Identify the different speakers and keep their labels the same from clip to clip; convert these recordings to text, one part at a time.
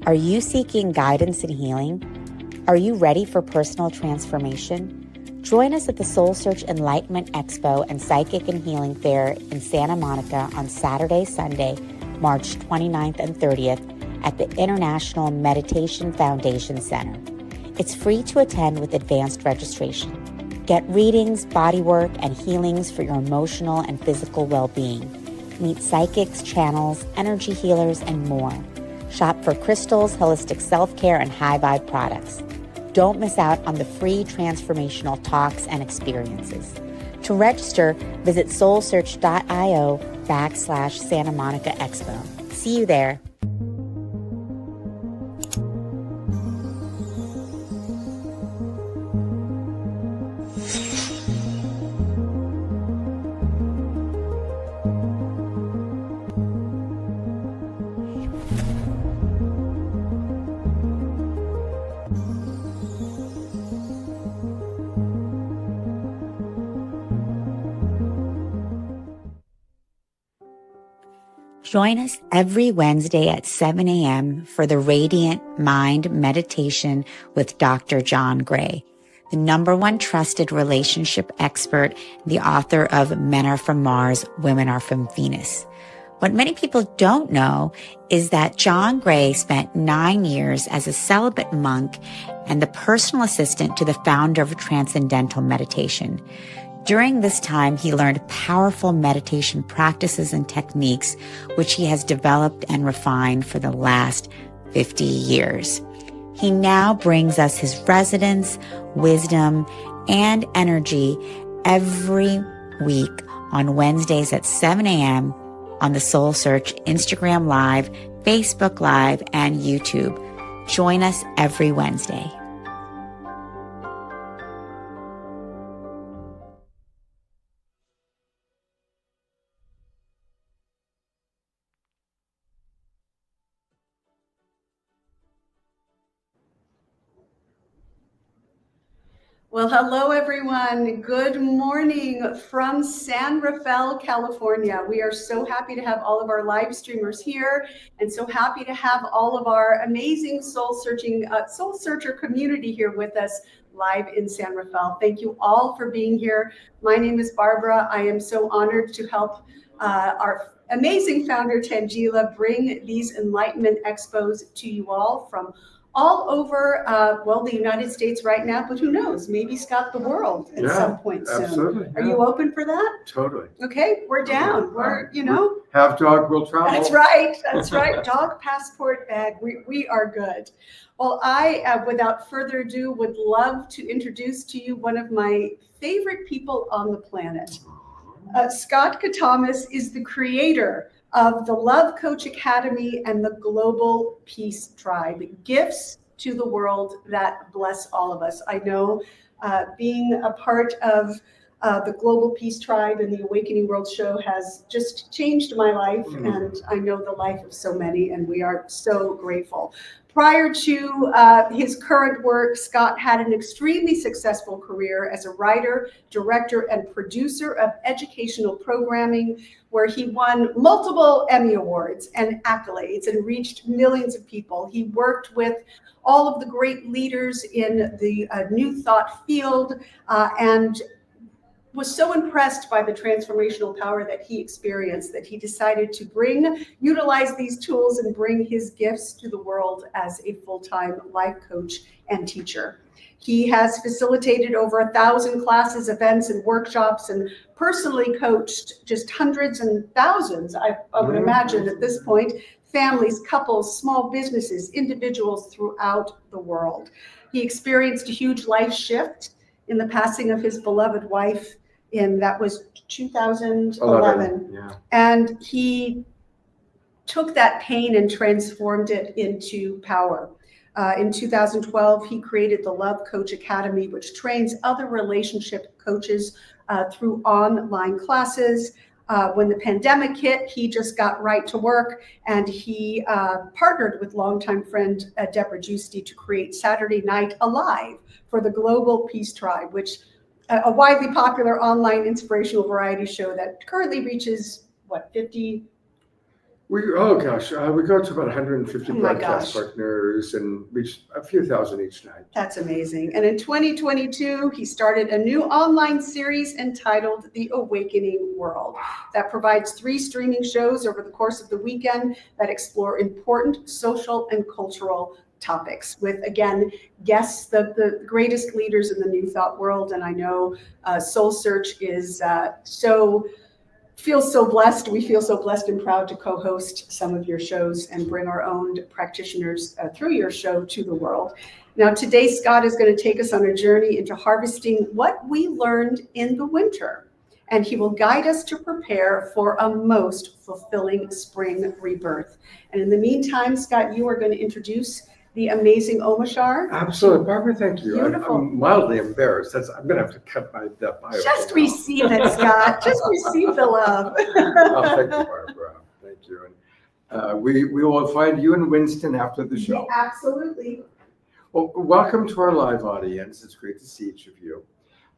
Speaker 1: Are you seeking guidance and healing? Are you ready for personal transformation? Join us at the SoulSearch Enlightenment Expo and Psychic and Healing Fair in Santa Monica on Saturday, Sunday, March 29th and 30th at the International Meditation Foundation Center. It's free to attend with advanced registration. Get readings, bodywork, and healings for your emotional and physical well-being. Meet psychics, channels, energy healers, and more. Shop for crystals, holistic self-care, and high-vibe products. Don't miss out on the free transformational talks and experiences. To register, visit soulsearch.io/Santa Monica Expo. See you there. Join us every Wednesday at 7 a.m. for the Radiant Mind Meditation with Dr. John Gray, the #1 trusted relationship expert, the author of Men Are From Mars, Women Are From Venus. What many people don't know is that John Gray spent 9 years as a celibate monk and the personal assistant to the founder of Transcendental Meditation. During this time, he learned powerful meditation practices and techniques, which he has developed and refined for the last 50 years. He now brings us his resonance, wisdom, and energy every week on Wednesdays at 7 a.m. on the SoulSearch Instagram Live, Facebook Live, and YouTube. Join us every Wednesday.
Speaker 2: Well, hello, everyone. Good morning from San Rafael, California. We are so happy to have all of our live streamers here and so happy to have all of our amazing soul searcher community here with us live in San Rafael. Thank you all for being here. My name is Barbara. I am so honored to help our amazing founder, Tangela, bring these Enlightenment Expos to you all from all over, the United States right now, but who knows, maybe Scott, the world at some point soon.
Speaker 3: Absolutely.
Speaker 2: Are you open for that?
Speaker 3: Totally.
Speaker 2: Okay, we're down. We're.
Speaker 3: Have dog will travel.
Speaker 2: That's right. Dog passport bag. We are good. Well, I, without further ado, would love to introduce to you one of my favorite people on the planet. Scott Catamas is the creator of the Love Coach Academy and the Global Peace Tribe, gifts to the world that bless all of us. I know being a part of the Global Peace Tribe and the Awakening World Show has just changed my life, and I know the life of so many, and we are so grateful. Prior to his current work, Scott had an extremely successful career as a writer, director, and producer of educational programming, where he won multiple Emmy Awards and accolades and reached millions of people. He worked with all of the great leaders in the New Thought field and was so impressed by the transformational power that he experienced that he decided to utilize these tools and bring his gifts to the world as a full-time life coach and teacher. He has facilitated over 1,000 classes, events, and workshops, and personally coached just hundreds and thousands, I would imagine at this point, families, couples, small businesses, individuals throughout the world. He experienced a huge life shift in the passing of his beloved wife that was 2011.
Speaker 3: Yeah.
Speaker 2: And he took that pain and transformed it into power. In 2012, he created the Love Coach Academy, which trains other relationship coaches through online classes. When the pandemic hit, he just got right to work, and he partnered with longtime friend Deborah Giusti to create Saturday Night Alive for the Global Peace Tribe, which a widely popular online inspirational variety show that currently reaches 50
Speaker 3: We go to about 150
Speaker 2: Oh my
Speaker 3: broadcast
Speaker 2: gosh.
Speaker 3: partners and reach a few thousand each night.
Speaker 2: That's amazing. And in 2022, he started a new online series entitled The Awakening World that provides 3 streaming shows over the course of the weekend that explore important social and cultural topics with, again, guests, the greatest leaders in the New Thought world. And I know SoulSearch is feel so blessed. We feel so blessed and proud to co-host some of your shows and bring our own practitioners through your show to the world. Now, today, Scott is going to take us on a journey into harvesting what we learned in the winter, and he will guide us to prepare for a most fulfilling spring rebirth. And in the meantime, Scott, you are going to introduce the amazing Omashar.
Speaker 3: Absolutely, Barbara. Thank you.
Speaker 2: Beautiful.
Speaker 3: I'm mildly embarrassed. I'm going to have to cut that bio.
Speaker 2: Just receive it, Scott. Just receive the love.
Speaker 3: Oh, thank you, Barbara. Thank you. And we will find you in Winston after the show.
Speaker 2: Yeah, absolutely.
Speaker 3: Well, welcome to our live audience. It's great to see each of you.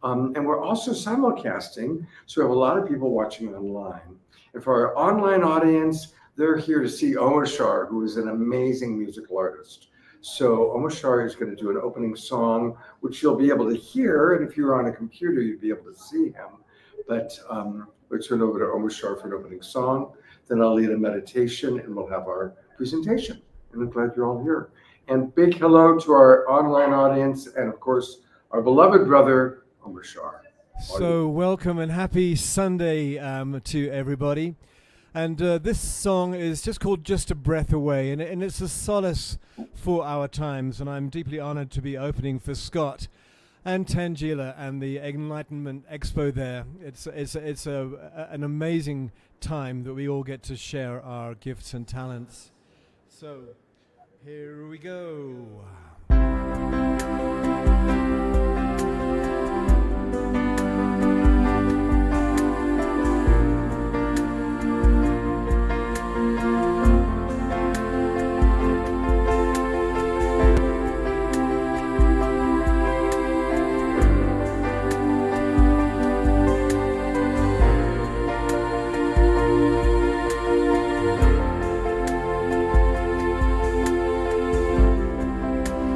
Speaker 3: And we're also simulcasting, so we have a lot of people watching online. And for our online audience, they're here to see Omashar, who is an amazing musical artist. So Omashar is going to do an opening song, which you'll be able to hear. And if you're on a computer, you'd be able to see him. But we'll turn over to Omashar for an opening song. Then I'll lead a meditation and we'll have our presentation. And I'm glad you're all here. And big hello to our online audience and, of course, our beloved brother, Omashar.
Speaker 4: So welcome and happy Sunday to everybody. And this song is just called Just a Breath Away, and it's a solace for our times. And I'm deeply honored to be opening for Scott and Tangela and the Enlightenment Expo there. It's an amazing time that we all get to share our gifts and talents. So here we go.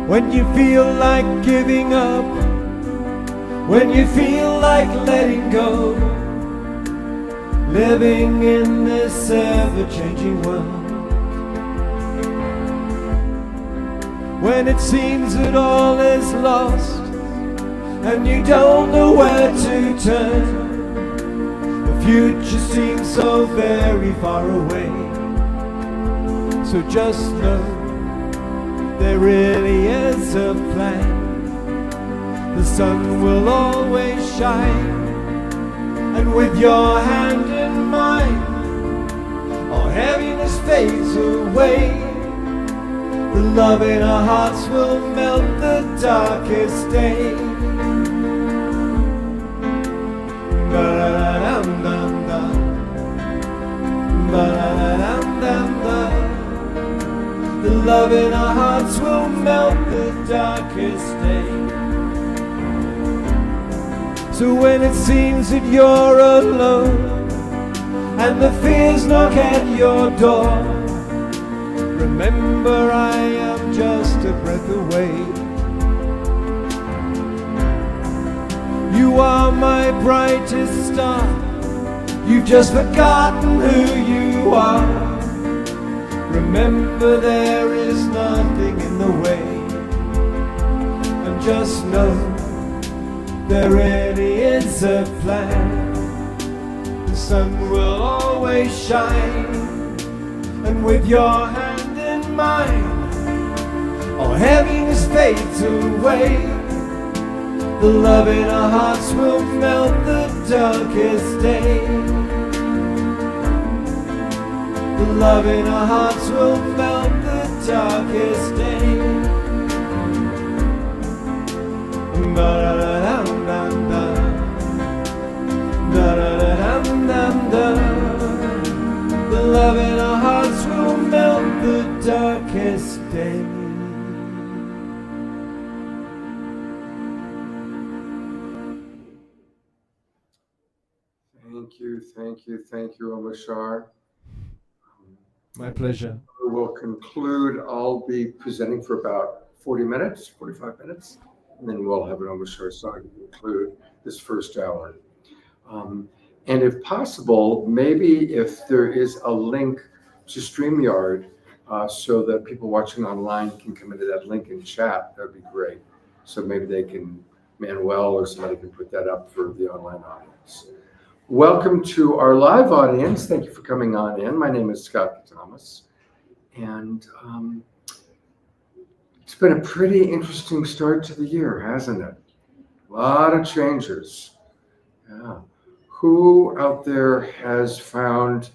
Speaker 4: When you feel like giving up, when you feel like letting go, living in this ever-changing world, when it seems that all is lost and you don't know where to turn, the future seems so very far away. So just know there really is a plan. The sun will always shine, and with your hand in mine, all heaviness fades away. The love in our hearts will melt the darkest day. Ba-da-da-dum-dum-dum, ba-da-da-dum-dum-dum. The love in our hearts will melt the darkest day. So when it seems that you're alone and the fears knock at your door, remember I am just a breath away. You are my brightest star. You've just forgotten who you are. Remember there is nothing in the way. And just know there really is a plan. The sun will always shine, and with your hand in mine, all heaviness fades away. The love in our hearts will melt the darkest day. The love in our hearts will melt the darkest day. Ba-da-da-dum-dum-dum, da-da-da-dum-dum-dum. The love in our hearts will melt the darkest day.
Speaker 3: Thank you, Omashar.
Speaker 4: My pleasure.
Speaker 3: We'll conclude. I'll be presenting for about 40 minutes, 45 minutes, and then we'll have an almost short song to conclude this first hour. And if possible, maybe if there is a link to StreamYard so that people watching online can come into that link and chat, that would be great. So maybe they can, Manuel or somebody can put that up for the online audience. Welcome to our live audience. Thank you for coming on in. My name is Scott Catamas. And it's been a pretty interesting start to the year, hasn't it? A lot of changes. Yeah. Who out there has found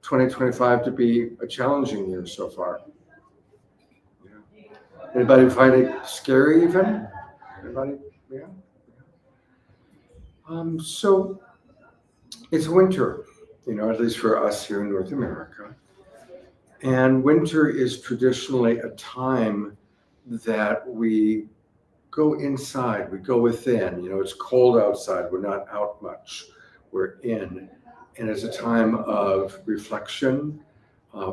Speaker 3: 2025 to be a challenging year so far? Yeah. Anybody find it scary even? Anybody? Yeah. So it's winter, at least for us here in North America. And winter is traditionally a time that we go inside, we go within. It's cold outside, we're not out much, we're in. And it's a time of reflection,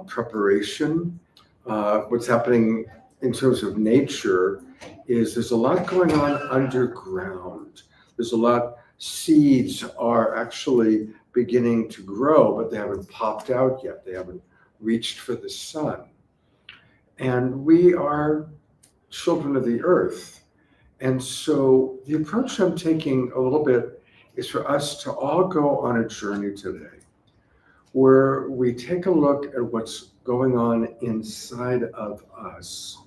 Speaker 3: preparation. What's happening in terms of nature is there's a lot going on underground. There's a lot, seeds are actually beginning to grow, but they haven't popped out yet. They haven't reached for the sun. And we are children of the earth. And so the approach I'm taking a little bit is for us to all go on a journey today where we take a look at what's going on inside of us,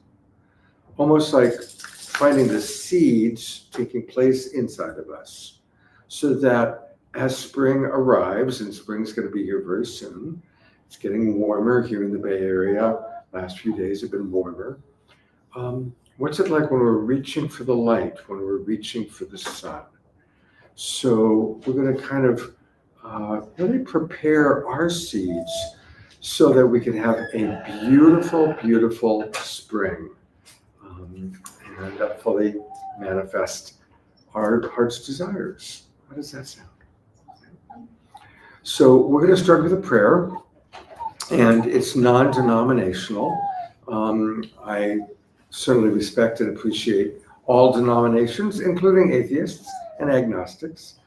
Speaker 3: almost like finding the seeds taking place inside of us, so that as spring arrives, and spring's going to be here very soon, it's getting warmer here in the Bay Area. Last few days have been warmer. What's it like when we're reaching for the light, when we're reaching for the sun? So we're going to kind of really prepare our seeds so that we can have a beautiful, beautiful spring and fully manifest our heart's desires. How does that sound? So we're going to start with a prayer, and it's non-denominational. I certainly respect and appreciate all denominations, including atheists and agnostics.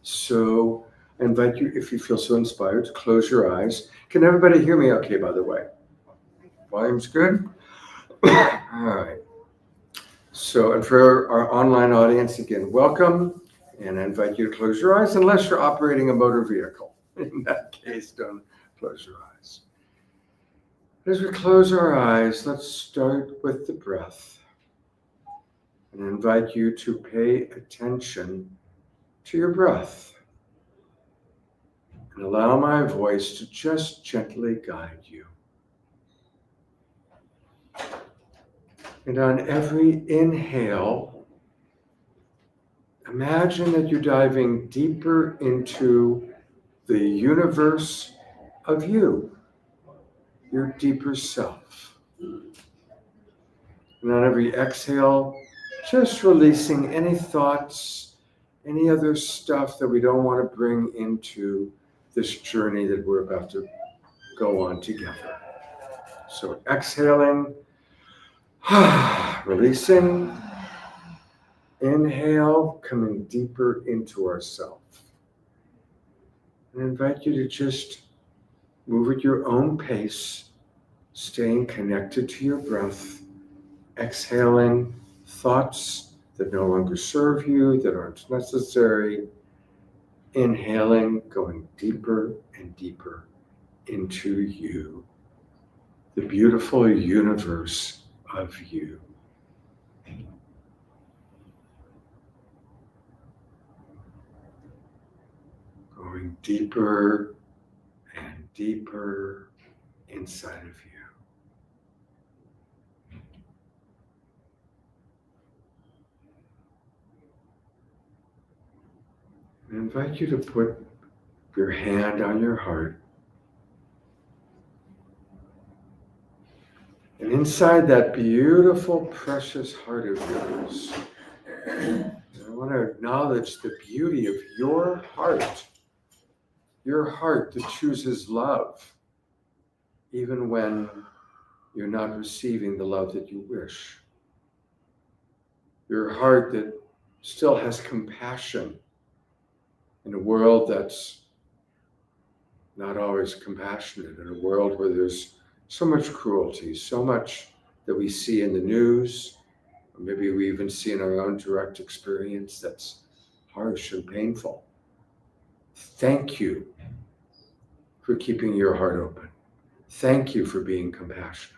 Speaker 3: So I invite you, if you feel so inspired, to close your eyes. Can everybody hear me okay, by the way? Volume's good? All right. So, and for our online audience, again, welcome. And I invite you to close your eyes unless you're operating a motor vehicle. In that case, don't close your eyes. As we close our eyes, let's start with the breath. And I invite you to pay attention to your breath. And allow my voice to just gently guide you. And on every inhale, imagine that you're diving deeper into the universe of you, your deeper self. And on every exhale, just releasing any thoughts, any other stuff that we don't want to bring into this journey that we're about to go on together. So exhaling, releasing, inhale, coming deeper into ourself. And I invite you to just move at your own pace, staying connected to your breath, exhaling thoughts that no longer serve you, that aren't necessary, inhaling, going deeper and deeper into you, the beautiful universe of you. Going deeper and deeper inside of you. I invite you to put your hand on your heart. And inside that beautiful, precious heart of yours, I want to acknowledge the beauty of your heart that chooses love, even when you're not receiving the love that you wish. Your heart that still has compassion in a world that's not always compassionate, in a world where there's so much cruelty, so much that we see in the news, or maybe we even see in our own direct experience that's harsh and painful. Thank you for keeping your heart open. Thank you for being compassionate.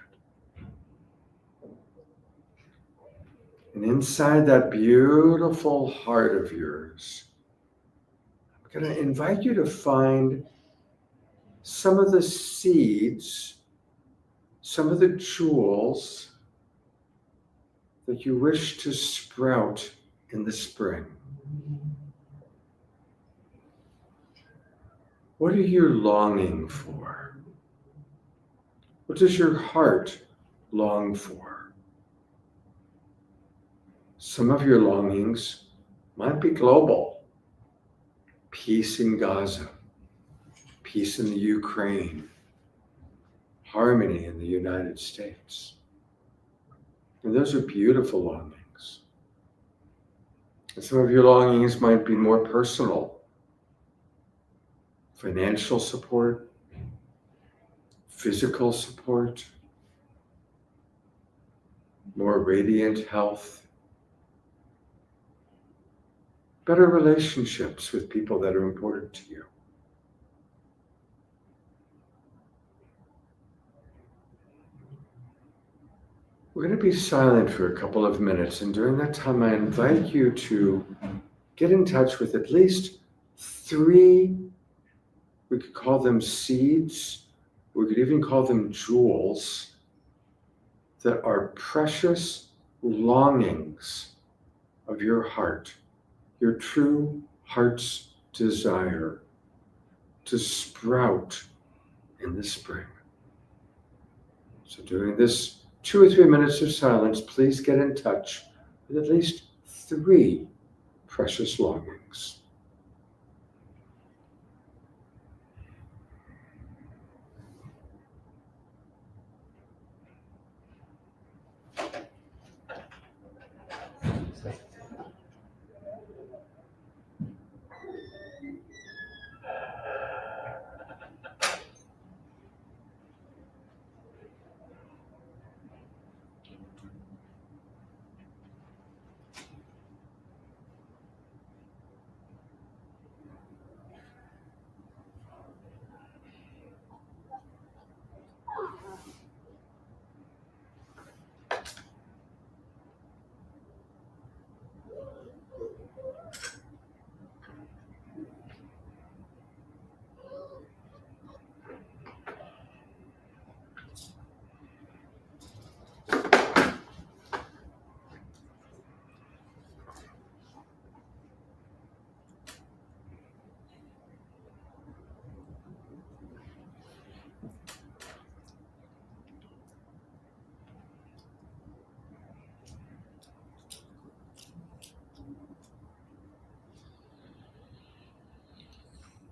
Speaker 3: And inside that beautiful heart of yours, I'm going to invite you to find some of the seeds, some of the jewels that you wish to sprout in the spring. What are you longing for? What does your heart long for? Some of your longings might be global. Peace in Gaza, peace in the Ukraine, harmony in the United States. And those are beautiful longings. And some of your longings might be more personal. Financial support, physical support, more radiant health, better relationships with people that are important to you. We're going to be silent for a couple of minutes, and during that time I invite you to get in touch with at least 3, we could call them seeds, we could even call them jewels, that are precious longings of your heart, your true heart's desire to sprout in the spring. So during this 2 or 3 minutes of silence, please get in touch with at least 3 precious longings.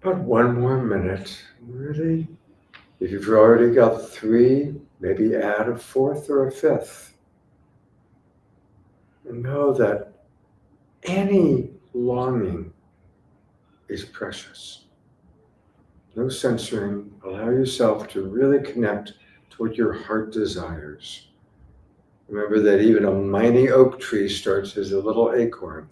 Speaker 3: About 1 more minute, really. If you've already got 3, maybe add a 4th or a 5th. And know that any longing is precious. No censoring. Allow yourself to really connect to what your heart desires. Remember that even a mighty oak tree starts as a little acorn.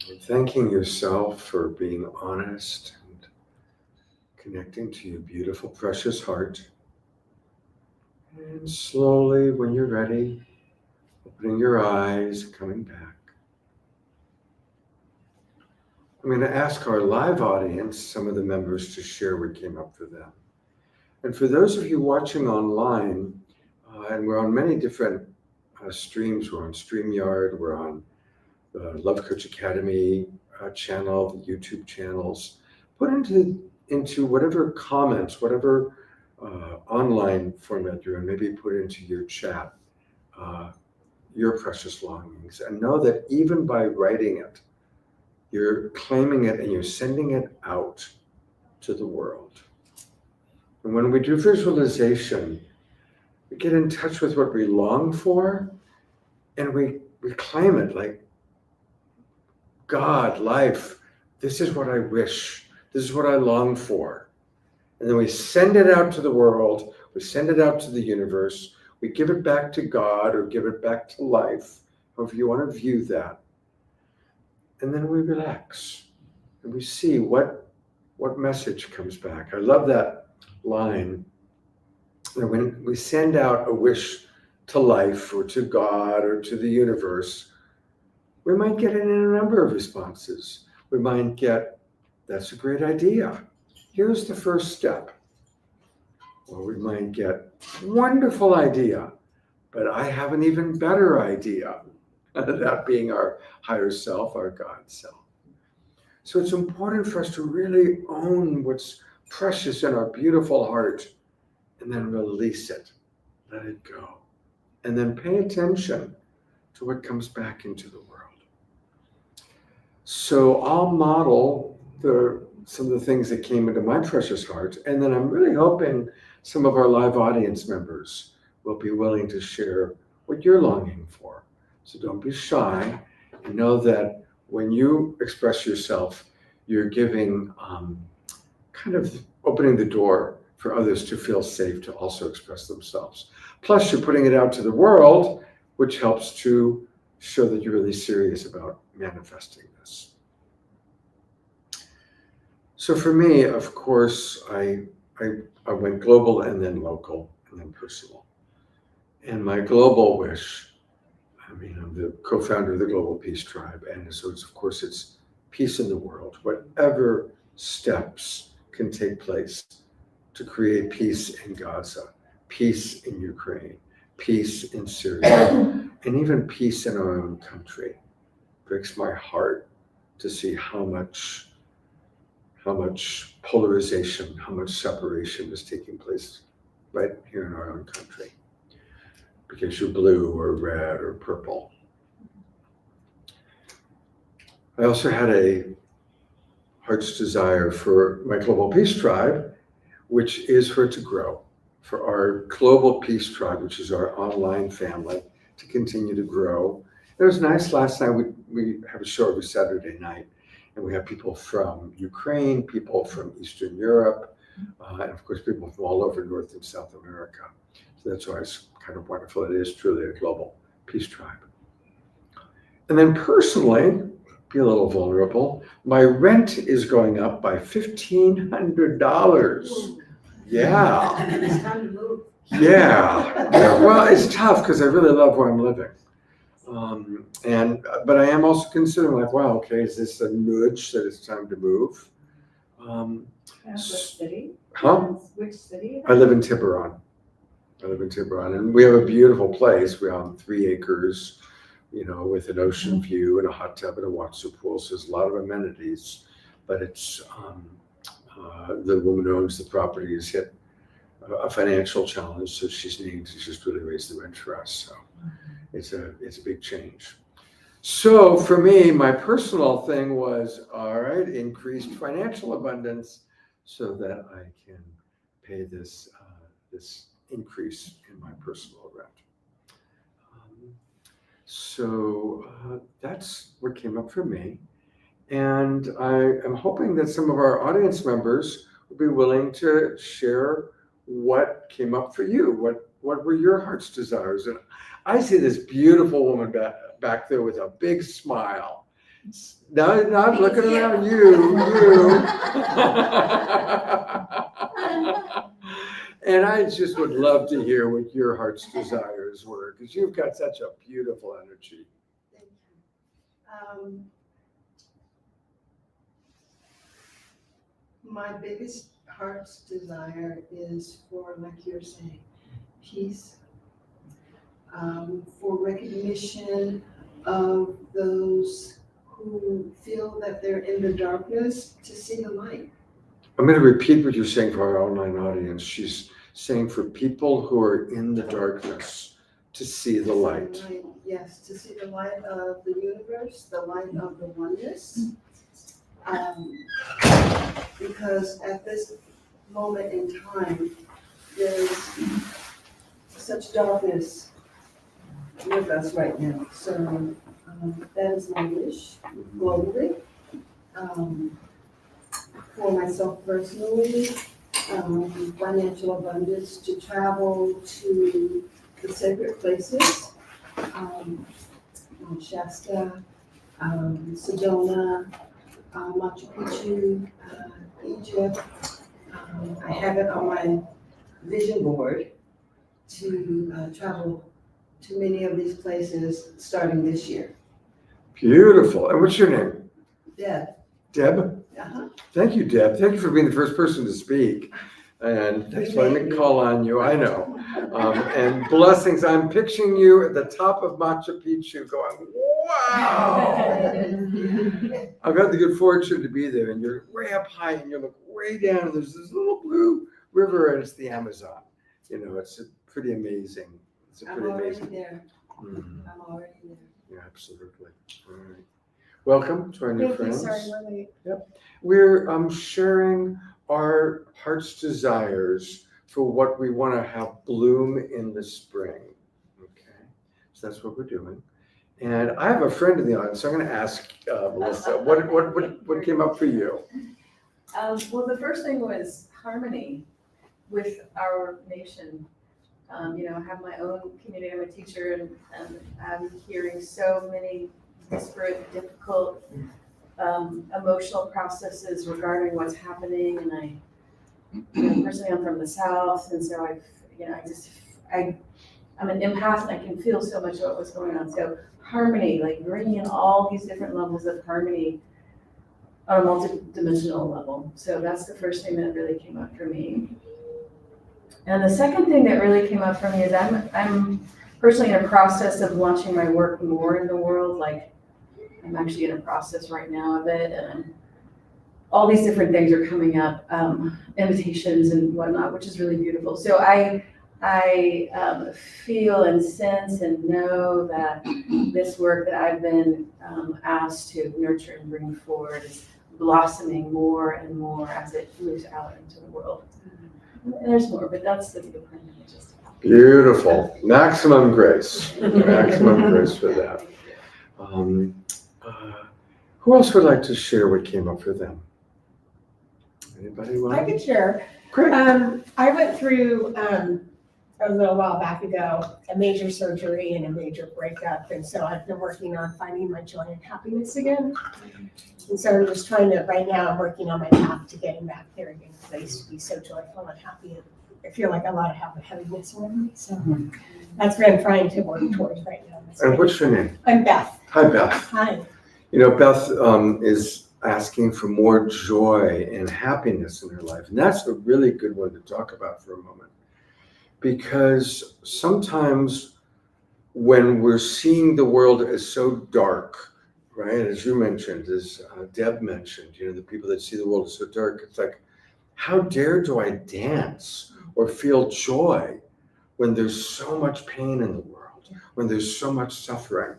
Speaker 3: And thanking yourself for being honest and connecting to your beautiful, precious heart. And slowly, when you're ready, opening your eyes, coming back. I'm going to ask our live audience, some of the members, to share what came up for them. And for those of you watching online, and we're on many different streams, we're on StreamYard, we're on the Love Coach Academy channel, the YouTube channels. Put into into whatever comments, whatever online format you're in, maybe put into your chat your precious longings, and know that even by writing it, you're claiming it and you're sending it out to the world. And when we do visualization, we get in touch with what we long for, and we claim it like, God, life, this is what I wish, this is what I long for. And then we send it out to the world, we send it out to the universe, we give it back to God or give it back to life, however you want to view that. And then we relax and we see what message comes back. I love that line. And when we send out a wish to life or to God or to the universe, we might get in a number of responses. We might get, that's a great idea. Here's the first step. Or we might get, wonderful idea, but I have an even better idea. That being our higher self, our God self. So it's important for us to really own what's precious in our beautiful heart and then release it, let it go. And then pay attention to what comes back into the world. So I'll model some of the things that came into my precious heart, and then I'm really hoping some of our live audience members will be willing to share what you're longing for. So don't be shy, and know that when you express yourself, you're giving, kind of opening the door for others to feel safe to also express themselves. Plus, you're putting it out to the world, which helps to show that you're really serious about manifesting this. So for me, of course, I went global and then local and then personal. And my global wish, I mean, I'm the co-founder of the Global Peace Tribe, and so it's, of course, it's peace in the world. Whatever steps can take place to create peace in Gaza, peace in Ukraine, peace in Syria, and even peace in our own country. It breaks my heart to see how much polarization, how much separation is taking place right here in our own country, because you're blue or red or purple. I also had a heart's desire for my Global Peace Tribe, which is for it to grow, for our Global Peace Tribe, which is our online family, to continue to grow. It was nice last night. We have a show every Saturday night, and we have people from Ukraine, people from Eastern Europe, and of course people from all over North and South America. So that's why it's kind of wonderful. It is truly a Global Peace Tribe. And then personally, be a little vulnerable, my rent is going up by $1,500. Yeah.
Speaker 2: It's time to move.
Speaker 3: Yeah. Well, it's tough because I really love where I'm living. But I am also considering, like, wow, okay, is this a nudge that it's time to move?
Speaker 5: What city?
Speaker 3: Huh?
Speaker 5: Which city?
Speaker 3: I live in Tiburon. And we have a beautiful place. We own 3 acres, with an ocean view and a hot tub and a water pool. So there's a lot of amenities, but it's the woman who owns the property has hit a financial challenge, so she's needing to just really raise the rent for us. So it's a big change. So for me, my personal thing was, all right, increased financial abundance so that I can pay this increase in my personal rent. So that's what came up for me. And I am hoping that some of our audience members will be willing to share what came up for you. What were your heart's desires? And I see this beautiful woman back there with a big smile. Now I'm looking around you. And I just would love to hear what your heart's desires were, because you've got such a beautiful energy.
Speaker 5: Thank you. My biggest heart's desire is for, like you're saying, peace, for recognition of those who feel that they're in the darkness to see the light.
Speaker 3: I'm going to repeat what you're saying for our online audience. She's saying for people who are in the darkness to see the light.
Speaker 5: Yes, to see the light of the universe, the light of the oneness. Because at this moment in time, there's such darkness with us right now. So that is my wish globally. For myself personally, financial abundance to travel to the sacred places, Shasta, Sedona, Machu Picchu, Egypt. I have it on my vision board to travel to many of these places starting this year.
Speaker 3: Beautiful. And what's your name?
Speaker 5: Deb.
Speaker 3: Deb?
Speaker 5: Uh-huh.
Speaker 3: Thank you, Deb. Thank you for being the first person to speak. And thanks for letting me call on you. I know. And blessings. I'm picturing you at the top of Machu Picchu going, wow. I've had the good fortune to be there, and you're way up high and you look way down, and there's this little blue river, and it's the Amazon. You know, it's pretty amazing. It's
Speaker 5: I'm
Speaker 3: pretty
Speaker 5: already
Speaker 3: amazing.
Speaker 5: there.
Speaker 3: Mhm.
Speaker 5: I'm already there.
Speaker 3: Yeah, absolutely. All right. Welcome to our new friends.
Speaker 6: Sorry, we're late.
Speaker 3: We're sharing our heart's desires for what we want to have bloom in the spring. Okay, so that's what we're doing. And I have a friend in the audience, so I'm going to ask Melissa, what came up for you?
Speaker 7: Well, the first thing was harmony with our nation. I have my own community. I'm a teacher, and I'm hearing so many disparate, difficult, emotional processes regarding what's happening. And personally, I'm from the South, and so I'm an empath, and I can feel so much about what's going on. So harmony, like bringing in all these different levels of harmony on a multidimensional level. So that's the first thing that really came up for me. And the second thing that really came up for me is I'm personally in a process of launching my work more in the world. Like I'm actually in a process right now of it, and all these different things are coming up, invitations and whatnot, which is really beautiful. So I feel and sense and know that this work that I've been asked to nurture and bring forward is blossoming more and more as it moves out into the world. And there's more, but that's the big plan.
Speaker 3: Beautiful. Maximum grace. Maximum grace for that. Who else would like to share what came up for them? Anybody want?
Speaker 6: I could share.
Speaker 3: Great.
Speaker 6: I went through a little while back ago a major surgery and a major breakup, and so I've been working on finding my joy and happiness again. And so I'm just trying to, right now I'm working on my path to getting back there again, because I used to be so joyful and happy, and I feel like a lot of heaviness around me. So that's what I'm trying to work towards right now.
Speaker 3: And what's your name?
Speaker 6: I'm Beth.
Speaker 3: Hi, Beth.
Speaker 6: Hi.
Speaker 3: You know, Beth is asking for more joy and happiness in her life. And that's a really good one to talk about for a moment. Because sometimes when we're seeing the world as so dark, right, as you mentioned, as Deb mentioned, the people that see the world as so dark, it's like, how dare do I dance or feel joy when there's so much pain in the world, when there's so much suffering?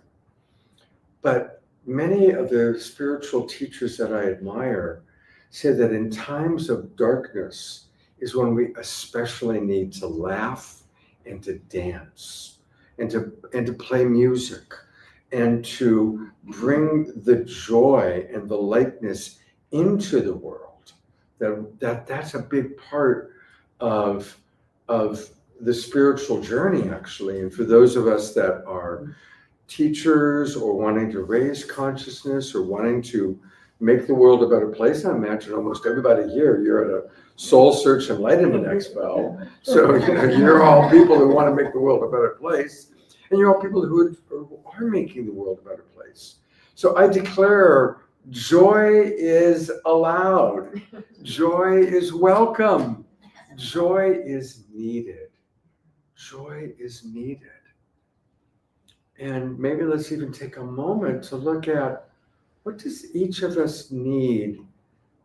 Speaker 3: But many of the spiritual teachers that I admire say that in times of darkness is when we especially need to laugh and to dance and to play music and to bring the joy and the lightness into the world. That's a big part of the spiritual journey, actually. And for those of us that are teachers or wanting to raise consciousness or wanting to make the world a better place, I imagine almost everybody here, you're at a SoulSearch Enlightenment Expo. So you're all people who want to make the world a better place. And you're all people who are making the world a better place. So I declare joy is allowed. Joy is welcome. Joy is needed. Joy is needed. And maybe let's even take a moment to look at what does each of us need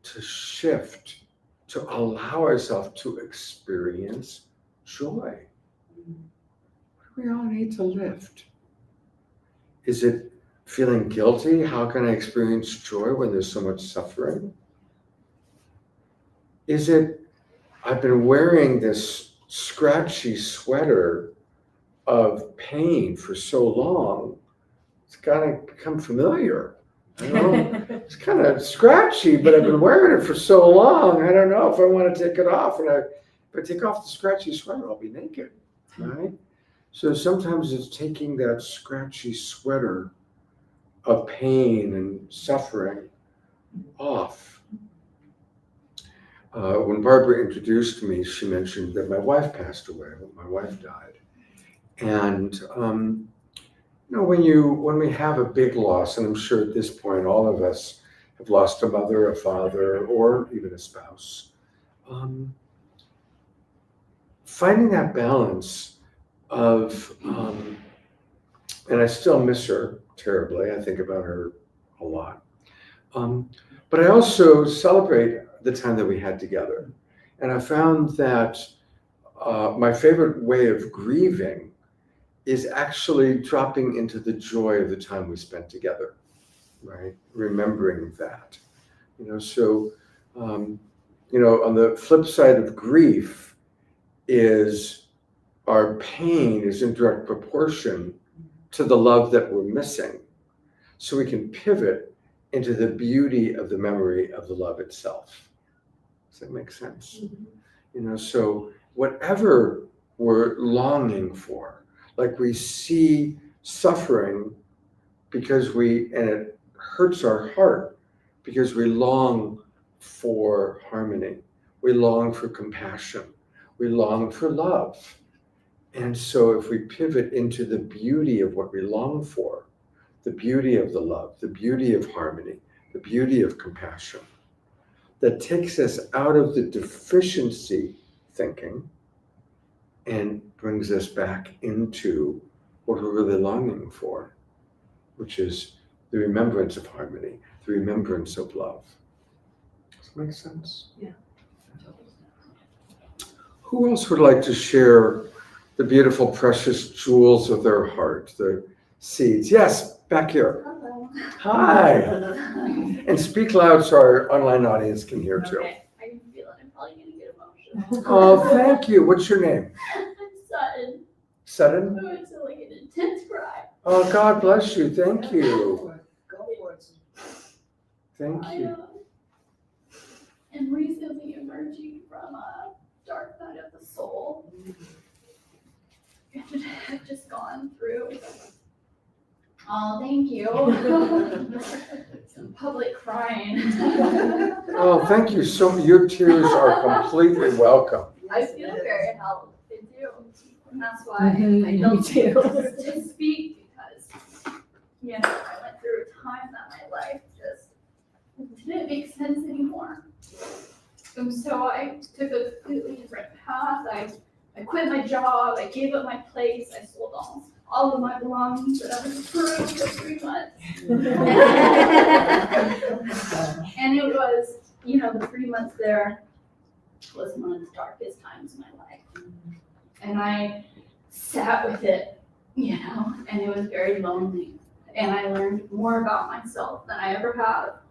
Speaker 3: to shift to allow ourselves to experience joy. What do we all need to lift? Is it feeling guilty? How can I experience joy when there's so much suffering? Is it, I've been wearing this scratchy sweater of pain for so long, it's kind of become familiar. I don't know, it's kind of scratchy, but I've been wearing it for so long, I don't know if I want to take it off. And if I take off the scratchy sweater, I'll be naked, right? So sometimes it's taking that scratchy sweater of pain and suffering off. When Barbara introduced me, she mentioned that my wife passed away, my wife died. And when we have a big loss, and I'm sure at this point all of us have lost a mother, a father, or even a spouse, finding that balance of, and I still miss her terribly, I think about her a lot, but I also celebrate the time that we had together. And I found that my favorite way of grieving is actually dropping into the joy of the time we spent together, right? Remembering that, so, on the flip side of grief is our pain is in direct proportion to the love that we're missing. So we can pivot into the beauty of the memory of the love itself. Does that make sense? Mm-hmm. So whatever we're longing for, like we see suffering and it hurts our heart because we long for harmony. We long for compassion. We long for love. And so if we pivot into the beauty of what we long for, the beauty of the love, the beauty of harmony, the beauty of compassion, that takes us out of the deficiency thinking and brings us back into what we're really longing for, which is the remembrance of harmony, the remembrance of love. Does that make sense?
Speaker 7: Yeah.
Speaker 3: Who else would like to share the beautiful, precious jewels of their heart, the seeds? Yes, back here.
Speaker 8: Hello.
Speaker 3: Hi. And speak loud so our online audience can hear too.
Speaker 8: Okay, I can feel it. I'm probably going to get emotional.
Speaker 3: Oh, thank you. What's your name?
Speaker 8: I'm sudden.
Speaker 3: Sudden?
Speaker 8: Oh, it's like an intense cry.
Speaker 3: Oh, God bless you. Thank you.
Speaker 5: Go for it.
Speaker 3: Thank you.
Speaker 8: I am recently emerging from a dark night of the soul. I've just gone through. Oh, thank you. Some public crying.
Speaker 3: Oh, thank you so much. Your tears are completely welcome.
Speaker 8: I feel very healthy too. And that's why I felt to speak because, I went through a time that my life just didn't make sense anymore. And so I took a completely different path. I quit my job. I gave up my place. I sold all of my belongings that I was accruing for 3 months. And it was, the 3 months there was one of the darkest times in my life. And I sat with it, and it was very lonely. And I learned more about myself than I ever have.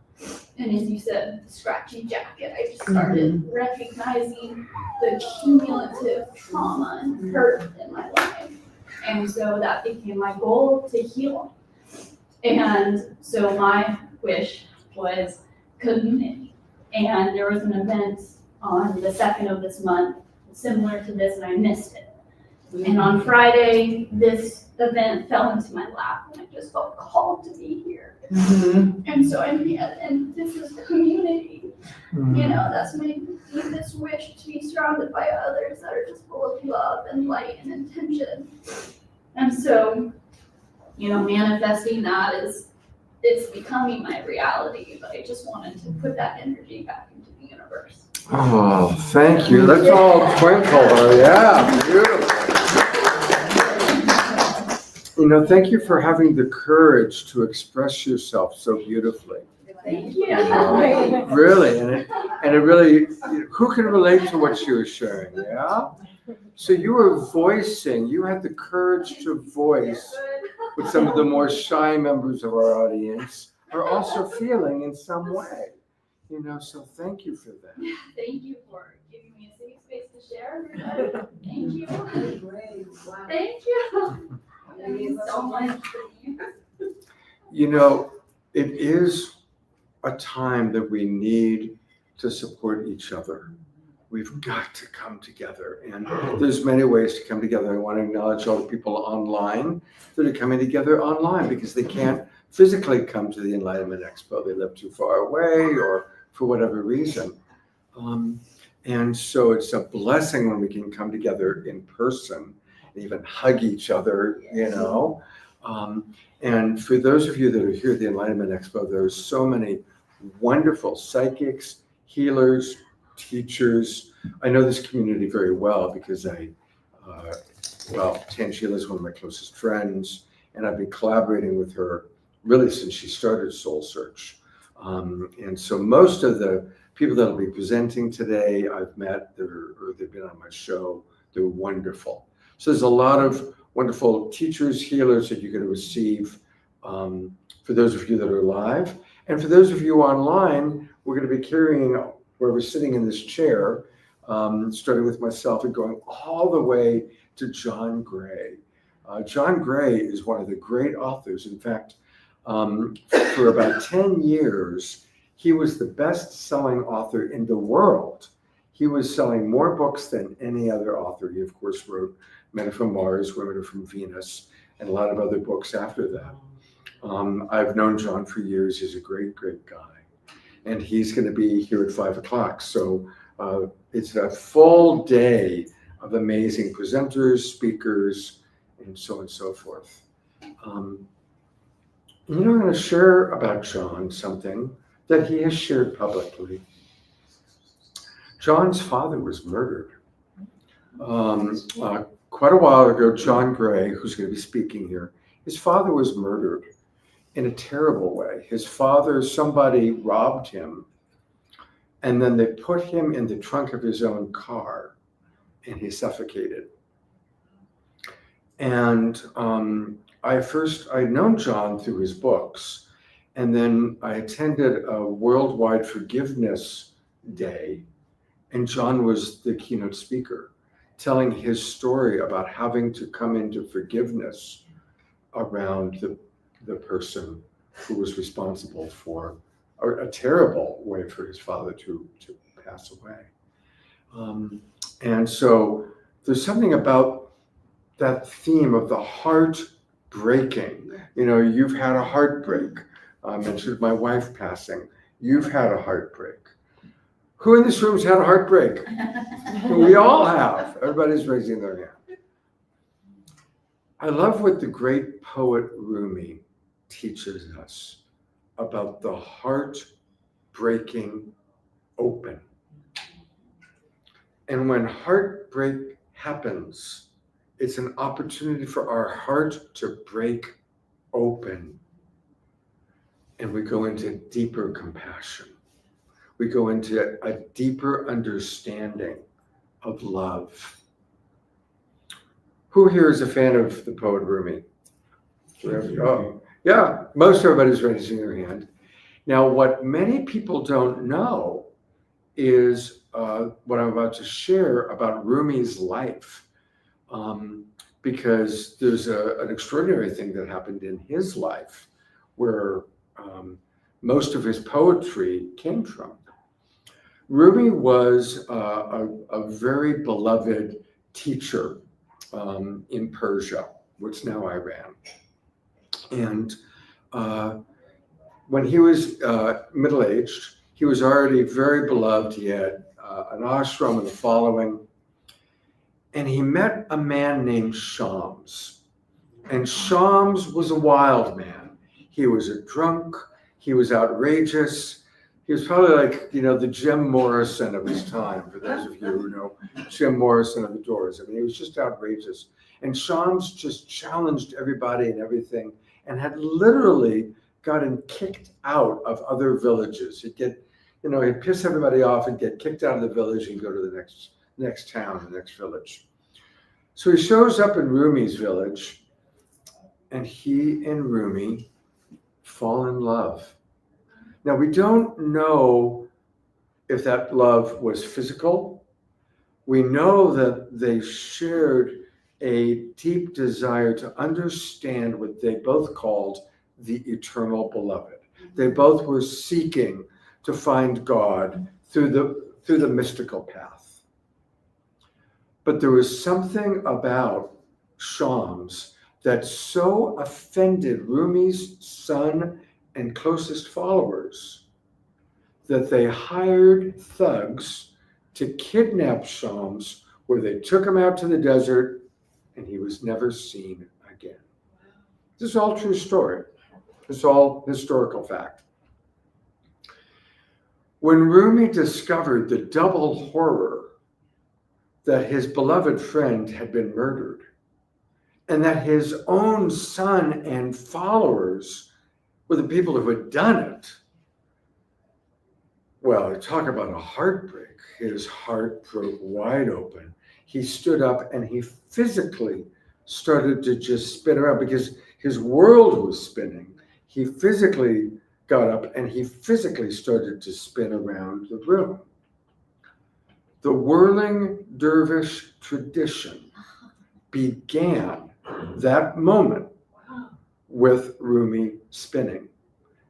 Speaker 8: And as you said, scratchy jacket, I just started recognizing the cumulative trauma and hurt in my life. And so that became my goal to heal. And so my wish was community. And there was an event on the 2nd of this month, similar to this, and I missed it. And on Friday, this event fell into my lap, and I just felt called to be here. And so and this is community. That's my deepest wish, to be surrounded by others that are just full of love and light and intention. And so, manifesting that it's becoming my reality, but I just wanted to put that energy back into the universe.
Speaker 3: Oh, thank you. Let's all twinkle. Yeah, beautiful. Thank you for having the courage to express yourself so beautifully.
Speaker 8: Thank you.
Speaker 3: Really, and it really, Who can relate to what she was sharing? Yeah. So you were voicing. You had the courage to voice what some of the more shy members of our audience are also feeling in some way. So thank you for that.
Speaker 8: Thank you for giving me a safe space to share, everybody. Thank you.
Speaker 5: Great, wow.
Speaker 8: Thank you. Thank you so much.
Speaker 3: It is a time that we need to support each other. We've got to come together, and there's many ways to come together. I want to acknowledge all the people online that are coming together online because they can't physically come to the Enlightenment Expo. They live too far away or for whatever reason. And so it's a blessing when we can come together in person and even hug each other, And for those of you that are here at the Enlightenment Expo, there's so many wonderful psychics, healers, teachers. I know this community very well because Tanshila is one of my closest friends, and I've been collaborating with her really since she started SoulSearch. And so most of the people that will be presenting today, I've met, or they've been on my show. They're wonderful. So there's a lot of wonderful teachers, healers that you're going to receive for those of you that are live. And for those of you online, we're going to be carrying, where we're sitting in this chair, starting with myself and going all the way to John Gray. John Gray is one of the great authors. In fact, for about 10 years, he was the best-selling author in the world. He was selling more books than any other author. He, of course, wrote Men Are From Mars, Women Are From Venus, and a lot of other books after that. I've known John for years. He's a great, great guy. And he's going to be here at 5 o'clock. So it's a full day of amazing presenters, speakers, and so on and so forth. I'm going to share about John something that he has shared publicly. John's father was murdered. Quite a while ago, John Gray, who's going to be speaking here, his father was murdered in a terrible way. His father, somebody robbed him, and then they put him in the trunk of his own car, and he suffocated. And I'd known John through his books, and then I attended a worldwide forgiveness day, and John was the keynote speaker, telling his story about having to come into forgiveness around the person who was responsible for a terrible way for his father to pass away. And so there's something about that theme of the heart breaking. You've had a heartbreak. I mentioned my wife passing. You've had a heartbreak. Who in this room's had a heartbreak? We all have. Everybody's raising their hand. I love what the great poet Rumi teaches us about the heart breaking open. And when heartbreak happens, it's an opportunity for our heart to break open. And we go into deeper compassion. We go into a deeper understanding of love. Who here is a fan of the poet Rumi? Oh, yeah, most everybody's raising their hand. Now, what many people don't know is what I'm about to share about Rumi's life, because there's an extraordinary thing that happened in his life where most of his poetry came from. Rumi was a very beloved teacher in Persia, which is now Iran. And when he was middle-aged, he was already very beloved. He had an ashram and a following. And he met a man named Shams. And Shams was a wild man. He was a drunk. He was outrageous. He was probably like, the Jim Morrison of his time, for those of you who know Jim Morrison of the Doors. I mean, he was just outrageous. And Shams just challenged everybody and everything and had literally gotten kicked out of other villages. He'd get he'd piss everybody off and get kicked out of the village and go to the next town, the next village. So he shows up in Rumi's village, and he and Rumi fall in love. Now, we don't know if that love was physical. We know that they shared a deep desire to understand what they both called the eternal beloved. They both were seeking to find God through the mystical path. But there was something about Shams that so offended Rumi's son and closest followers that they hired thugs to kidnap Shams, where they took him out to the desert and he was never seen again. This is all true story. This is all historical fact. When Rumi discovered the double horror that his beloved friend had been murdered, and that his own son and followers were the people who had done it, well, talk about a heartbreak. His heart broke wide open. He stood up and he physically started to just spin around because his world was spinning. He physically got up and he physically started to spin around the room. The whirling dervish tradition began that moment with Rumi spinning.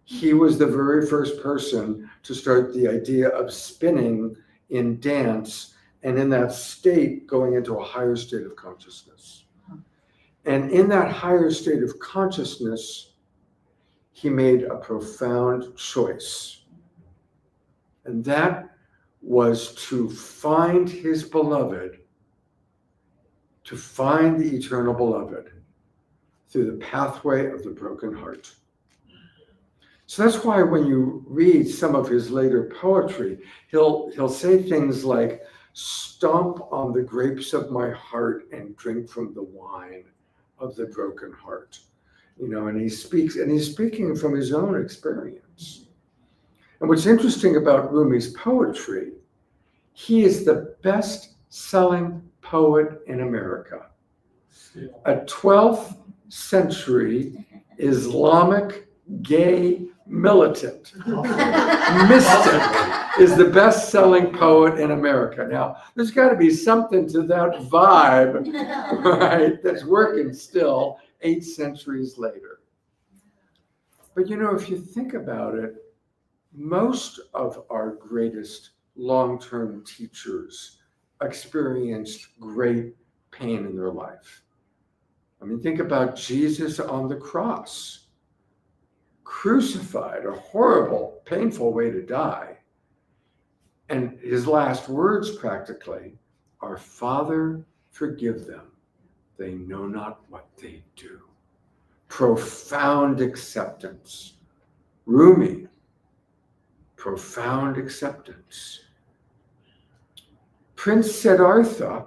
Speaker 3: He was the very first person to start the idea of spinning in dance, and in that state going into a higher state of consciousness. And in that higher state of consciousness, he made a profound choice. And that was to find his beloved, to find the eternal beloved through the pathway of the broken heart. So that's why when you read some of his later poetry, he'll say things like, "Stomp on the grapes of my heart and drink from the wine of the broken heart." And he's speaking from his own experience. And what's interesting about Rumi's poetry, he is the best-selling poet in America. A 12th century Islamic gay militant mystic is the best-selling poet in America. Now, there's got to be something to that vibe, right, that's working still 8 centuries later. But if you think about it, most of our greatest long-term teachers experienced great pain in their life. I mean, think about Jesus on the cross. Crucified, a horrible, painful way to die. And his last words practically are, "Father, forgive them. They know not what they do." Profound acceptance. Rumi, profound acceptance. Prince Siddhartha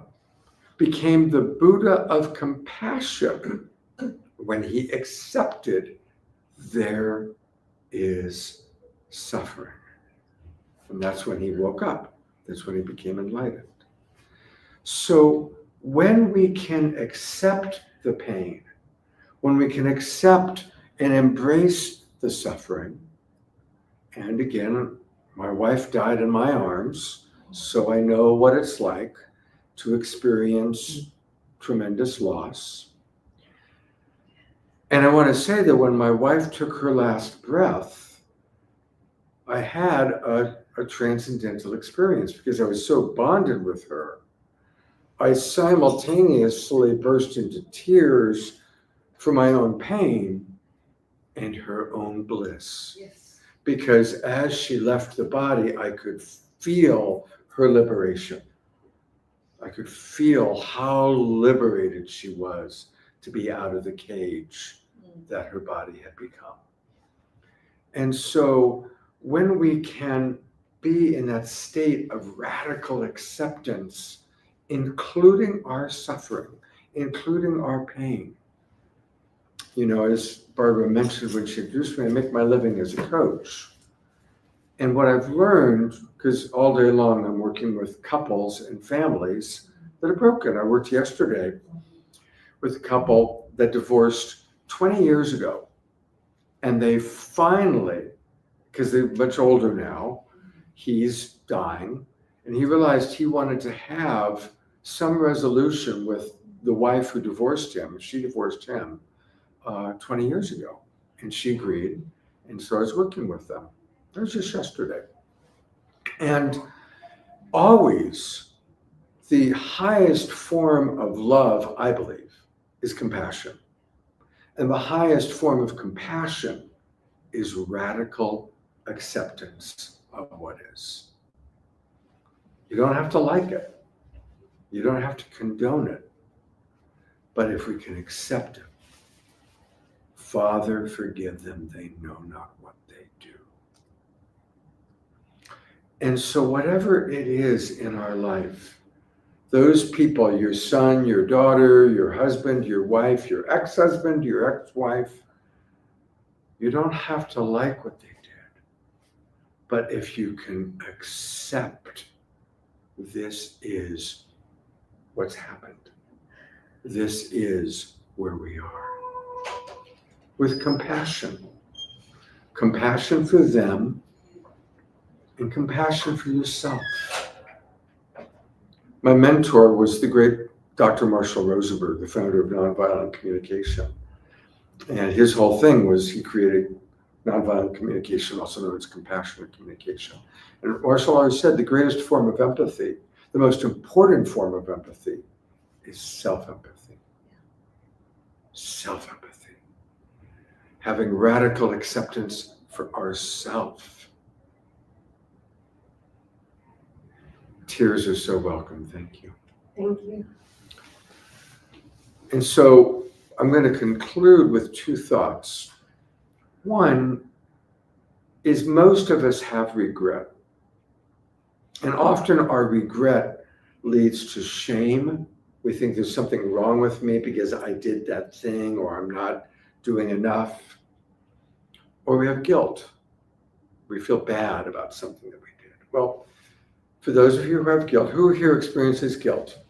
Speaker 3: became the Buddha of compassion when he accepted there is suffering. And that's when he woke up. That's when he became enlightened. So when we can accept the pain, when we can accept and embrace the suffering, and again, my wife died in my arms, so I know what it's like to experience tremendous loss. And I want to say that when my wife took her last breath, I had a transcendental experience because I was so bonded with her. I simultaneously burst into tears for my own pain and her own bliss.
Speaker 5: Yes.
Speaker 3: Because as she left the body, I could feel her liberation. I could feel how liberated she was to be out of the cage that her body had become. And so when we can be in that state of radical acceptance, including our suffering, including our pain, as Barbara mentioned when she introduced me, I make my living as a coach. And what I've learned, because all day long I'm working with couples and families that are broken. I worked yesterday with a couple that divorced 20 years ago. And they finally, because they're much older now, he's dying, and he realized he wanted to have some resolution with the wife who divorced him. She divorced him 20 years ago, and she agreed. And so I was working with them. It was just yesterday. And always the highest form of love, I believe, is compassion. And the highest form of compassion is radical acceptance of what is. You don't have to like it. You don't have to condone it. But if we can accept it, Father, forgive them, they know not what they do. And so whatever it is in our life, those people, your son, your daughter, your husband, your wife, your ex-husband, your ex-wife, you don't have to like what they did. But if you can accept, this is what's happened. This is where we are. With compassion. Compassion for them and compassion for yourself. My mentor was the great Dr. Marshall Rosenberg, the founder of Nonviolent Communication. And his whole thing was he created nonviolent communication, also known as compassionate communication. And Marshall always said the greatest form of empathy, the most important form of empathy, is self-empathy. Self-empathy. Having radical acceptance for ourselves. Tears are so welcome. Thank you.
Speaker 6: Thank you.
Speaker 3: And so I'm going to conclude with two thoughts. One is most of us have regret. And often our regret leads to shame. We think there's something wrong with me because I did that thing, or I'm not doing enough. Or we have guilt. We feel bad about something that we did. Well, for those of you who have guilt, who here experiences guilt?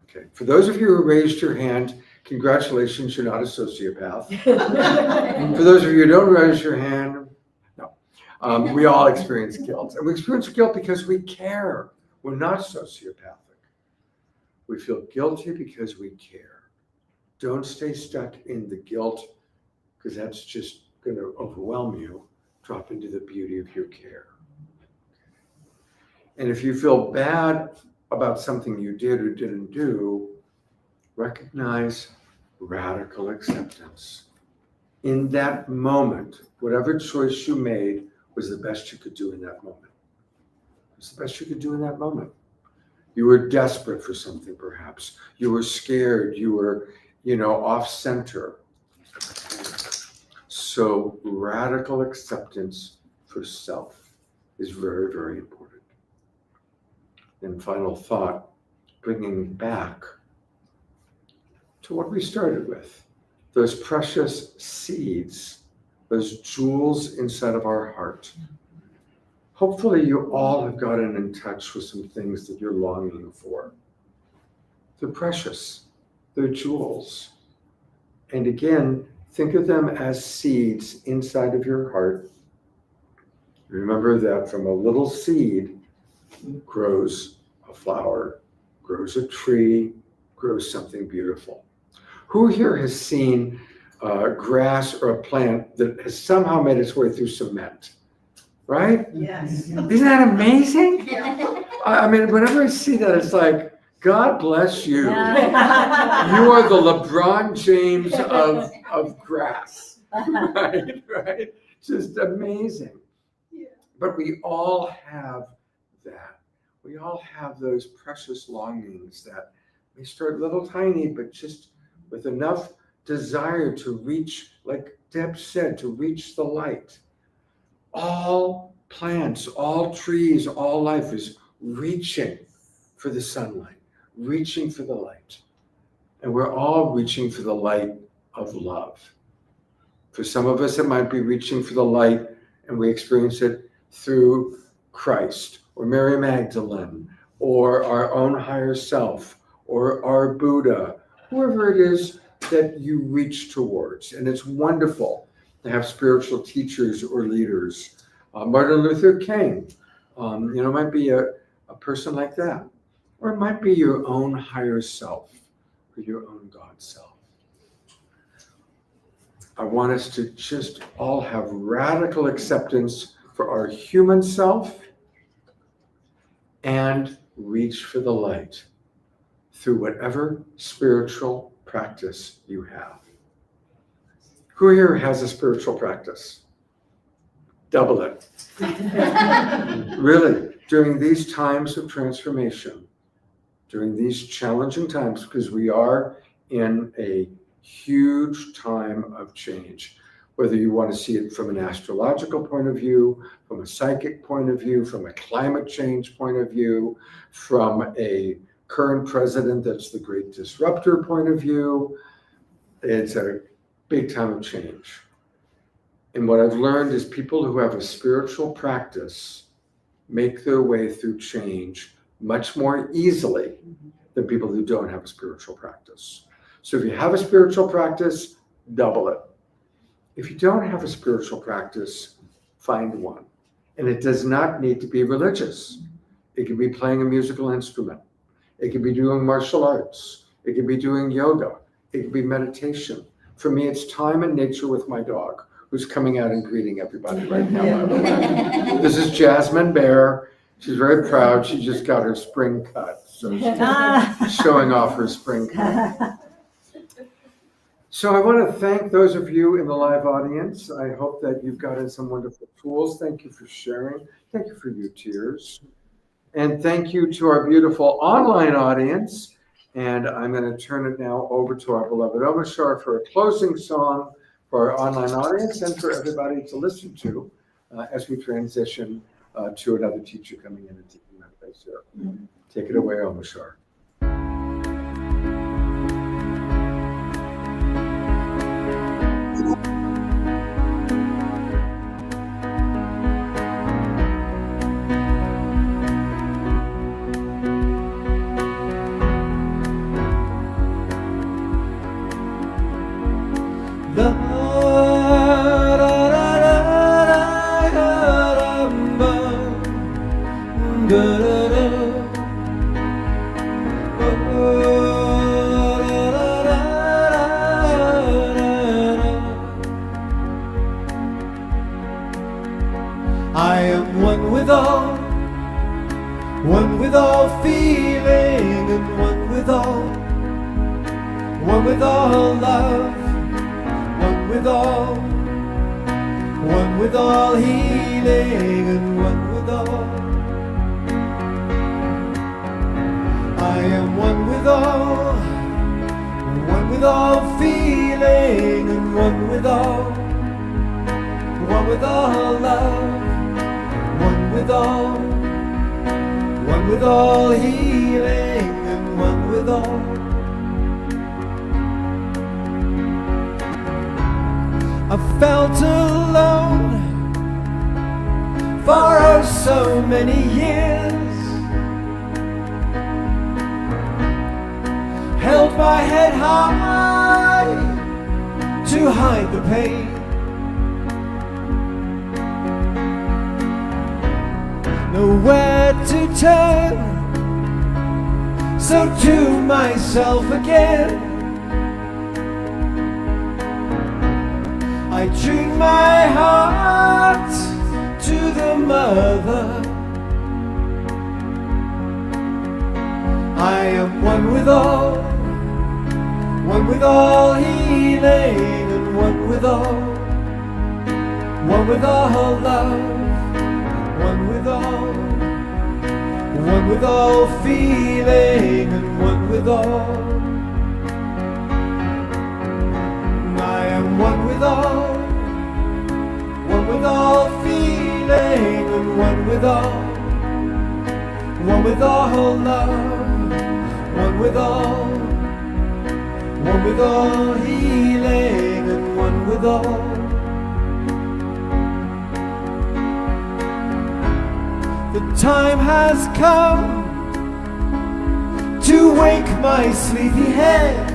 Speaker 3: Okay. For those of you who raised your hand, congratulations, you're not a sociopath. For those of you who don't raise your hand, no. We all experience guilt. And we experience guilt because we care. We're not sociopathic. We feel guilty because we care. Don't stay stuck in the guilt, because that's just going to overwhelm you. Drop into the beauty of your care. And if you feel bad about something you did or didn't do, recognize radical acceptance. In that moment, whatever choice you made was the best you could do in that moment. It was the best you could do in that moment. You were desperate for something, perhaps. You were scared. You were, off center. So radical acceptance for self is very, very important. And final thought, bringing back to what we started with, those precious seeds, those jewels inside of our heart. Hopefully you all have gotten in touch with some things that you're longing for. They're precious, they're jewels. And again, think of them as seeds inside of your heart. Remember that from a little seed grows a flower, grows a tree, grows something beautiful. Who here has seen grass or a plant that has somehow made its way through cement? Right?
Speaker 5: Yes.
Speaker 3: Isn't that amazing? I mean, whenever I see that, it's like, God bless you. You are the LeBron James of grass. Right? Just amazing.
Speaker 2: Yeah.
Speaker 3: But we all have that. We all have those precious longings that may start little tiny, but just with enough desire to reach, like Deb said, to reach the light. All plants, all trees, all life is reaching for the sunlight, reaching for the light. And we're all reaching for the light of love. For some of us, it might be reaching for the light, and we experience it through Christ or Mary Magdalene or our own higher self or our Buddha, whoever it is that you reach towards. And it's wonderful to have spiritual teachers or leaders. Martin Luther King, might be a person like that. Or it might be your own higher self or your own God self. I want us to just all have radical acceptance for our human self and reach for the light through whatever spiritual practice you have. Who here has a spiritual practice? Double it. Really, during these times of transformation, during these challenging times, because we are in a huge time of change, whether you want to see it from an astrological point of view, from a psychic point of view, from a climate change point of view, from a current president that's the great disruptor point of view. It's a big time of change. And what I've learned is people who have a spiritual practice make their way through change much more easily than people who don't have a spiritual practice. So if you have a spiritual practice, double it. If you don't have a spiritual practice, find one. And it does not need to be religious. It can be playing a musical instrument. It can be doing martial arts. It can be doing yoga. It can be meditation. For me, it's time in nature with my dog, who's coming out and greeting everybody right now. This is Jasmine Bear. She's very proud. She just got her spring cut. So she's showing off her spring cut. So I want to thank those of you in the live audience. I hope that you've gotten some wonderful tools. Thank you for sharing. Thank you for your tears. And thank you to our beautiful online audience. And I'm going to turn it now over to our beloved Omashar for a closing song for our online audience and for everybody to listen to as we transition to another teacher coming in and taking my place here. Take it away, Omashar.
Speaker 4: I am one with all feeling, and one with all love, one with all healing, and one with all. I am one with all feeling, and one with all love, one with all healing, and one with all. I felt alone for oh so many years, held my head high to hide the pain. Nowhere to turn, so to myself again I tuned my heart to the mother. I am one with all healing, and one with all love, one with all feeling, and one with all. I am one with all feeling, and one with all love, one with all healing, and one with all. The time has come to wake my sleepy head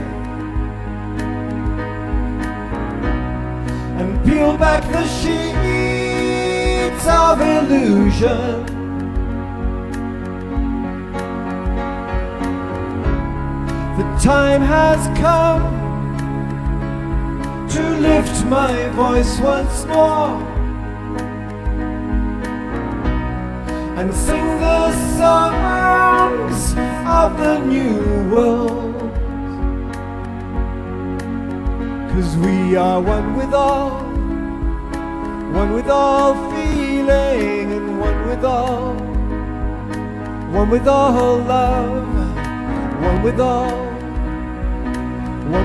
Speaker 4: and peel back the sheets of illusion. The time has come to lift my voice once more and sing the songs of the new world. 'Cause we are one with all feeling, and one with all love, one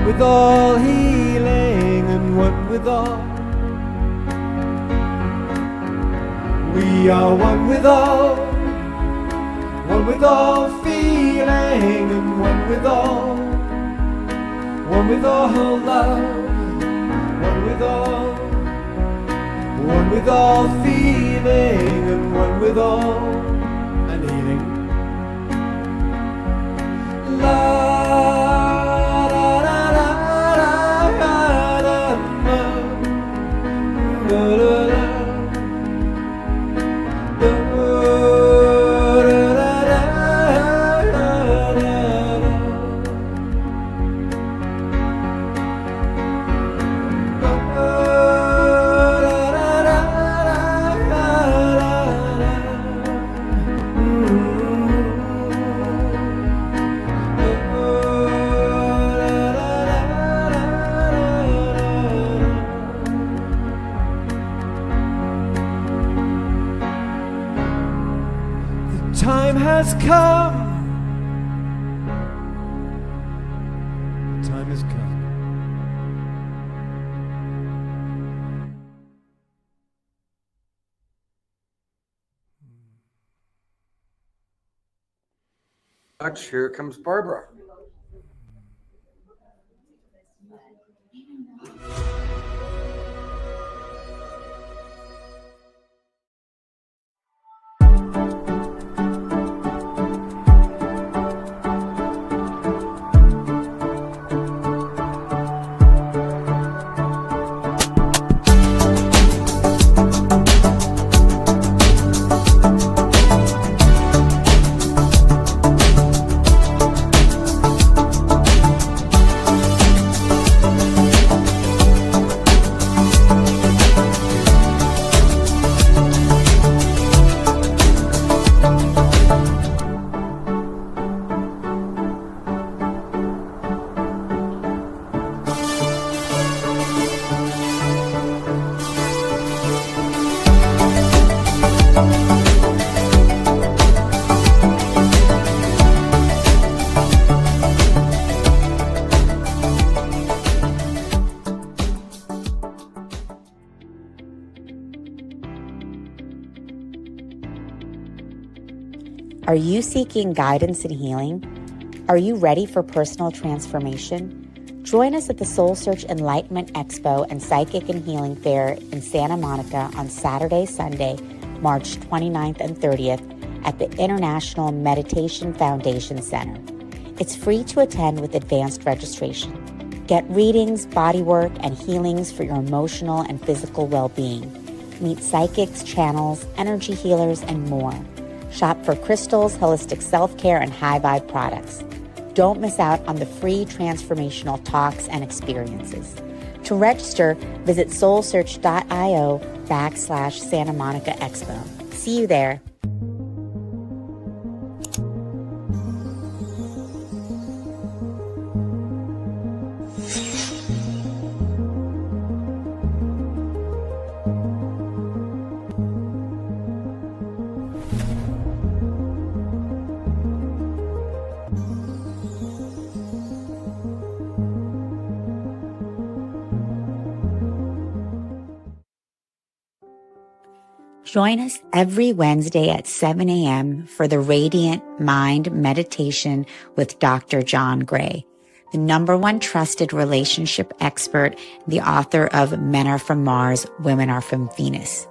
Speaker 4: with all healing, and one with all. We are one with all feeling, and one with all love, one with all feeling, and one with all and healing. Time has come. Time has come.
Speaker 3: Here comes Barbara.
Speaker 1: Are you seeking guidance and healing? Are you ready for personal transformation? Join us at the SoulSearch Enlightenment Expo and Psychic and Healing Fair in Santa Monica on Saturday, Sunday, March 29th and 30th at the International Meditation Foundation Center. It's free to attend with advanced registration. Get readings, bodywork, and healings for your emotional and physical well-being. Meet psychics, channels, energy healers, and more. Shop for crystals, holistic self-care, and high-vibe products. Don't miss out on the free transformational talks and experiences. To register, visit soulsearch.io/Santa Monica Expo. See you there. Join us every Wednesday at 7 a.m. for the Radiant Mind Meditation with Dr. John Gray, the #1 trusted relationship expert, the author of Men Are From Mars, Women Are From Venus.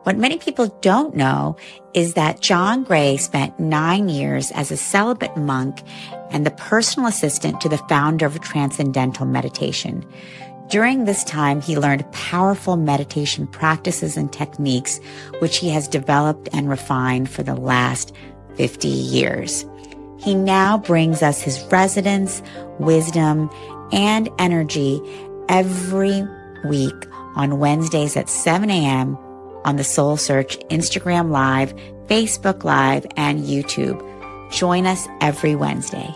Speaker 1: What many people don't know is that John Gray spent 9 years as a celibate monk and the personal assistant to the founder of Transcendental Meditation. During this time, he learned powerful meditation practices and techniques, which he has developed and refined for the last 50 years. He now brings us his resonance, wisdom, and energy every week on Wednesdays at 7 a.m. on the SoulSearch Instagram Live, Facebook Live, and YouTube. Join us every Wednesday.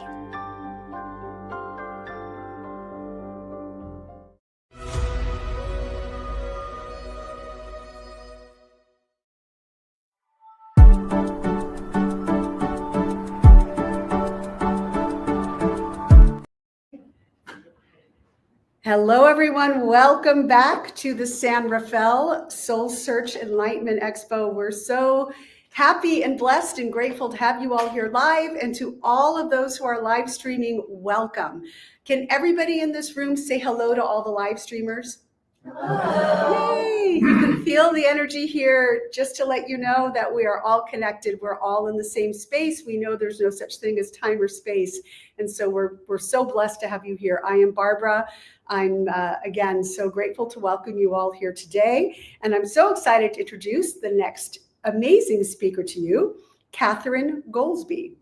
Speaker 2: Hello, everyone. Welcome back to the San Rafael SoulSearch Enlightenment Expo. We're so happy and blessed and grateful to have you all here live, and to all of those who are live streaming, welcome. Can everybody in this room say hello to all the live streamers? Hello. Yay! You can feel the energy here. Just to let you know that we are all connected. We're all in the same space. We know there's no such thing as time or space. And so we're so blessed to have you here. I am Barbara. I'm, again, so grateful to welcome you all here today. And I'm so excited to introduce the next amazing speaker to you, Katherine Goldsby.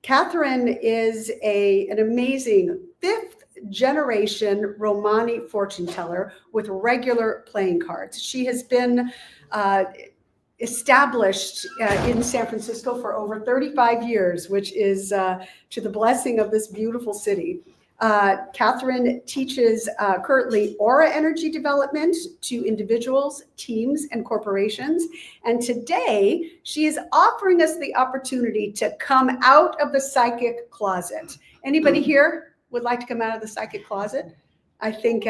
Speaker 2: Katherine is an amazing 5th generation Romani fortune teller with regular playing cards. She has been established in San Francisco for over 35 years, which is to the blessing of this beautiful city. Katherine teaches currently aura energy development to individuals, teams, and corporations. And today she is offering us the opportunity to come out of the psychic closet. Anybody here would like to come out of the psychic closet? I think,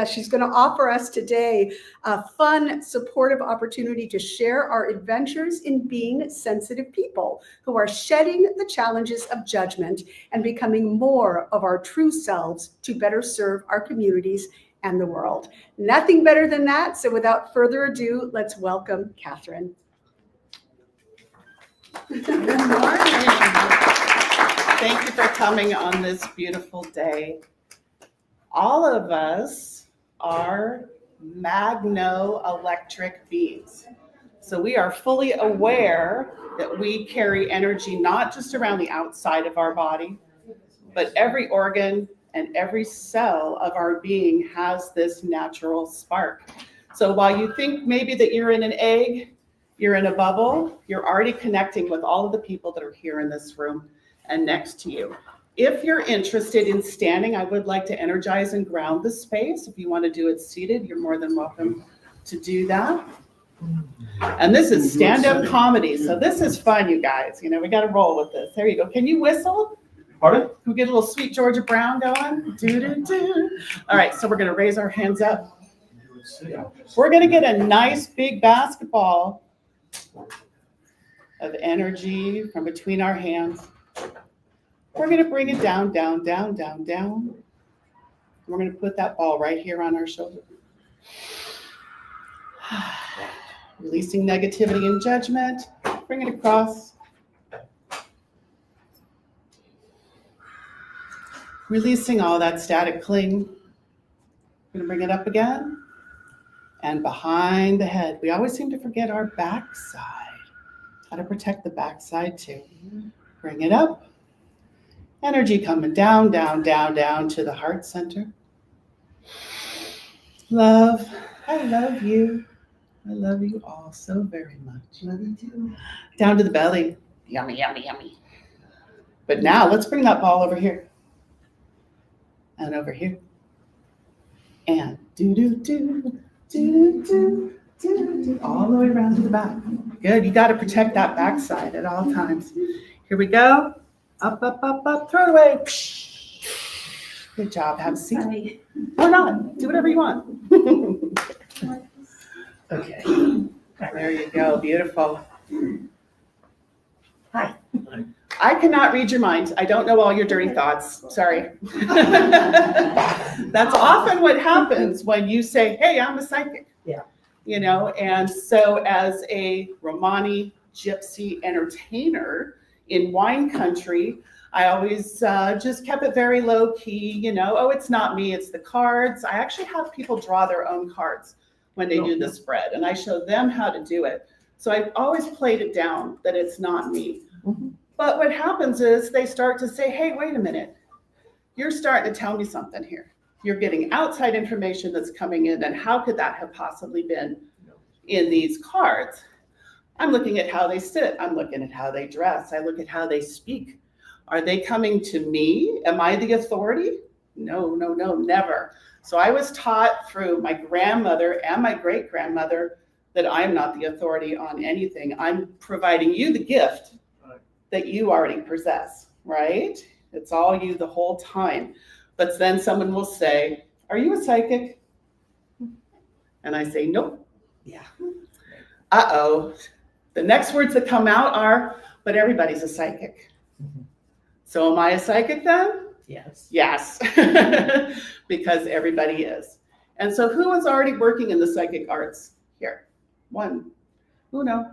Speaker 2: she's going to offer us today a fun, supportive opportunity to share our adventures in being sensitive people who are shedding the challenges of judgment and becoming more of our true selves to better serve our communities and the world. Nothing better than that. So without further ado, let's welcome Katherine.
Speaker 9: Good morning. Thank you for coming on this beautiful day. All of us are magno-electric beings. So we are fully aware that we carry energy not just around the outside of our body, but every organ and every cell of our being has this natural spark. So while you think maybe that you're in an egg, you're in a bubble, you're already connecting with all of the people that are here in this room and next to you. If you're interested in standing, I would like to energize and ground the space. If you want to do it seated, you're more than welcome to do that. And this is stand-up comedy, so this is fun, you guys. You know, we got to roll with this. There you go. Can you whistle?
Speaker 10: Pardon?
Speaker 9: Can we get a little Sweet Georgia Brown going? Do-do-do. All right, so we're going to raise our hands up. We're going to get a nice big basketball of energy from between our hands. We're going to bring it down, down, down, down, down. We're going to put that ball right here on our shoulder. Releasing negativity and judgment. Bring it across. Releasing all that static cling. We're going to bring it up again. And behind the head. We always seem to forget our backside. Got to protect the backside too. Bring it up. Energy coming down, down, down, down to the heart center. Love, I love you. I love you all so very much.
Speaker 5: Love you too.
Speaker 9: Down to the belly. Yummy, yummy, yummy. But now let's bring that ball over here. And over here. And do-do-do, do-do-do, do-do-do. All the way around to the back. Good, you got to protect that backside at all times. Here we go. Up, up, up, up, throw it away. Good job, have a seat. Or not, do whatever you want. Okay, there you go, beautiful. Hi. I cannot read your mind. I don't know all your dirty thoughts, sorry. That's often what happens when you say, hey, I'm a psychic.
Speaker 5: Yeah.
Speaker 9: And so as a Romani gypsy entertainer in wine country, I always just kept it very low key, oh, it's not me, it's the cards. I actually have people draw their own cards when they do the spread, and I show them how to do it. So I've always played it down that it's not me. Mm-hmm. But what happens is they start to say, hey, wait a minute, you're starting to tell me something here. You're getting outside information that's coming in, and how could that have possibly been in these cards? I'm looking at how they sit. I'm looking at how they dress. I look at how they speak. Are they coming to me? Am I the authority? No, never. So I was taught through my grandmother and my great-grandmother that I'm not the authority on anything. I'm providing you the gift that you already possess, right? It's all you the whole time. But then someone will say, are you a psychic? And I say, nope.
Speaker 5: Yeah.
Speaker 9: Uh-oh. The next words that come out are, but everybody's a psychic. Mm-hmm. So am I a psychic then?
Speaker 5: Yes.
Speaker 9: Yes, because everybody is. And so who is already working in the psychic arts here? One. Who knows?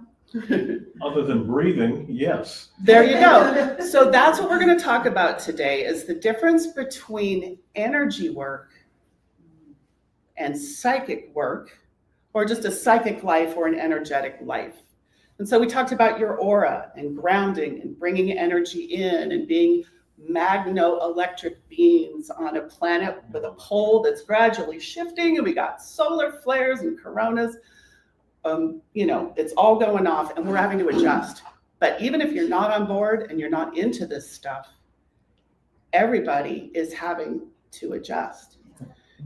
Speaker 10: Other than breathing, yes.
Speaker 9: There you go. So that's what we're going to talk about today, is the difference between energy work and psychic work, or just a psychic life or an energetic life. And so we talked about your aura and grounding and bringing energy in and being magno-electric beings on a planet with a pole that's gradually shifting, and we got solar flares and coronas. It's all going off, and we're having to adjust. But even if you're not on board and you're not into this stuff, everybody is having to adjust.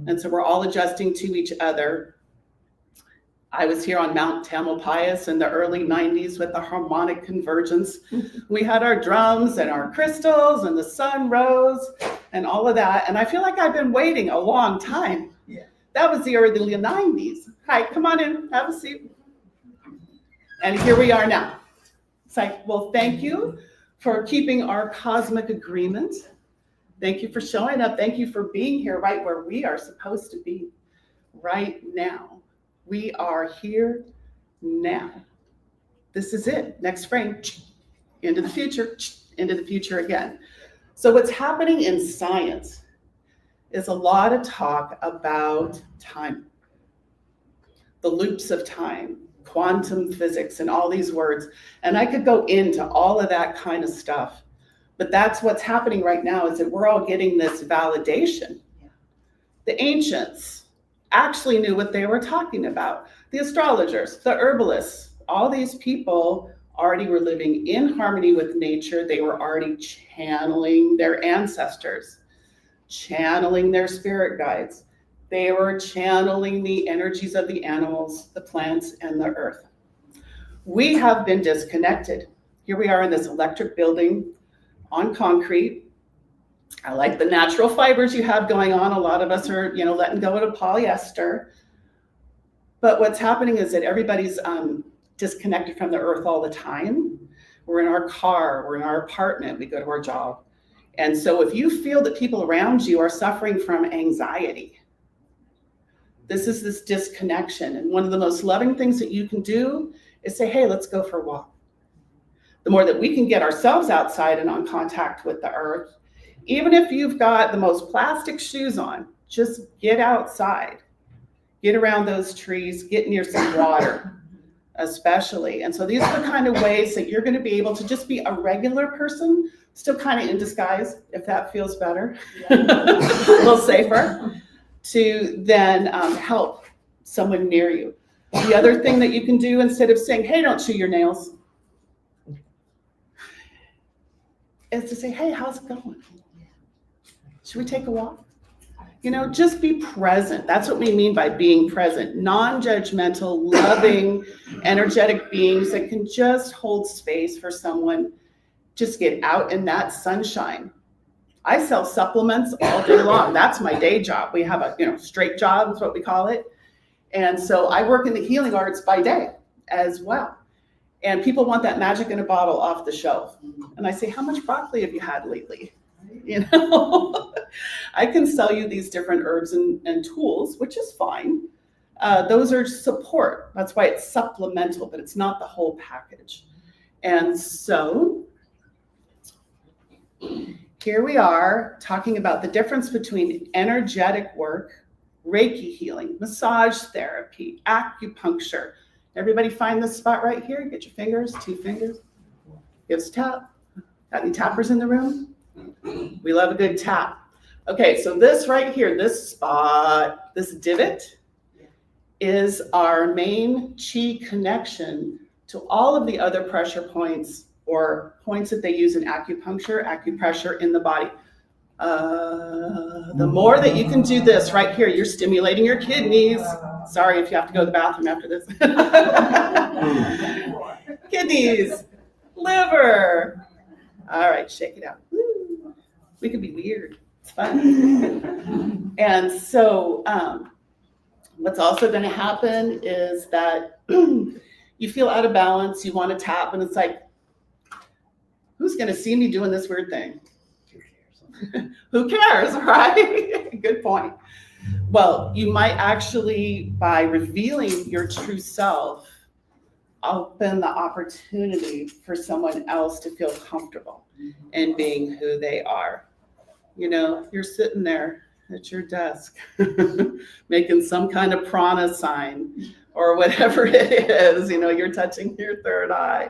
Speaker 9: And so we're all adjusting to each other. I was here on Mount Tamalpais in the early 90s with the harmonic convergence. We had our drums and our crystals, and the sun rose and all of that. And I feel like I've been waiting a long time.
Speaker 5: Yeah.
Speaker 9: That was the early 90s. Hi, come on in, have a seat. And here we are now. It's like, well, thank you for keeping our cosmic agreement. Thank you for showing up. Thank you for being here right where we are supposed to be right now. We are here now. This is it. Next frame, into the future again. So what's happening in science is a lot of talk about time, the loops of time, quantum physics, and all these words. And I could go into all of that kind of stuff, but that's what's happening right now, is that we're all getting this validation. The ancients actually knew what they were talking about. The astrologers, the herbalists, all these people already were living in harmony with nature. They were already channeling their ancestors, channeling their spirit guides. They were channeling the energies of the animals, the plants, and the earth. We have been disconnected. Here we are in this electric building on concrete. I like the natural fibers you have going on. A lot of us are, letting go of polyester. But what's happening is that everybody's disconnected from the earth all the time. We're in our car, we're in our apartment, we go to our job. And so if you feel that people around you are suffering from anxiety, this is this disconnection. And one of the most loving things that you can do is say, hey, let's go for a walk. The more that we can get ourselves outside and on contact with the earth, even if you've got the most plastic shoes on, just get outside, get around those trees, get near some water, especially. And so these are the kind of ways that you're going to be able to just be a regular person, still kind of in disguise, if that feels better, a little safer, to then help someone near you. The other thing that you can do, instead of saying, hey, don't chew your nails, is to say, hey, how's it going? Should we take a walk? Just be present. That's what we mean by being present. Non-judgmental, loving, energetic beings that can just hold space for someone. Just get out in that sunshine. I sell supplements all day long. That's my day job. We have a straight job is what we call it. And so I work in the healing arts by day as well. And people want that magic in a bottle off the shelf. And I say, how much broccoli have you had lately? I can sell you these different herbs and tools, which is fine. Those are support. That's why it's supplemental, but it's not the whole package. And so here we are talking about the difference between energetic work, Reiki healing, massage therapy, acupuncture. Everybody find this spot right here. Get your fingers, 2 fingers. Give us a tap. Got any tappers in the room? We love a good tap. Okay, so this right here, this spot, this divot is our main chi connection to all of the other pressure points or points that they use in acupuncture, acupressure in the body. The more that you can do this right here, you're stimulating your kidneys. Sorry if you have to go to the bathroom after this. Kidneys, liver. All right, shake it out. We can be weird. It's fun. And so what's also going to happen is that you feel out of balance. You want to tap, and it's like, who's going to see me doing this weird thing? Who cares, right? Good point. Well, you might actually, by revealing your true self, open the opportunity for someone else to feel comfortable in being who they are. You know, you're sitting there at your desk making some kind of prana sign or whatever it is, you know, you're touching your third eye.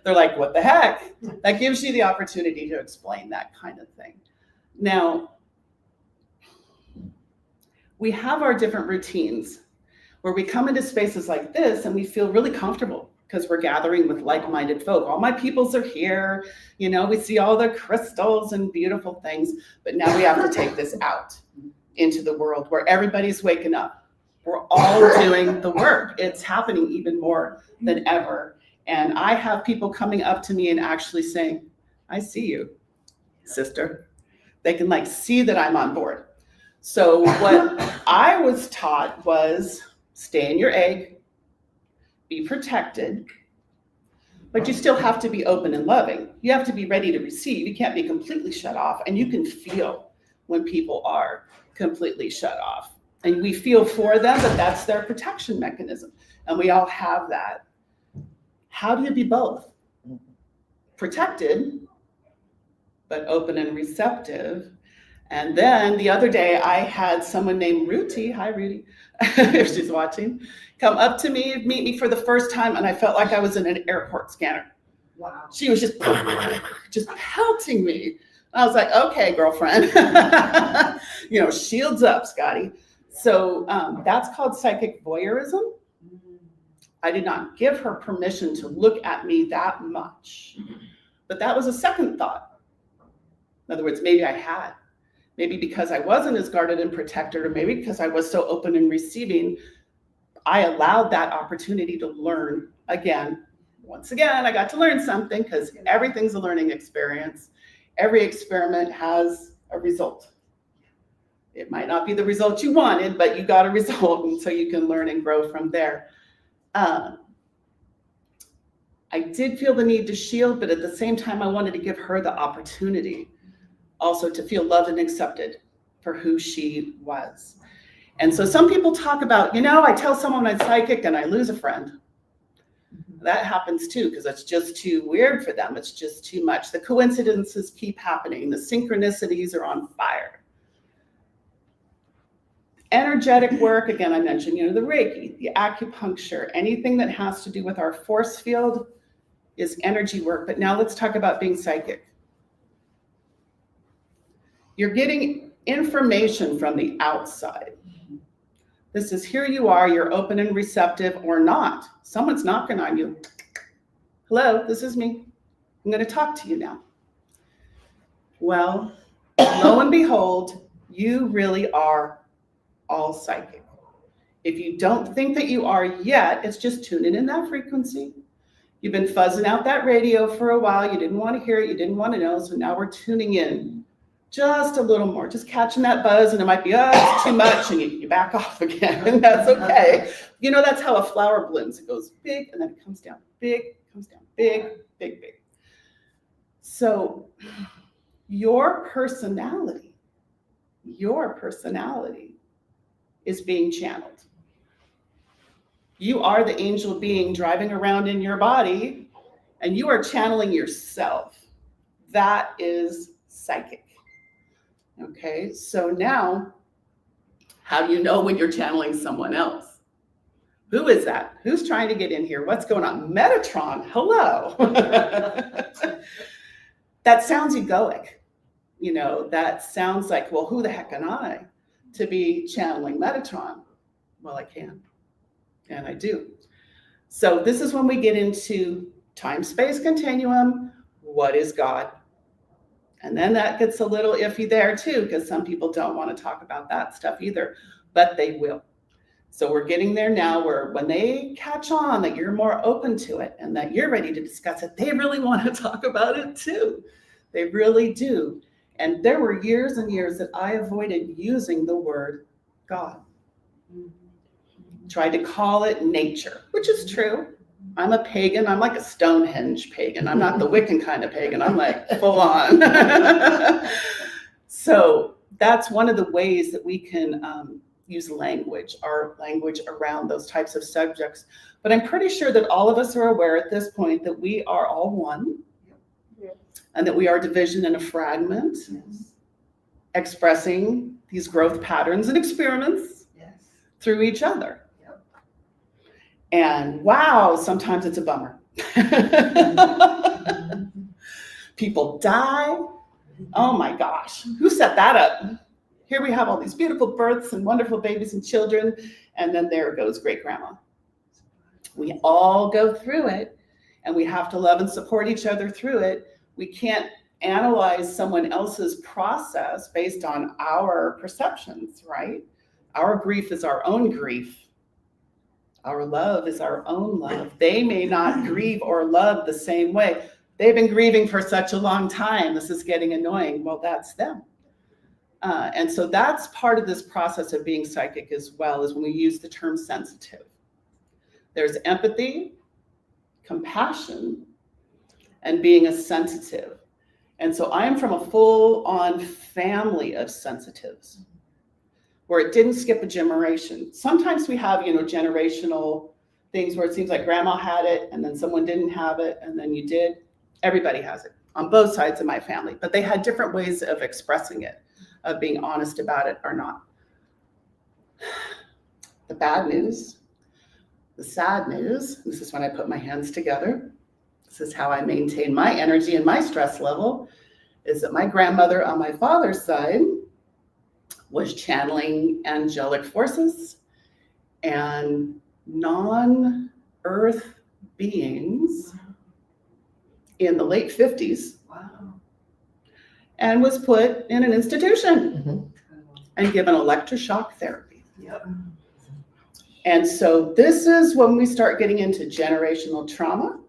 Speaker 9: They're like, what the heck? That gives you the opportunity to explain that kind of thing. Now, we have our different routines where we come into spaces like this and we feel really comfortable because we're gathering with like-minded folk. All my peoples are here. You know, we see all the crystals and beautiful things, but now we have to take this out into the world where everybody's waking up. We're all doing the work. It's happening even more than ever. And I have people coming up to me and actually saying, I see you, sister. They can like see that I'm on board. So what I was taught was stay in your egg, be protected, but you still have to be open and loving. You have to be ready to receive. You can't be completely shut off. And you can feel when people are completely shut off. And we feel for them, but that's their protection mechanism. And we all have that. How do you be both? Protected, but open and receptive. And then the other day I had someone named Ruti, hi Ruti, if she's watching, come up to me, meet me for the first time, and I felt like I was in an airport scanner.
Speaker 5: Wow.
Speaker 9: She was just pelting me. I was like, okay, girlfriend, you know, shields up, Scotty. So that's called psychic voyeurism. I did not give her permission to look at me that much, but that was a second thought. In other words, maybe I had, maybe because I wasn't as guarded and protected, or maybe because I was so open and receiving, I allowed that opportunity to learn again. Once again, I got to learn something because everything's a learning experience. Every experiment has a result. It might not be the result you wanted, but you got a result, and so you can learn and grow from there. I did feel the need to shield, but at the same time, I wanted to give her the opportunity also to feel loved and accepted for who she was. And so some people talk about, you know, I tell someone I'm psychic and I lose a friend. That happens too, because it's just too weird for them. It's just too much. The coincidences keep happening. The synchronicities are on fire. Energetic work, again, I mentioned, you know, the Reiki, the acupuncture, anything that has to do with our force field is energy work. But now let's talk about being psychic. You're getting information from the outside. This is here you are, you're open and receptive or not. Someone's knocking on you. Hello, this is me. I'm going to talk to you now. Well, lo and behold, you really are all psychic. If you don't think that you are yet, it's just tuning in that frequency. You've been fuzzing out that radio for a while. You didn't want to hear it. You didn't want to know. So now we're tuning in just a little more, just catching that buzz. And it might be, oh, it's too much. And you back off again. And that's okay. You know, that's how a flower blooms. It goes big and then it comes down big, comes down big, big, big. So your personality is being channeled. You are the angel being driving around in your body, and you are channeling yourself. That is psychic. Okay, so now, how do you know when you're channeling someone else? Who is that? Who's trying to get in here? What's going on? Metatron, hello. That sounds egoic. That sounds like, well, who the heck am I to be channeling Metatron? Well, I can, and I do. So this is when we get into time-space continuum. What is God? And then that gets a little iffy there too, because some people don't want to talk about that stuff either, but they will. So we're getting there now where when they catch on that you're more open to it and that you're ready to discuss it, they really want to talk about it too. They really do. And there were years and years that I avoided using the word God. Tried to call it nature, which is true. I'm a pagan. I'm like a Stonehenge pagan. I'm not the Wiccan kind of pagan. I'm like full on. So that's one of the ways that we can use language, our language around those types of subjects. But I'm pretty sure that all of us are aware at this point that we are all one, and that we are division and a fragment, expressing these growth patterns and experiments through each other. And wow, sometimes it's a bummer. People die. Oh my gosh, who set that up? Here we have all these beautiful births and wonderful babies and children, and then there goes great grandma. We all go through it, and we have to love and support each other through it. We can't analyze someone else's process based on our perceptions, right? Our grief is our own grief. Our love is our own love. They may not grieve or love the same way. They've been grieving for such a long time. This is getting annoying. Well, that's them. And so that's part of this process of being psychic as well, is when we use the term sensitive. There's empathy, compassion, and being a sensitive. And so I'm from a full-on family of sensitives, where it didn't skip a generation. Sometimes we have, generational things where it seems like grandma had it and then someone didn't have it and then you did. Everybody has it on both sides of my family, but they had different ways of expressing it, of being honest about it or not. The bad news, the sad news, this is when I put my hands together. This is how I maintain my energy and my stress level, is that my grandmother on my father's side was channeling angelic forces and non-earth beings in the late 50s.
Speaker 5: Wow.
Speaker 9: And was put in an institution and given electroshock therapy.
Speaker 5: Yep.
Speaker 9: And so this is when we start getting into generational trauma.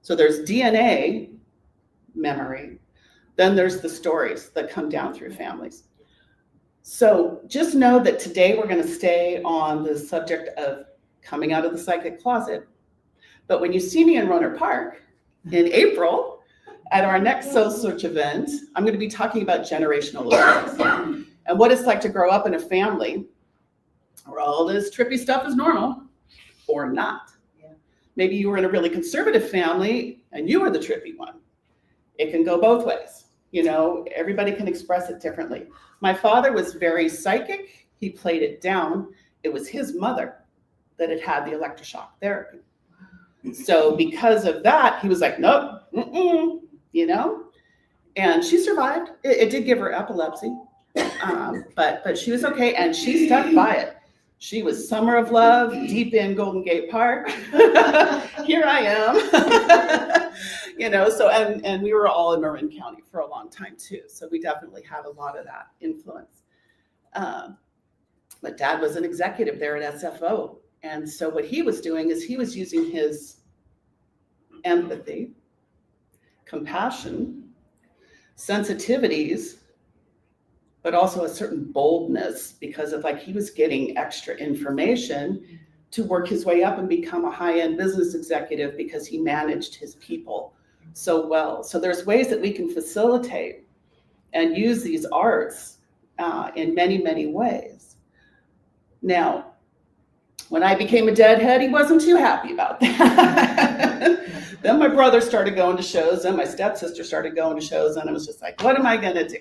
Speaker 9: So there's DNA memory, then there's the stories that come down through families. So just know that today we're going to stay on the subject of coming out of the psychic closet. But when you see me in Rohnert Park in April at our next SoulSearch event, I'm going to be talking about generational abuse and what it's like to grow up in a family where all this trippy stuff is normal or not. Maybe you were in a really conservative family and you were the trippy one. It can go both ways. Everybody can express it differently. My father was very psychic. He played it down. It was his mother that had the electroshock therapy. So because of that, he was like, nope, and she survived. It did give her epilepsy, but she was okay. And she stuck by it. She was Summer of Love, deep in Golden Gate Park. Here I am. So, and we were all in Marin County for a long time too. So we definitely had a lot of that influence. But Dad was an executive there at SFO. And so what he was doing is he was using his empathy, compassion, sensitivities, but also a certain boldness because of he was getting extra information to work his way up and become a high-end business executive because he managed his people so well. So there's ways that we can facilitate and use these arts in many, many ways. Now, When I became a deadhead, he wasn't too happy about that. Then my brother started going to shows, and my stepsister started going to shows, and I was just like, what am I gonna do?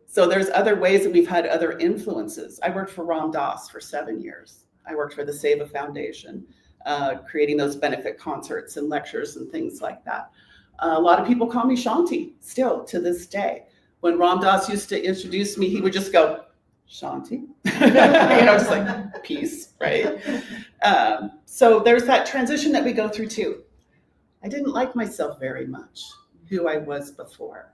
Speaker 9: So there's other ways that we've had other influences. I worked for Ram Dass for 7 years. I worked for the Seva Foundation, creating those benefit concerts and lectures and things like that. A lot of people call me Shanti still to this day. When Ram Dass used to introduce me, he would just go, Shanti, just like peace, right? So there's that transition that we go through too. I didn't like myself very much, who I was before.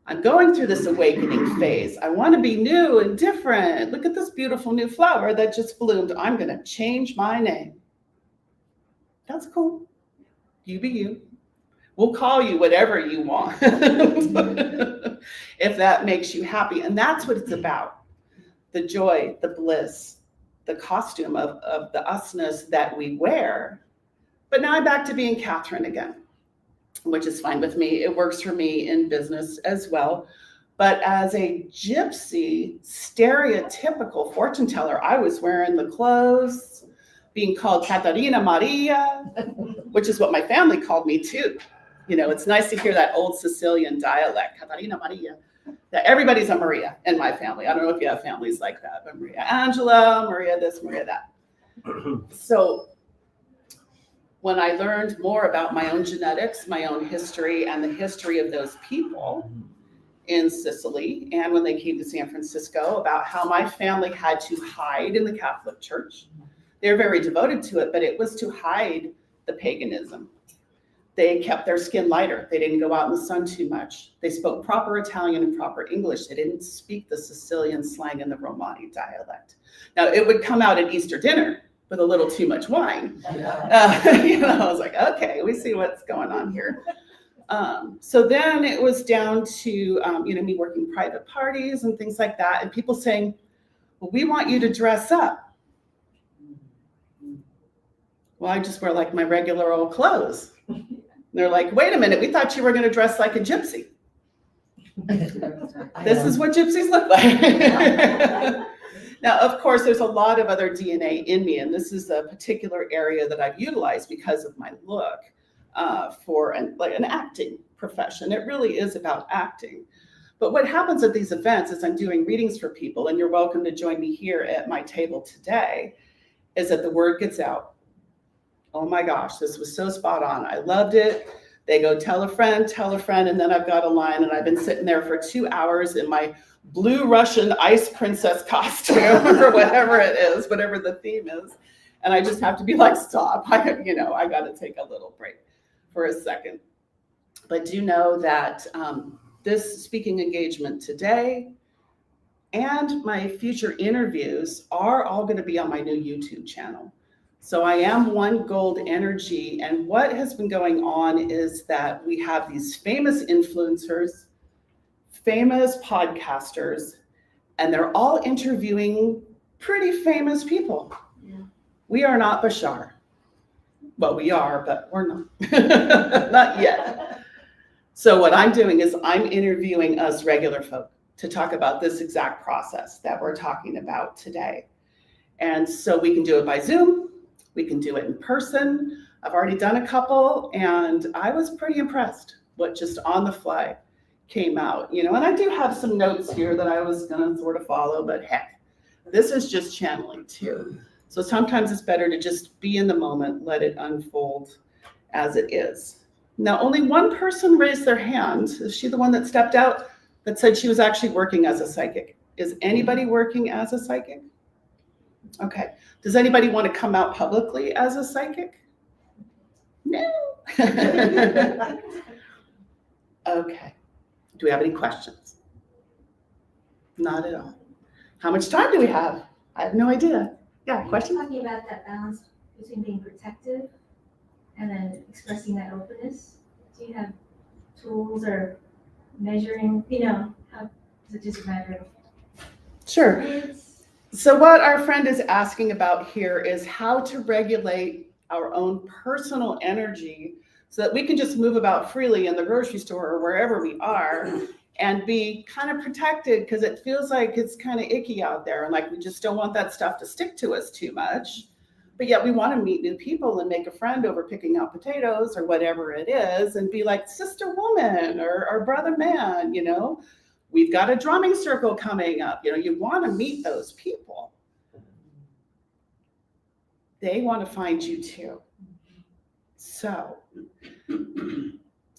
Speaker 9: I'm going through this awakening phase. I want to be new and different. Look at this beautiful new flower that just bloomed. I'm going to change my name. That's cool. You be you. We'll call you whatever you want if that makes you happy. And that's what it's about. The joy, the bliss, the costume of the usness that we wear. But now I'm back to being Katherine again, which is fine with me. It works for me in business as well. But as a gypsy, stereotypical fortune teller, I was wearing the clothes, being called Catarina Maria, which is what my family called me too. It's nice to hear that old Sicilian dialect, Catarina Maria. That everybody's a Maria in my family. I don't know if you have families like that, but Maria Angela, Maria this, Maria that. So when I learned more about my own genetics, my own history, and the history of those people in Sicily, and when they came to San Francisco, about how my family had to hide in the Catholic Church. They're very devoted to it, but it was to hide the paganism. They kept their skin lighter. They didn't go out in the sun too much. They spoke proper Italian and proper English. They didn't speak the Sicilian slang and the Romani dialect. Now, it would come out at Easter dinner with a little too much wine. I was like, okay, we see what's going on here. So then it was down to, me working private parties and things like that, and people saying, well, we want you to dress up. Well, I just wear like my regular old clothes. And they're like, wait a minute, we thought you were going to dress like a gypsy. This is what gypsies look like. Now, of course, there's a lot of other DNA in me, and this is a particular area that I've utilized because of my look for an acting profession. It really is about acting. But what happens at these events is I'm doing readings for people, and you're welcome to join me here at my table today, is that the word gets out. Oh my gosh, this was so spot on. I loved it. They go tell a friend, and then I've got a line, and I've been sitting there for 2 hours in my blue Russian ice princess costume or whatever it is, whatever the theme is. And I just have to be like, stop. I got to take a little break for a second. But do know that this speaking engagement today and my future interviews are all going to be on my new YouTube channel. So I am One Gold Energy, and what has been going on is that we have these famous influencers, famous podcasters, and they're all interviewing pretty famous people. Yeah. We are not Bashar. Well, we are, but we're not. Not yet. So what I'm doing is I'm interviewing us regular folk to talk about this exact process that we're talking about today. And so we can do it by Zoom. We can do it in person. I've already done a couple, and I was pretty impressed what just on the fly came out, and I do have some notes here that I was gonna sort of follow, but heck, this is just channeling too. So sometimes it's better to just be in the moment, let it unfold as it is. Now, only one person raised their hand. Is she the one that stepped out that said she was actually working as a psychic? Is anybody working as a psychic? Okay. Does anybody want to come out publicly as a psychic? No. Okay. Do we have any questions? Not at all. How much time do we have? I have no idea. Yeah, question?
Speaker 11: Talking about that balance between being protective and then expressing that openness. Do you have tools or measuring, how is it just a matter of
Speaker 9: Sure. So what our friend is asking about here is how to regulate our own personal energy so that we can just move about freely in the grocery store or wherever we are and be kind of protected because it feels like it's kind of icky out there and like we just don't want that stuff to stick to us too much. But yet we want to meet new people and make a friend over picking out potatoes or whatever it is and be like sister woman or brother man, you know. We've got a drumming circle coming up. You know, you want to meet those people. They want to find you too. So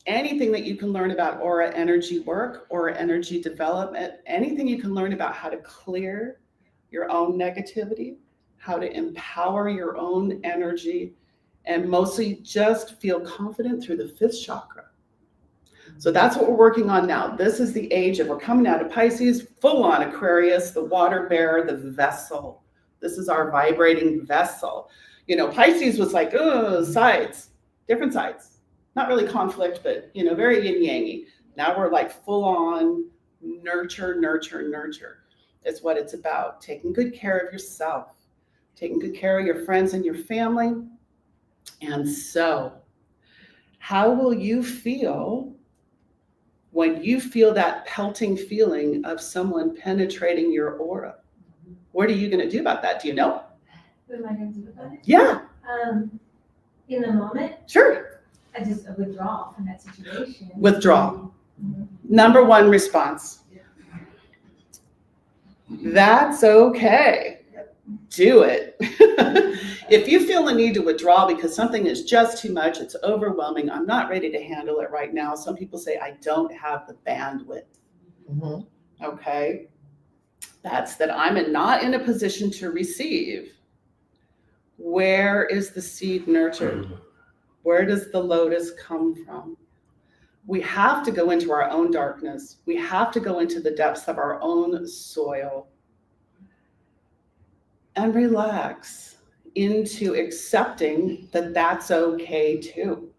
Speaker 9: anything that you can learn about aura energy work, aura energy development, anything you can learn about how to clear your own negativity, how to empower your own energy, and mostly just feel confident through the 5th chakra. So that's what we're working on now. This is the age of, we're coming out of Pisces, full on Aquarius, the water bearer, the vessel. This is our vibrating vessel. You know, Pisces was like, oh, sides, different sides. Not really conflict, but, you know, very yin-yangy. Now we're like full on nurture, nurture, nurture. It's what it's about. Taking good care of yourself, taking good care of your friends and your family. And so, how will you feel when you feel that pelting feeling of someone penetrating your aura? What are you going to do about that? Do you know?
Speaker 11: What am I going to do about it?
Speaker 9: Yeah.
Speaker 11: In the moment,
Speaker 9: Sure.
Speaker 11: I just withdraw from that situation.
Speaker 9: Withdraw. Number one response. That's okay. Do it. If you feel the need to withdraw because something is just too much, it's overwhelming, I'm not ready to handle it right now. Some people say, I don't have the bandwidth. Okay. That's that I'm not in a position to receive. Where is the seed nurtured? Where does the lotus come from? We have to go into our own darkness. We have to go into the depths of our own soil and relax into accepting that that's okay too,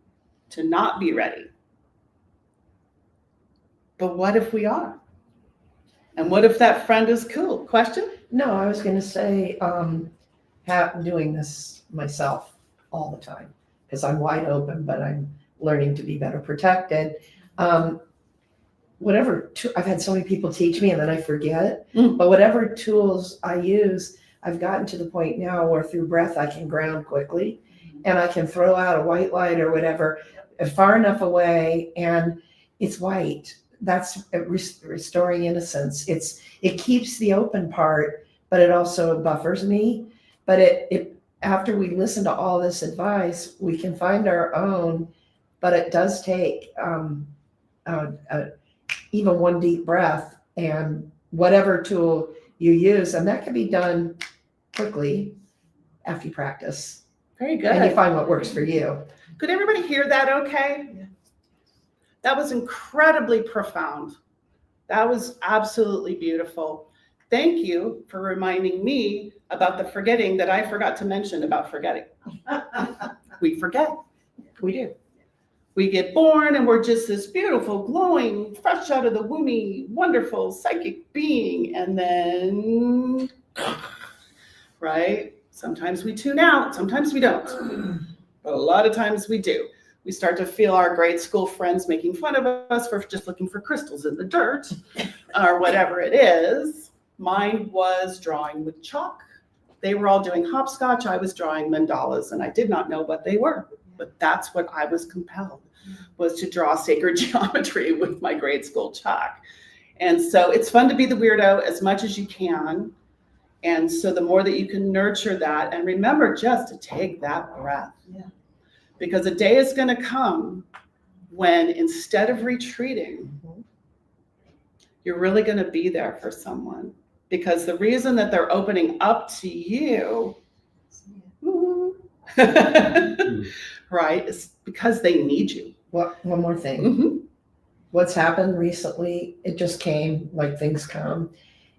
Speaker 9: to not be ready. But what if we are? And what if that friend is cool? Question?
Speaker 12: No, I was going to say, doing this myself all the time because I'm wide open, but I'm learning to be better protected. I've had so many people teach me and then I forget, but whatever tools I use, I've gotten to the point now where through breath, I can ground quickly and I can throw out a white light or whatever far enough away and it's white. That's restoring innocence. It keeps the open part, but it also buffers me. But it after we listen to all this advice, we can find our own, but it does take even one deep breath and whatever tool you use, and that can be done quickly after you practice.
Speaker 9: Very good.
Speaker 12: And you find what works for you.
Speaker 9: Could everybody hear that okay? Yeah. That was incredibly profound. That was absolutely beautiful. Thank you for reminding me about the forgetting that I forgot to mention about forgetting. We forget.
Speaker 12: We do.
Speaker 9: We get born and we're just this beautiful, glowing, fresh out of the womb, wonderful psychic being. And then, right? Sometimes we tune out, sometimes we don't. But a lot of times we do. We start to feel our grade school friends making fun of us for just looking for crystals in the dirt or whatever it is. Mine was drawing with chalk. They were all doing hopscotch. I was drawing mandalas and I did not know what they were, but that's what I was compelled, was to draw sacred geometry with my grade school chalk. And so it's fun to be the weirdo as much as you can. And so the more that you can nurture that, and remember just to take that breath. Yeah. Because a day is going to come when instead of retreating, you're really going to be there for someone. Because the reason that they're opening up to you, right, is because they need you.
Speaker 12: Well, one more thing. What's happened recently, it just came, like things come,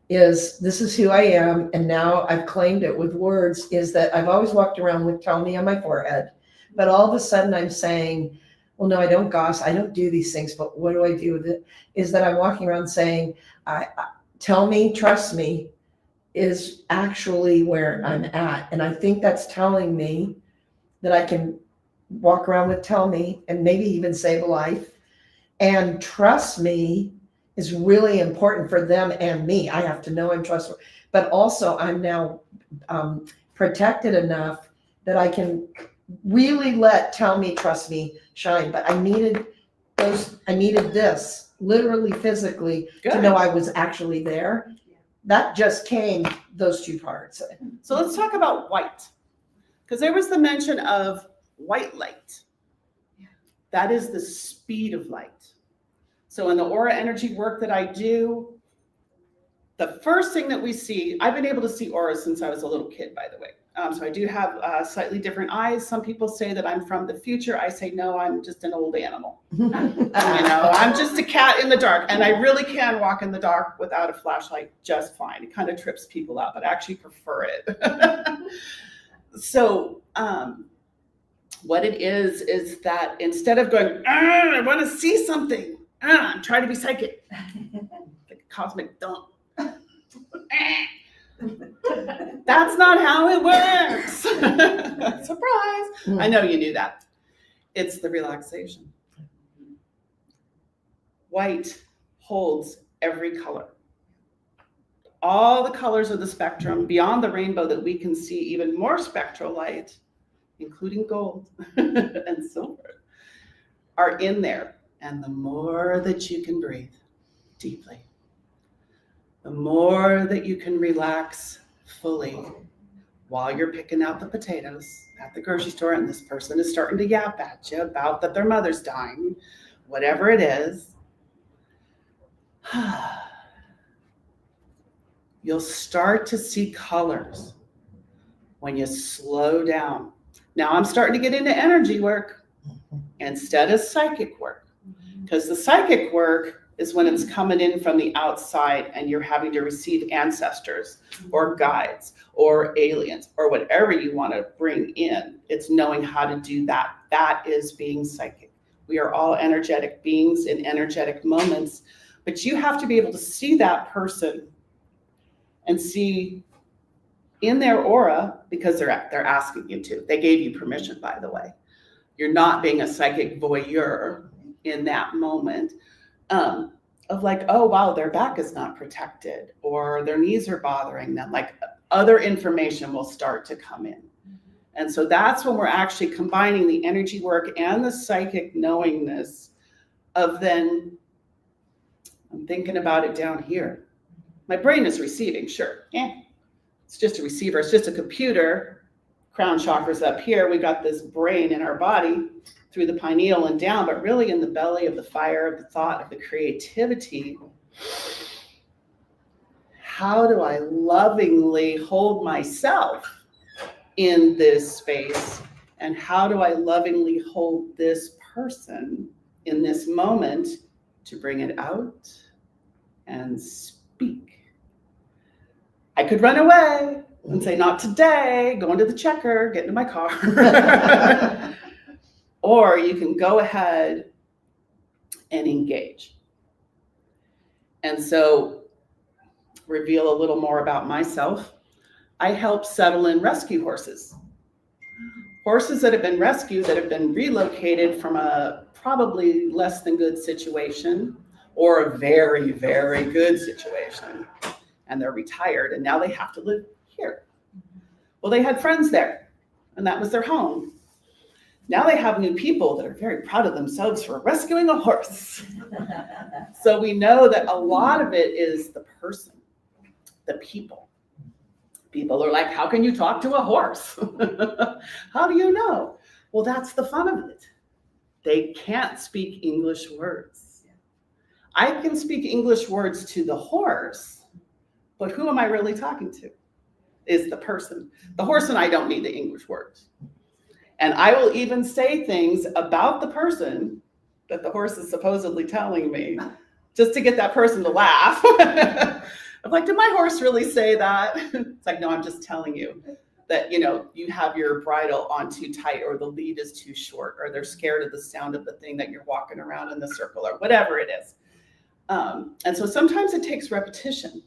Speaker 12: is this is who I am, and now I've claimed it with words, is that I've always walked around with "tell me" on my forehead, but all of a sudden I'm saying, well, no, I don't gossip, I don't do these things, but what do I do with it? Is that I'm walking around saying, tell me, trust me, is actually where I'm at. And I think that's telling me that I can walk around with "tell me" and maybe even save a life. And trust me is really important for them and me. I have to know I'm trustworthy, but also I'm now protected enough that I can really tell me, trust me, shine. But I needed this literally physically to know I was actually there. That just came, those two parts.
Speaker 9: So let's talk about white, because there was the mention of white light. That is the speed of light. So in the aura energy work that I do, the first thing that we see, I've been able to see auras since I was a little kid, by the way. So I do have slightly different eyes. Some people say that I'm from the future. I say, no, I'm just an old animal. I'm just a cat in the dark. And I really can walk in the dark without a flashlight just fine. It kind of trips people out, but I actually prefer it. So what it is that instead of going, I want to see something, I'm trying to be psychic, like a cosmic dump. That's not how it works. Surprise. I know you knew that. It's the relaxation. White holds every color. All the colors of the spectrum beyond the rainbow that we can see, even more spectral light, including gold and silver, are in there. And the more that you can breathe deeply, the more that you can relax fully while you're picking out the potatoes at the grocery store and this person is starting to yap at you about that their mother's dying, whatever it is, you'll start to see colors when you slow down. Now I'm starting to get into energy work instead of psychic work, because the psychic work is when it's coming in from the outside and you're having to receive ancestors or guides or aliens or whatever you want to bring in. It's knowing how to do that. That is being psychic. We are all energetic beings in energetic moments, but you have to be able to see that person and see in their aura, because they're asking you to. They gave you permission, by the way. You're not being a psychic voyeur in that moment. Of like, oh, wow, their back is not protected or their knees are bothering them. Like other information will start to come in. And so that's when we're actually combining the energy work and the psychic knowingness of then, I'm thinking about it down here. My brain is receiving, sure. It's just a receiver. It's just a computer. Crown chakra's up here. We got this brain in our body through the pineal and down, but really in the belly of the fire, of the thought, of the creativity. How do I lovingly hold myself in this space? And how do I lovingly hold this person in this moment to bring it out and speak? I could run away and say, not today, go into the checker, get into my car. Or you can go ahead and engage. And so, reveal a little more about myself. I help settle in rescue horses. Horses that have been rescued, that have been relocated from a probably less than good situation or a very, very good situation. And they're retired and now they have to live here. Well, they had friends there and that was their home. Now they have new people that are very proud of themselves for rescuing a horse. So we know that a lot of it is the person, the people. People are like, how can you talk to a horse? How do you know? Well, that's the fun of it. They can't speak English words. I can speak English words to the horse, but who am I really talking to? Is the person. The horse and I don't need the English words. And I will even say things about the person that the horse is supposedly telling me just to get that person to laugh. I'm like, did my horse really say that? It's like, no, I'm just telling you that, you have your bridle on too tight or the lead is too short or they're scared of the sound of the thing that you're walking around in the circle or whatever it is. And so sometimes it takes repetition.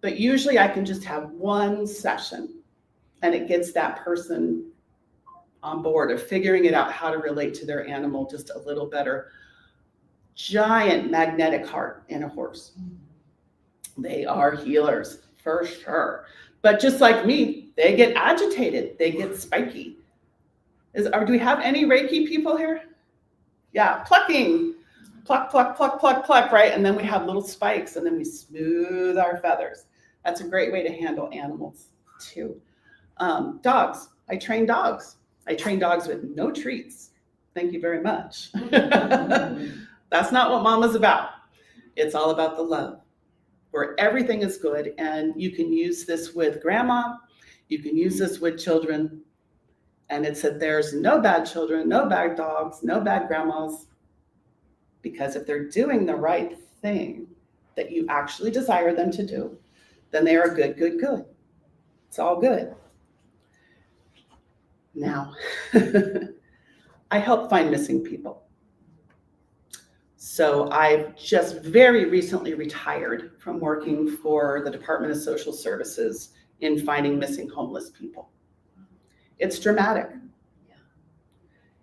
Speaker 9: But usually I can just have one session and it gets that person on board of figuring it out how to relate to their animal just a little better. giant magnetic heart in a horse. They are healers for sure. But just like me, they get agitated, they get spiky. Do we have any Reiki people here? Yeah, plucking. Pluck, pluck, pluck, pluck, pluck, right? And then we have little spikes and then we smooth our feathers. That's a great way to handle animals too. Dogs, I train dogs. I train dogs with no treats. Thank you very much. That's not what Mama's about. It's all about the love, where everything is good. And you can use this with grandma. You can use this with children. And it's that there's no bad children, no bad dogs, no bad grandmas. Because if they're doing the right thing that you actually desire them to do, then they are good, good, good. It's all good. Now, I help find missing people. So I've just very recently retired from working for the Department of Social Services in finding missing homeless people. It's dramatic.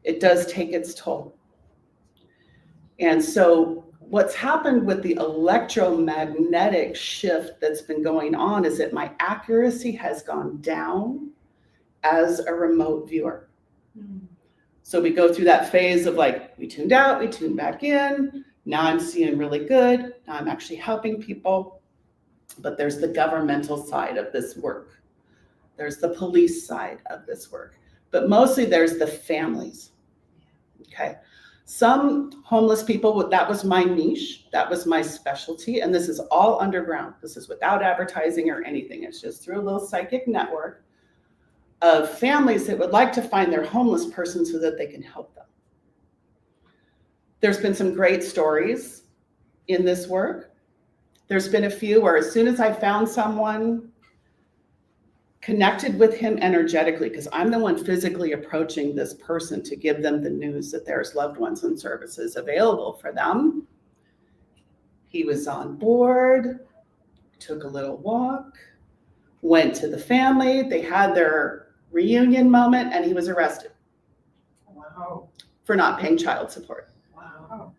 Speaker 9: It does take its toll. And so what's happened with the electromagnetic shift that's been going on is that my accuracy has gone down as a remote viewer. So we go through that phase of like, we tuned out, we tuned back in. Now I'm seeing really good. Now I'm actually helping people. But there's the governmental side of this work. There's the police side of this work. But mostly there's the families. Okay. Some homeless people, that was my niche, that was my specialty, and this is all underground. This is without advertising or anything. It's just through a little psychic network of families that would like to find their homeless person so that they can help them. There's been some great stories in this work. There's been a few where as soon as I found someone, connected with him energetically, because I'm the one physically approaching this person to give them the news that there's loved ones and services available for them. He was on board, took a little walk, went to the family. They had their reunion moment and he was arrested.
Speaker 5: Wow.
Speaker 9: For not paying child support.
Speaker 5: Wow.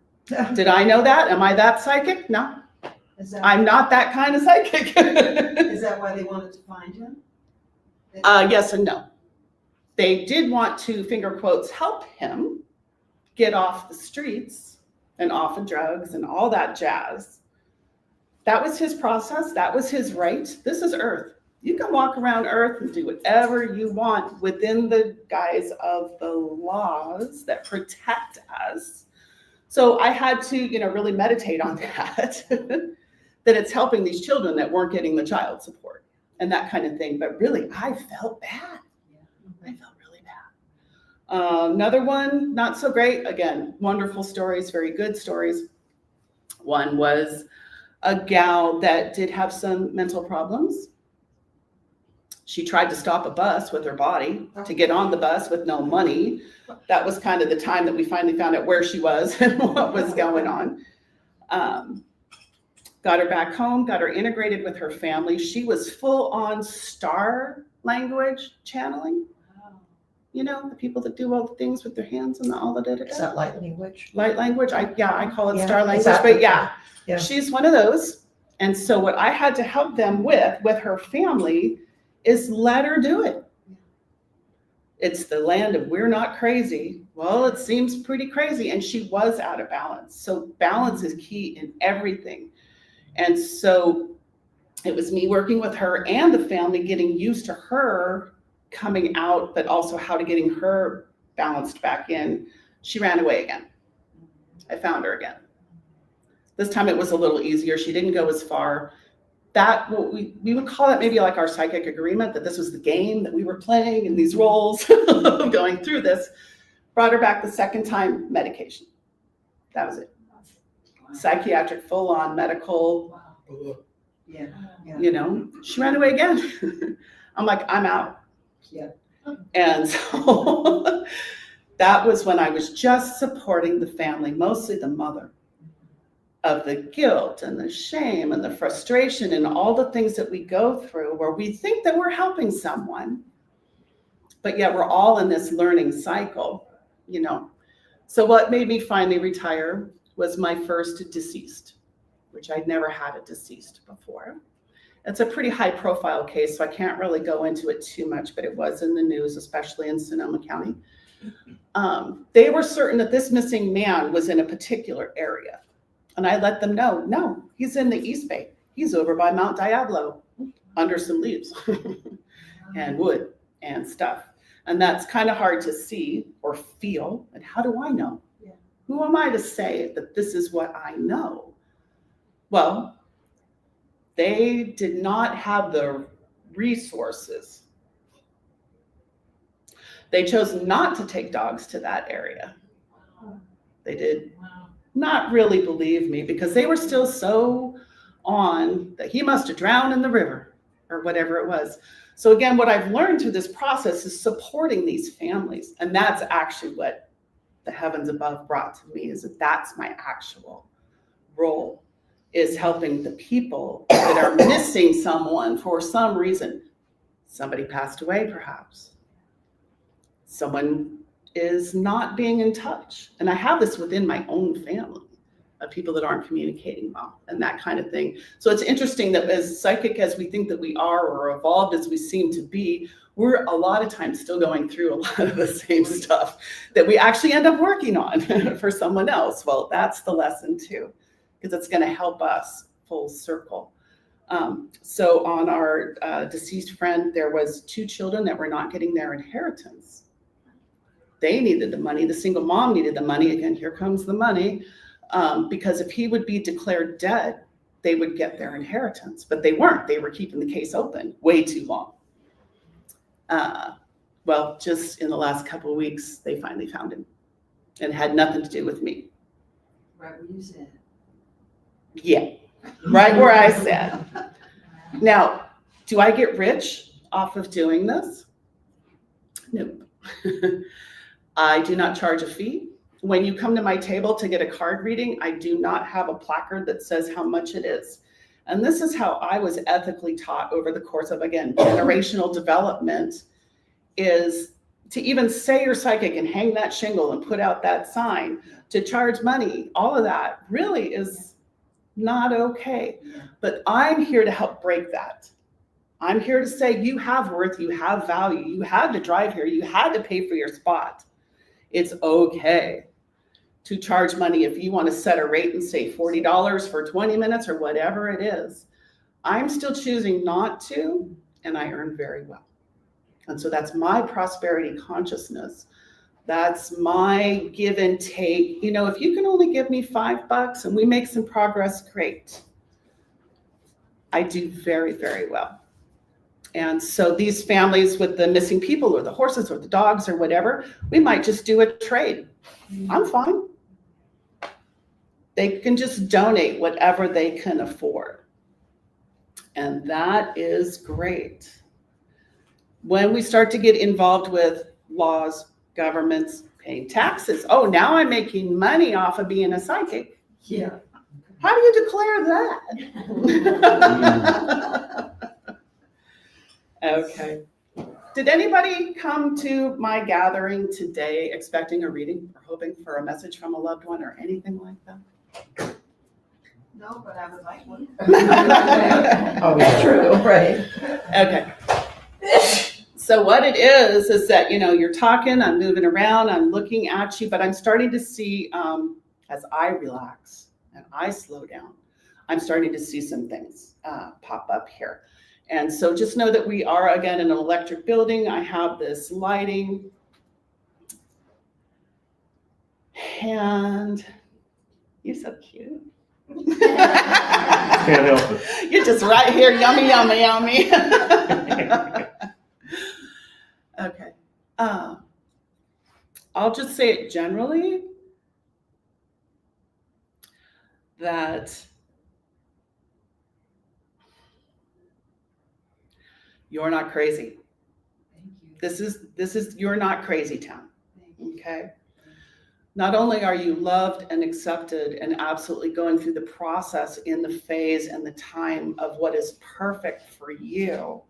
Speaker 9: Did I know that? Am I that psychic? No. I'm not that kind of psychic.
Speaker 5: Is that why they wanted to find him?
Speaker 9: Yes and no. They did want to, finger quotes, help him get off the streets and off of drugs and all that jazz. That was his process. That was his right. This is Earth. You can walk around Earth and do whatever you want within the guise of the laws that protect us. So I had to, really meditate on that, that it's helping these children that weren't getting the child support and that kind of thing. But really, I felt bad. I felt really bad. Another one, not so great. Again, wonderful stories, very good stories. One was a gal that did have some mental problems. She tried to stop a bus with her body to get on the bus with no money. That was kind of the time that we finally found out where she was and what was going on. Got her back home, got her integrated with her family. She was full on star language channeling. The people that do all the things with their hands and all of it.
Speaker 12: Is that light language?
Speaker 9: Light language. I call it
Speaker 12: Yeah,
Speaker 9: star language,
Speaker 12: exactly.
Speaker 9: but yeah,
Speaker 12: Yeah.
Speaker 9: she's one of those. And so what I had to help them with her family is let her do it. It's the land of we're not crazy. Well, it seems pretty crazy. And she was out of balance. So balance is key in everything. And so it was me working with her and the family, getting used to her coming out, but also how to getting her balanced back in. She ran away again. I found her again. This time it was a little easier. She didn't go as far. That, what we would call it maybe like our psychic agreement, that this was the game that we were playing in these roles of going through this. Brought her back the second time, medication. That was it. Psychiatric, full on medical.
Speaker 5: Yeah.
Speaker 9: She ran away again. I'm like, I'm out.
Speaker 5: Yeah.
Speaker 9: And so that was when I was just supporting the family, mostly the mother, of the guilt and the shame and the frustration and all the things that we go through where we think that we're helping someone, but yet we're all in this learning cycle, So what made me finally retire was my first deceased, which I'd never had a deceased before. It's a pretty high profile case, so I can't really go into it too much, but it was in the news, especially in Sonoma County. They were certain that this missing man was in a particular area. And I let them know, no, he's in the East Bay. He's over by Mount Diablo under some leaves and wood and stuff. And that's kind of hard to see or feel. And how do I know? Yeah. Who am I to say that this is what I know? Well, they did not have the resources. They chose not to take dogs to that area. They did not really believe me because they were still so on that he must have drowned in the river or whatever it was. So again, what I've learned through this process is supporting these families. And that's actually what the heavens above brought to me, is that that's my actual role, is helping the people that are missing someone for some reason. Somebody passed away, perhaps. Someone is not being in touch. And I have this within my own family of people that aren't communicating well and that kind of thing. So it's interesting that as psychic as we think that we are, or evolved as we seem to be, we're a lot of times still going through a lot of the same stuff that we actually end up working on for someone else. Well, that's the lesson too, because it's going to help us full circle. So on our deceased friend, there was 2 children that were not getting their inheritance. They needed the money. The single mom needed the money. Again, here comes the money. Because if he would be declared dead, they would get their inheritance, but they weren't. They were keeping the case open way too long. Well, just in the last couple of weeks, they finally found him, and it had nothing to do with me.
Speaker 5: Right where you said.
Speaker 9: Yeah, right where I said. Now, do I get rich off of doing this? Nope. I do not charge a fee. When you come to my table to get a card reading, I do not have a placard that says how much it is. And this is how I was ethically taught over the course of, again, generational development, is to even say you're psychic and hang that shingle and put out that sign, to charge money, all of that really is not okay. But I'm here to help break that. I'm here to say you have worth, you have value, you had to drive here, you had to pay for your spot. It's okay to charge money if you want to set a rate and say $40 for 20 minutes or whatever it is. I'm still choosing not to, and I earn very well. And so that's my prosperity consciousness. That's my give and take. You know, if you can only give me $5 and we make some progress, great. I do very, very well. And so these families with the missing people or the horses or the dogs or whatever, we might just do a trade. I'm fine. They can just donate whatever they can afford. And that is great. When we start to get involved with laws, governments, paying taxes, oh, now I'm making money off of being a psychic.
Speaker 5: Yeah.
Speaker 9: How do you declare that? Okay. Did anybody come to my gathering today expecting a reading or hoping for a message from a loved one or anything like that?
Speaker 5: No, but I would like one.
Speaker 12: Always true, right?
Speaker 9: Okay. So what it is that, you know, you're talking, I'm moving around, I'm looking at you, but I'm starting to see, as I relax and I slow down, I'm starting to see some things pop up here. And so just know that we are, again, in an electric building. I have this lighting. And you're so cute.
Speaker 10: Can't help it.
Speaker 9: You're just right here, yummy, yummy, yummy. Okay. I'll just say it generally that you're not crazy.
Speaker 5: Thank you.
Speaker 9: This is you're not crazy town. Okay. Not only are you loved and accepted and absolutely going through the process in the phase and the time of what is perfect for you,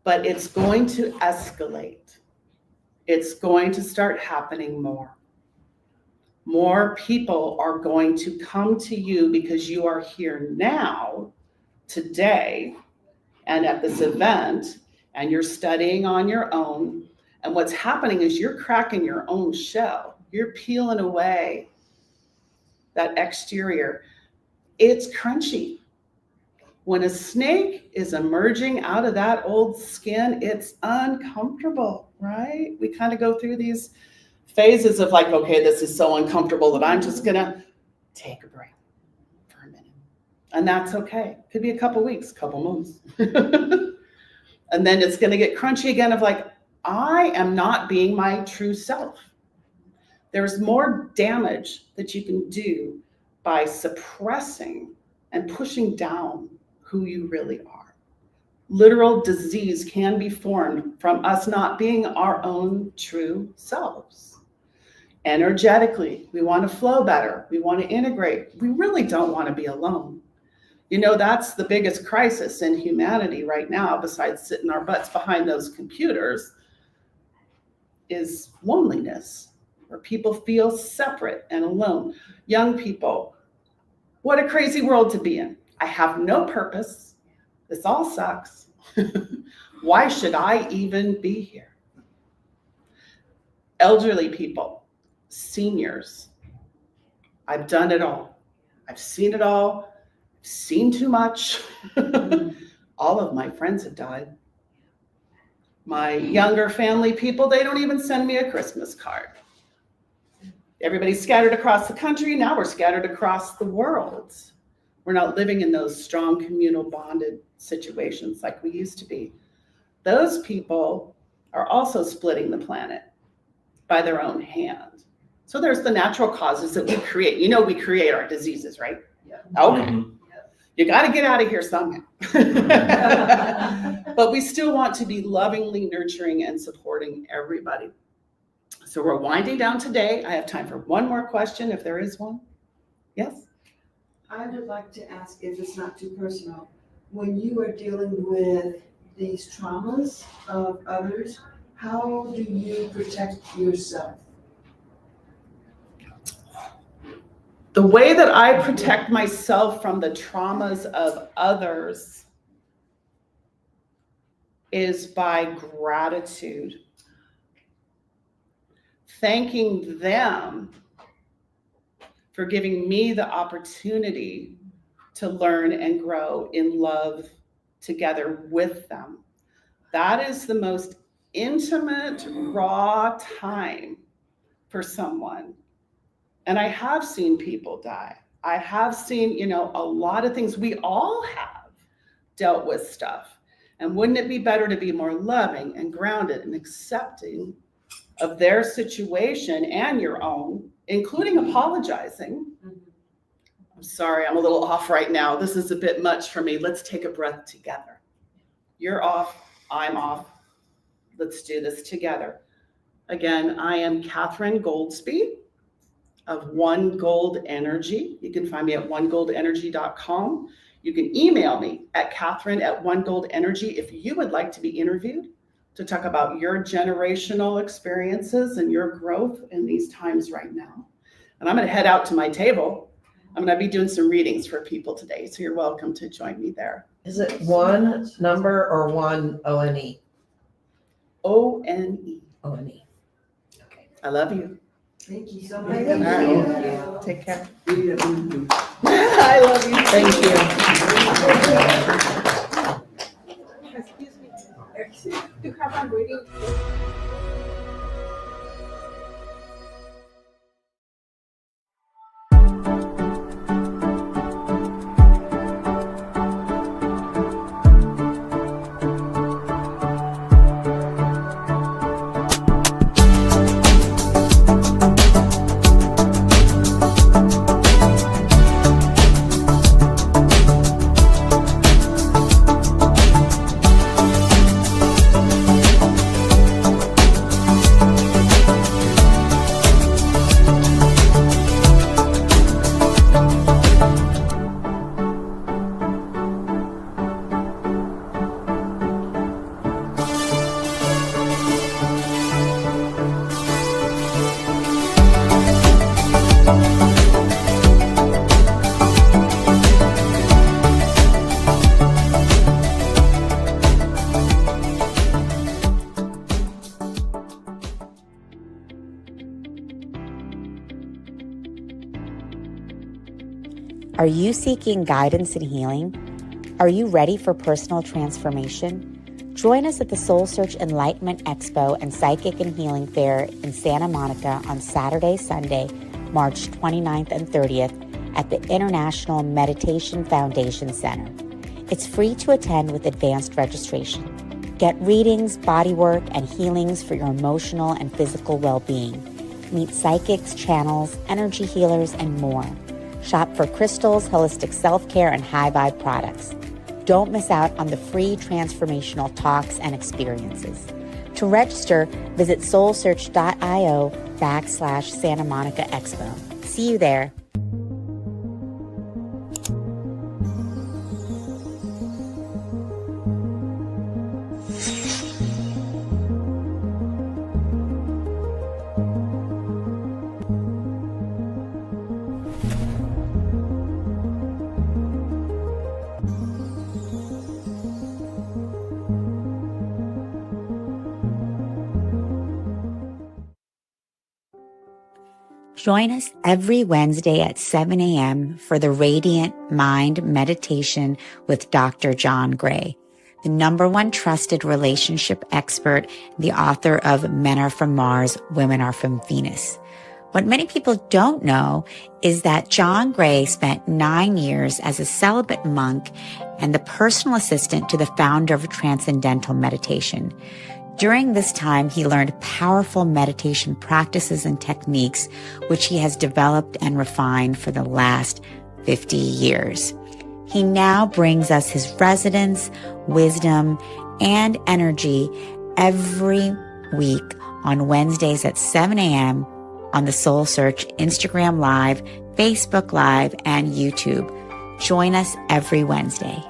Speaker 9: but it's going to escalate. It's going to start happening more. More people are going to come to you because you are here now, today, and at this event, and you're studying on your own. And what's happening is you're cracking your own shell. You're peeling away that exterior. It's crunchy. When a snake is emerging out of that old skin, it's uncomfortable, right? We kind of go through these phases of like, okay, this is so uncomfortable that I'm just gonna take a break for a minute. And that's okay. Could be a couple weeks, couple months. And then it's gonna get crunchy again of like, I am not being my true self. There's more damage that you can do by suppressing and pushing down who you really are. Literal disease can be formed from us not being our own true selves. Energetically, we want to flow better. We want to integrate. We really don't want to be alone. You know, that's the biggest crisis in humanity right now, besides sitting our butts behind those computers, is loneliness, where people feel separate and alone. Young people, what a crazy world to be in. I have no purpose. This all sucks. Why should I even be here? Elderly people, seniors, I've done it all. I've seen it all. I've seen too much. All of my friends have died. My younger family people, they don't even send me a Christmas card. Everybody's scattered across the country. Now we're scattered across the world. We're not living in those strong communal bonded situations like we used to be. Those people are also splitting the planet by their own hand. So there's the natural causes that we create. You know, we create our diseases, right?
Speaker 5: Yeah.
Speaker 9: Okay.
Speaker 10: Mhm.
Speaker 9: You got to get out of here somehow. But we still want to be lovingly nurturing and supporting everybody. So we're winding down today. I have time for one more question, if there is one. Yes?
Speaker 5: I would like to ask, if it's not too personal, when you are dealing with these traumas of others, how do you protect yourself?
Speaker 9: The way that I protect myself from the traumas of others is by gratitude. Thanking them for giving me the opportunity to learn and grow in love together with them. That is the most intimate, raw time for someone. And I have seen people die. I have seen, you know, a lot of things. We all have dealt with stuff. And wouldn't it be better to be more loving and grounded and accepting of their situation and your own, including apologizing? I'm sorry, I'm a little off right now. This is a bit much for me. Let's take a breath together. You're off, I'm off. Let's do this together. Again, I am Katherine Goldsby of One Gold Energy. You can find me at onegoldenergy.com. You can email me at Katherine@onegoldenergy if you would like to be interviewed to talk about your generational experiences and your growth in these times right now. And I'm going to head out to my table. I'm going to be doing some readings for people today, so you're welcome to join me there.
Speaker 12: Is it one number or one ONE?
Speaker 9: ONE.
Speaker 12: ONE. Okay.
Speaker 9: I love you.
Speaker 5: Thank you so much.
Speaker 9: All right. Take care. I love you. Thank you.
Speaker 6: Excuse me. Do you have a reading?
Speaker 1: Are you seeking guidance and healing? Are you ready for personal transformation? Join us at the SoulSearch Enlightenment Expo and Psychic and Healing Fair in Santa Monica on Saturday, Sunday, March 29th and 30th at the International Meditation Foundation Center. It's free to attend with advanced registration. Get readings, bodywork, and healings for your emotional and physical well-being. Meet psychics, channels, energy healers, and more. Shop for crystals, holistic self-care, and high-vibe products. Don't miss out on the free transformational talks and experiences. To register, visit soulsearch.io/Santa Monica Expo. See you there. Join us every Wednesday at 7 a.m. for the Radiant Mind Meditation with Dr. John Gray, the #1 trusted relationship expert, the author of Men Are From Mars, Women Are From Venus. What many people don't know is that John Gray spent 9 years as a celibate monk and the personal assistant to the founder of Transcendental Meditation. During this time, he learned powerful meditation practices and techniques, which he has developed and refined for the last 50 years. He now brings us his resonance, wisdom, and energy every week on Wednesdays at 7 a.m. on the SoulSearch Instagram Live, Facebook Live, and YouTube. Join us every Wednesday.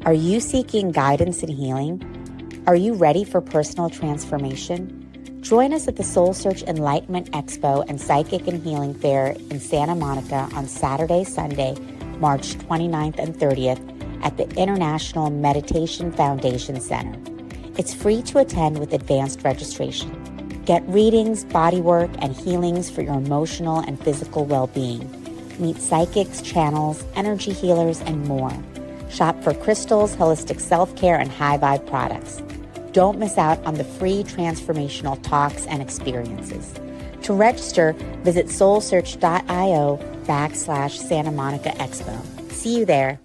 Speaker 1: Are you seeking guidance and healing? Are you ready for personal transformation? Join us at the SoulSearch Enlightenment Expo and Psychic and Healing Fair in Santa Monica on Saturday, Sunday, March 29th and 30th at the International Meditation Foundation Center. It's free to attend with advanced registration. Get readings, bodywork, and healings for your emotional and physical well-being. Meet psychics, channels, energy healers, and more. Shop for crystals, holistic self-care, and high-vibe products. Don't miss out on the free transformational talks and experiences. To register, visit soulsearch.io/Santa Monica Expo. See you there.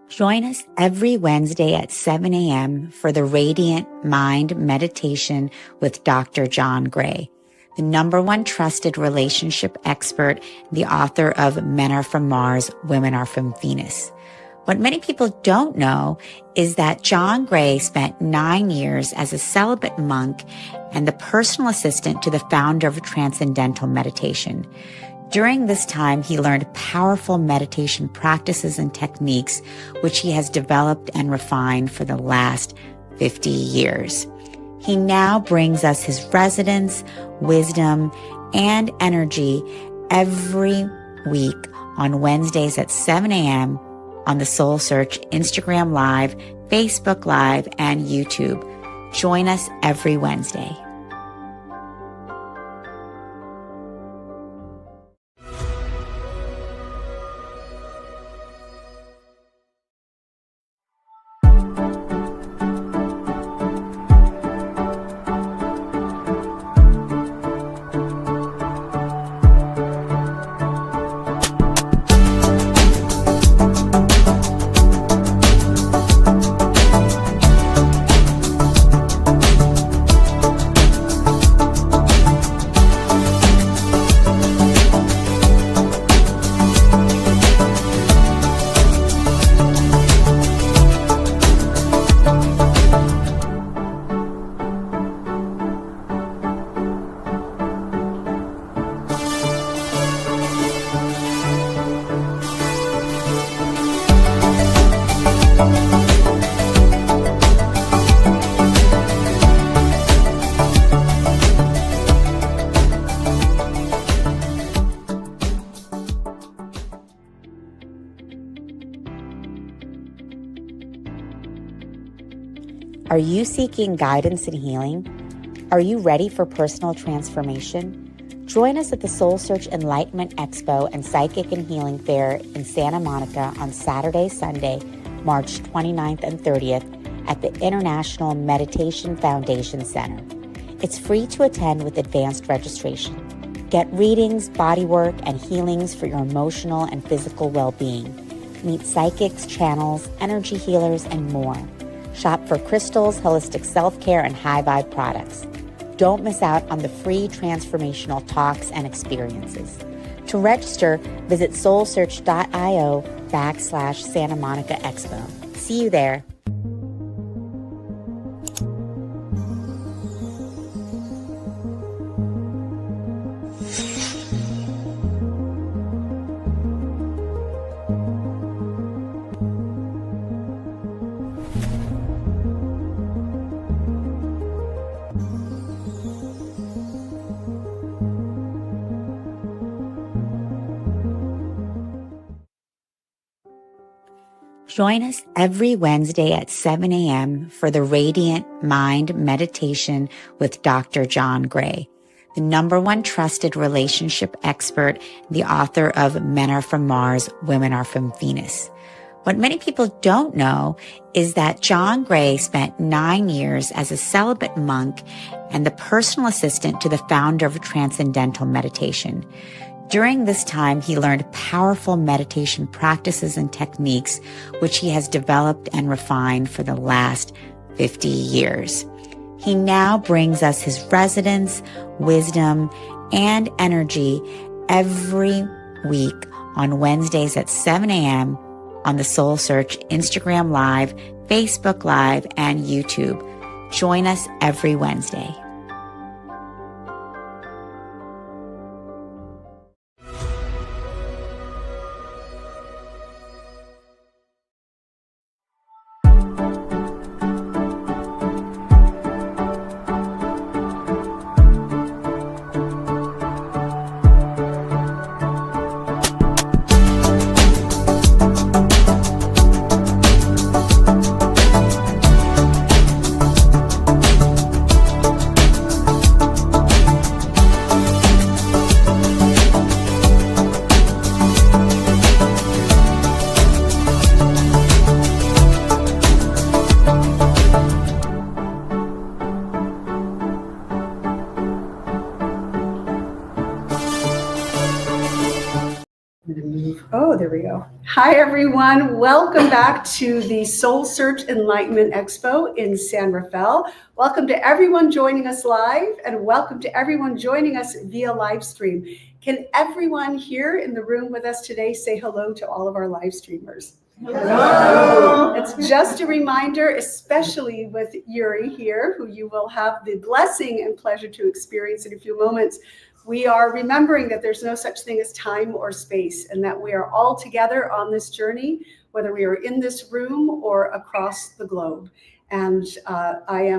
Speaker 1: Join us every Wednesday at 7 a.m. for the Radiant Mind Meditation with Dr. John Gray, the #1 trusted relationship expert, the author of Men Are From Mars, Women Are From Venus. What many people don't know is that John Gray spent 9 years as a celibate monk and the personal assistant to the founder of Transcendental Meditation. During this time, he learned powerful meditation practices and techniques, which he has developed and refined for the last 50 years. He now brings us his resonance, wisdom, and energy every week on Wednesdays at 7 a.m. on the SoulSearch Instagram Live, Facebook Live, and YouTube. Join us every Wednesday. Are you seeking guidance and healing? Are you ready for personal transformation? Join us at the SoulSearch Enlightenment Expo and Psychic and Healing Fair in Santa Monica on Saturday, Sunday, March 29th and 30th at the International Meditation Foundation Center. It's free to attend with advanced registration. Get readings, bodywork, and healings for your emotional and physical well-being. Meet psychics, channels, energy healers, and more. Shop for crystals, holistic self-care, and high-vibe products. Don't miss out on the free transformational talks and experiences. To register, visit soulsearch.io/Santa Monica Expo. See you there. Join us every Wednesday at 7 a.m. for the Radiant Mind Meditation with Dr. John Gray, the #1 trusted relationship expert, the author of Men Are From Mars, Women Are From Venus. What many people don't know is that John Gray spent 9 years as a celibate monk and the personal assistant to the founder of Transcendental Meditation. During this time, he learned powerful meditation practices and techniques, which he has developed and refined for the last 50 years. He now brings us his resonance, wisdom, and energy every week on Wednesdays at 7 a.m. on the SoulSearch Instagram Live, Facebook Live, and YouTube. Join us every Wednesday.
Speaker 2: Oh, there we go. Hi, everyone. Welcome back to the SoulSearch Enlightenment Expo in San Rafael. Welcome to everyone joining us live, and welcome to everyone joining us via live stream. Can everyone here in the room with us today say hello to all of our live streamers? Hello. It's just a reminder, especially with Uri here, who you will have the blessing and pleasure to experience in a few moments. We are remembering that there's no such thing as time or space, and that we are all together on this journey, whether we are in this room or across the globe. And I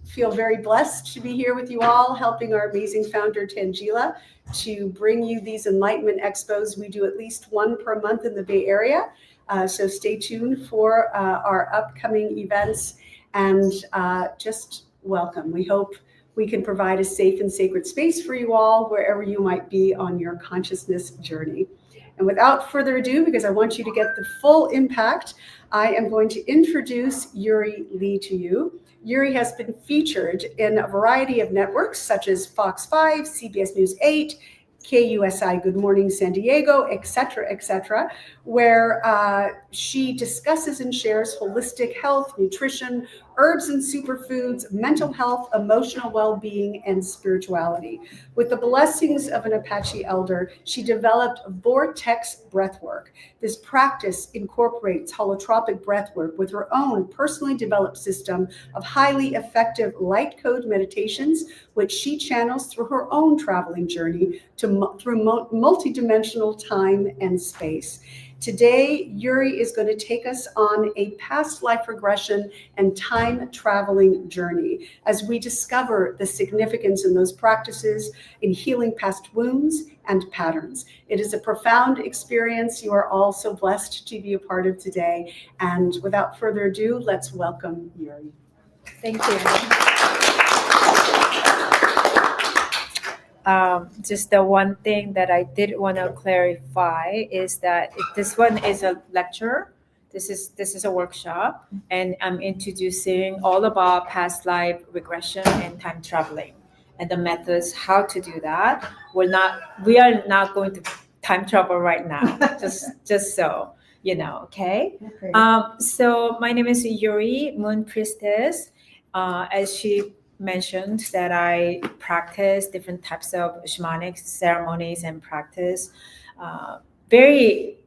Speaker 2: feel very blessed to be here with you all, helping our amazing founder, Tangela, to bring you these Enlightenment Expos. We do at least one per month in the Bay Area. So stay tuned for our upcoming events, and just welcome. We hope we can provide a safe and sacred space for you all wherever you might be on your consciousness journey. And without further ado, because I want you to get the full impact, I am going to introduce Uri Lee to you. Uri has been featured in a variety of networks such as Fox 5, CBS News 8, KUSI Good Morning San Diego, et cetera, where she discusses and shares holistic health, nutrition, herbs and superfoods, mental health, emotional well-being, and spirituality. With the blessings of an Apache elder, she developed Vortex Breathwork. This practice incorporates holotropic breathwork with her own personally developed system of highly effective light code meditations, which she channels through her own traveling journey through multidimensional time and space. Today, Uri is going to take us on a past life regression and time traveling journey as we discover the significance in those practices in healing past wounds and patterns. It is a profound experience you are all so blessed to be a part of today. And without further ado, let's welcome Uri.
Speaker 13: Thank you. Just the one thing that I did want to clarify is that this one is a lecture. This is a workshop, and I'm introducing all about past life regression and time traveling, and the methods how to do that. We are not going to time travel right now. just so you know, okay? So my name is Uri, Moon Priestess. As she mentioned, that I practice different types of shamanic ceremonies and practice, very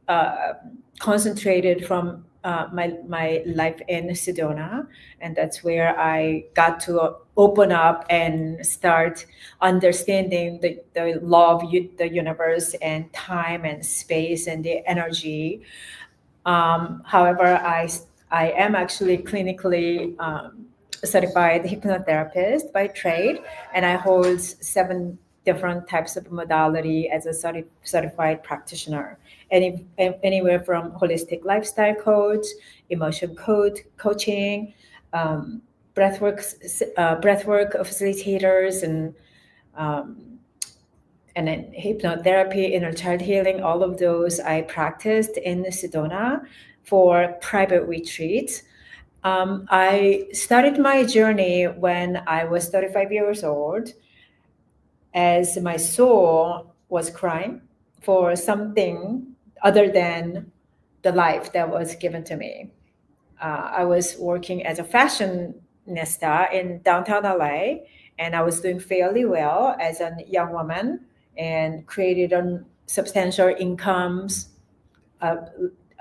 Speaker 13: concentrated from my life in Sedona, and that's where I got to open up and start understanding the law of the universe and time and space and the energy. However, I am actually clinically certified hypnotherapist by trade, and I hold 7 different types of modality as a certified practitioner. Anywhere from holistic lifestyle coach, emotion coaching, breathwork facilitators, and then hypnotherapy, inner child healing. All of those I practiced in Sedona for private retreats. I started my journey when I was 35 years old, as my soul was crying for something other than the life that was given to me. I was working as a fashionista in downtown LA, and I was doing fairly well as a young woman and created substantial incomes,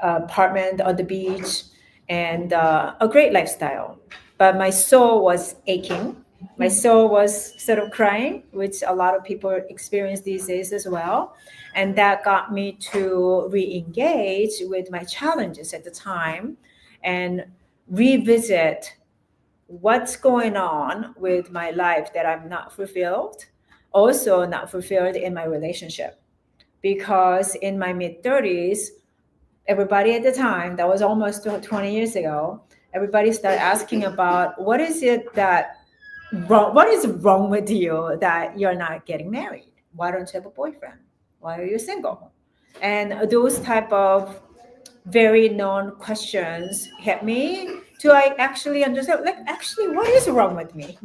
Speaker 13: apartment on the beach, and a great lifestyle. But my soul was aching. My soul was sort of crying, which a lot of people experience these days as well. And that got me to re-engage with my challenges at the time and revisit what's going on with my life that I'm not fulfilled, also not fulfilled in my relationship. Because in my mid-30s, everybody at the time, that was almost 20 years ago, everybody started asking about what is wrong with you that you're not getting married? Why don't you have a boyfriend? Why are you single? And those type of very known questions hit me to I actually understand, like, actually, what is wrong with me?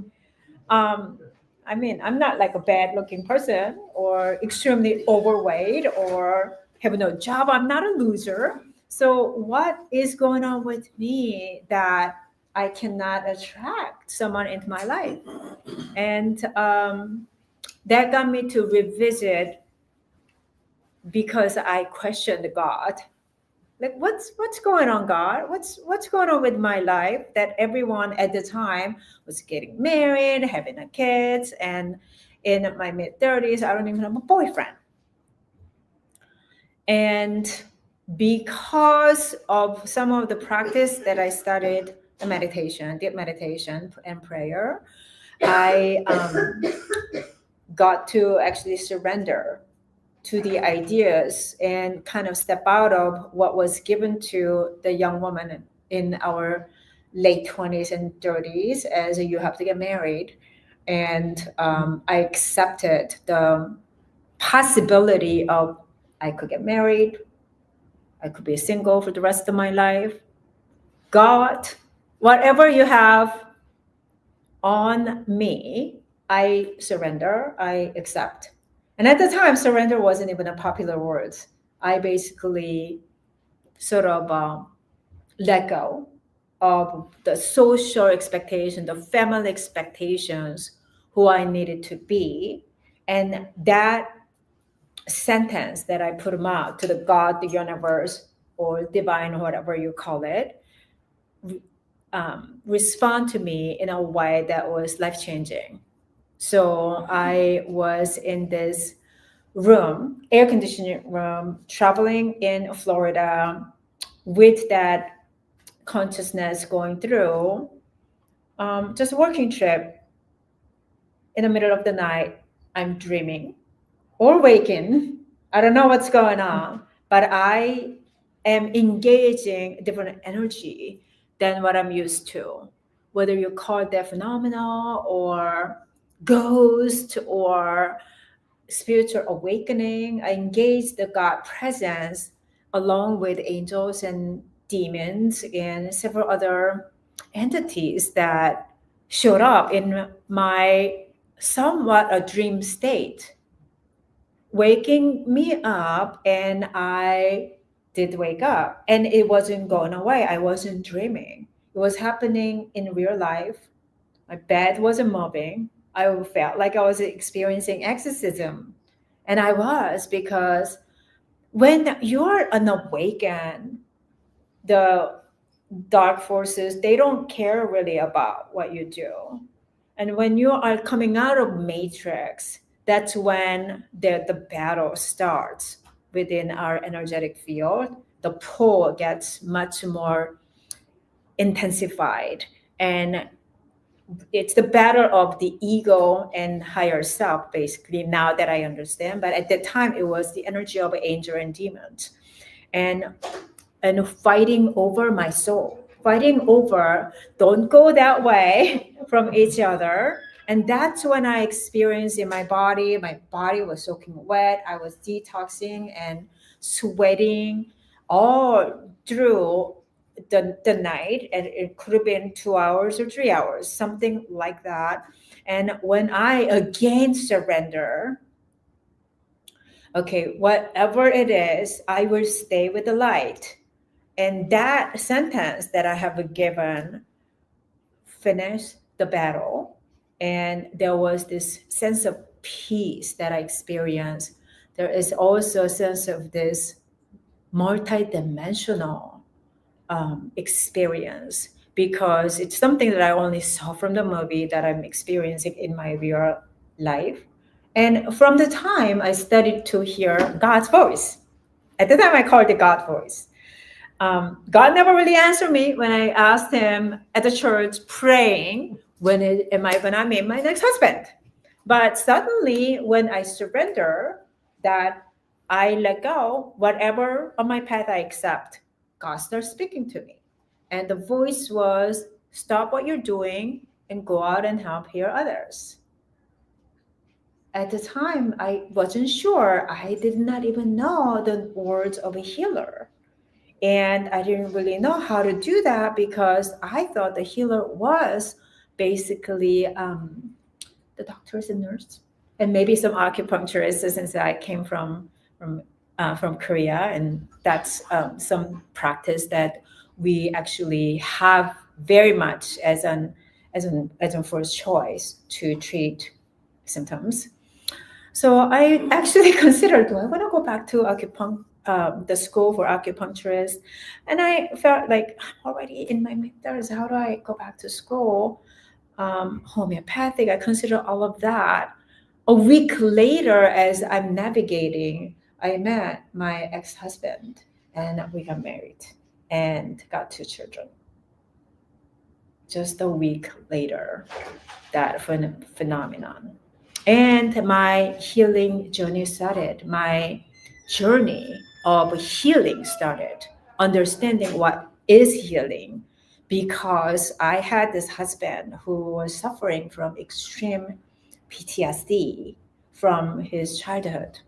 Speaker 13: I mean, I'm not like a bad looking person or extremely overweight or have no job. I'm not a loser. So what is going on with me that I cannot attract someone into my life? And that got me to revisit, because I questioned God. Like, what's going on, God? What's going on with my life that everyone at the time was getting married, having a kids, and in my mid-30s, I don't even have a boyfriend. And because of some of the practice that I studied, the meditation, deep meditation and prayer, I got to actually surrender to the ideas and kind of step out of what was given to the young woman in our late 20s and 30s as you have to get married. And I accepted the possibility of I could get married, I could be single for the rest of my life. God, whatever you have on me, I surrender, I accept. And at the time, surrender wasn't even a popular word. I basically sort of let go of the social expectation, the family expectations, who I needed to be. And that sentence that I put out to the God, the universe, or divine, or whatever you call it, respond to me in a way that was life-changing. So I was in this room, air conditioning room, traveling in Florida with that consciousness going through, just a working trip. In the middle of the night, I'm dreaming or waking. I don't know what's going on, but I am engaging different energy than what I'm used to. Whether you call that phenomena or ghost or spiritual awakening, I engage the God presence along with angels and demons and several other entities that showed up in my somewhat a dream state, waking me up. And I did wake up, and it wasn't going away. I wasn't dreaming. It was happening in real life. My bed wasn't moving. I felt like I was experiencing exorcism. And I was, because when you're unawakened, the dark forces, they don't care really about what you do. And when you are coming out of matrix, that's when the battle starts within our energetic field. The pull gets much more intensified. And it's the battle of the ego and higher self, basically, now that I understand. But at that time, it was the energy of angel and demons. And fighting over my soul, fighting over, don't go that way from each other. And that's when I experienced in my body was soaking wet. I was detoxing and sweating all through the night. And it could have been 2 hours or 3 hours, something like that. And when I again surrender, okay, whatever it is, I will stay with the light. And that sentence that I have given finished the battle. And there was this sense of peace that I experienced. There is also a sense of this multidimensional experience, because it's something that I only saw from the movie that I'm experiencing in my real life. And from the time I started to hear God's voice, at the time I called it God voice. God never really answered me when I asked him at the church praying, when am I gonna meet my next husband? But suddenly when I surrender, that I let go, whatever on my path I accept, God starts speaking to me. And the voice was, stop what you're doing and go out and help heal others. At the time, I wasn't sure. I did not even know the words of a healer. And I didn't really know how to do that, because I thought the healer was basically the doctors and nurse, and maybe some acupuncturists, since I came from Korea, and that's some practice that we actually have very much as an first choice to treat symptoms. So I actually considered, do I want to go back to the school for acupuncturists? And I felt like I'm already in my mid-30s. How do I go back to school? Homeopathic, I consider all of that. A week later, as I'm navigating, I met my ex-husband. and we got married and got 2 children. Just a week later, that phenomenon. And my healing journey started. My journey of healing started, understanding what is healing, because I had this husband who was suffering from extreme PTSD from his childhood.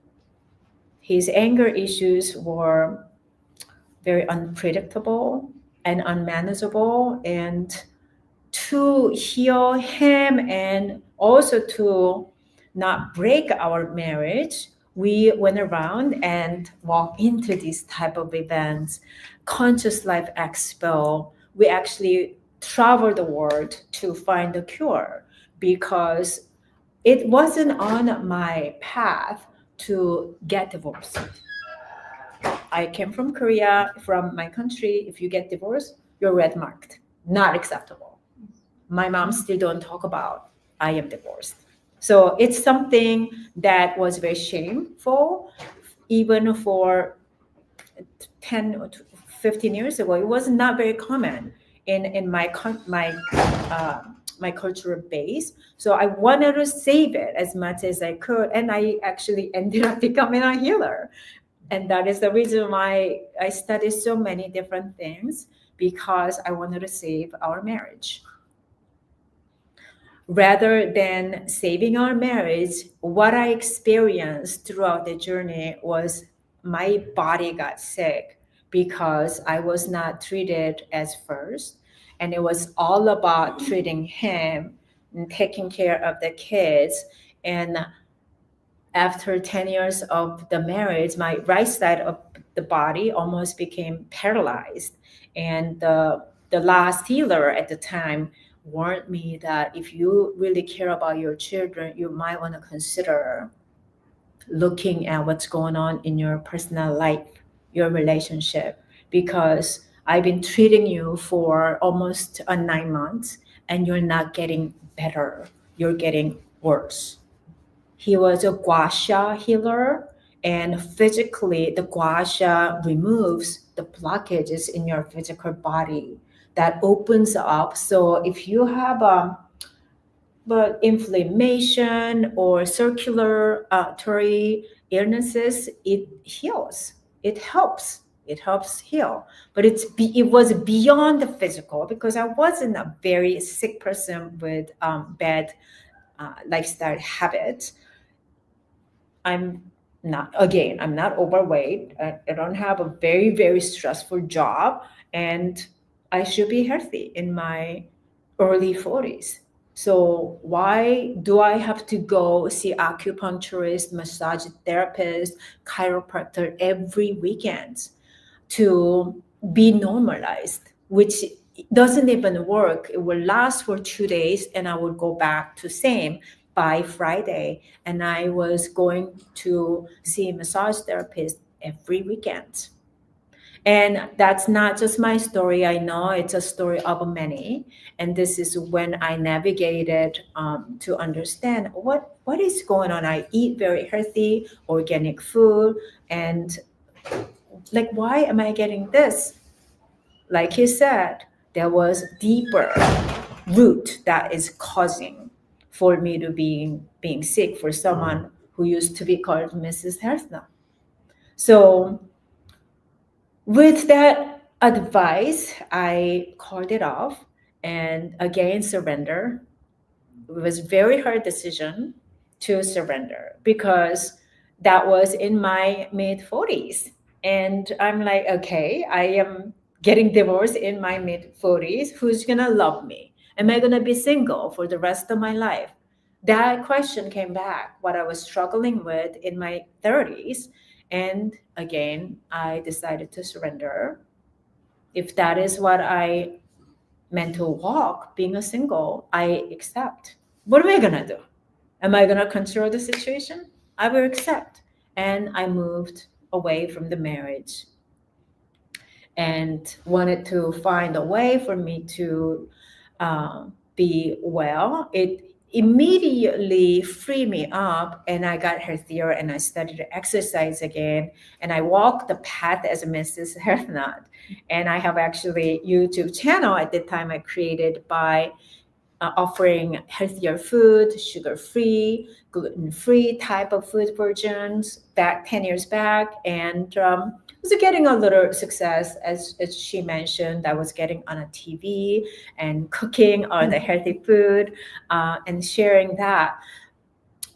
Speaker 13: His anger issues were very unpredictable and unmanageable, and to heal him and also to not break our marriage, we went around and walked into these type of events. Conscious Life Expo, we actually traveled the world to find the cure, because it wasn't on my path to get divorced. I came from Korea, from my country. If you get divorced, you're red marked, not acceptable. My mom still don't talk about I am divorced. So it's something that was very shameful, even for 10 or 15 years ago. It was not very common in my cultural base. So I wanted to save it as much as I could, and I actually ended up becoming a healer. And that is the reason why I studied so many different things, because I wanted to save our marriage. Rather than saving our marriage, what I experienced throughout the journey was my body got sick because I was not treated as first. And it was all about treating him and taking care of the kids. And after 10 years of the marriage, my right side of the body almost became paralyzed. And the last healer at the time warned me that if you really care about your children, you might want to consider looking at what's going on in your personal life, your relationship, because I've been treating you for almost 9 months and you're not getting better, you're getting worse. He was a gua sha healer, and physically the gua sha removes the blockages in your physical body that opens up. So if you have but inflammation or circulatory illnesses, it heals. It helps. It helps heal. But it was beyond the physical, because I wasn't a very sick person with bad lifestyle habits. I'm not overweight. I don't have a very, very stressful job, and I should be healthy in my early 40s. So why do I have to go see acupuncturist, massage therapist, chiropractor every weekend to be normalized, which doesn't even work? It will last for 2 days and I would go back to same by Friday. And I was going to see a massage therapist every weekend. And that's not just my story. I know it's a story of many. And this is when I navigated to understand what is going on. I eat very healthy, organic food. And like, why am I getting this? Like he said, there was deeper root that is causing for me to being sick, for someone who used to be called Mrs. Hersna. So with that advice, I called it off and again surrender. It was a very hard decision to surrender, because that was in my mid-40s. And I'm like, okay, I am getting divorced in my mid-40s. Who's going to love me? Am I going to be single for the rest of my life? That question came back, what I was struggling with in my 30s. And again, I decided to surrender. If that is what I meant to walk, being a single, I accept. What am I going to do? Am I going to control the situation? I will accept. And I moved away from the marriage and wanted to find a way for me to be well. immediately freed me up, and I got healthier, and I started to exercise again, and I walked the path as a Mrs. Health Nut. And I have actually YouTube channel at the time I created by offering healthier food, sugar-free, gluten-free type of food versions back 10 years back. And was getting a little success, as she mentioned. I was getting on a TV and cooking all the healthy food and sharing that.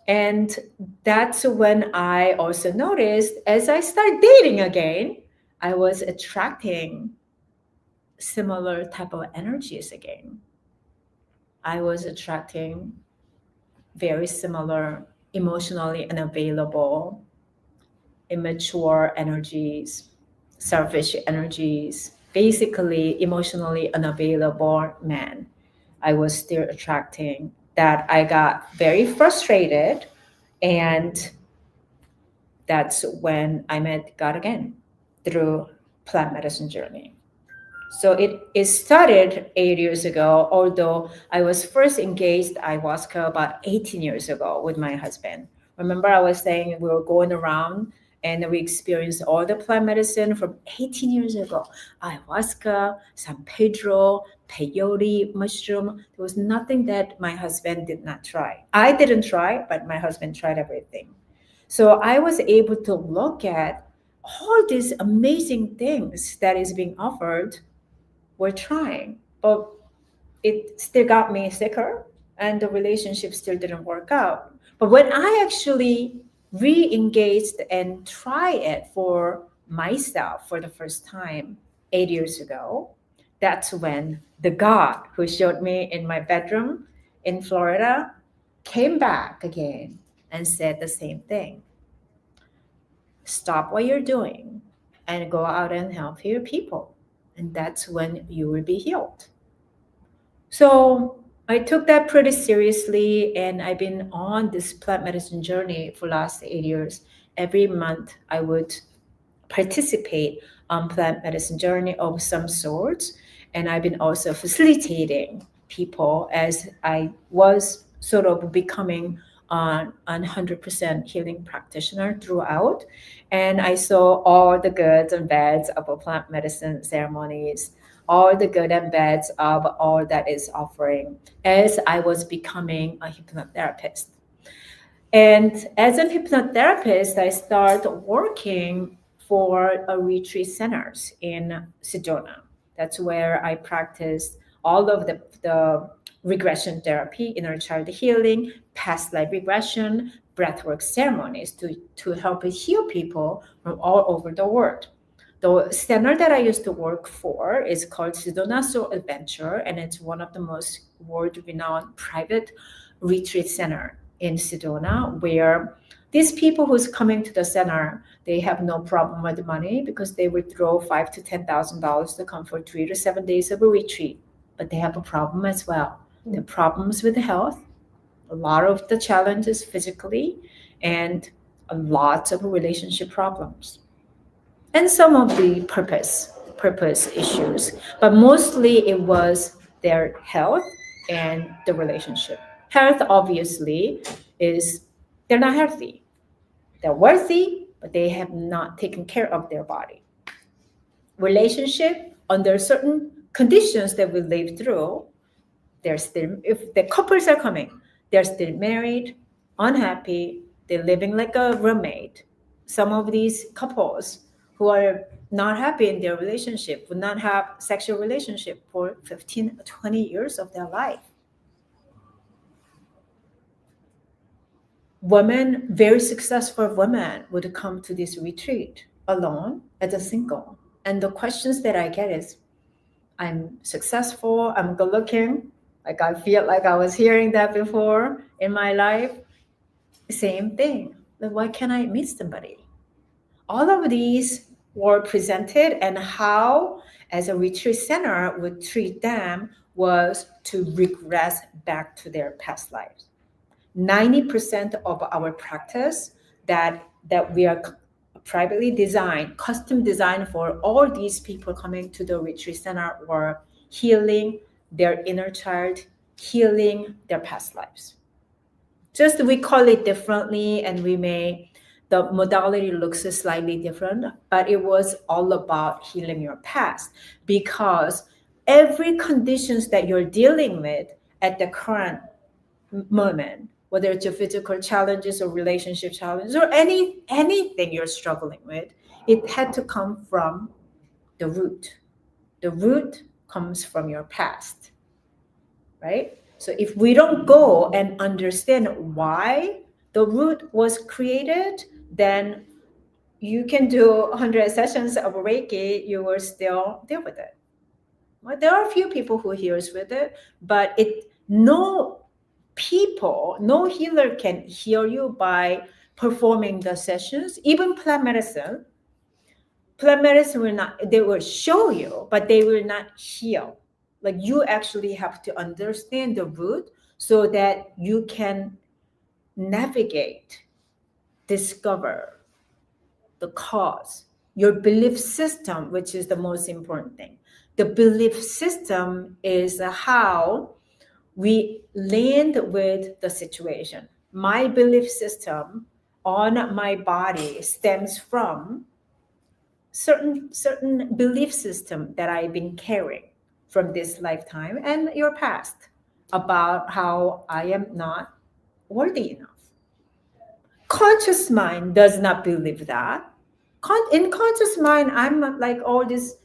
Speaker 13: And that's when I also noticed, as I started dating again, I was attracting similar type of energies again. I was attracting very similar, emotionally unavailable, immature energies, selfish energies, basically emotionally unavailable men. I was still attracting that. I got very frustrated, and that's when I met God again through plant medicine journey. So it started 8 years ago, although I was first engaged ayahuasca about 18 years ago with my husband. Remember, I was saying we were going around and we experienced all the plant medicine from 18 years ago. Ayahuasca, San Pedro, peyote, mushroom. There was nothing that my husband did not try. I didn't try, but my husband tried everything. So I was able to look at all these amazing things that is being offered. We're trying, but it still got me sicker, and the relationship still didn't work out. But when I actually re-engaged and tried it for myself for the first time 8 years ago, that's when the God who showed me in my bedroom in Florida came back again and said the same thing. Stop what you're doing and go out and help your people. And that's when you will be healed. So I took that pretty seriously, and I've been on this plant medicine journey for the last 8 years. Every month I would participate on plant medicine journey of some sorts. And I've been also facilitating people as I was sort of becoming a 100% healing practitioner throughout. And I saw all the goods and bads of plant medicine ceremonies, all the good and bads of all that is offering as I was becoming a hypnotherapist. And as a hypnotherapist, I started working for a retreat centers in Sedona. That's where I practiced all of the regression therapy, inner child healing, past life regression, breathwork ceremonies to help heal people from all over the world. The center that I used to work for is called Sedona Soul Adventure, and it's one of the most world-renowned private retreat center in Sedona, where these people who's coming to the center, they have no problem with the money because they would throw $5,000 to $10,000 to come for 3 to 7 days of a retreat. But they have a problem as well. The problems with the health, a lot of the challenges physically, and a lot of relationship problems. And some of the purpose issues. But mostly it was their health and the relationship. Health, obviously, is they're not healthy. They're wealthy, but they have not taken care of their body. Relationship, under certain conditions that we live through, they're still, if the couples are coming, they're still married, unhappy, they're living like a roommate. Some of these couples who are not happy in their relationship would not have sexual relationship for 15 or 20 years of their life. Women, very successful women would come to this retreat alone as a single. And the questions that I get is, I'm successful, I'm good looking, like I feel like I was hearing that before in my life. Same thing, like why can't I meet somebody? All of these were presented, and how as a retreat center would treat them was to regress back to their past lives. 90% of our practice that we are privately designed, custom designed for all these people coming to the retreat center were healing their inner child, healing their past lives. Just we call it differently, and the modality looks slightly different, but it was all about healing your past, because every conditions that you're dealing with at the current moment, whether it's your physical challenges or relationship challenges or anything you're struggling with, it had to come from the root. The root comes from your past, right? So if we don't go and understand why the root was created, then you can do 100 sessions of Reiki, you will still deal with it. Well, there are a few people who heals with it, but no healer can heal you by performing the sessions. Even plant medicine they will show you, but they will not heal. Like, you actually have to understand the root so that you can navigate, discover the cause, your belief system, which is the most important thing. The belief system is how we land with the situation. My belief system on my body stems from certain belief system that I've been carrying from this lifetime and your past about how I am not worthy enough. Conscious mind does not believe that. In conscious mind, I'm like all this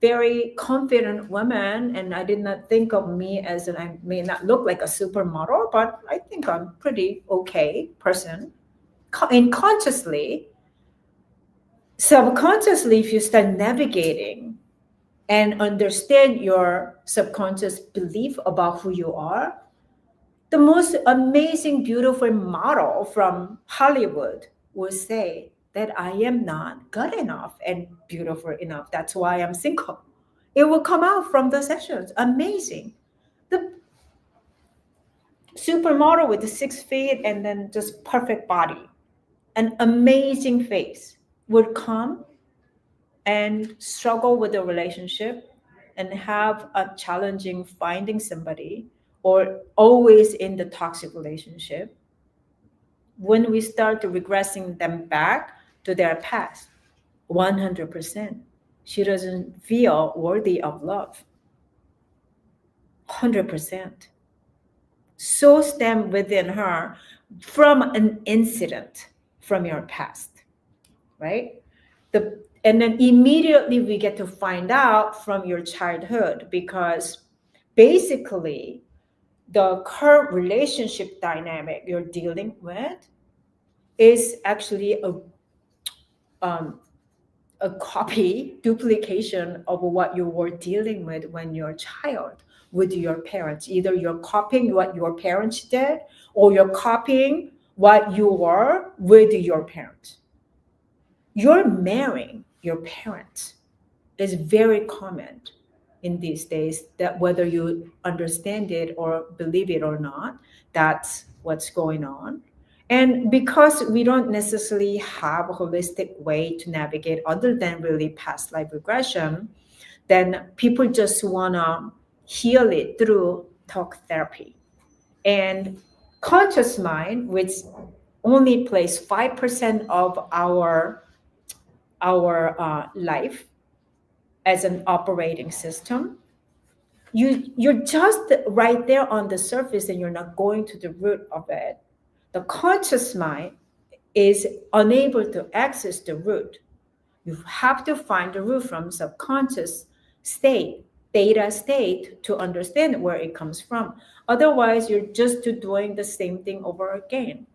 Speaker 13: very confident woman, and I did not think of me as I may not look like a supermodel, but I think I'm pretty okay person. Subconsciously, if you start navigating and understand your subconscious belief about who you are, the most amazing, beautiful model from Hollywood will say that I am not good enough and beautiful enough. That's why I'm single. It will come out from the sessions. Amazing. The supermodel with the 6 feet and then just perfect body, an amazing face would come and struggle with the relationship and have a challenging finding somebody, or always in the toxic relationship. When we start regressing them back to their past, 100%, she doesn't feel worthy of love. 100%. So stem within her from an incident from your past, right? And then immediately we get to find out from your childhood, because basically the current relationship dynamic you're dealing with is actually a copy, duplication of what you were dealing with when you're a child with your parents. Either you're copying what your parents did, or you're copying what you were with your parents. You're marrying your parents is very common in these days, that whether you understand it or believe it or not, that's what's going on. And because we don't necessarily have a holistic way to navigate other than really past life regression, then people just want to heal it through talk therapy. And conscious mind, which only plays 5% of our life as an operating system, you're just right there on the surface and you're not going to the root of it. The conscious mind is unable to access the root. You have to find the root from subconscious state, theta state, to understand where it comes from. Otherwise, you're just doing the same thing over again.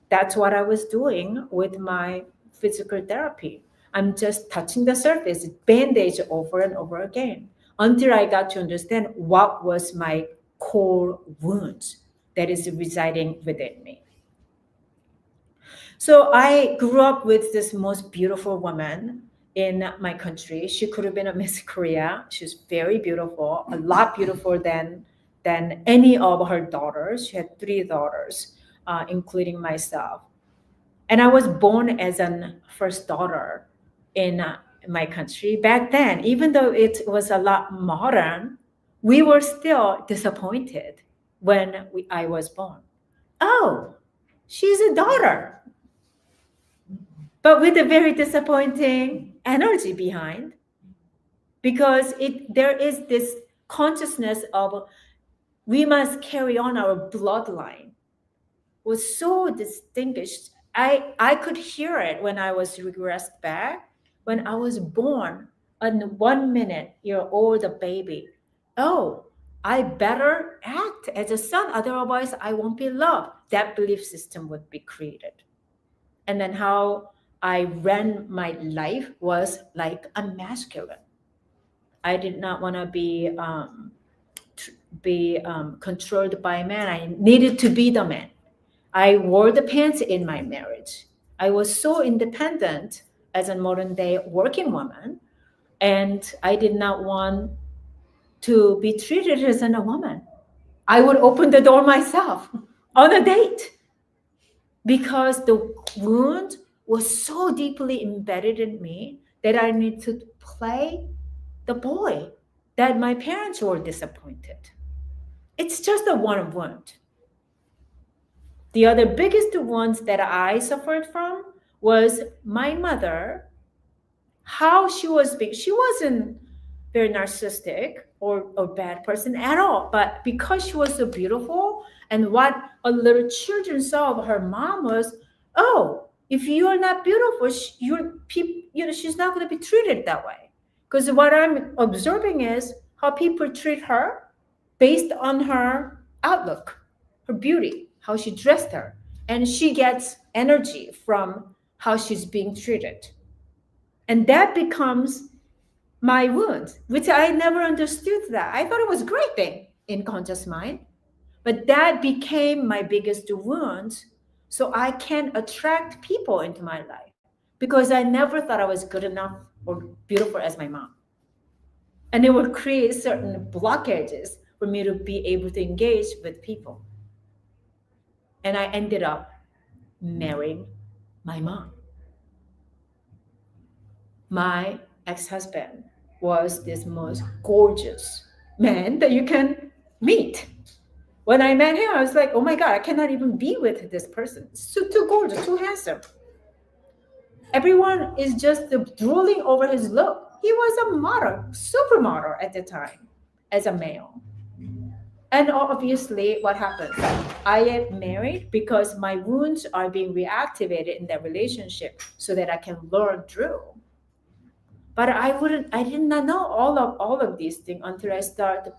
Speaker 13: That's what I was doing with my physical therapy. I'm just touching the surface, bandage over and over again, until I got to understand what was my core wounds that is residing within me. So I grew up with this most beautiful woman in my country. She could have been a Miss Korea. She's very beautiful, a lot beautiful than any of her daughters. She had 3 daughters, including myself. And I was born as a first daughter in my country. Back then, even though it was a lot modern, we were still disappointed when I was born. Oh, she's a daughter, but with a very disappointing energy behind, because there is this consciousness of we must carry on our bloodline was so distinguished. I could hear it when I was regressed back, when I was born, a 1 minute year old baby. Oh, I better act as a son, otherwise I won't be loved. That belief system would be created. And then how I ran my life was like a masculine. I did not want to be controlled by a man. I needed to be the man. I wore the pants in my marriage. I was so independent as a modern day working woman, and I did not want to be treated as a woman. I would open the door myself on a date because the wound was so deeply embedded in me that I need to play the boy that my parents were disappointed. It's just a one wound. The other biggest ones that I suffered from was my mother, how she was being. She wasn't very narcissistic or bad person at all, but because she was so beautiful, and what a little children saw of her mom was, oh, if you are not beautiful, she's not going to be treated that way. Because what I'm observing is how people treat her based on her outlook, her beauty, how she dressed her. And she gets energy from how she's being treated. And that becomes my wound, which I never understood that. I thought it was a great thing in conscious mind. But that became my biggest wound. So I can attract people into my life because I never thought I was good enough or beautiful as my mom. And it would create certain blockages for me to be able to engage with people. And I ended up marrying my mom. My ex-husband was this most gorgeous man that you can meet. When I met him, I was like, oh my God, I cannot even be with this person. So too gorgeous, too handsome. Everyone is just drooling over his look. He was a model, supermodel at the time as a male. And obviously, what happens? I am married because my wounds are being reactivated in that relationship so that I can learn through. But I did not know all of these things until I started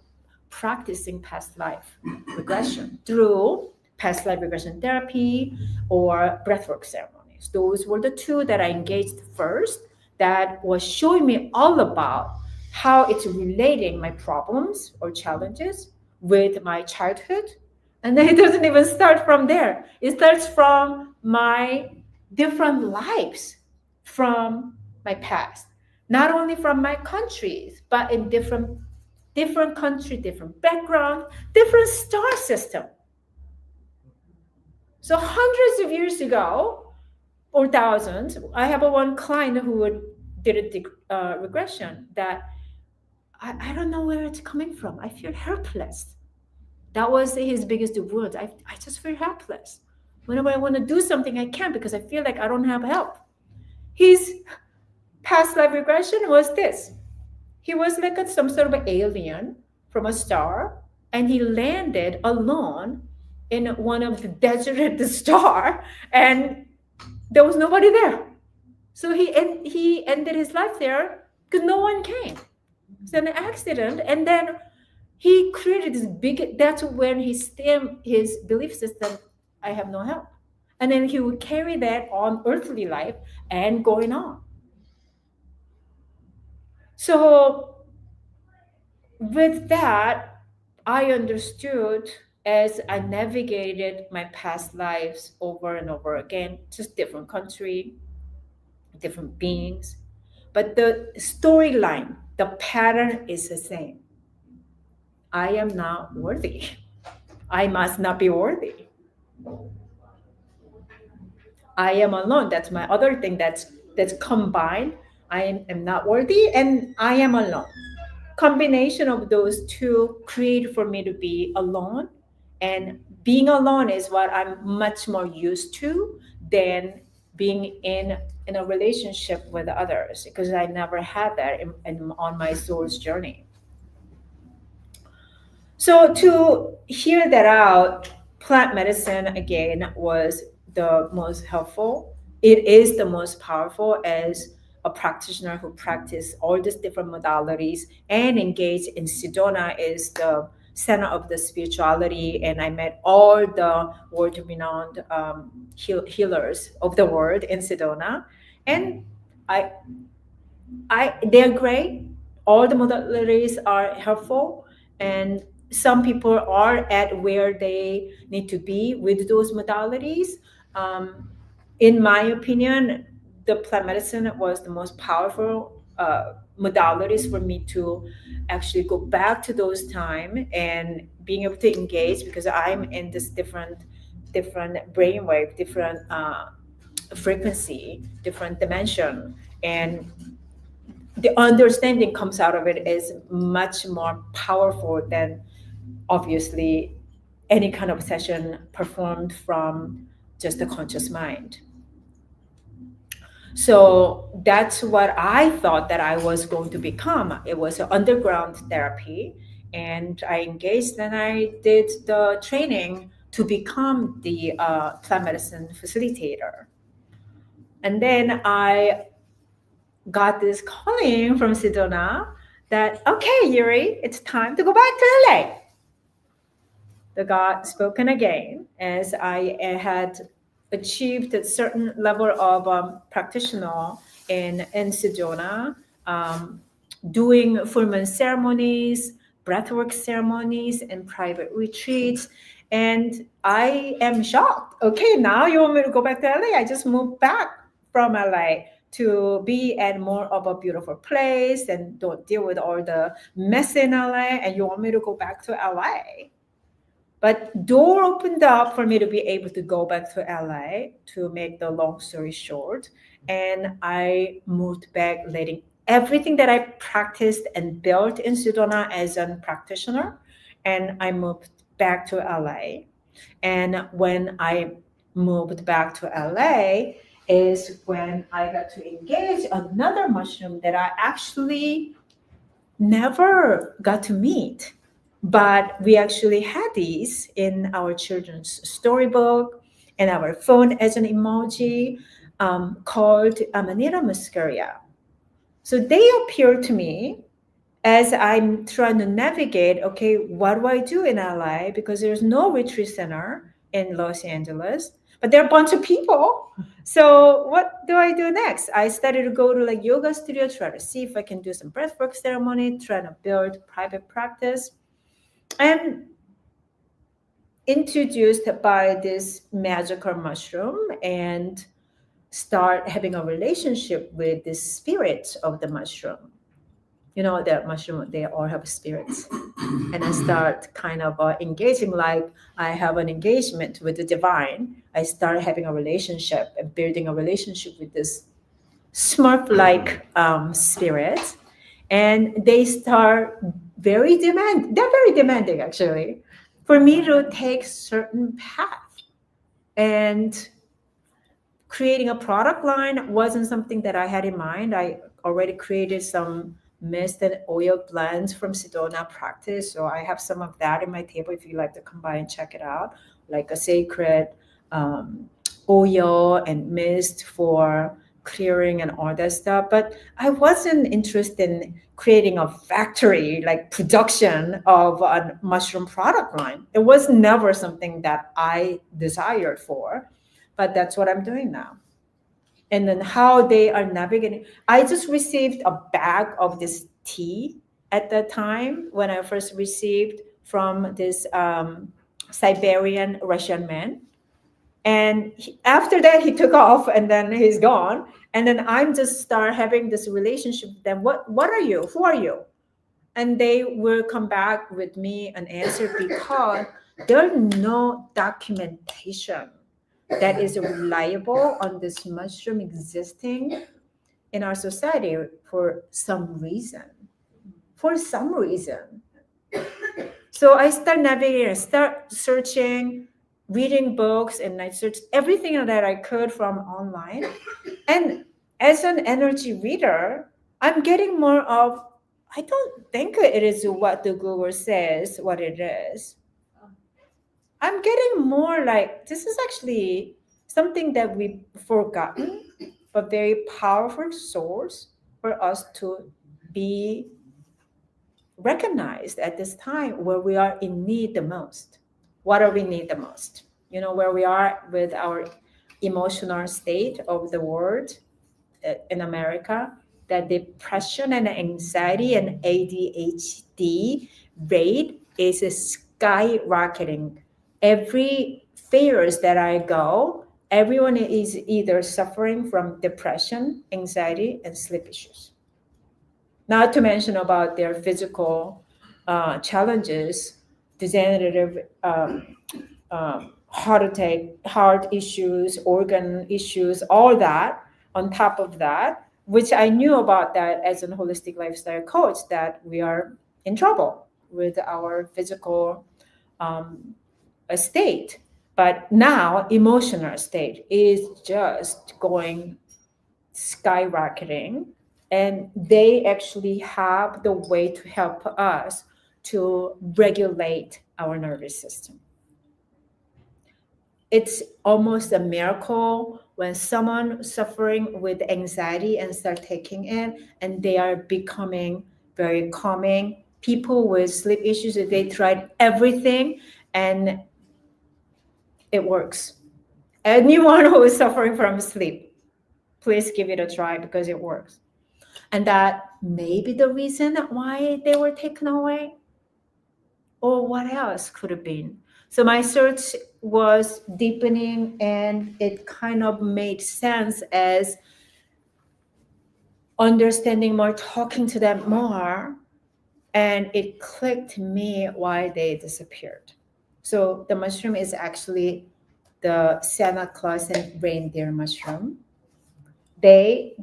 Speaker 13: practicing past life regression through past life regression therapy or breathwork ceremonies. Those were the two that I engaged first that was showing me all about how it's relating my problems or challenges with my childhood. And then it doesn't even start from there. It starts from my different lives from my past. Not only from my countries, but in different country, different background, different star system. So hundreds of years ago, or thousands, I have one client who did a regression that I don't know where it's coming from. I feel helpless. That was his biggest wound. I just feel helpless. Whenever I want to do something, I can't because I feel like I don't have help. His past life regression was this. He was like some sort of an alien from a star, and he landed alone in one of the deserted star, and there was nobody there. So he ended his life there because no one came. It's an accident, and then he created this big. That's when he stemmed his belief system. I have no help, and then he would carry that on earthly life and going on. So with that, I understood as I navigated my past lives over and over again, just different country, different beings, but the storyline, the pattern is the same. I am not worthy. I must not be worthy. I am alone. That's my other thing that's combined. I am not worthy and I am alone. Combination of those two create for me to be alone And being alone is what I'm much more used to than being in a relationship with others, because I never had that on my soul's journey. So to hear that out, plant medicine again was the most helpful. It is the most powerful as a practitioner who practice all these different modalities and engage in Sedona is the center of the spirituality. And I met all the world-renowned healers of the world in Sedona. And they're great. All the modalities are helpful. And some people are at where they need to be with those modalities. In my opinion, the plant medicine was the most powerful modalities for me to actually go back to those time and being able to engage, because I'm in this different brainwave, different frequency, different dimension, and the understanding comes out of it is much more powerful than obviously any kind of session performed from just the conscious mind. So that's what I thought that I was going to become. It was an underground therapy, and I engaged and I did the training to become the plant medicine facilitator. And then I got this calling from Sedona that, okay, Uri, it's time to go back to LA. The God spoken again as I had achieved a certain level of practitioner in Sedona, doing full moon ceremonies, breathwork ceremonies, and private retreats. And I am shocked. Okay, now you want me to go back to LA? I just moved back from LA to be at more of a beautiful place and don't deal with all the mess in LA. And you want me to go back to LA? But door opened up for me to be able to go back to LA, to make the long story short. And I moved back, letting everything that I practiced and built in Sedona as a practitioner. And I moved back to LA. And when I moved back to LA is when I got to engage another mushroom that I actually never got to meet. But we actually had these in our children's storybook and our phone as an emoji, called Amanita muscaria. So they appear to me as I'm trying to navigate, okay, what do I do in LA? Because there's no retreat center in Los Angeles, but there are a bunch of people. So what do I do next? I started to go to like yoga studio, try to see if I can do some breathwork ceremony, try to build private practice. And introduced by this magical mushroom and start having a relationship with the spirit of the mushroom. You know, the mushroom, they all have spirits. And I start kind of engaging, like I have an engagement with the divine. I start having a relationship and building a relationship with this Smurf-like spirit. And they start they're very demanding actually, for me to take certain path. And creating a product line wasn't something that I had in mind. I already created some mist and oil blends from Sedona practice. So I have some of that in my table if you like to come by and check it out, like a sacred oil and mist for clearing and all that stuff. But I wasn't interested in creating a factory, like production of a mushroom product line. It was never something that I desired for, but that's what I'm doing now. And then how they are navigating. I just received a bag of this tea at the time when I first received from this Siberian Russian man. And after that, he took off and then he's gone. And then I'm just start having this relationship with them. What are you? Who are you? And they will come back with me an answer because there's no documentation that is reliable on this mushroom existing in our society for some reason. So I start navigating, I start searching, reading books, and I searched everything that I could from online. And as an energy reader, I'm getting more of, I don't think it is what the Google says, what it is. I'm getting more like, this is actually something that we've forgotten, but very powerful source for us to be recognized at this time where we are in need the most. What do we need the most? You know, where we are with our emotional state of the world in America, that depression and anxiety and ADHD rate is skyrocketing. Every fairs that I go, everyone is either suffering from depression, anxiety, and sleep issues. Not to mention about their physical challenges, degenerative heart attack, heart issues, organ issues, all that. On top of that, which I knew about that as a holistic lifestyle coach, that we are in trouble with our physical state. But now emotional state is just going skyrocketing, and they actually have the way to help us to regulate our nervous system. It's almost a miracle when someone suffering with anxiety and start taking it, and they are becoming very calming. People with sleep issues, they tried everything and it works. Anyone who is suffering from sleep, please give it a try because it works. And that may be the reason why they were taken away. Or what else could have been? So my search was deepening, and it kind of made sense as understanding more, talking to them more, and it clicked me why they disappeared. So the mushroom is actually the Santa Claus and reindeer mushroom. The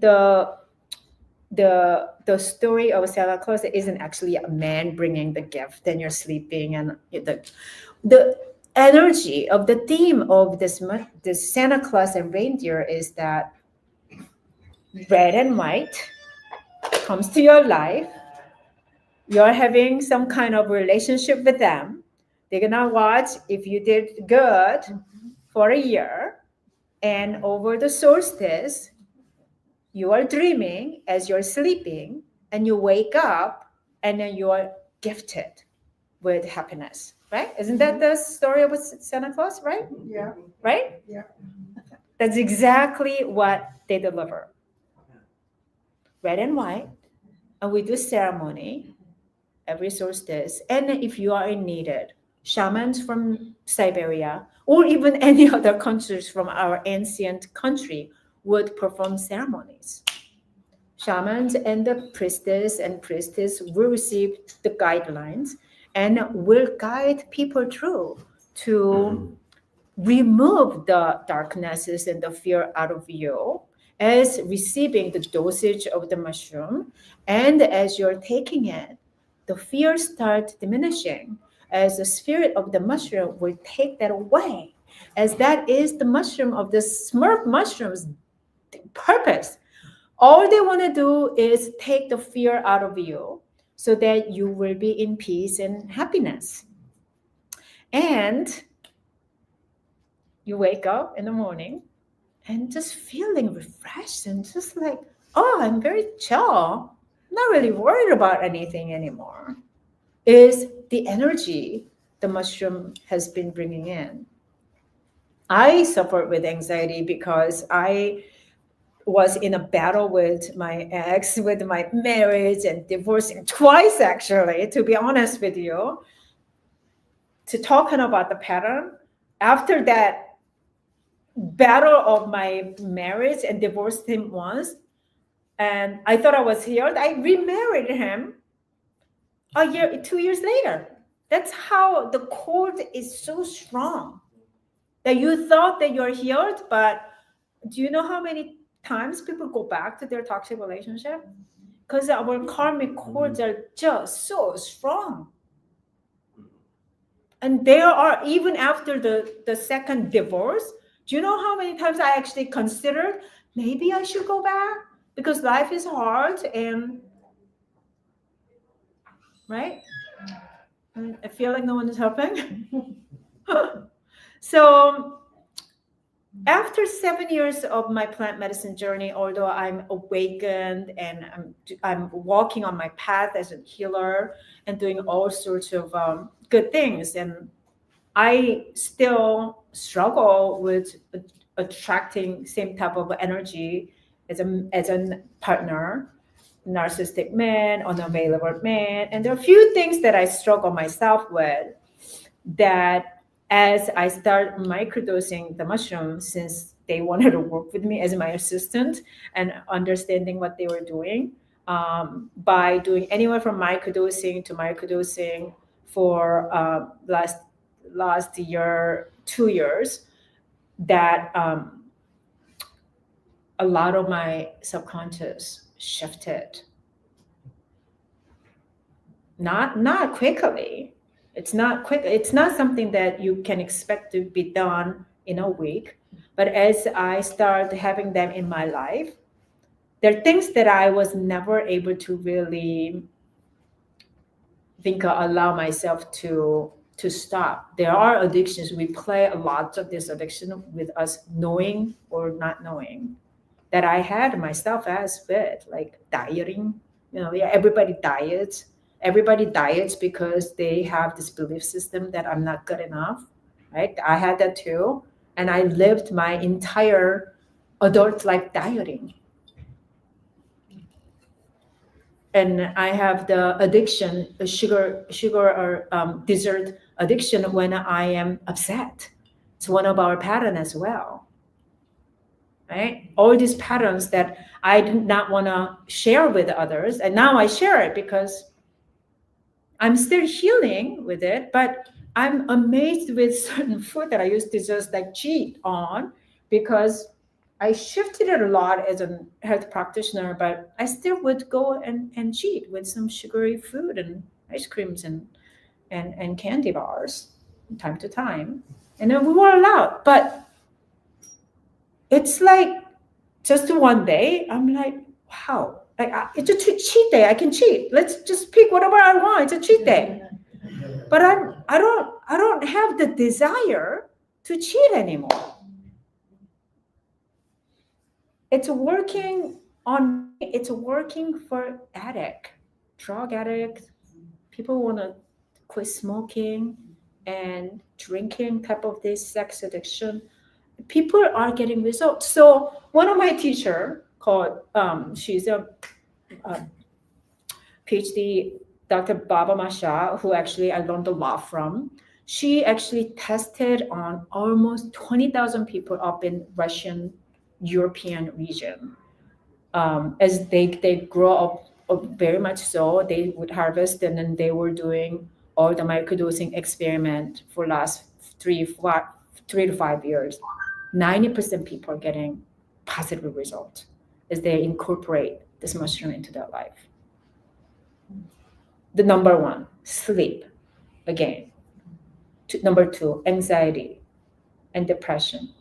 Speaker 13: story of Santa Claus isn't actually a man bringing the gift and you're sleeping, and the energy of the theme of this Santa Claus and reindeer is that red and white comes to your life. You're having some kind of relationship with them. They're gonna watch if you did good for a year, and over the solstice, you are dreaming as you're sleeping, and you wake up, and then you are gifted with happiness, right? Isn't that the story of Santa Claus, right?
Speaker 2: Yeah.
Speaker 13: Right?
Speaker 2: Yeah.
Speaker 13: That's exactly what they deliver. Red and white, and we do ceremony every solstice. And if you are in needed, shamans from Siberia or even any other countries from our ancient country would perform ceremonies. Shamans and the priestess and priestess will receive the guidelines and will guide people through to remove the darknesses and the fear out of you as receiving the dosage of the mushroom. And as you're taking it, the fear starts diminishing as the spirit of the mushroom will take that away, as that is the mushroom of the Smurf mushroom's purpose. All they want to do is take the fear out of you so that you will be in peace and happiness. And you wake up in the morning and just feeling refreshed and just like, oh, I'm very chill. I'm not really worried about anything anymore. Is the energy the mushroom has been bringing in. I suffered with anxiety because I was in a battle with my ex, with my marriage and divorcing twice, actually, to be honest with you. To talking about the pattern, after that battle of my marriage and divorced him once, and I thought I was healed, I remarried him 2 years later. That's how the cord is so strong that you thought that you're healed, but do you know how many times people go back to their toxic relationship? Because our karmic cords are just so strong. And there are, even after the second divorce, do you know how many times I actually considered maybe I should go back because life is hard and right? And I feel like no one is helping. So after 7 years of my plant medicine journey, although I'm awakened and I'm walking on my path as a healer and doing all sorts of good things, and I still struggle with attracting same type of energy as a partner, narcissistic man, unavailable man, and there are a few things that I struggle myself with. That as I start microdosing the mushroom, since they wanted to work with me as my assistant and understanding what they were doing, by doing anywhere from microdosing to microdosing for last year, 2 years, that a lot of my subconscious shifted. Not quickly. It's not quick. It's not something that you can expect to be done in a week. But as I start having them in my life, there are things that I was never able to really allow myself to stop. There are addictions. We play a lot of this addiction with us knowing or not knowing, that I had myself as with, like dieting. Everybody diets. Everybody diets because they have this belief system that I'm not good enough, right? I had that too. And I lived my entire adult life dieting. And I have the addiction, the sugar or dessert addiction when I am upset. It's one of our patterns as well, right? All these patterns that I did not want to share with others. And now I share it because I'm still healing with it, but I'm amazed with certain food that I used to just like cheat on, because I shifted it a lot as a health practitioner, but I still would go and cheat with some sugary food and ice creams and candy bars from time to time. And then we were allowed, but it's like just one day, I'm like, wow, like it's a cheat day. I can cheat. Let's just pick whatever I want. It's a cheat day. But I don't have the desire to cheat anymore. It's working for addict, drug addict, people want to quit smoking and drinking, type of this sex addiction. People are getting results. So one of my teacher called, she's a PhD, Dr. Baba Masha, who actually I learned a lot from. She actually tested on almost 20,000 people up in Russian, European region. As they grow up very much so, they would harvest, and then they were doing all the microdosing experiment for last 3 to 5 years. 90% people are getting positive results as they incorporate this mushroom into their life. The number one, sleep, again. Number 2, anxiety and depression.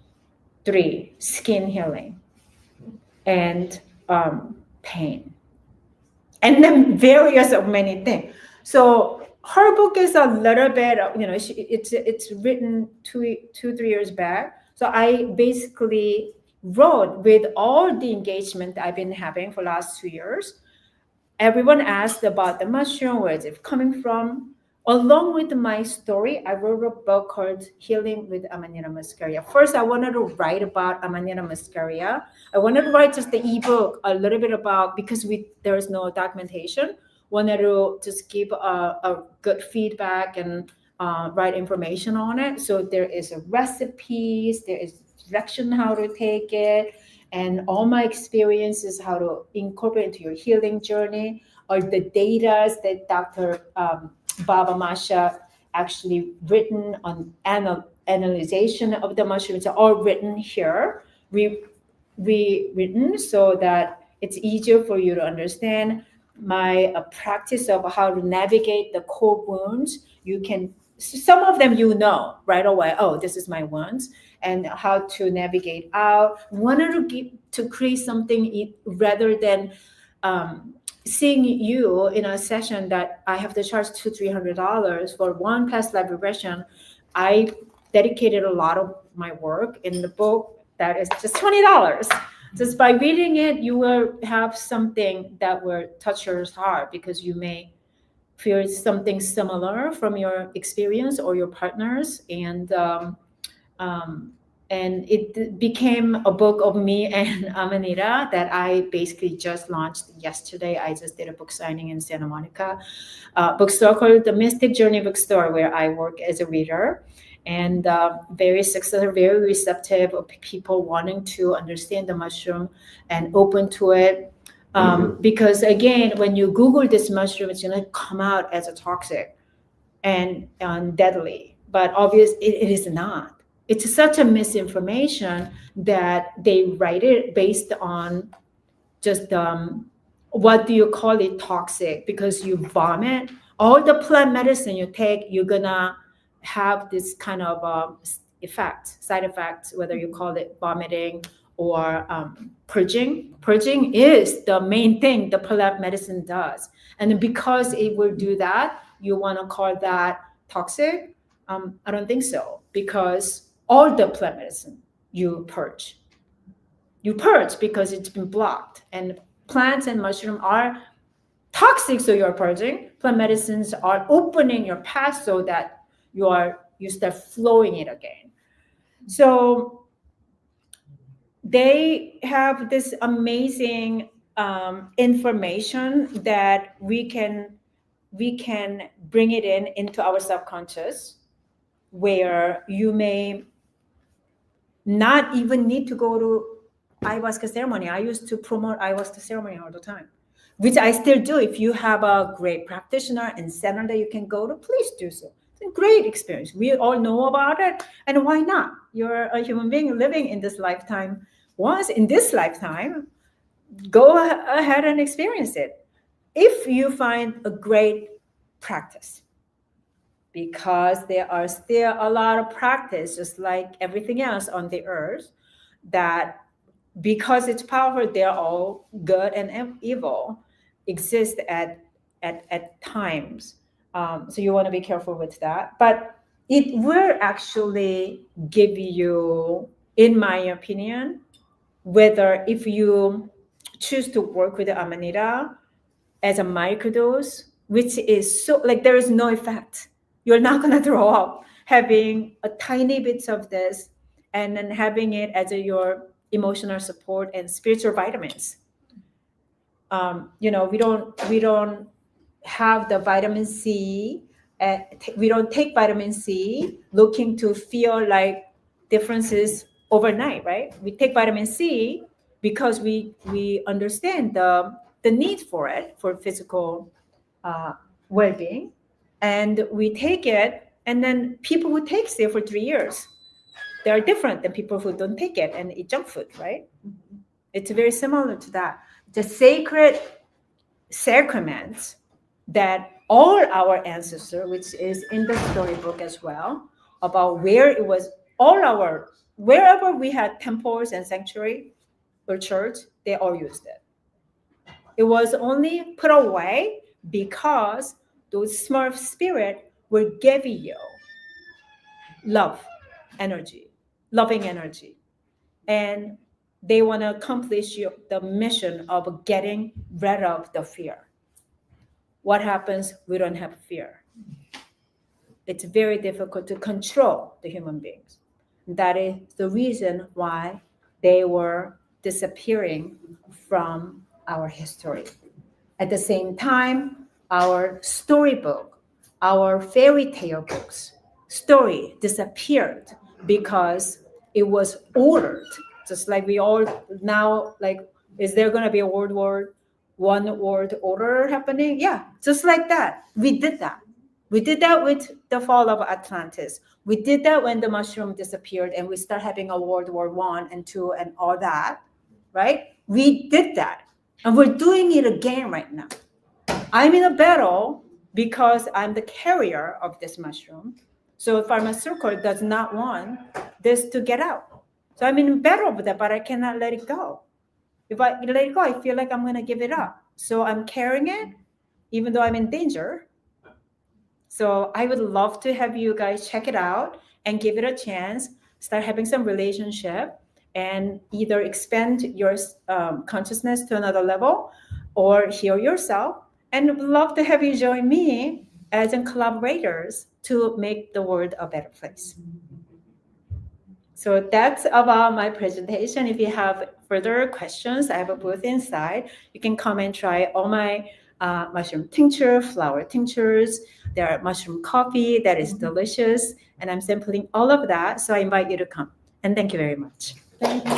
Speaker 13: 3, skin healing and pain. And then various of many things. So her book is a little bit, it's written 2-3 years back. So I basically wrote with all the engagement I've been having for the last 2 years. Everyone asked about the mushroom, where is it coming from? Along with my story, I wrote a book called Healing with Amanita Muscaria. First, I wanted to write about Amanita Muscaria. I wanted to write just the ebook a little bit about, because there is no documentation. Wanted to just give a good feedback and write information on it. So there is a recipes, there is direction how to take it, and all my experiences, how to incorporate into your healing journey, or the data that Dr. Baba Masha actually written on analyzation of the mushrooms, are all written here, rewritten so that it's easier for you to understand. My practice of how to navigate the core wounds, you can some of them right away, oh, this is my ones, and how to navigate out. Wanted to create something rather than seeing you in a session that I have to charge $200-$300 for one past life regression. I dedicated a lot of my work in the book that is just $20. Just by reading it, you will have something that will touch your heart, because you may feel something similar from your experience or your partners, and it became a book of me and Amanita that I basically just launched yesterday. I just did a book signing in Santa Monica bookstore called the Mystic Journey Bookstore, where I work as a reader, and very successful, very receptive of people wanting to understand the mushroom and open to it. Because again, when you Google this mushroom, it's going to come out as a toxic and deadly, but obviously it is not. It's such a misinformation that they write it based on just what do you call it, toxic, because you vomit. All the plant medicine you take, you're gonna have this kind of side effects, whether you call it vomiting or purging. Purging is the main thing the plant medicine does. And because it will do that, you want to call that toxic? I don't think so, because all the plant medicine you purge. You purge because it's been blocked, and plants and mushroom are toxic, so you're purging. Plant medicines are opening your path so that you start flowing it again. So they have this amazing information that we can bring it into our subconscious, where you may not even need to go to ayahuasca ceremony. I used to promote ayahuasca ceremony all the time, which I still do. If you have a great practitioner and center that you can go to, please do so. It's a great experience. We all know about it, and why not? You're a human being living in this lifetime. Once in this lifetime, go ahead and experience it. If you find a great practice, because there are still a lot of practice, just like everything else on the earth, that because it's powerful, they're all good and evil, exist at times. So you want to be careful with that. But it will actually give you, in my opinion, whether if you choose to work with the Amanita as a microdose, which is so, like, there is no effect. You're not going to throw up having a tiny bits of this, and then having it as your emotional support and spiritual vitamins. We don't have the vitamin C. We don't take vitamin C looking to feel like differences overnight, right? We take vitamin C because we understand the need for it for physical well-being. And we take it, and then people who take it for 3 years, they are different than people who don't take it and eat junk food, right? Mm-hmm. It's very similar to that. The sacred sacraments that all our ancestors, which is in the storybook as well, about where it was, wherever we had temples and sanctuary or church, they all used it. It was only put away because those smart spirits will give you loving energy. And they want to accomplish the mission of getting rid of the fear. What happens? We don't have fear. It's very difficult to control the human beings. That is the reason why they were disappearing from our history. At the same time, our storybook, our fairy tale books, story disappeared because it was ordered. Just like we all now, like, is there going to be a World War I world order happening? Yeah, just like that. We did that. We did that with the fall of Atlantis. We did that when the mushroom disappeared and we start having a World War I and II and all that, right? We did that. And we're doing it again right now. I'm in a battle because I'm the carrier of this mushroom. So pharmaceutical does not want this to get out. So I'm in battle with that, but I cannot let it go. If I let it go, I feel like I'm going to give it up. So I'm carrying it, even though I'm in danger. So I would love to have you guys check it out and give it a chance, start having some relationship, and either expand your consciousness to another level or heal yourself. And would love to have you join me as in collaborators to make the world a better place. So that's about my presentation. If you have further questions, I have a booth inside. You can come and try all my mushroom tincture, flower tinctures. There are mushroom coffee that is delicious. And I'm sampling all of that. So I invite you to come. And thank you very much.
Speaker 2: Thank you.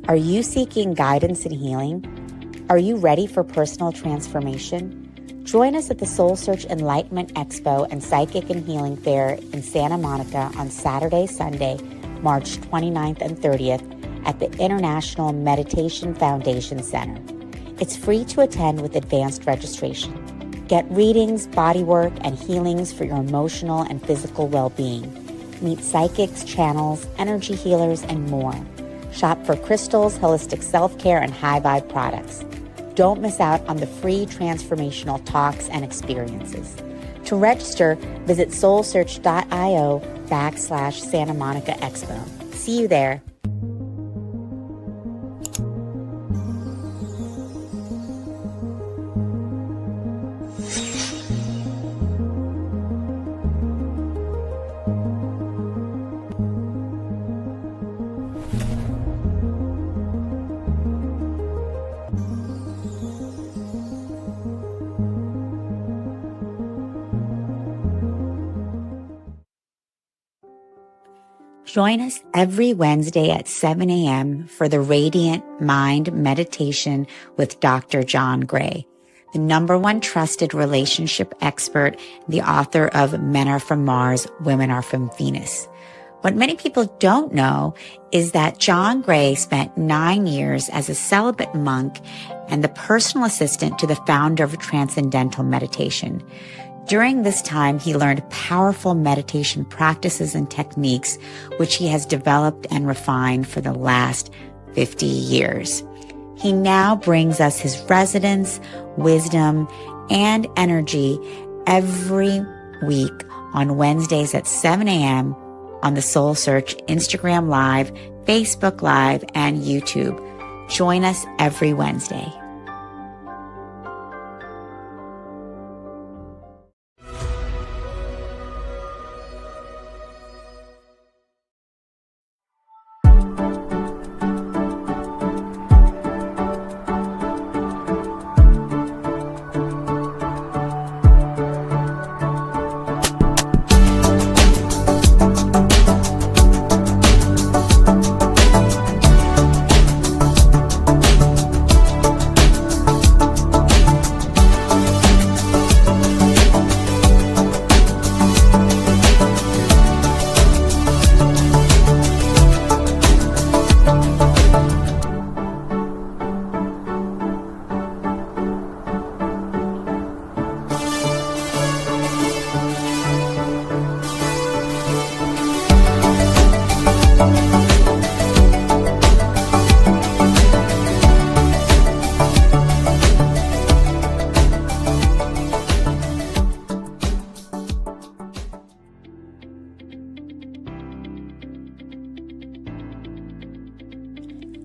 Speaker 1: Are you seeking guidance and healing? Are you ready for personal transformation? Join us at the SoulSearch Enlightenment Expo and Psychic and Healing Fair in Santa Monica on Saturday, Sunday, March 29th and 30th at the International Meditation Foundation Center. It's free to attend with advanced registration. Get readings, bodywork, and healings for your emotional and physical well-being. Meet psychics, channels, energy healers, and more. Shop for crystals, holistic self-care, and high-vibe products. Don't miss out on the free transformational talks and experiences. To register, visit soulsearch.io/Santa Monica Expo. See you there. Join us every Wednesday at 7 a.m. for the Radiant Mind Meditation with Dr. John Gray, the #1 trusted relationship expert, the author of Men Are From Mars, Women Are From Venus. What many people don't know is that John Gray spent 9 years as a celibate monk and the personal assistant to the founder of Transcendental Meditation. During this time, he learned powerful meditation practices and techniques, which he has developed and refined for the last 50 years. He now brings us his resonance, wisdom, and energy every week on Wednesdays at 7 a.m. on the SoulSearch Instagram Live, Facebook Live, and YouTube. Join us every Wednesday.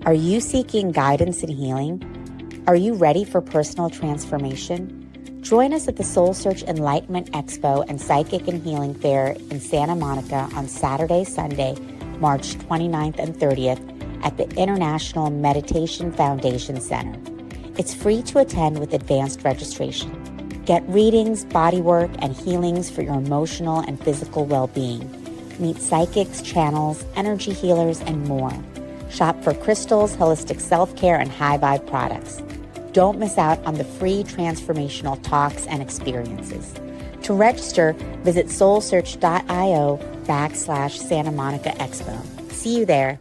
Speaker 1: Are you seeking guidance and healing? Are you ready for personal transformation? Join us at the SoulSearch Enlightenment Expo and Psychic and Healing Fair in Santa Monica on Saturday, Sunday, March 29th and 30th at the International Meditation Foundation Center. It's free to attend with advanced registration. Get readings, bodywork, and healings for your emotional and physical well-being. Meet psychics, channels, energy healers, and more. Shop for crystals, holistic self-care, and high vibe products. Don't miss out on the free transformational talks and experiences. To register, visit soulsearch.io/Santa Monica Expo. See you there.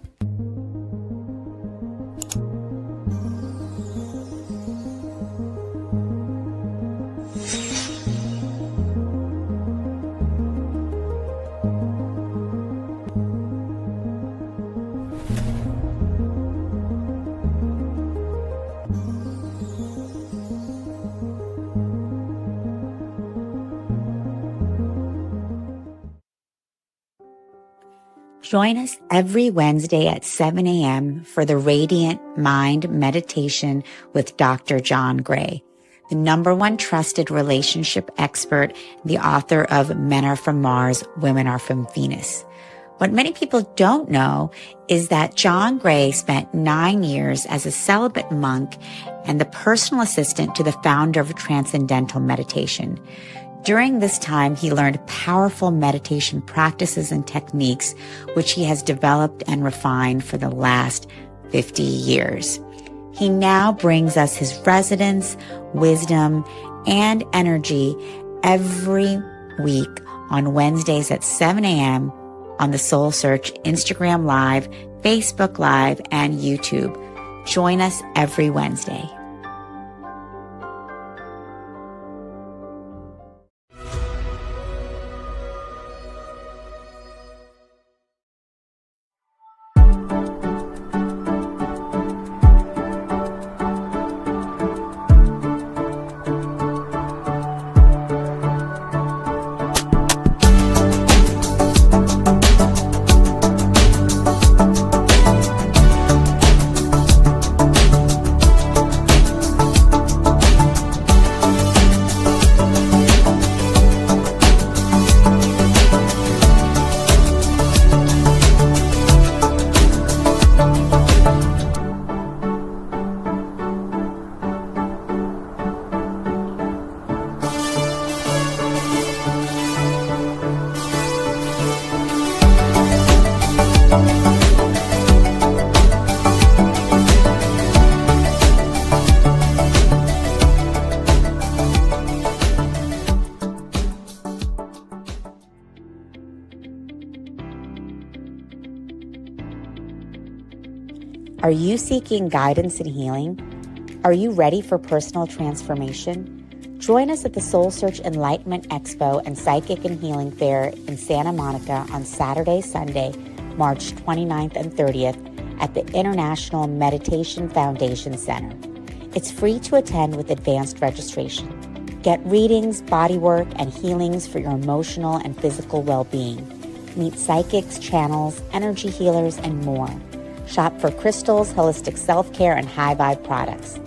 Speaker 1: Join us every Wednesday at 7 a.m. for the Radiant Mind Meditation with Dr. John Gray, the #1 trusted relationship expert, the author of Men Are From Mars, Women Are From Venus. What many people don't know is that John Gray spent 9 years as a celibate monk and the personal assistant to the founder of Transcendental Meditation. During this time, he learned powerful meditation practices and techniques, which he has developed and refined for the last 50 years. He now brings us his resonance, wisdom, and energy every week on Wednesdays at 7 a.m. on the SoulSearch Instagram Live, Facebook Live, and YouTube. Join us every Wednesday. Are you seeking guidance and healing? Are you ready for personal transformation? Join us at the SoulSearch Enlightenment Expo and Psychic and Healing Fair in Santa Monica on Saturday, Sunday, March 29th and 30th at the International Meditation Foundation Center. It's free to attend with advanced registration. Get readings, bodywork, and healings for your emotional and physical well-being. Meet psychics, channels, energy healers, and more. Shop for crystals, holistic self-care, and high vibe products.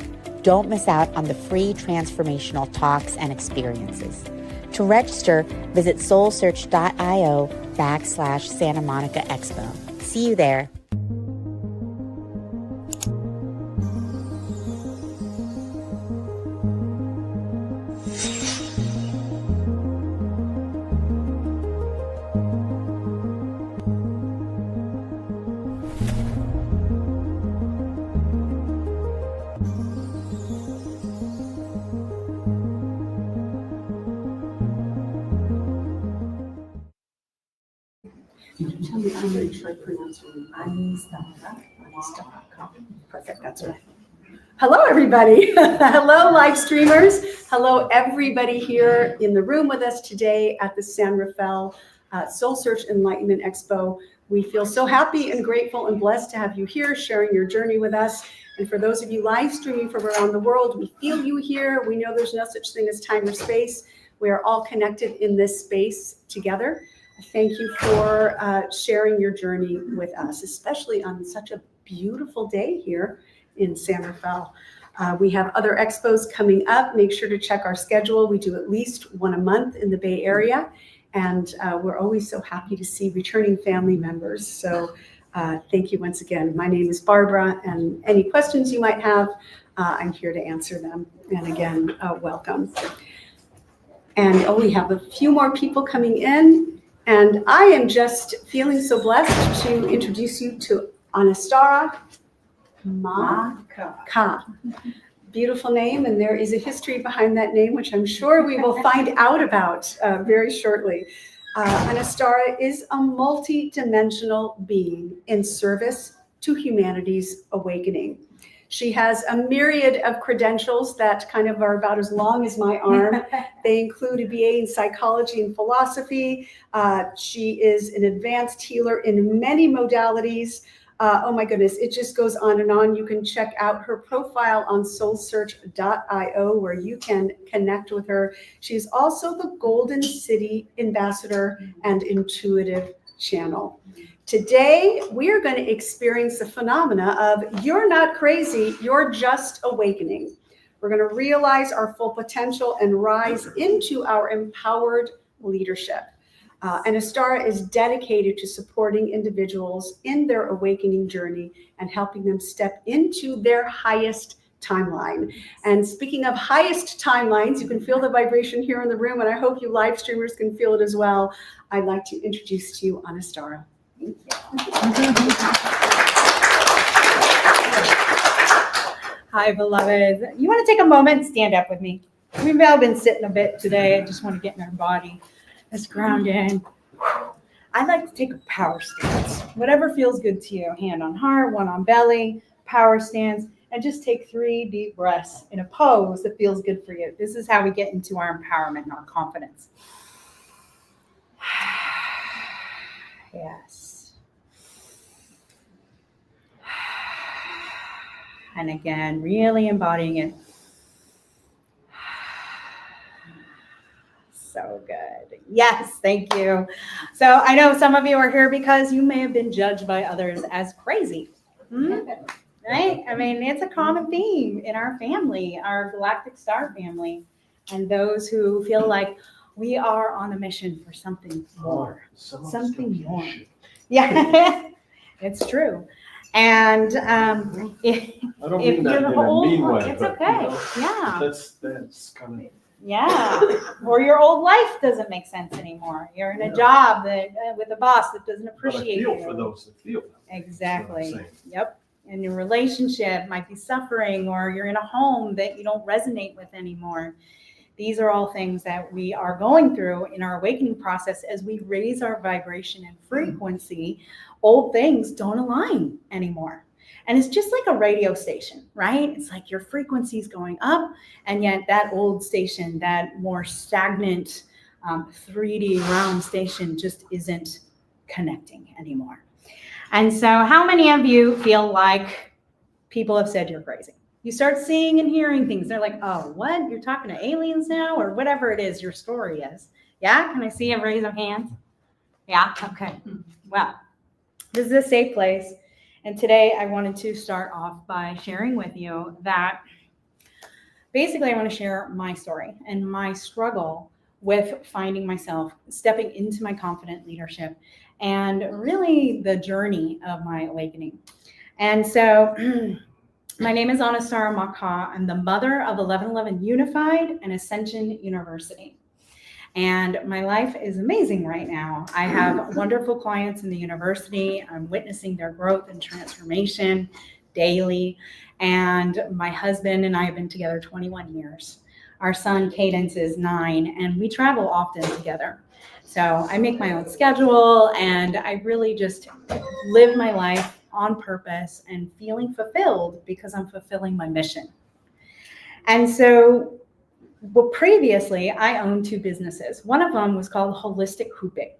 Speaker 1: Don't miss out on the free transformational talks and experiences. To register, visit soulsearch.io/Santa Monica Expo. See you there.
Speaker 2: Tell me, I'm make sure I pronounce your name. Perfect, that's right. Hello, everybody. Hello, live streamers. Hello, everybody here in the room with us today at the San Rafael SoulSearch Enlightenment Expo. We feel so happy and grateful and blessed to have you here sharing your journey with us. And for those of you live streaming from around the world, we feel you here. We know there's no such thing as time or space. We are all connected in this space together. Thank you for sharing your journey with us, especially on such a beautiful day here in San Rafael. We have other expos coming up. Make sure to check our schedule. We do at least one a month in the Bay Area, and we're always so happy to see returning family members. So thank you once again. My name is Barbara, and any questions you might have, I'm here to answer them. And again, welcome. And we have a few more people coming in, and I am just feeling so blessed to introduce you to Anastara Ka. Beautiful name, and there is a history behind that name, which I'm sure we will find out about very shortly. Anastara is a multi-dimensional being in service to humanity's awakening. She has a myriad of credentials that kind of are about as long as my arm. They include a BA in psychology and philosophy. She is an advanced healer in many modalities. Oh my goodness, it just goes on and on. You can check out her profile on soulsearch.io where you can connect with her. She's also the Golden City Ambassador and Intuitive Channel. Today, we are going to experience the phenomena of you're not crazy, you're just awakening. We're going to realize our full potential and rise into our empowered leadership. Anastara is dedicated to supporting individuals in their awakening journey and helping them step into their highest timeline. And speaking of highest timelines, you can feel the vibration here in the room, and I hope you live streamers can feel it as well. I'd like to introduce to you Anastara. Thank you.
Speaker 14: Hi, beloved. You want to take a moment and stand up with me? We've all been sitting a bit today. I just want to get in our body. Let's ground in. I'd like to take a power stance. Whatever feels good to you. Hand on heart, one on belly, power stance, and just take 3 deep breaths in a pose that feels good for you. This is how we get into our empowerment and our confidence. Yes. And again, really embodying it. So good. Yes, thank you. So I know some of you are here because you may have been judged by others as crazy. Right? I mean, it's a common theme in our family, our galactic star family, and those who feel like we are on a mission for something more. Something more. Yeah, it's true. And if
Speaker 10: I don't mean that in a mean way,
Speaker 14: it's
Speaker 10: but,
Speaker 14: okay.
Speaker 10: you know,
Speaker 14: Yeah.
Speaker 10: That's kind of.
Speaker 14: Yeah. Or your old life doesn't make sense anymore. You're in a job that with a boss that doesn't appreciate you.
Speaker 10: But I feel for those that feel that.
Speaker 14: Exactly. Yep. And your relationship might be suffering, or you're in a home that you don't resonate with anymore. These are all things that we are going through in our awakening process as we raise our vibration and frequency. Old things don't align anymore. And it's just like a radio station, right? It's like your frequency is going up, and yet that old station, that more stagnant 3D round station just isn't connecting anymore. And so how many of you feel like people have said you're crazy? You start seeing and hearing things. They're like, oh, what? You're talking to aliens now? Or whatever it is your story is. Yeah? Can I see a raise of hands? Yeah? Okay. Well, this is a safe place. And today I wanted to start off by sharing with you that basically I want to share my story and my struggle with finding myself, stepping into my confident leadership, and really the journey of my awakening. And so my name is Anastara Maka. I'm the mother of 1111 Unified and Ascension University. And my life is amazing right now. I have wonderful clients in the university. I'm witnessing their growth and transformation daily. And my husband and I have been together 21 years. Our son Cadence is 9, and we travel often together. So I make my own schedule, and I really just live my life on purpose and feeling fulfilled because I'm fulfilling my mission. And so, well, previously I owned 2 businesses. One of them was called Holistic Hooping.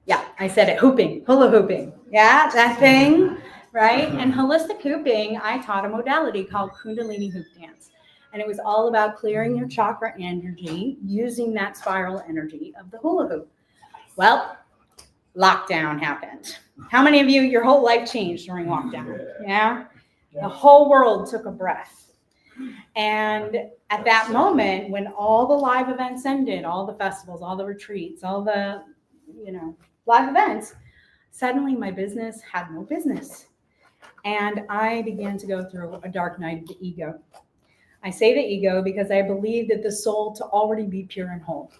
Speaker 14: Yeah, I said it, hooping, hula hooping. Yeah, that thing, right? And Holistic Hooping, I taught a modality called Kundalini Hoop Dance. And it was all about clearing your chakra energy using that spiral energy of the hula hoop. Well, lockdown happened. How many of you, your whole life changed during lockdown? Yeah? The whole world took a breath. And at that moment, when all the live events ended, all the festivals, all the retreats, all the, live events, suddenly my business had no business. And I began to go through a dark night of the ego. I say the ego because I believe that the soul to already be pure and whole.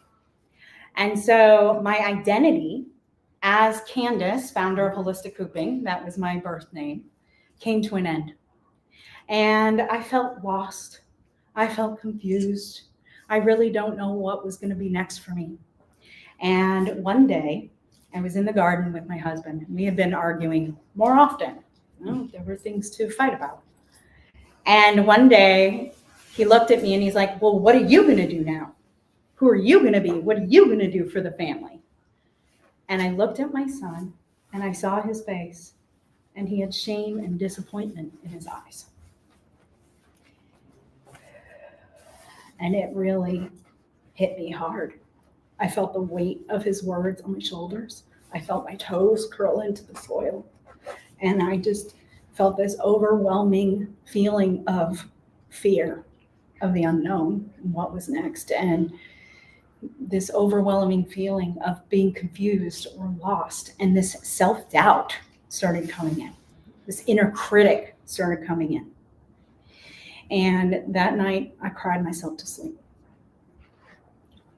Speaker 14: And so my identity as Candace, founder of Holistic Cooping, that was my birth name, came to an end. And I felt lost. I felt confused. I really don't know what was going to be next for me. And one day, I was in the garden with my husband. We had been arguing more often. There were things to fight about. And one day, he looked at me and he's like, well, what are you going to do now? Who are you going to be? What are you going to do for the family? And I looked at my son and I saw his face, and he had shame and disappointment in his eyes. And it really hit me hard. I felt the weight of his words on my shoulders. I felt my toes curl into the soil. And I just felt this overwhelming feeling of fear of the unknown and what was next. And this overwhelming feeling of being confused or lost. And this self-doubt started coming in. This inner critic started coming in. And that night, I cried myself to sleep.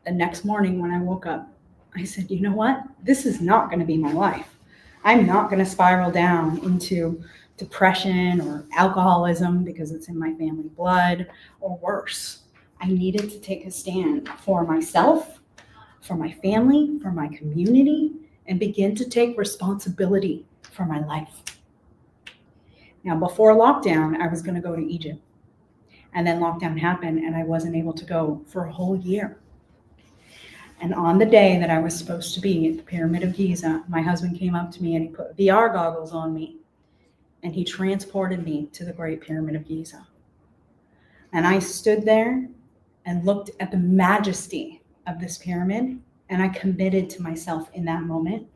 Speaker 14: The next morning when I woke up, I said, you know what? This is not going to be my life. I'm not going to spiral down into depression or alcoholism because it's in my family blood, or worse. I needed to take a stand for myself, for my family, for my community, and begin to take responsibility for my life. Now, before lockdown, I was going to go to Egypt. And then lockdown happened and I wasn't able to go for a whole year. And on the day that I was supposed to be at the Pyramid of Giza, my husband came up to me and he put VR goggles on me and he transported me to the Great Pyramid of Giza. And I stood there and looked at the majesty of this pyramid, and I committed to myself in that moment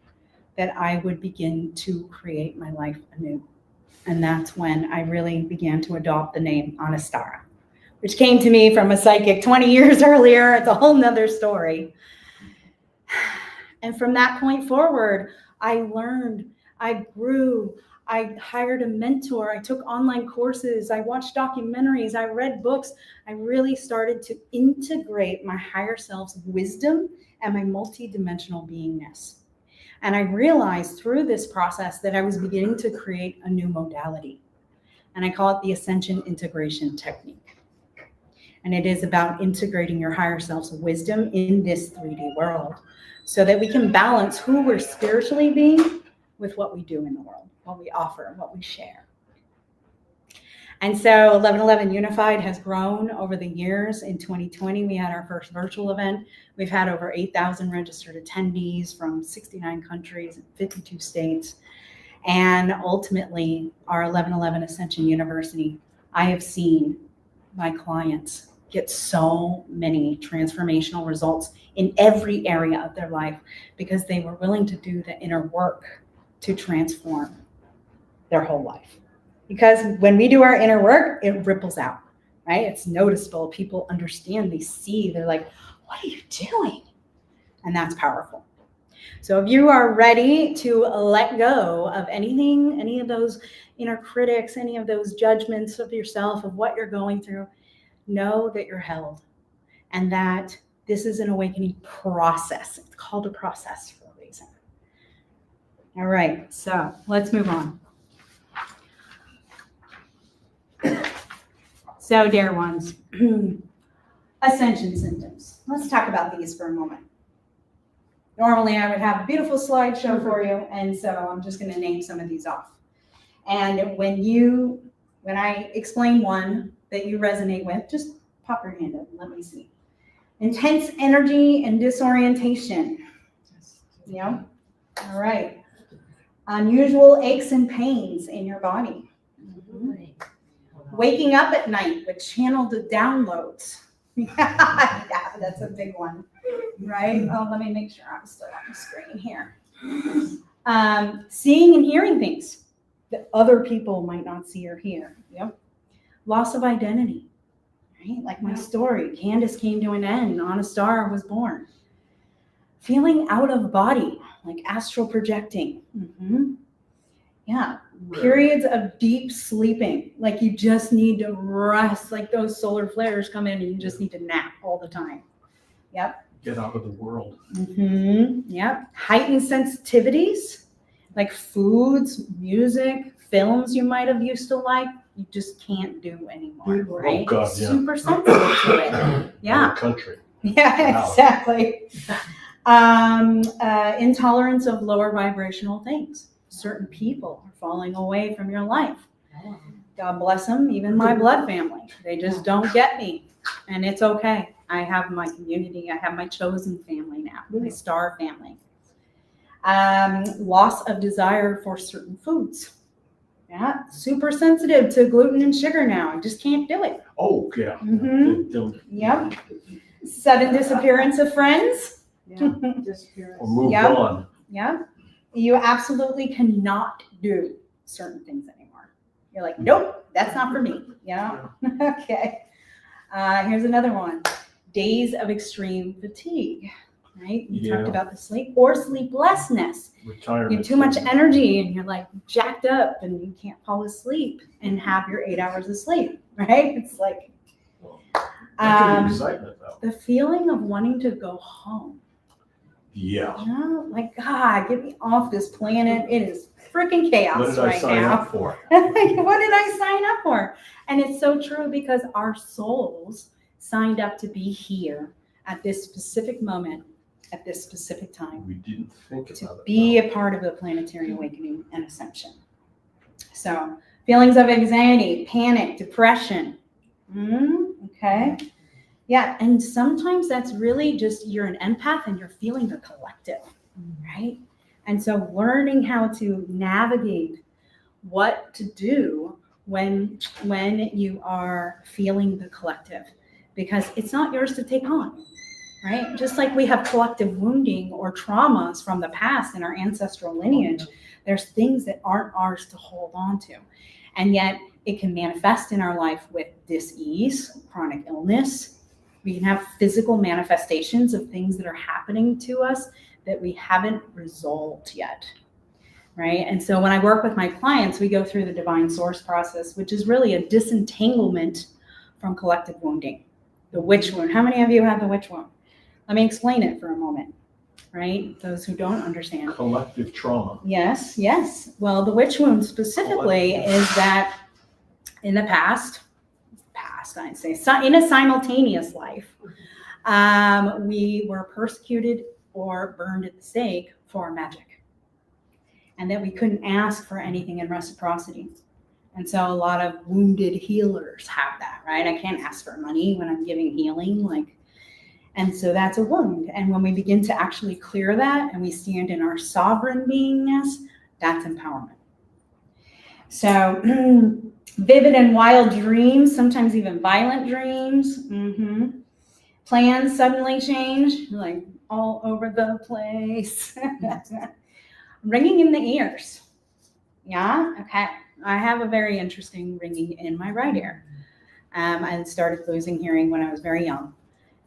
Speaker 14: that I would begin to create my life anew. And that's when I really began to adopt the name Anastara, which came to me from a psychic 20 years earlier. It's a whole nother story. And from that point forward, I learned, I grew, I hired a mentor, I took online courses, I watched documentaries, I read books. I really started to integrate my higher self's wisdom and my multidimensional beingness. And I realized through this process that I was beginning to create a new modality. And I call it the Ascension Integration Technique. And it is about integrating your higher self's wisdom in this 3D world so that we can balance who we're spiritually being with what we do in the world, what we offer, what we share. And so 1111 Unified has grown over the years. In 2020, we had our first virtual event. We've had over 8,000 registered attendees from 69 countries and 52 states. And ultimately, our 1111 Ascension University, I have seen my clients get so many transformational results in every area of their life because they were willing to do the inner work to transform their whole life. Because when we do our inner work, it ripples out, right? It's noticeable. People understand, they see, they're like, what are you doing? And that's powerful. So if you are ready to let go of anything, any of those inner critics, any of those judgments of yourself, of what you're going through, know that you're held and that this is an awakening process. It's called a process for a reason. All right, so let's move on. So, dear ones, ascension symptoms. Let's talk about these for a moment. Normally, I would have a beautiful slideshow for you, and so I'm just going to name some of these off. And when I explain one that you resonate with, just pop your hand up and let me see. Intense energy and disorientation. Yeah. All right. Unusual aches and pains in your body. Waking up at night with channeled downloads. Yeah, that's a big one, right? Oh, let me make sure I'm still on the screen here. Seeing and hearing things that other people might not see or hear. Yep. Loss of identity, right? Like my story, Candace came to an end, on a star was born. Feeling out of body, like astral projecting. Yeah. Periods of deep sleeping, like you just need to rest, like those solar flares come in and you just need to nap all the time. Yep.
Speaker 10: Get out of the world.
Speaker 14: Yep. Heightened sensitivities, like foods, music, films you might have used to like, you just can't do anymore, right?
Speaker 10: Oh God, yeah.
Speaker 14: Super sensitive to it. Yeah.
Speaker 10: Country.
Speaker 14: Yeah,
Speaker 10: Wow.
Speaker 14: exactly. Intolerance of lower vibrational things. Certain people are falling away from your life. God bless them, even my blood family. They just don't get me. And it's okay. I have my community. I have my chosen family now, my star family. Loss of desire for certain foods. Yeah, super sensitive to gluten and sugar now. I just can't do it.
Speaker 10: Oh, yeah.
Speaker 14: Yep. Sudden disappearance of friends.
Speaker 10: Or move on.
Speaker 14: Yeah. You absolutely cannot do certain things anymore. You're like, nope, that's not for me. Yeah. Okay. Here's another one. Days of extreme fatigue. Right? You talked about the sleep or sleeplessness.
Speaker 10: Retirement.
Speaker 14: You have too much energy and you're like jacked up and you can't fall asleep and have your 8 hours of sleep. Right? It's like
Speaker 10: excitement, though.
Speaker 14: the feeling of wanting to go home.
Speaker 10: Yeah.
Speaker 14: You know, like, God, get me off this planet. It is freaking chaos
Speaker 10: What did
Speaker 14: right
Speaker 10: I sign
Speaker 14: now.
Speaker 10: up for?
Speaker 14: What did I sign up for? And it's so true because our souls signed up to be here at this specific moment, at this specific time.
Speaker 10: We didn't think about
Speaker 14: to
Speaker 10: it.
Speaker 14: be a part of the planetary awakening and ascension. So feelings of anxiety, panic, depression. Okay. Yeah, and sometimes that's really just you're an empath and you're feeling the collective, right? And so learning how to navigate what to do when you are feeling the collective, because it's not yours to take on, right? Just like we have collective wounding or traumas from the past in our ancestral lineage, there's things that aren't ours to hold on to. And yet it can manifest in our life with dis-ease, chronic illness. We can have physical manifestations of things that are happening to us that we haven't resolved yet, right? And so when I work with my clients, we go through the divine source process, which is really a disentanglement from collective wounding. The witch wound. How many of you have the witch wound? Let me explain it for a moment, right? Those who don't understand.
Speaker 10: Collective trauma.
Speaker 14: Yes, yes. Well, the witch wound specifically is that in the past, I'd say, in a simultaneous life, we were persecuted or burned at the stake for magic, and that we couldn't ask for anything in reciprocity. And so a lot of wounded healers have that, right? I can't ask for money when I'm giving healing, and so that's a wound. And when we begin to actually clear that and we stand in our sovereign beingness, that's empowerment. So vivid and wild dreams, sometimes even violent dreams. Plans suddenly change, like all over the place. Ringing in the ears. Yeah, okay. I have a very interesting ringing in my right ear. I started losing hearing when I was very young.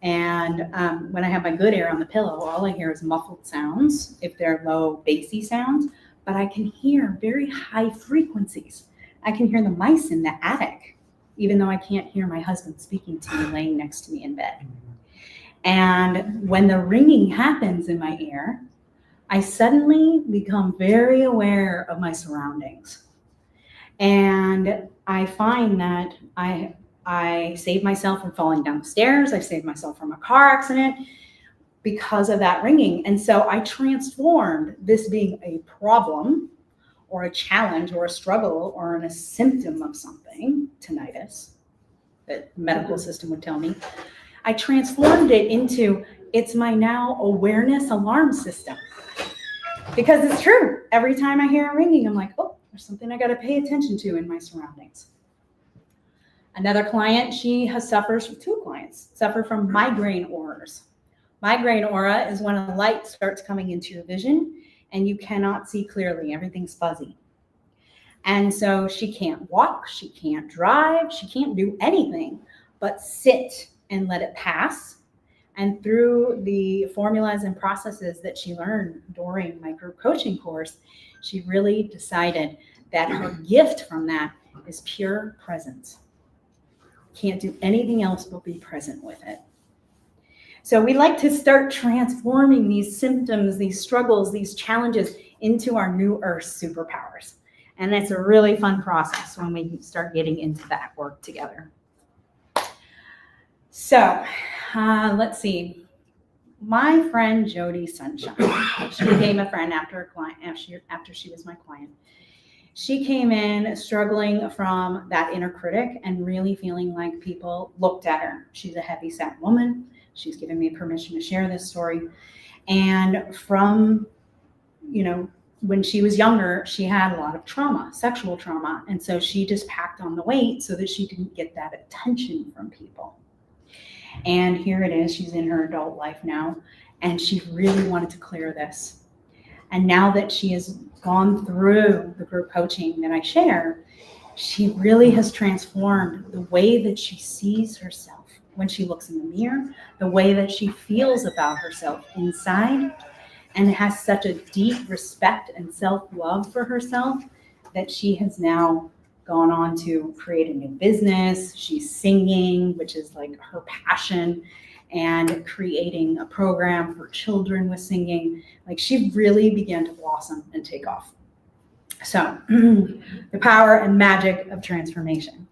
Speaker 14: And when I have my good ear on the pillow, all I hear is muffled sounds, if they're low, bassy sounds, but I can hear very high frequencies. I can hear the mice in the attic, even though I can't hear my husband speaking to me laying next to me in bed. And when the ringing happens in my ear, I suddenly become very aware of my surroundings. And I find that I save myself from falling down the stairs. I saved myself from a car accident because of that ringing. And so I transformed this being a problem or a challenge or a struggle or a symptom of something, tinnitus, that the medical system would tell me. I transformed it into, it's my now awareness alarm system. Because it's true. Every time I hear a ringing, I'm like, oh, there's something I got to pay attention to in my surroundings. Another client, two clients suffer from migraine auras. Migraine aura is when a light starts coming into your vision and you cannot see clearly. Everything's fuzzy. And so she can't walk, she can't drive, she can't do anything but sit and let it pass. And through the formulas and processes that she learned during my group coaching course, she really decided that her gift from that is pure presence. Can't do anything else but be present with it. So we like to start transforming these symptoms, these struggles, these challenges into our new earth superpowers. And it's a really fun process when we start getting into that work together. So let's see. My friend Jody Sunshine, she became a friend after she was my client. She came in struggling from that inner critic and really feeling like people looked at her. She's a heavy-set woman. She's given me permission to share this story. And from, when she was younger, she had a lot of trauma, sexual trauma. And so she just packed on the weight so that she didn't get that attention from people. And here it is, she's in her adult life now, and she really wanted to clear this. And now that she has gone through the group coaching that I share, she really has transformed the way that she sees herself when she looks in the mirror, the way that she feels about herself inside, and has such a deep respect and self-love for herself that she has now gone on to create a new business. She's singing, which is like her passion, and creating a program for children with singing. Like, she really began to blossom and take off. So the power and magic of transformation.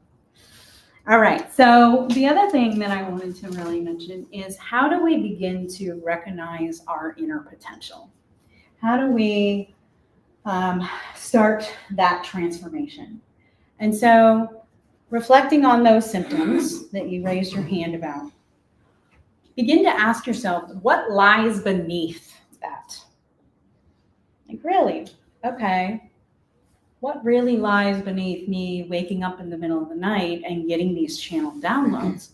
Speaker 14: All right, so the other thing that I wanted to really mention is, how do we begin to recognize our inner potential? How do we start that transformation? And so, reflecting on those symptoms that you raised your hand about, begin to ask yourself, what lies beneath that? Like, really? Okay. What really lies beneath me waking up in the middle of the night and getting these channel downloads?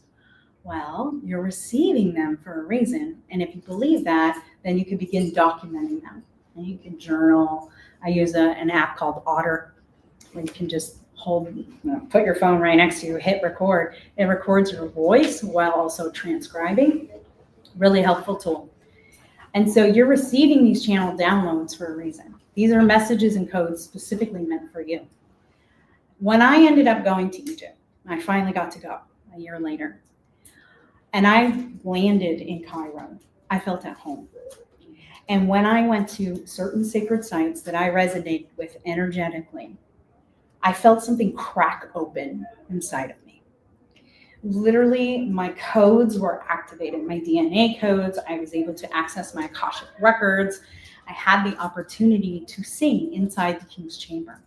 Speaker 14: Well, you're receiving them for a reason. And if you believe that, then you can begin documenting them. And you can journal. I use an app called Otter, where you can just put your phone right next to you, hit record. It records your voice while also transcribing. Really helpful tool. And so you're receiving these channel downloads for a reason. These are messages and codes specifically meant for you. When I ended up going to Egypt, I finally got to go a year later, and I landed in Cairo, I felt at home. And when I went to certain sacred sites that I resonated with energetically, I felt something crack open inside of me. Literally, my codes were activated, my DNA codes. I was able to access my Akashic records. I had the opportunity to sing inside the King's Chamber.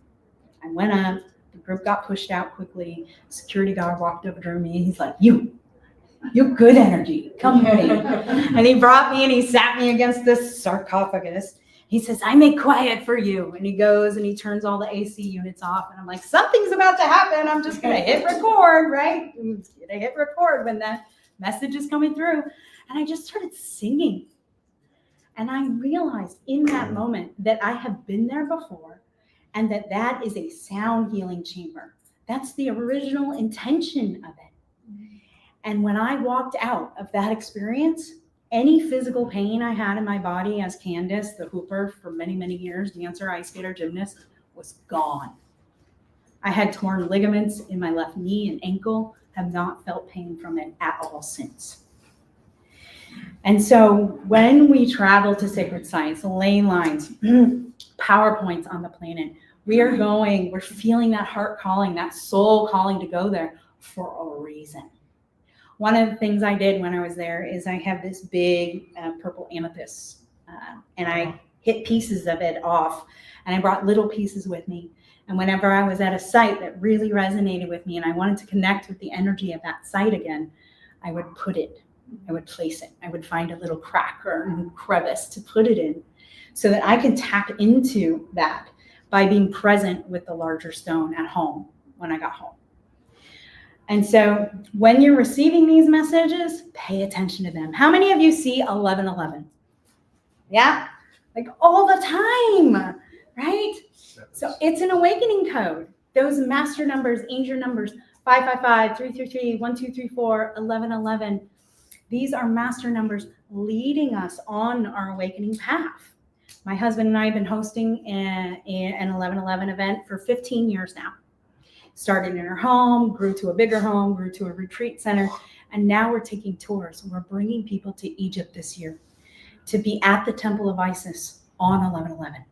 Speaker 14: I went up, the group got pushed out quickly. Security guard walked over to me, and he's like, you're good energy, come here. And he brought me and he sat me against this sarcophagus. He says, I make quiet for you. And he goes and he turns all the AC units off. And I'm like, something's about to happen. I'm just going to hit record, right? I'm going to hit record when that message is coming through. And I just started singing. And I realized in that moment that I have been there before, and that is a sound healing chamber. That's the original intention of it. And when I walked out of that experience, any physical pain I had in my body as Candace, the hooper for many, many years, dancer, ice skater, gymnast, was gone. I had torn ligaments in my left knee and ankle, have not felt pain from it at all since. And so when we travel to sacred sites, lane lines, power points on the planet, we're feeling that heart calling, that soul calling to go there for a reason. One of the things I did when I was there is I have this big purple amethyst, and I hit pieces of it off, and I brought little pieces with me. And whenever I was at a site that really resonated with me and I wanted to connect with the energy of that site again, I would place it. I would find a little crack or a crevice to put it in so that I can tap into that by being present with the larger stone at home when I got home. And so when you're receiving these messages, pay attention to them. How many of you see 1111? Yeah? like all the time, right? So it's an awakening code. Those master numbers, angel numbers, 555, 333, 1234, 1111. These are master numbers leading us on our awakening path. My husband and I have been hosting an 1111 event for 15 years now. Started in our home, grew to a bigger home, grew to a retreat center, and now we're taking tours. We're bringing people to Egypt this year to be at the Temple of Isis on 1111.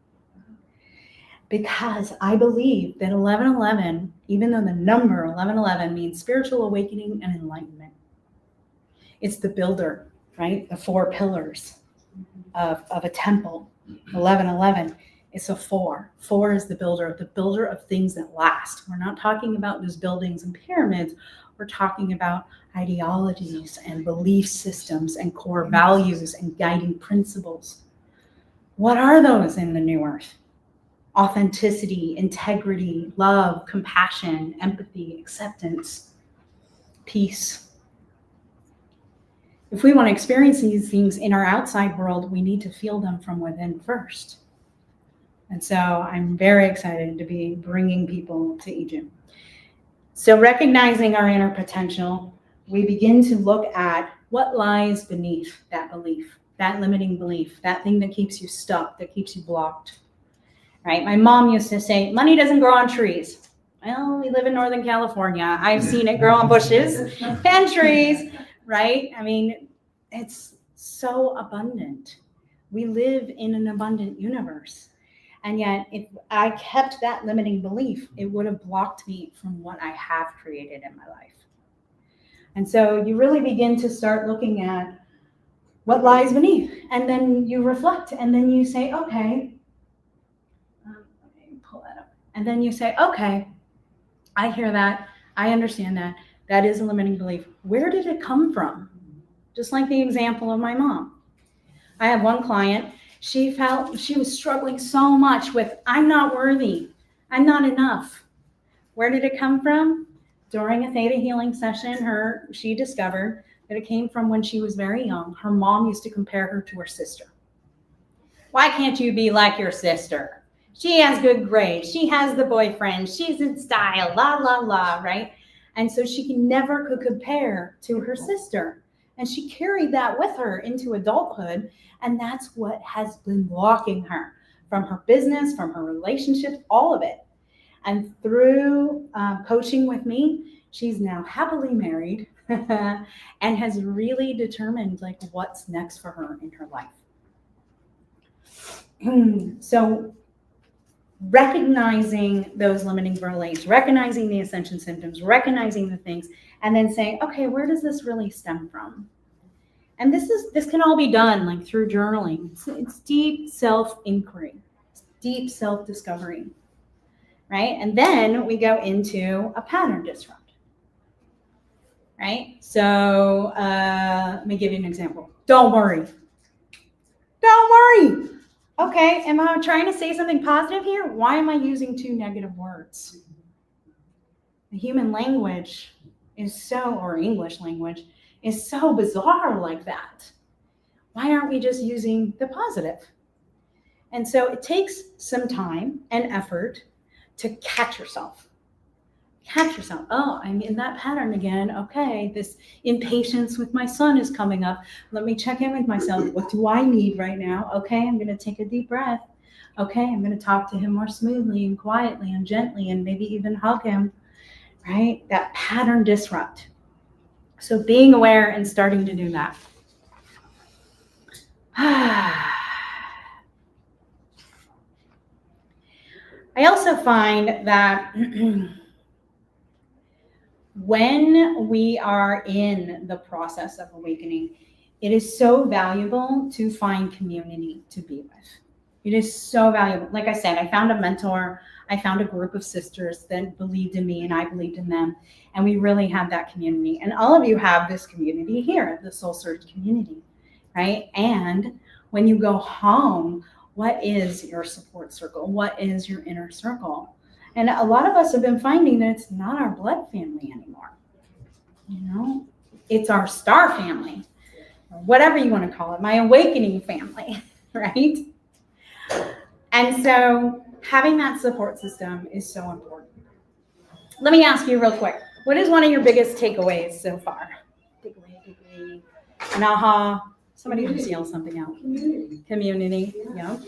Speaker 14: Because I believe that 1111, even though the number 1111 means spiritual awakening and enlightenment, it's the builder, right? The 4 pillars of a temple. 1111, it's a 4. 4 is the builder of things that last. We're not talking about just buildings and pyramids. We're talking about ideologies and belief systems and core values and guiding principles. What are those in the new earth? Authenticity, integrity, love, compassion, empathy, acceptance, peace. If we want to experience these things in our outside world, we need to feel them from within first. And so I'm very excited to be bringing people to Egypt. So recognizing our inner potential, we begin to look at what lies beneath that belief, that limiting belief, that thing that keeps you stuck, that keeps you blocked, right? My mom used to say, money doesn't grow on trees. Well, we live in Northern California. I've seen it grow on bushes and trees, right? I mean, it's so abundant. We live in an abundant universe. And yet, if I kept that limiting belief, it would have blocked me from what I have created in my life. And so you really begin to start looking at what lies beneath. And then you reflect, and then you say, okay, pull that up. And then you say, okay, I hear that. I understand that. That is a limiting belief. Where did it come from? Just like the example of my mom. I have one client, she felt she was struggling so much with, I'm not worthy. I'm not enough. Where did it come from? During a theta healing session, she discovered that it came from when she was very young. Her mom used to compare her to her sister. Why can't you be like your sister? She has good grades. She has the boyfriend. She's in style, la, la, la, right? And so she never could compare to her sister. And she carried that with her into adulthood. And that's what has been blocking her from her business, from her relationships, all of it. And through coaching with me, she's now happily married and has really determined like what's next for her in her life. So recognizing those limiting beliefs, recognizing the ascension symptoms, recognizing the things, and then saying, okay, where does this really stem from? And this can all be done like through journaling. It's deep self-inquiry, deep self-discovery, right? And then we go into a pattern disrupt, right? So let me give you an example. Don't worry. Don't worry. Okay, am I trying to say something positive here? Why am I using 2 negative words? The human language is or English language is so bizarre like that. Why aren't we just using the positive? And so it takes some time and effort to catch yourself. Catch yourself. Oh, I'm in that pattern again. Okay, this impatience with my son is coming up. Let me check in with myself. What do I need right now? Okay, I'm going to take a deep breath. Okay, I'm going to talk to him more smoothly and quietly and gently and maybe even hug him, right? That pattern disrupt. So being aware and starting to do that. I also find that when we are in the process of awakening, it is so valuable to find community to be with. It is so valuable. Like I said, I found a mentor. I found a group of sisters that believed in me and I believed in them. And we really had that community. And all of you have this community here, the SoulSearch community, right? And when you go home, what is your support circle? What is your inner circle? And a lot of us have been finding that it's not our blood family anymore. You know, it's our star family, or whatever you want to call it, my awakening family, right? And so having that support system is so important. Let me ask you real quick. What is one of your biggest takeaways so far? Takeaway. An aha. Somebody just yell something out. Community. Yeah.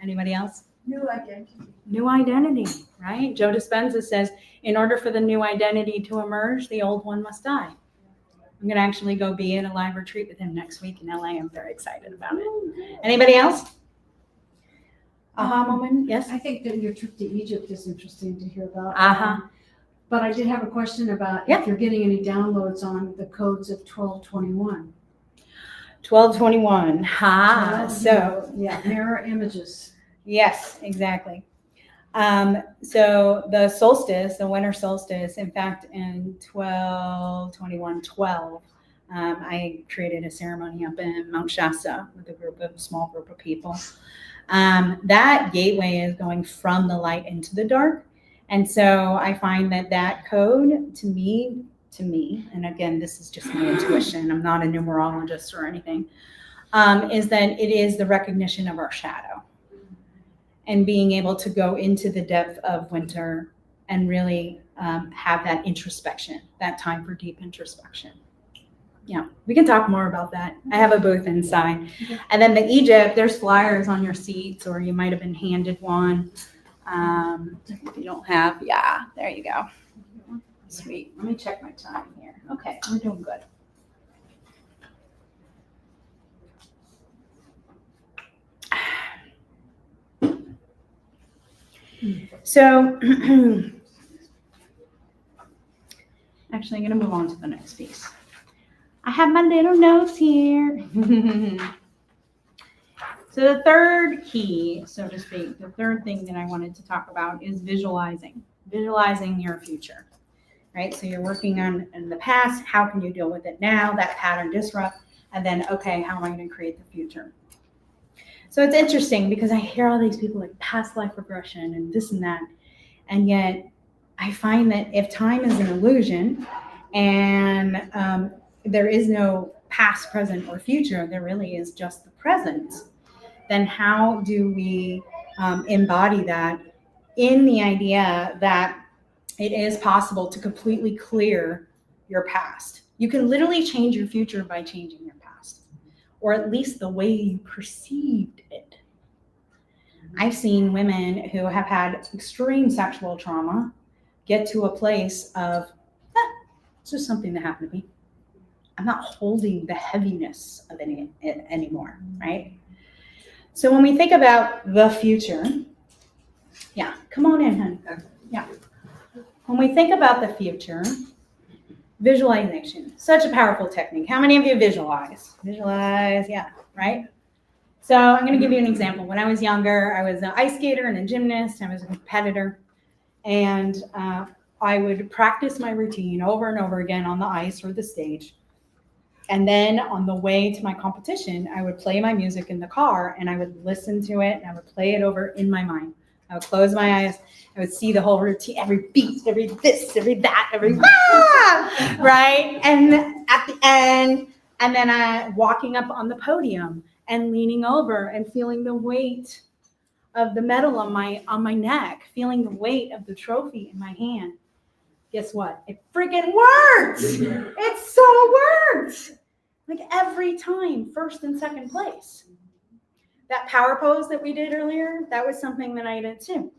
Speaker 14: Anybody else?
Speaker 7: New identity.
Speaker 14: New identity, right? Joe Dispenza says, in order for the new identity to emerge, the old one must die. I'm going to actually go be in a live retreat with him next week in LA. I'm very excited about it. Anybody else? Aha moment? Yes?
Speaker 15: I think that your trip to Egypt is interesting to hear about.
Speaker 14: Uh-huh.
Speaker 15: But I did have a question about
Speaker 14: Yeah.
Speaker 15: if you're getting any downloads on the codes of 1221.
Speaker 14: 1221. So
Speaker 15: yeah, mirror images.
Speaker 14: Yes, exactly. So the solstice, the winter solstice, in fact, in 12/21/12, I created a ceremony up in Mount Shasta with a small group of people. That gateway is going from the light into the dark. And so I find that code to me, and again, this is just my intuition, I'm not a numerologist or anything, is that it is the recognition of our shadow and being able to go into the depth of winter and really have that introspection, that time for deep introspection. Yeah, we can talk more about that. I have a booth inside. And then the Egypt, there's flyers on your seats, or you might have been handed one. If you don't have, yeah, there you go. Sweet. Let me check my time here. Okay, we're doing good. So, actually, I'm going to move on to the next piece. I have my little notes here. So the third key, so to speak, the third thing that I wanted to talk about is visualizing your future, right? So you're working on in the past, how can you deal with it now, that pattern disrupt, and then, okay, how am I going to create the future? So it's interesting because I hear all these people like past life regression and this and that, and yet I find that if time is an illusion and there is no past, present, or future, there really is just the present, then how do we embody that in the idea that it is possible to completely clear your past? You can literally change your future by changing your past, or at least the way you perceived it. I've seen women who have had extreme sexual trauma get to a place of, it's just something that happened to me. I'm not holding the heaviness of it anymore, right? So when we think about the future, yeah, come on in, honey. Yeah. When we think about the future, visualization, such a powerful technique. How many of you visualize? Visualize, yeah, right? So I'm going to give you an example. When I was younger, I was an ice skater and a gymnast. I was a competitor. And I would practice my routine over and over again on the ice or the stage. And then on the way to my competition, I would play my music in the car and I would listen to it and I would play it over in my mind. I would close my eyes. I would see the whole routine, every beat, every this, every that, every right? And at the end, and then walking up on the podium and leaning over and feeling the weight of the medal on my neck, feeling the weight of the trophy in my hand. Guess what? It freaking worked. It so worked. Like every time, first and second place. That power pose that we did earlier, that was something that I did too.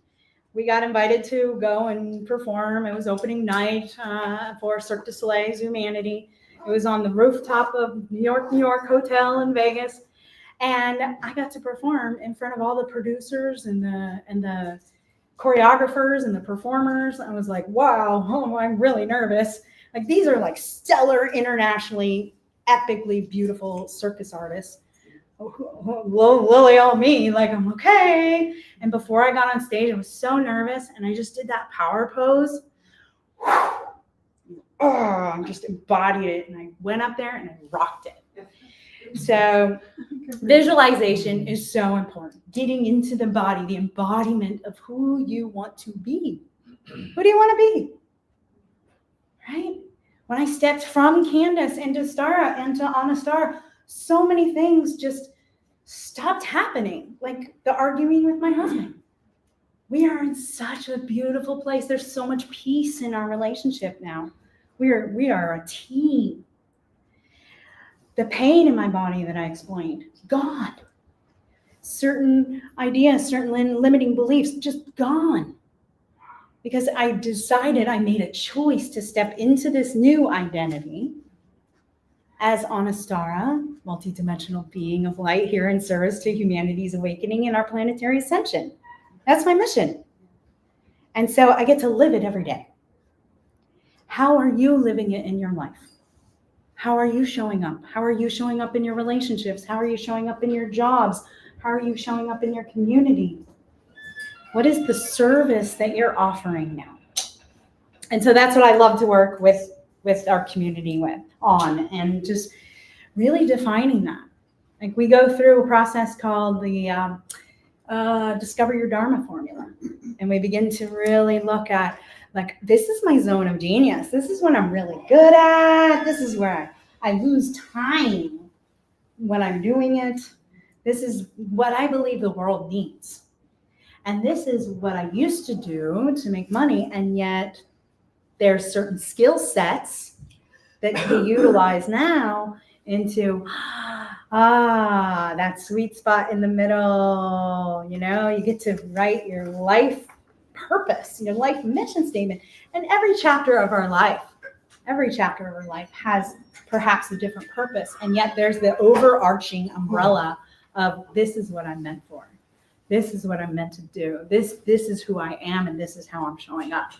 Speaker 14: We got invited to go and perform. It was opening night for Cirque du Soleil's Humanity. It was on the rooftop of New York Hotel in Vegas. And I got to perform in front of all the producers and the choreographers and the performers. I was like, wow, I'm really nervous. Like these are like stellar, internationally, epically beautiful circus artists. Lily all me, like I'm okay. And before I got on stage, I was so nervous and I just did that power pose. I just embodied it and I went up there and I rocked it. So visualization is so important. Getting into the body, the embodiment of who you want to be. Who do you want to be? Right? When I stepped from Candace into Stara, into On a Star, so many things just stopped happening. Like the arguing with my husband. We are in such a beautiful place. There's so much peace in our relationship now. We are a team. The pain in my body that I explained, gone. Certain ideas, certain limiting beliefs, just gone. Because I decided, I made a choice to step into this new identity as Anastara, multidimensional being of light here in service to humanity's awakening and our planetary ascension. That's my mission. And so I get to live it every day. How are you living it in your life? How are you showing up? How are you showing up in your relationships? How are you showing up in your jobs? How are you showing up in your community? What is the service that you're offering now? And so that's what I love to work with our community on, and just really defining that. Like we go through a process called the Discover Your Dharma formula. And we begin to really look at, like, this is my zone of genius. This is what I'm really good at. This is where I lose time when I'm doing it. This is what I believe the world needs. And this is what I used to do to make money. And yet there's certain skill sets that we utilize now into, that sweet spot in the middle. You know, you get to write your life purpose, your life mission statement. And every chapter of our life has perhaps a different purpose. And yet there's the overarching umbrella of, this is what I'm meant for. This is what I'm meant to do. This is who I am, and this is how I'm showing up.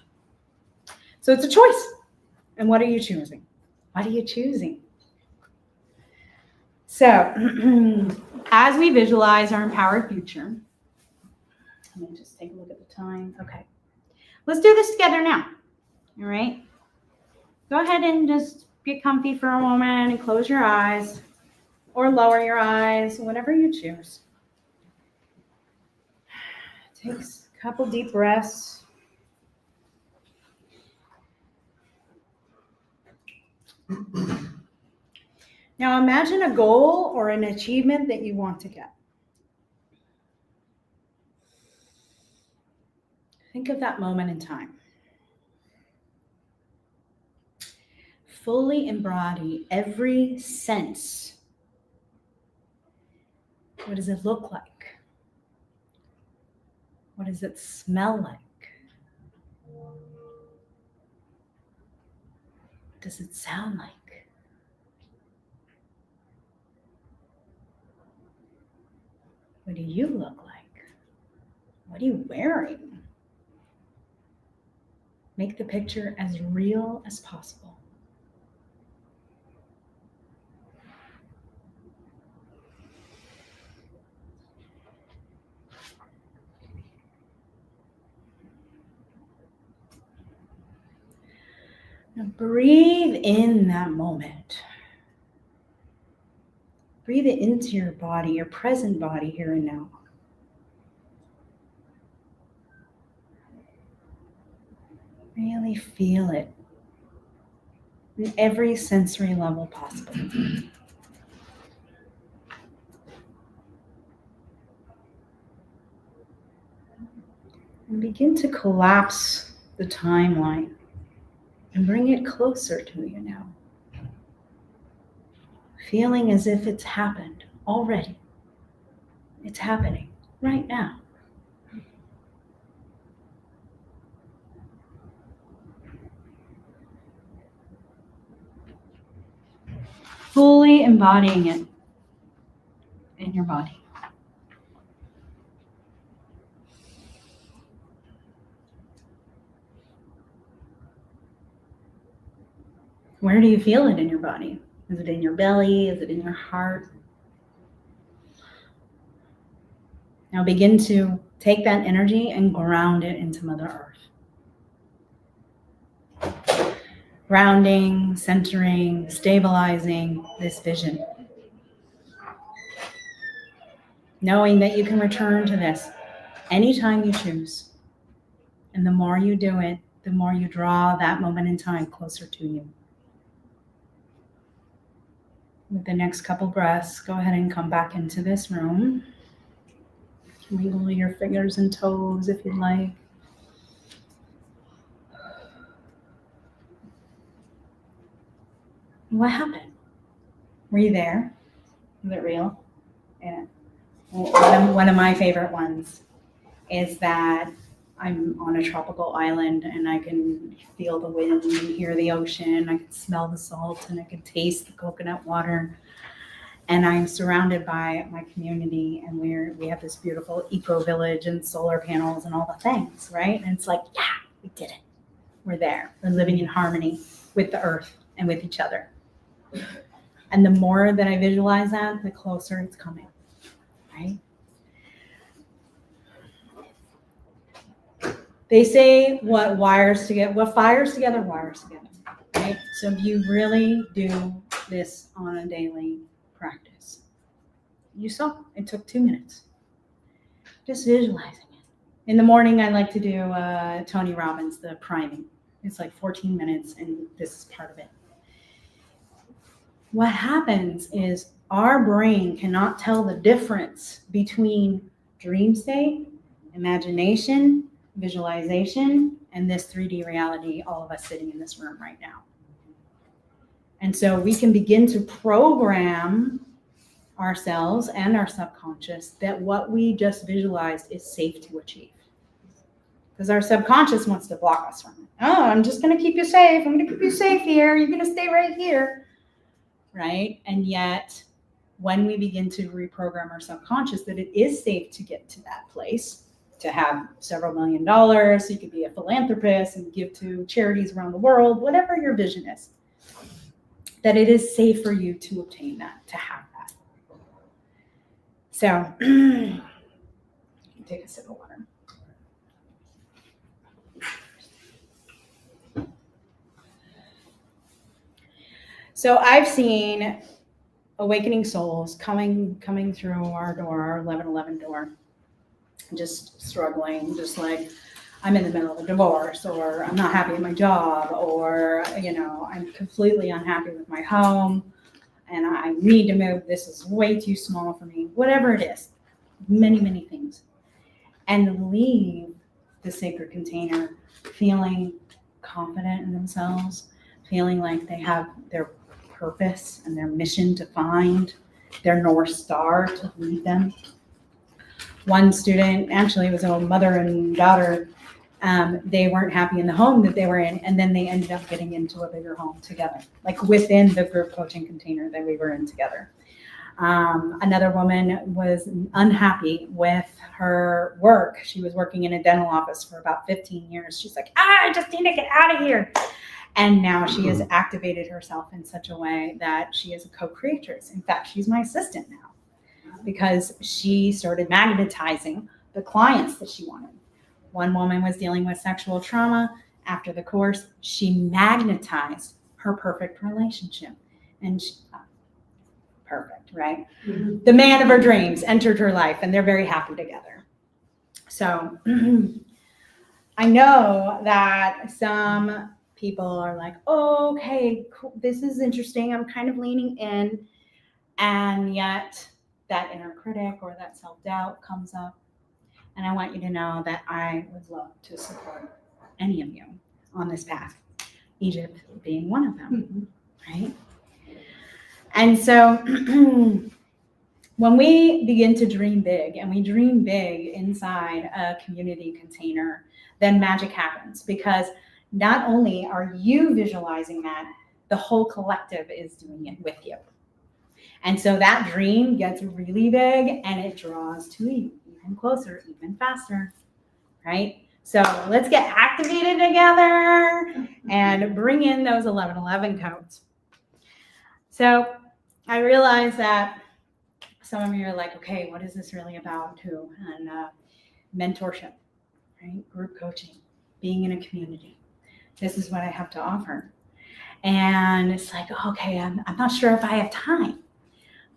Speaker 14: So it's a choice. And what are you choosing? What are you choosing? So as we visualize our empowered future, let me just take a look at the time. Okay. Let's do this together now. All right. Go ahead and just get comfy for a moment and close your eyes or lower your eyes, whatever you choose. Take a couple deep breaths. Now imagine a goal or an achievement that you want to get. Think of that moment in time. Fully embody every sense. What does it look like? What does it smell like? What does it sound like? What do you look like? What are you wearing? Make the picture as real as possible. Now breathe in that moment. Breathe it into your body, your present body here and now. Really feel it in every sensory level possible. And begin to collapse the timeline and bring it closer to you now. Feeling as if it's happened already. It's happening right now. Fully embodying it in your body. Where do you feel it in your body? Is it in your belly? Is it in your heart? Now begin to take that energy and ground it into Mother Earth. Grounding, centering, stabilizing this vision. Knowing that you can return to this anytime you choose. And the more you do it, the more you draw that moment in time closer to you. With the next couple breaths, go ahead and come back into this room. Wiggle your fingers and toes if you'd like. What happened? Were you there? Was it real? Yeah. One of my favorite ones is that I'm on a tropical island and I can feel the wind and hear the ocean. I can smell the salt and I can taste the coconut water. And I'm surrounded by my community, and we have this beautiful eco village and solar panels and all the things, right? And it's like, yeah, we did it. We're there. We're living in harmony with the earth and with each other. And the more that I visualize that, the closer it's coming, right? They say what fires together wires together, right? So if you really do this on a daily practice, you saw it took 2 minutes. Just visualizing it. In the morning, I like to do Tony Robbins, the priming. It's like 14 minutes, and this is part of it. What happens is our brain cannot tell the difference between dream state, imagination, visualization, and this 3D reality, all of us sitting in this room right now. And so we can begin to program ourselves and our subconscious that what we just visualized is safe to achieve. Because our subconscious wants to block us from it. Oh, I'm just going to keep you safe. I'm going to keep you safe here. You're going to stay right here. Right? And yet, when we begin to reprogram our subconscious that it is safe to get to that place, to have several $1 million, you could be a philanthropist and give to charities around the world, whatever your vision is, that it is safe for you to obtain that, to have that. So, take a sip of water. So I've seen awakening souls coming through our door, our 1111 door, just struggling, just like I'm in the middle of a divorce, or I'm not happy at my job, or, I'm completely unhappy with my home and I need to move. This is way too small for me, whatever it is, many, many things. And leave the sacred container feeling confident in themselves, feeling like they have their purpose and their mission to find, their North Star to lead them. One student, actually it was a mother and daughter, they weren't happy in the home that they were in, and then they ended up getting into a bigger home together, like within the group coaching container that we were in together. Another woman was unhappy with her work. She was working in a dental office for about 15 years. She's like, I just need to get out of here. And now she has activated herself in such a way that she is a co-creatrix. In fact, she's my assistant now because she started magnetizing the clients that she wanted. One woman was dealing with sexual trauma. After the course, she magnetized her perfect relationship. And perfect, right? Mm-hmm. The man of her dreams entered her life, and they're very happy together. So I know that some people are like, oh, okay, cool. This is interesting. I'm kind of leaning in. And yet that inner critic or that self-doubt comes up. And I want you to know that I would love to support any of you on this path, Egypt being one of them, right? And so when we begin to dream big, and we dream big inside a community container, then magic happens, because not only are you visualizing that, the whole collective is doing it with you. And so that dream gets really big and it draws to you even closer, even faster, right? So let's get activated together and bring in those 1111 codes. So I realize that some of you are like, okay, what is this really about too? And mentorship, right? Group coaching, being in a community. This is what I have to offer. And it's like, okay, I'm not sure if I have time.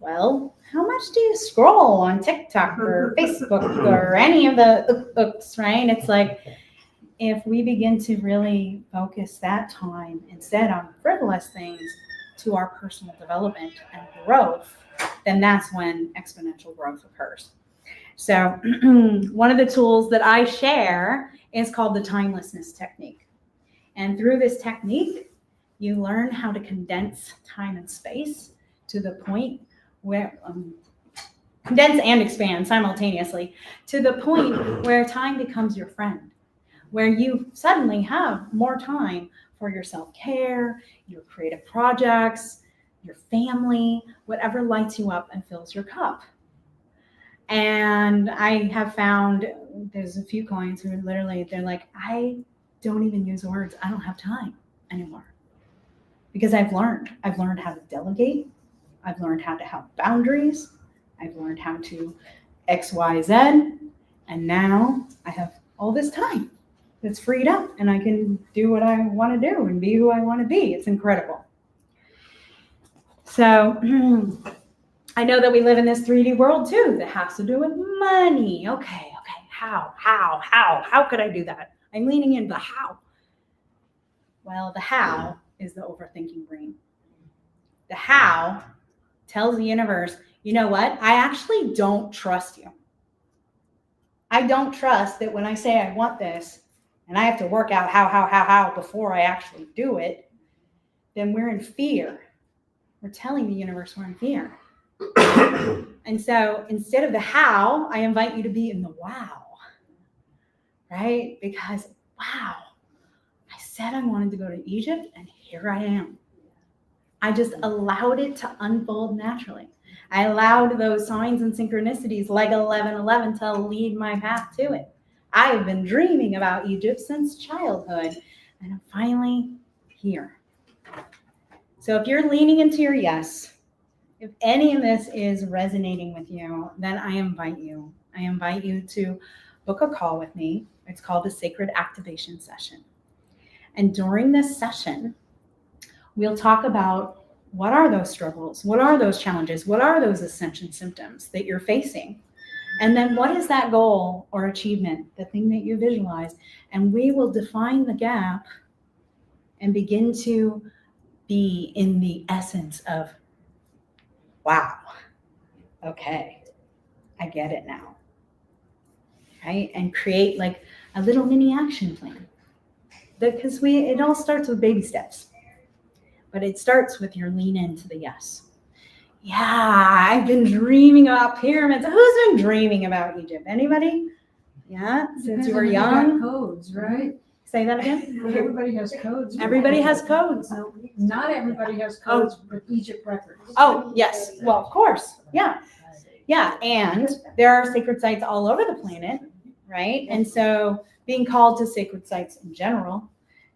Speaker 14: Well, how much do you scroll on TikTok or Facebook or any of the books, right? It's like, if we begin to really focus that time instead on frivolous things to our personal development and growth, then that's when exponential growth occurs. So one of the tools that I share is called the timelessness technique. And through this technique, you learn how to condense time and space to the point where, condense and expand simultaneously, to the point where time becomes your friend, where you suddenly have more time for your self-care, your creative projects, your family, whatever lights you up and fills your cup. And I have found there's a few clients who are literally, they're like, I don't even use words. I don't have time anymore. Because I've learned how to delegate. I've learned how to have boundaries. I've learned how to X, Y, Z. And now I have all this time that's freed up and I can do what I want to do and be who I want to be. It's incredible. So I know that we live in this 3D world too that has to do with money. Okay. How could I do that? I'm leaning in the how. Well, the how is the overthinking brain. The how tells the universe, you know what? I actually don't trust you. I don't trust that when I say I want this and I have to work out how before I actually do it, then we're in fear. We're telling the universe we're in fear. And so instead of the how, I invite you to be in the wow, right? Because wow, I said I wanted to go to Egypt and here I am. I just allowed it to unfold naturally. I allowed those signs and synchronicities like 1111 to lead my path to it. I've been dreaming about Egypt since childhood and I'm finally here. So if you're leaning into your yes, if any of this is resonating with you, then I invite you to book a call with me. It's called the Sacred Activation Session. And during this session, we'll talk about what are those struggles? What are those challenges? What are those ascension symptoms that you're facing? And then what is that goal or achievement, the thing that you visualize? And we will define the gap and begin to be in the essence of, wow, okay, I get it now, right? And create like a little mini action plan. Because it all starts with baby steps, but it starts with your lean into the yes. Yeah, I've been dreaming about pyramids. Who's been dreaming about Egypt? Anybody? Yeah, since you were young.
Speaker 15: Codes, right?
Speaker 14: Say that again.
Speaker 15: Everybody has codes.
Speaker 14: Everybody has codes.
Speaker 15: No, not everybody has codes, but Egypt records.
Speaker 14: Oh, yes. Well, of course. Yeah. Yeah. And there are sacred sites all over the planet, right? And so being called to sacred sites in general,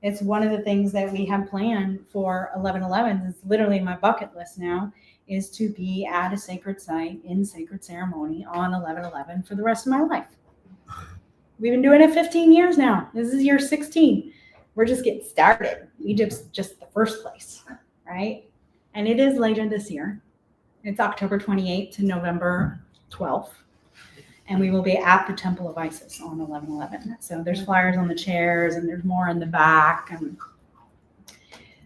Speaker 14: it's one of the things that we have planned for 1111. It's literally my bucket list now, is to be at a sacred site in sacred ceremony on 1111 for the rest of my life. We've been doing it 15 years now. This is year 16. We're just getting started. Egypt's just the first place, right? And it is later this year. It's October 28th to November 12th. And we will be at the Temple of Isis on 11/11. So there's flyers on the chairs and there's more in the back. And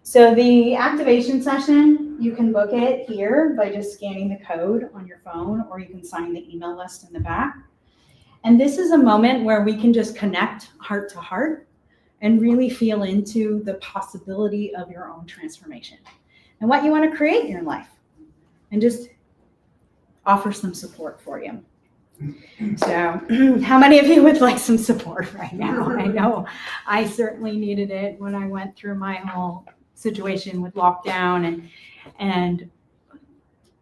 Speaker 14: so the activation session, you can book it here by just scanning the code on your phone, or you can sign the email list in the back. And this is a moment where we can just connect heart to heart and really feel into the possibility of your own transformation and what you want to create in your life, and just offer some support for you. So how many of you would like some support right now? I know I certainly needed it when I went through my whole situation with lockdown and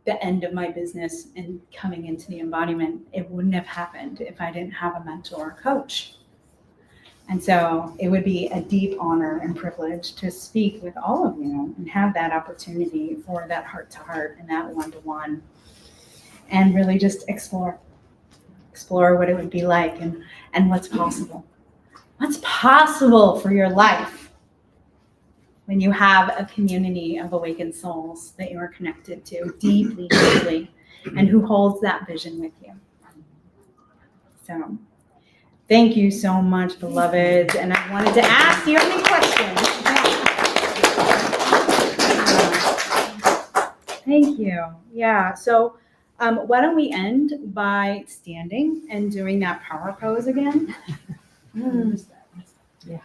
Speaker 14: the end of my business and coming into the embodiment. It wouldn't have happened if I didn't have a mentor or coach. And so it would be a deep honor and privilege to speak with all of you and have that opportunity for that heart to heart and that one-to-one, and really just explore what it would be like and what's possible. What's possible for your life when you have a community of awakened souls that you are connected to deeply, and who holds that vision with you. So thank you so much, beloveds. And I wanted to ask you any questions. Thank you. Yeah. So why don't we end by standing and doing that power pose again?
Speaker 12: Yeah.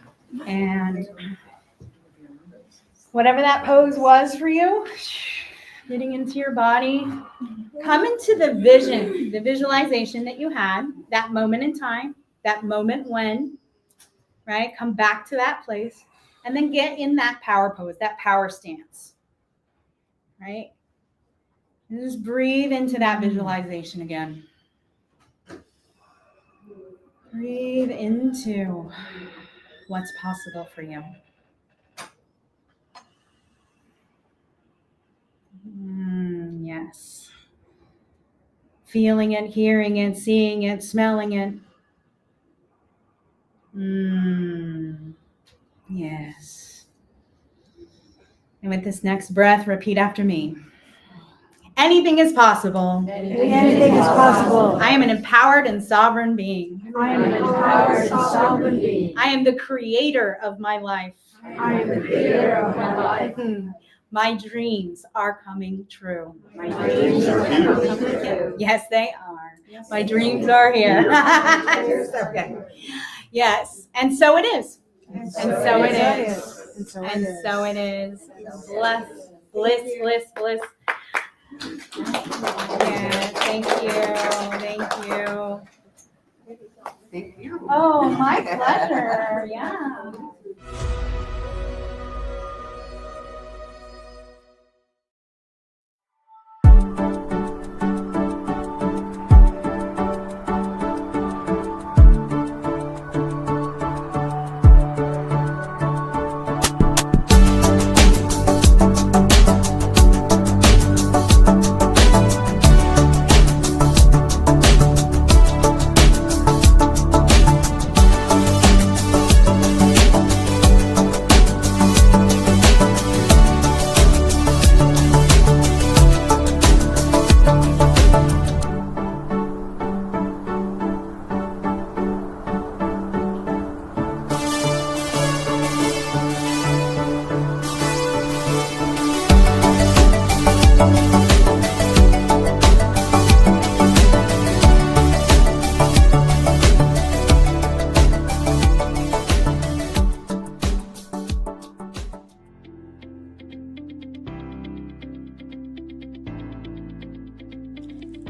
Speaker 14: And whatever that pose was for you, getting into your body, come into the vision, the visualization that you had, that moment in time, that moment when, right? Come back to that place and then get in that power pose, that power stance, right? And just breathe into that visualization again. Breathe into what's possible for you. Yes. Feeling it, hearing it, seeing it, smelling it. Yes. And with this next breath, repeat after me. Anything is possible.
Speaker 15: Anything is possible.
Speaker 14: I am an empowered and sovereign being.
Speaker 15: I am an empowered and sovereign being.
Speaker 14: I am the creator of my life.
Speaker 15: I am the creator of my life.
Speaker 14: My dreams are coming true.
Speaker 15: My dreams are coming true.
Speaker 14: Yes, they are. My dreams are here. Okay. Yes, and so it is. And so it is. And so it is. Bliss, bliss, bliss, bliss. Yeah, thank you. Thank you.
Speaker 2: Thank you.
Speaker 14: Oh, my pleasure. Yeah.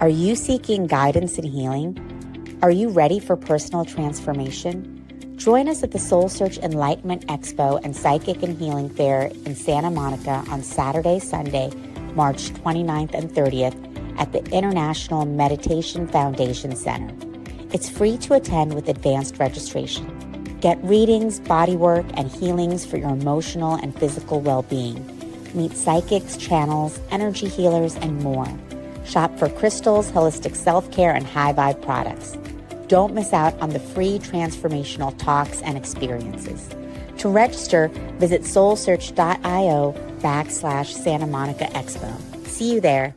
Speaker 1: Are you seeking guidance and healing? Are you ready for personal transformation? Join us at the SoulSearch Enlightenment Expo and Psychic and Healing Fair in Santa Monica on Saturday, Sunday, March 29th and 30th at the International Meditation Foundation Center. It's free to attend with advanced registration. Get readings, bodywork, and healings for your emotional and physical well-being. Meet psychics, channels, energy healers, and more. Shop for crystals, holistic self-care, and high-vibe products. Don't miss out on the free transformational talks and experiences. To register, visit soulsearch.io/Santa Monica Expo. See you there.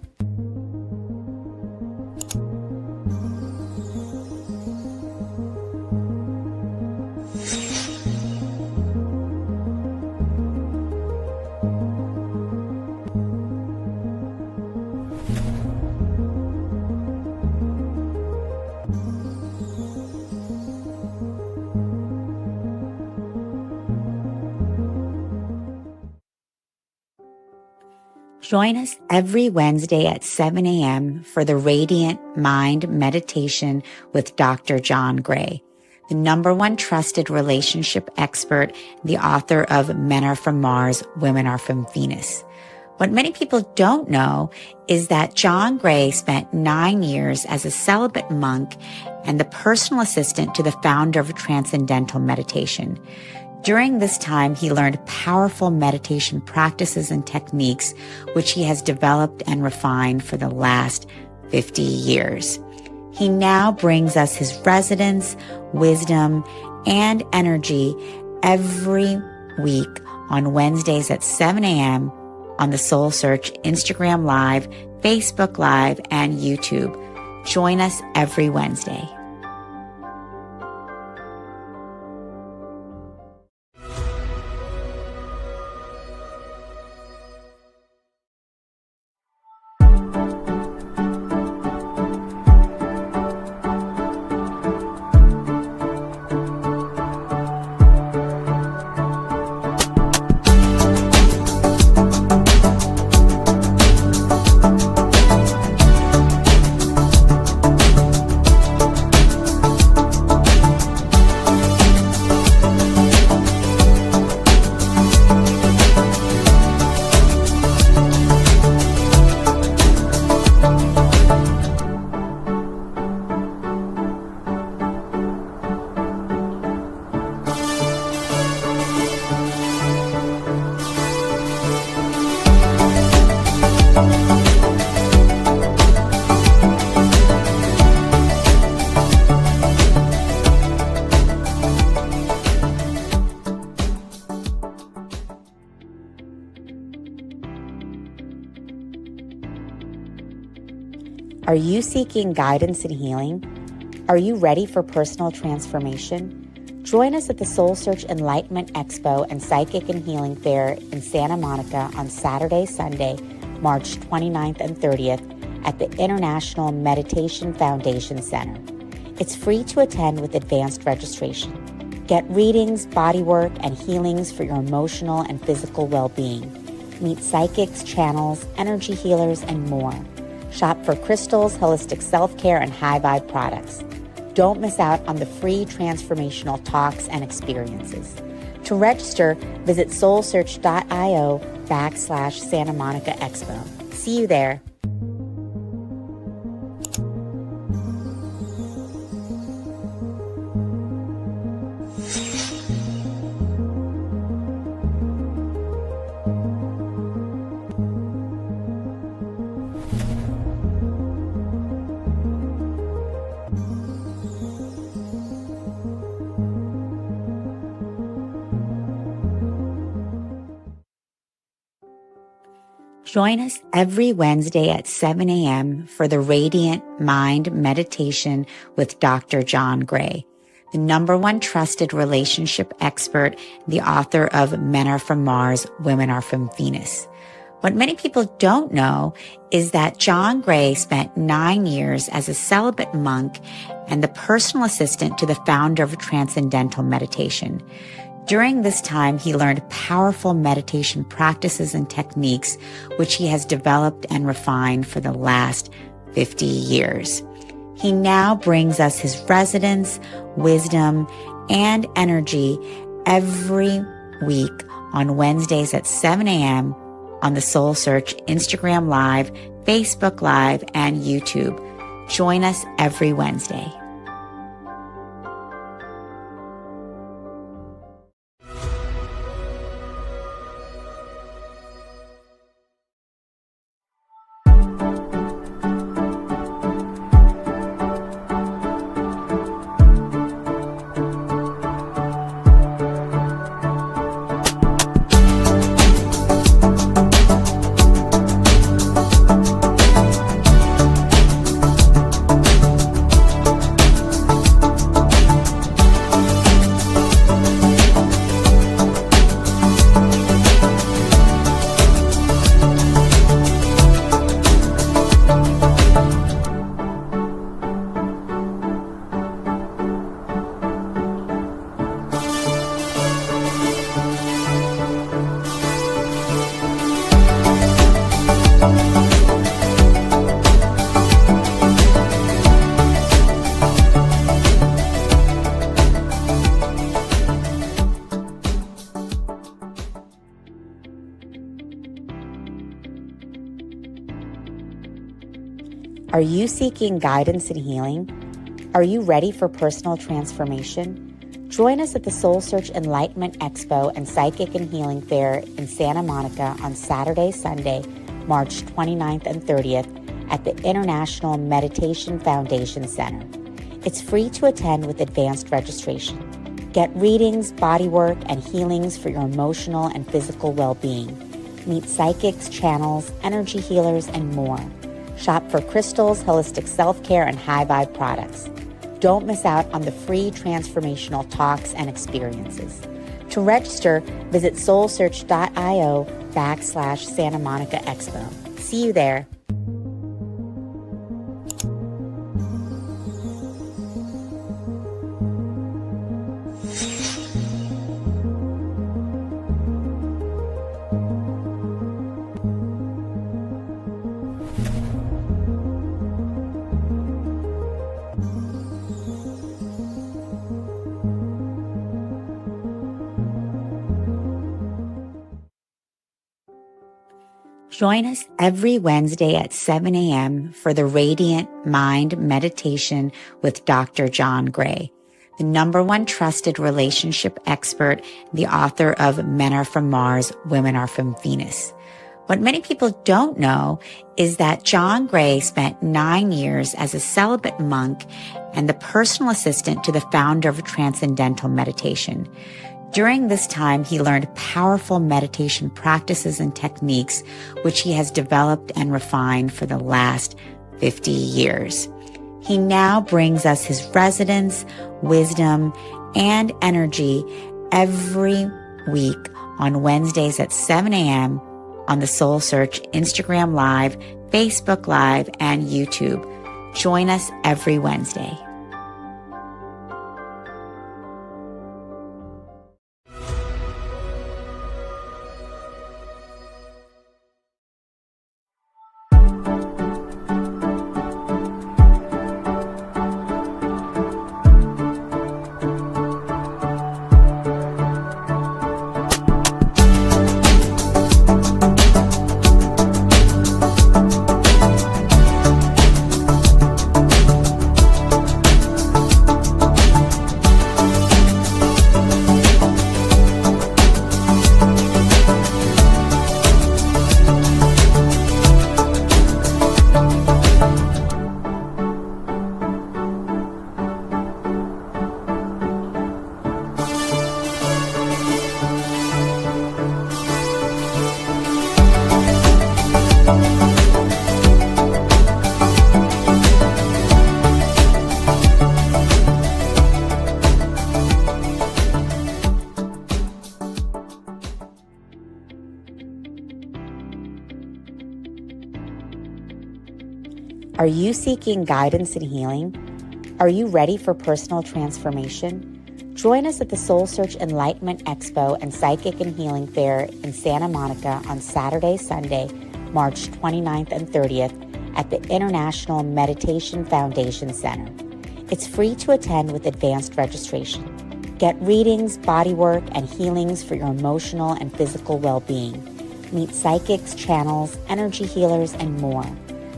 Speaker 1: Join us every Wednesday at 7 a.m. for the Radiant Mind Meditation with Dr. John Gray, the #1 trusted relationship expert, the author of Men Are From Mars, Women Are From Venus. What many people don't know is that John Gray spent 9 years as a celibate monk and the personal assistant to the founder of Transcendental Meditation. During this time, he learned powerful meditation practices and techniques, which he has developed and refined for the last 50 years. He now brings us his resonance, wisdom, and energy every week on Wednesdays at 7 a.m. on the SoulSearch Instagram Live, Facebook Live, and YouTube. Join us every Wednesday. Are you seeking guidance and healing? Are you ready for personal transformation? Join us at the SoulSearch Enlightenment Expo and Psychic and Healing Fair in Santa Monica on Saturday, Sunday, March 29th and 30th at the International Meditation Foundation Center. It's free to attend with advanced registration. Get readings, bodywork, and healings for your emotional and physical well-being. Meet psychics, channels, energy healers, and more. Shop for crystals, holistic self-care, and high-vibe products. Don't miss out on the free transformational talks and experiences. To register, visit soulsearch.io/Santa Monica Expo. See you there. Join us every Wednesday at 7 a.m. for the Radiant Mind Meditation with Dr. John Gray, the #1 trusted relationship expert, the author of Men Are From Mars, Women Are From Venus. What many people don't know is that John Gray spent 9 years as a celibate monk and the personal assistant to the founder of Transcendental Meditation. During this time, he learned powerful meditation practices and techniques, which he has developed and refined for the last 50 years. He now brings us his resonance, wisdom, and energy every week on Wednesdays at 7 a.m. on the SoulSearch Instagram Live, Facebook Live, and YouTube. Join us every Wednesday. Are you seeking guidance and healing? Are you ready for personal transformation? Join us at the SoulSearch Enlightenment Expo and Psychic and Healing Fair in Santa Monica on Saturday, Sunday, March 29th and 30th at the International Meditation Foundation Center. It's free to attend with advanced registration. Get readings, bodywork, and healings for your emotional and physical well-being. Meet psychics, channels, energy healers, and more. Shop for crystals, holistic self-care, and high-vibe products. Don't miss out on the free transformational talks and experiences. To register, visit soulsearch.io/Santa Monica Expo. See you there. Join us every Wednesday at 7 a.m. for the Radiant Mind Meditation with Dr. John Gray, the #1 trusted relationship expert, the author of Men Are From Mars, Women Are From Venus. What many people don't know is that John Gray spent 9 years as a celibate monk and the personal assistant to the founder of Transcendental Meditation. During this time, he learned powerful meditation practices and techniques, which he has developed and refined for the last 50 years. He now brings us his resonance, wisdom, and energy every week on Wednesdays at 7 a.m. on the SoulSearch Instagram Live, Facebook Live, and YouTube. Join us every Wednesday. Are you seeking guidance and healing? Are you ready for personal transformation? Join us at the SoulSearch Enlightenment Expo and Psychic and Healing Fair in Santa Monica on Saturday, Sunday, March 29th and 30th at the International Meditation Foundation Center. It's free to attend with advanced registration. Get readings, bodywork, and healings for your emotional and physical well-being. Meet psychics, channels, energy healers, and more.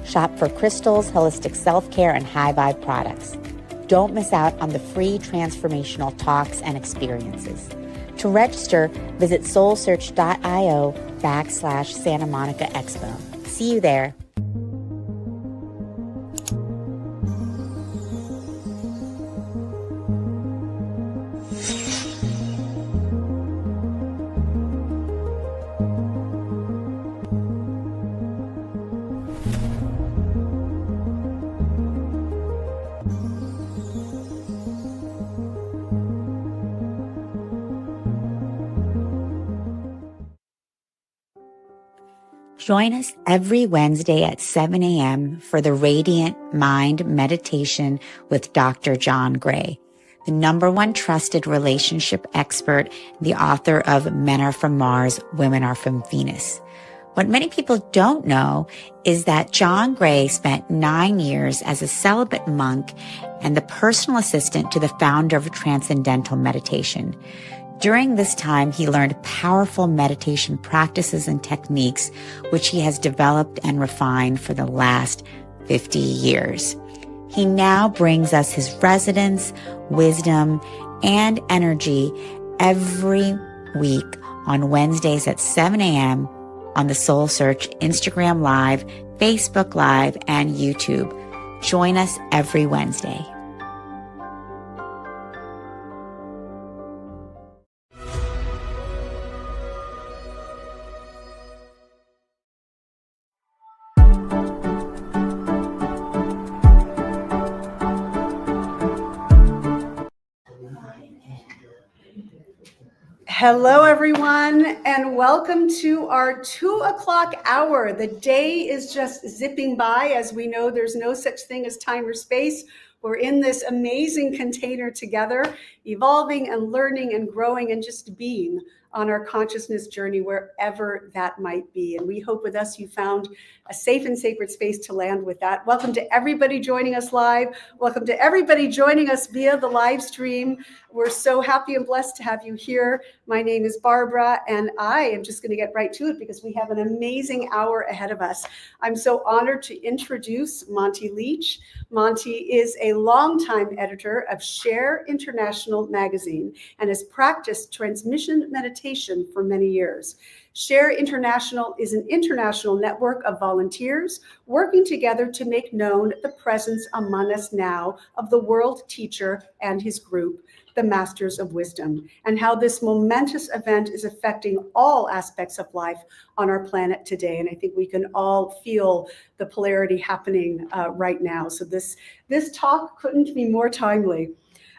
Speaker 1: Shop for crystals, holistic self-care, and high-vibe products. Don't miss out on the free transformational talks and experiences. To register, visit soulsearch.io/Santa Monica Expo. See you there. Join us every Wednesday at 7 a.m. for the Radiant Mind Meditation with Dr. John Gray, the #1 trusted relationship expert, the author of Men Are From Mars, Women Are From Venus. What many people don't know is that John Gray spent 9 years as a celibate monk and the personal assistant to the founder of Transcendental Meditation. During this time, he learned powerful meditation practices and techniques, which he has developed and refined for the last 50 years. He now brings us his resonance, wisdom, and energy every week on Wednesdays at 7 a.m. on the SoulSearch Instagram Live, Facebook Live, and YouTube. Join us every Wednesday.
Speaker 2: Hello, everyone, and welcome to our 2:00 hour. The day is just zipping by. As we know, there's no such thing as time or space. We're in this amazing container together, evolving and learning and growing and just being on our consciousness journey, wherever that might be. And we hope with us you found a safe and sacred space to land with that. Welcome to everybody joining us live. Welcome to everybody joining us via the live stream. We're so happy and blessed to have you here. My name is Barbara, and I am just going to get right to it because we have an amazing hour ahead of us. I'm so honored to introduce Monty Leach. Monty is a longtime editor of Share International magazine and has practiced transmission meditation for many years. Share International is an international network of volunteers working together to make known the presence among us now of the world teacher and his group. the Masters of Wisdom, and how this momentous event is affecting all aspects of life on our planet today. And I think we can all feel the polarity happening right now. So this talk couldn't be more timely.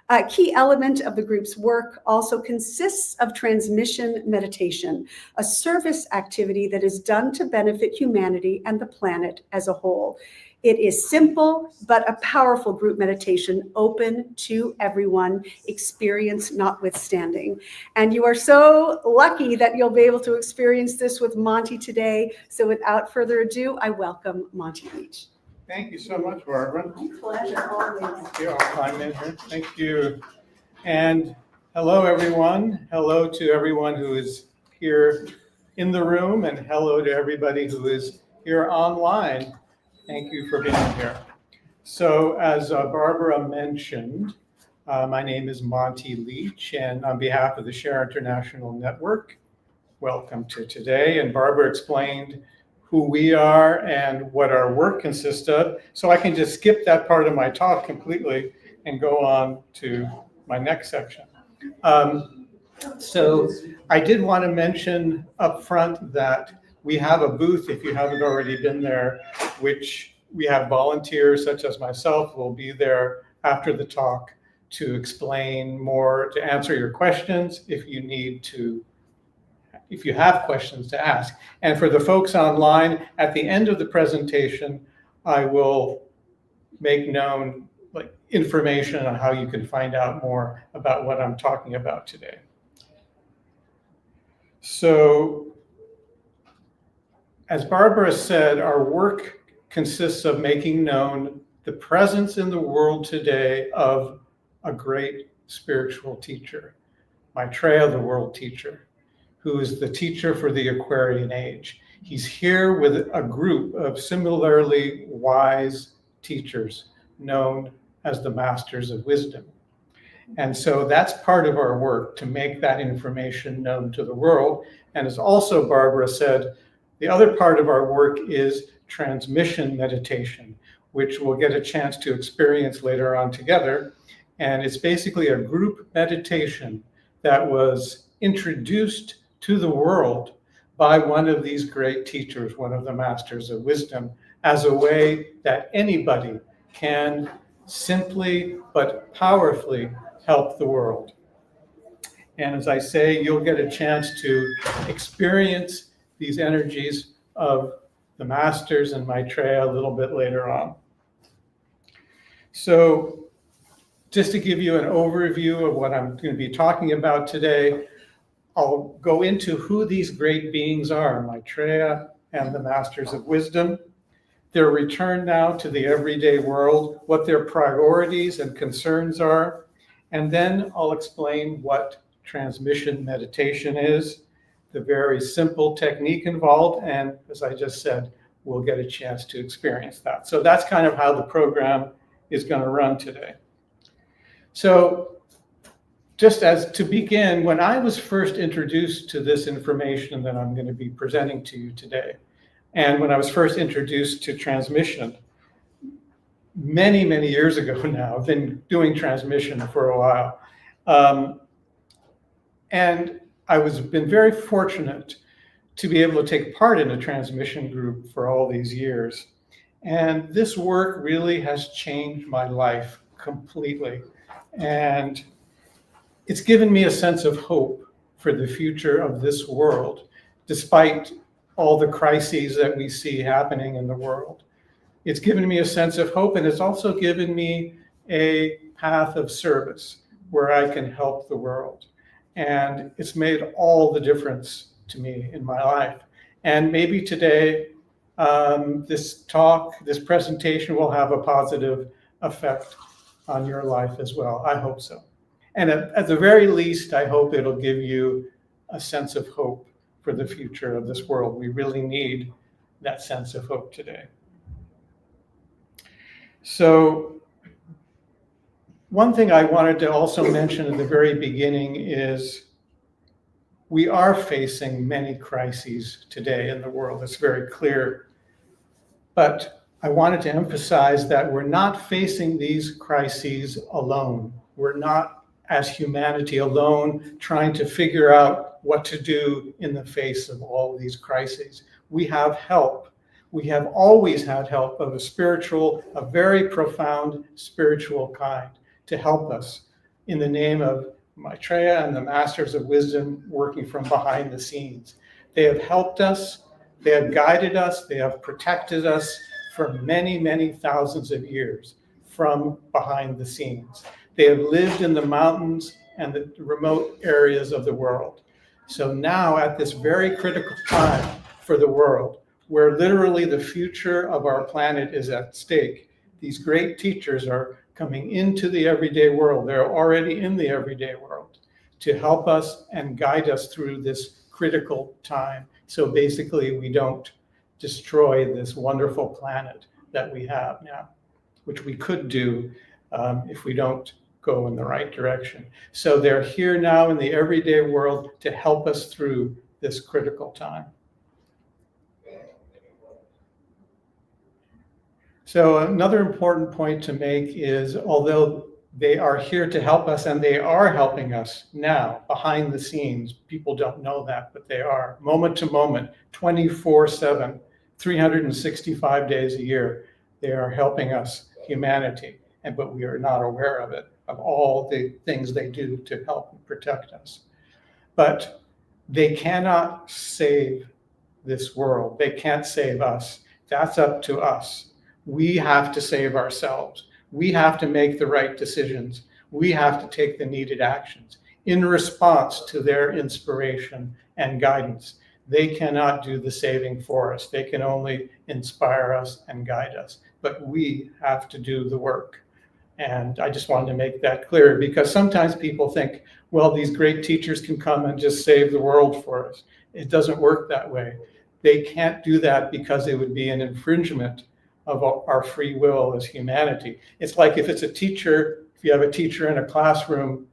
Speaker 2: A key element of the group's work also consists of transmission meditation, a service activity that is done to benefit humanity and the planet as a whole. It is simple, but a powerful group meditation open to everyone, experience notwithstanding. And you are so lucky that you'll be able to experience this with Monty today. So without further ado, I welcome Monty Leach.
Speaker 16: Thank you so much, Barbara.
Speaker 2: My pleasure, always.
Speaker 16: Thank you. I'll climb in here. Thank you. And hello, everyone. Hello to everyone who is here in the room, and hello to everybody who is here online. Thank you for being here. So as Barbara mentioned, my name is Monty Leach, and on behalf of the Share International Network, welcome to today. And Barbara explained who we are and what our work consists of. So I can just skip that part of my talk completely and go on to my next section. So I did want to mention up front that we have a booth, if you haven't already been there, which we have volunteers such as myself will be there after the talk to explain more, to answer your questions if you have questions to ask. And for the folks online, at the end of the presentation, I will make known information on how you can find out more about what I'm talking about today. So, as Barbara said, our work consists of making known the presence in the world today of a great spiritual teacher, Maitreya, the world teacher, who is the teacher for the Aquarian age. He's here with a group of similarly wise teachers known as the Masters of Wisdom. And so that's part of our work, to make that information known to the world. And as also Barbara said, the other part of our work is transmission meditation, which we'll get a chance to experience later on together. And it's basically a group meditation that was introduced to the world by one of these great teachers, one of the Masters of Wisdom, as a way that anybody can simply but powerfully help the world. And as I say, you'll get a chance to experience these energies of the Masters and Maitreya a little bit later on. So just to give you an overview of what I'm going to be talking about today, I'll go into who these great beings are, Maitreya and the Masters of Wisdom, their return now to the everyday world, what their priorities and concerns are, and then I'll explain what transmission meditation is, the very simple technique involved, and as I just said, we'll get a chance to experience that. So that's kind of how the program is going to run today. So just as to begin, when I was first introduced to this information that I'm going to be presenting to you today, and when I was first introduced to transmission, many, many years ago now, I've been doing transmission for a while. And I was been very fortunate to be able to take part in a transmission group for all these years. And this work really has changed my life completely. And it's given me a sense of hope for the future of this world, despite all the crises that we see happening in the world. It's given me a sense of hope, and it's also given me a path of service where I can help the world. And it's made all the difference to me in my life. And maybe today, this talk, this presentation will have a positive effect on your life as well. I hope so. And at the very least, I hope it'll give you a sense of hope for the future of this world. We really need that sense of hope today. So one thing I wanted to also mention at the very beginning is we are facing many crises today in the world. It's very clear. But I wanted to emphasize that we're not facing these crises alone. We're not as humanity alone, trying to figure out what to do in the face of all these crises. We have help. We have always had help of a very profound spiritual kind to help us in the name of Maitreya and the Masters of Wisdom working from behind the scenes. They have helped us, they have guided us, they have protected us for many, many thousands of years from behind the scenes. They have lived in the mountains and the remote areas of the world. So now at this very critical time for the world, where literally the future of our planet is at stake, these great teachers are coming into the everyday world. They're already in the everyday world to help us and guide us through this critical time. So basically we don't destroy this wonderful planet that we have now, which we could do if we don't go in the right direction. So they're here now in the everyday world to help us through this critical time. So another important point to make is, although they are here to help us, and they are helping us now behind the scenes, people don't know that, but they are, moment to moment, 24/7, 365 days a year, they are helping us, humanity, but we are not aware of it, of all the things they do to help and protect us. But they cannot save this world. They can't save us. That's up to us. We have to save ourselves. We have to make the right decisions. We have to take the needed actions in response to their inspiration and guidance. They cannot do the saving for us. They can only inspire us and guide us. But we have to do the work. And I just wanted to make that clear, because sometimes people think, well, these great teachers can come and just save the world for us. It doesn't work that way. They can't do that because it would be an infringement of our free will as humanity. It's like if it's a teacher, if you have a teacher in a classroom,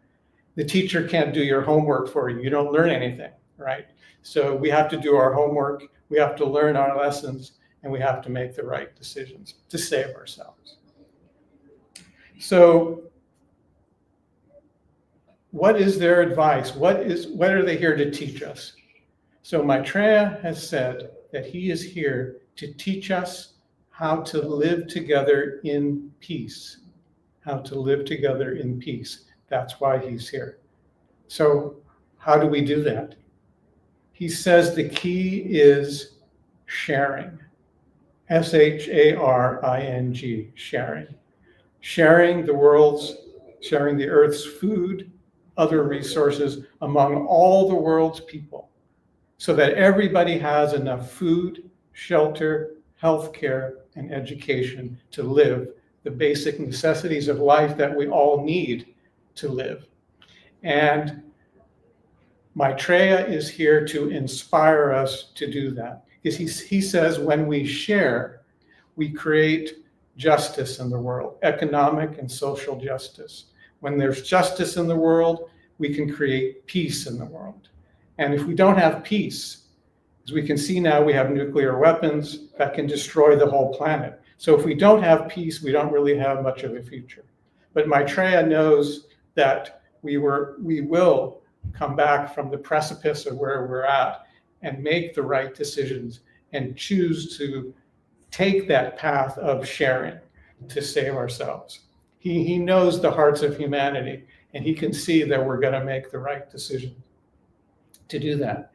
Speaker 16: the teacher can't do your homework for you. You don't learn anything, right? So we have to do our homework, we have to learn our lessons, and we have to make the right decisions to save ourselves. So what is their advice? What are they here to teach us? So Maitreya has said that he is here to teach us how to live together in peace. How to live together in peace. That's why he's here. So how do we do that? He says the key is sharing. SHARING, sharing. Sharing the earth's food, other resources among all the world's people, so that everybody has enough food, shelter, healthcare, and education to live the basic necessities of life that we all need to live. And Maitreya is here to inspire us to do that. Because he says when we share, we create justice in the world, economic and social justice. When there's justice in the world, we can create peace in the world. And if we don't have peace, as we can see now, we have nuclear weapons that can destroy the whole planet. So if we don't have peace, we don't really have much of a future. But Maitreya knows that we will come back from the precipice of where we're at and make the right decisions and choose to take that path of sharing to save ourselves. He knows the hearts of humanity, and he can see that we're going to make the right decision to do that.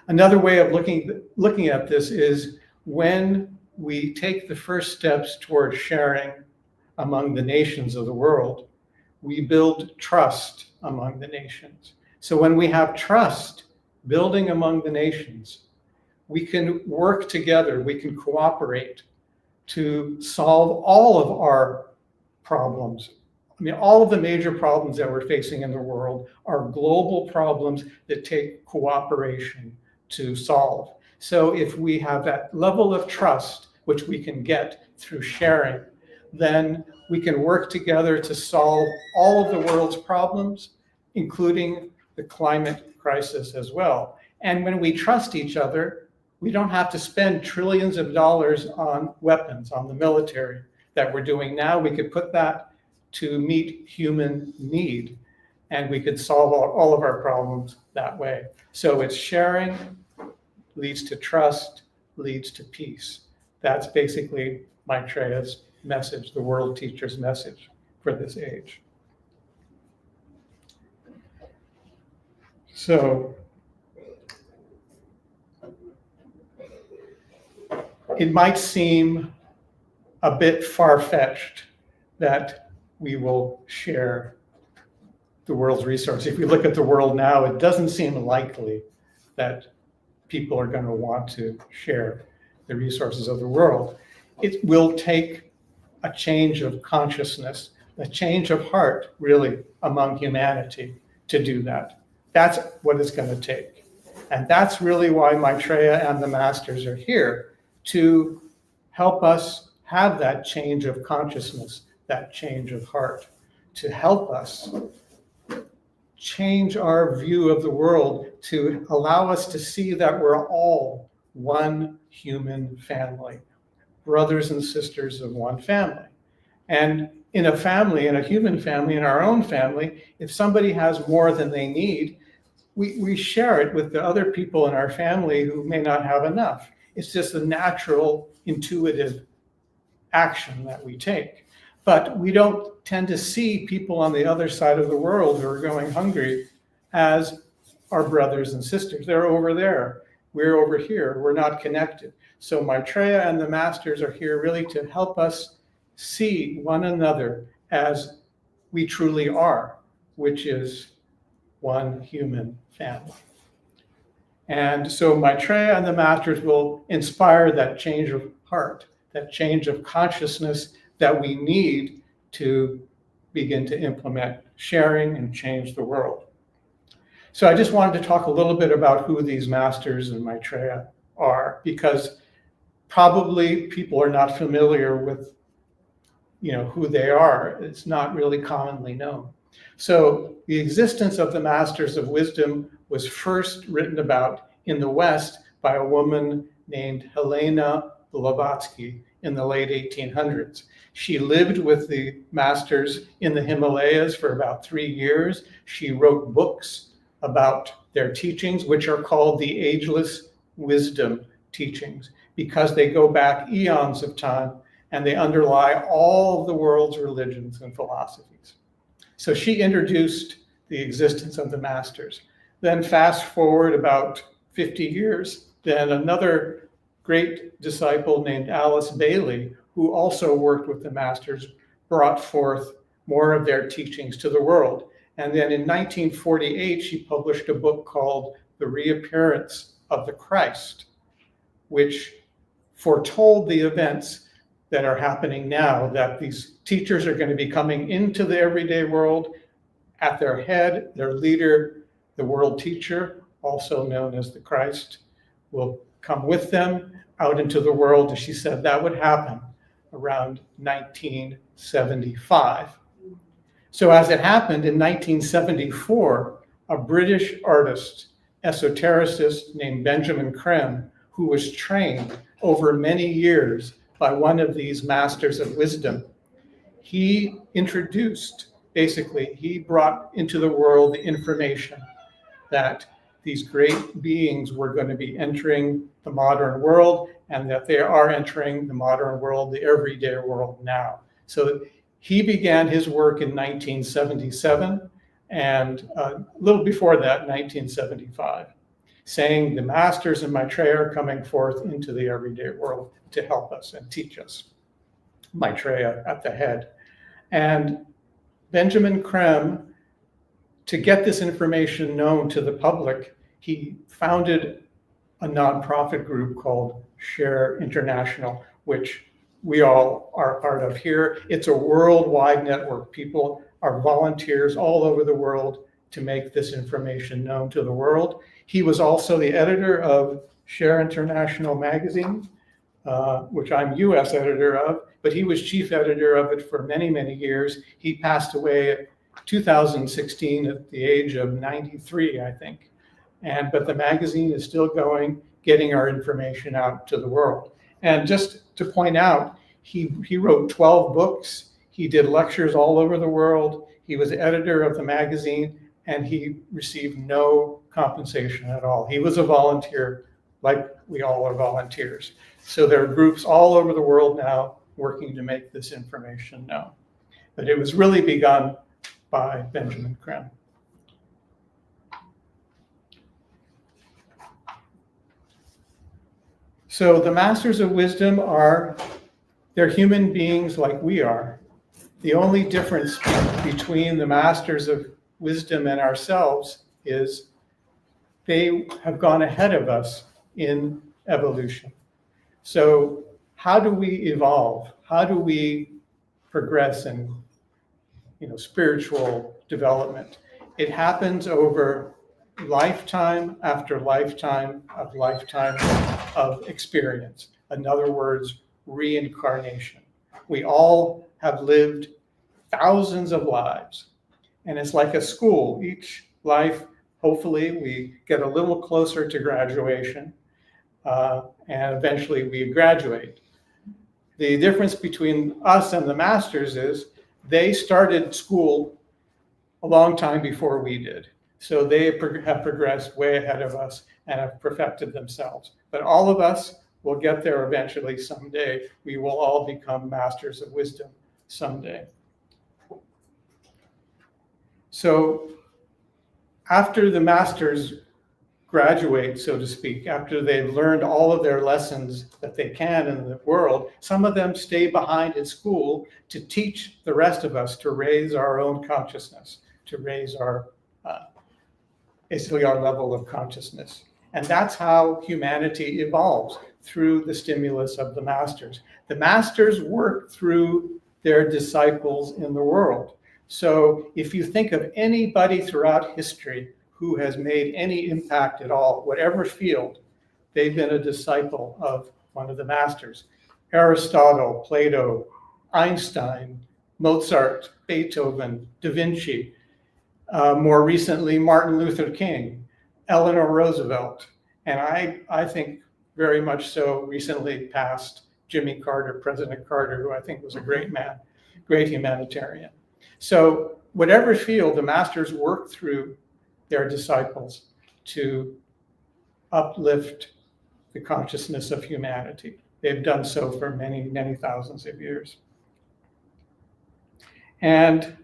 Speaker 16: Another way of looking at this is when we take the first steps towards sharing among the nations of the world, we build trust among the nations. So when we have trust building among the nations, we can work together, we can cooperate to solve all of our problems. I mean, all of the major problems that we're facing in the world are global problems that take cooperation to solve. So if we have that level of trust, which we can get through sharing, then we can work together to solve all of the world's problems, including the climate crisis as well. And when we trust each other, we don't have to spend trillions of dollars on weapons, on the military that we're doing now. We could put that to meet human need. and we could solve all of our problems that way. So it's sharing leads to trust, leads to peace. That's basically Maitreya's message, the world teacher's message for this age. So it might seem a bit far-fetched that we will share the world's resources. If we look at the world now, it doesn't seem likely that people are going to want to share the resources of the world. It will take a change of consciousness, a change of heart, really, among humanity to do that. That's what it's going to take. And that's really why Maitreya and the masters are here, to help us have that change of consciousness, that change of heart, to help us change our view of the world, to allow us to see that we're all one human family, brothers and sisters of one family. And in a family, in a human family, in our own family, if somebody has more than they need, we share it with the other people in our family who may not have enough. It's just a natural, intuitive action that we take. But we don't tend to see people on the other side of the world who are going hungry as our brothers and sisters. They're over there. We're over here. We're not connected. So Maitreya and the masters are here really to help us see one another as we truly are, which is one human family. And so Maitreya and the masters will inspire that change of heart, that change of consciousness that we need to begin to implement sharing and change the world. So I just wanted to talk a little bit about who these masters and Maitreya are, because probably people are not familiar with, who they are. It's not really commonly known. So the existence of the masters of wisdom was first written about in the West by a woman named Helena Blavatsky in the late 1800s. She lived with the masters in the Himalayas for about 3 years. She wrote books about their teachings, which are called the Ageless Wisdom teachings, because they go back eons of time and they underlie all of the world's religions and philosophies. So she introduced the existence of the masters. Then fast forward about 50 years, then another great disciple named Alice Bailey, who also worked with the masters, brought forth more of their teachings to the world. And then in 1948, she published a book called The Reappearance of the Christ, which foretold the events that are happening now, that these teachers are going to be coming into the everyday world. At their head, their leader, the world teacher, also known as the Christ, will come with them out into the world. And she said that would happen around 1975. So as it happened in 1974, a British artist, esotericist named Benjamin Creme, who was trained over many years by one of these masters of wisdom, he brought into the world the information that these great beings were going to be entering the modern world, and that they are entering the modern world, the everyday world now. So he began his work in 1977, and a little before that, 1975, saying the masters and Maitreya are coming forth into the everyday world to help us and teach us. Maitreya at the head. And Benjamin Creme, to get this information known to the public, he founded a nonprofit group called Share International, which we all are part of here. It's a worldwide network. People are volunteers all over the world to make this information known to the world. He was also the editor of Share International magazine, which I'm US editor of, but he was chief editor of it for many, many years. He passed away in 2016 at the age of 93, I think. But the magazine is still going, getting our information out to the world. And just to point out, he wrote 12 books. He did lectures all over the world. He was editor of the magazine, and he received no compensation at all. He was a volunteer, like we all are volunteers. So there are groups all over the world now working to make this information known. But it was really begun by Benjamin Creme. So the Masters of Wisdom they're human beings like we are. The only difference between the Masters of Wisdom and ourselves is they have gone ahead of us in evolution. So how do we evolve? How do we progress in spiritual development? It happens over lifetime after lifetime of experience. In other words, reincarnation. We all have lived thousands of lives, and it's like a school. Each life, hopefully, we get a little closer to graduation, and eventually we graduate. The difference between us and the Masters is they started school a long time before we did. So they have progressed way ahead of us and have perfected themselves. But all of us will get there eventually someday. We will all become Masters of Wisdom someday. So after the Masters graduate, so to speak, after they've learned all of their lessons that they can in the world, some of them stay behind in school to teach the rest of us to raise our own consciousness, to raise our, basically our level of consciousness. And that's how humanity evolves, through the stimulus of the Masters. The Masters work through their disciples in the world. So if you think of anybody throughout history who has made any impact at all, whatever field, they've been a disciple of one of the Masters. Aristotle, Plato, Einstein, Mozart, Beethoven, Da Vinci, more recently, Martin Luther King, Eleanor Roosevelt, and I think very much so recently passed Jimmy Carter, President Carter, who I think was a great man, great humanitarian. So whatever field, the Masters work through their disciples to uplift the consciousness of humanity. They've done so for many, many thousands of years. And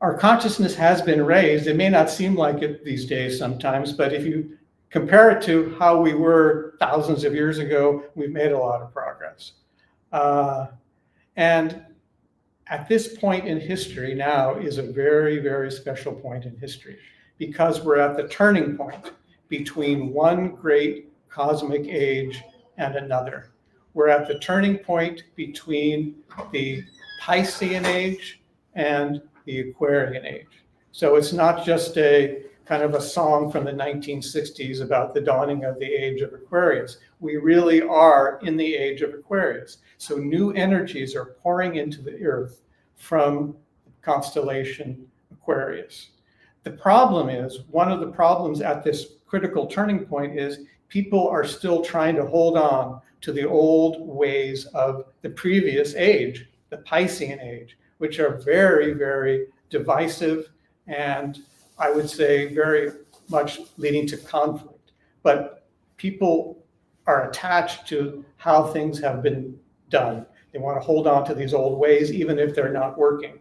Speaker 16: our consciousness has been raised. It may not seem like it these days sometimes, but if you compare it to how we were thousands of years ago, we've made a lot of progress. And at this point in history now is a very, very special point in history, because we're at the turning point between one great cosmic age and another. We're at the turning point between the Piscean age and the Aquarian age. So it's not just a kind of a song from the 1960s about the dawning of the age of Aquarius. We really are in the age of Aquarius. So new energies are pouring into the earth from the constellation Aquarius. The problem is, one of the problems at this critical turning point is people are still trying to hold on to the old ways of the previous age, the Piscean age, which are very, very divisive and I would say very much leading to conflict. But people are attached to how things have been done. They want to hold on to these old ways, even if they're not working.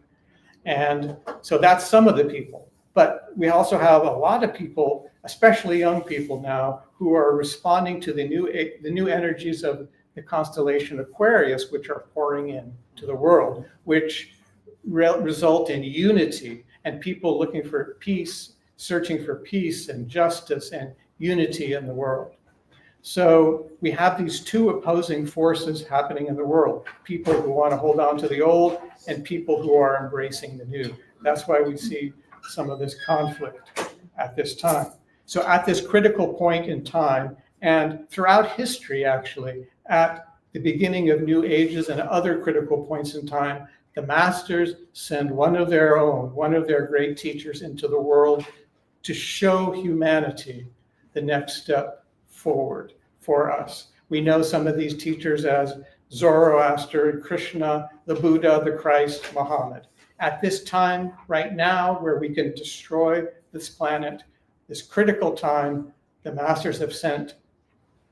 Speaker 16: And so that's some of the people. But we also have a lot of people, especially young people now, who are responding to the new energies of the constellation Aquarius, which are pouring in to the world, which result in unity and people looking for peace, searching for peace and justice and unity in the world. So we have these two opposing forces happening in the world, people who want to hold on to the old and people who are embracing the new. That's why we see some of this conflict at this time. So at this critical point in time, and throughout history actually, at the beginning of new ages and other critical points in time, the Masters send one of their own, one of their great teachers into the world to show humanity the next step forward for us. We know some of these teachers as Zoroaster, Krishna, the Buddha, the Christ, Muhammad. at this time, right now, where we can destroy this planet, this critical time, the masters have sent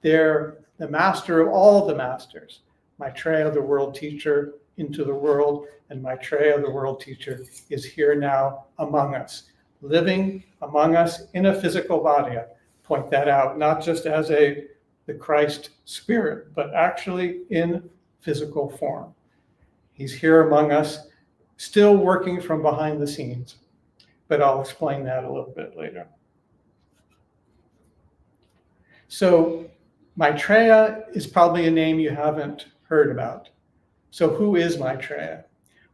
Speaker 16: the master of all the masters, Maitreya, the world teacher, into the world, and Maitreya, the world teacher, is here now among us, living among us in a physical body. I point that out, not just as the Christ spirit, but actually in physical form. He's here among us, still working from behind the scenes, but I'll explain that a little bit later. So Maitreya is probably a name you haven't heard about. So who is Maitreya?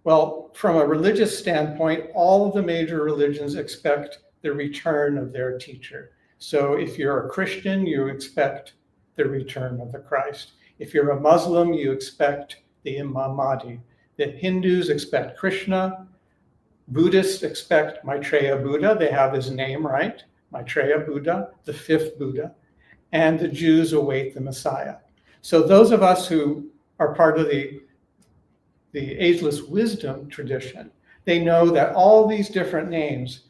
Speaker 16: Well, from a religious standpoint, all of the major religions expect the return of their teacher. So if you're a Christian, you expect the return of the Christ. If you're a Muslim, you expect the Imam Mahdi. The Hindus expect Krishna. Buddhists expect Maitreya Buddha. They have his name right, Maitreya Buddha, the fifth Buddha. And the Jews await the Messiah. So those of us who are part of the ageless wisdom tradition, they know that all these different names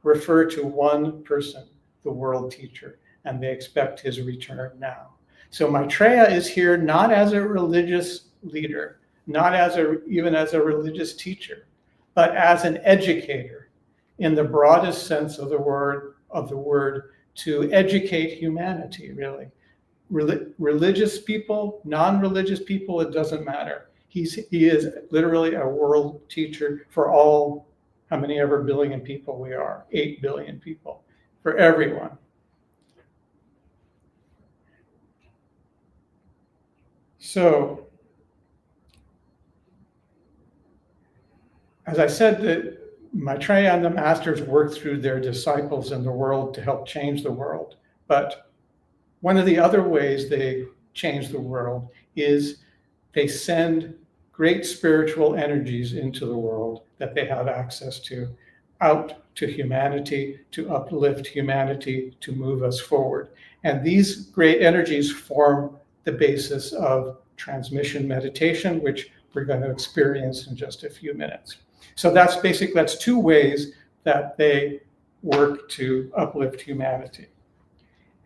Speaker 16: refer to one person, the world teacher, and they expect his return now. So Maitreya is here not as a religious leader, not even as a religious teacher, but as an educator in the broadest sense of the word, to educate humanity, really. Religious people, non-religious people, it doesn't matter. He is literally a world teacher for all, how many ever billion people we are, 8 billion people, for everyone. So, as I said, that Maitreya and the masters work through their disciples in the world to help change the world. But one of the other ways they change the world is they send great spiritual energies into the world that they have access to, out to humanity, to uplift humanity, to move us forward. And these great energies form the basis of transmission meditation, which we're going to experience in just a few minutes. So that's two ways that they work to uplift humanity.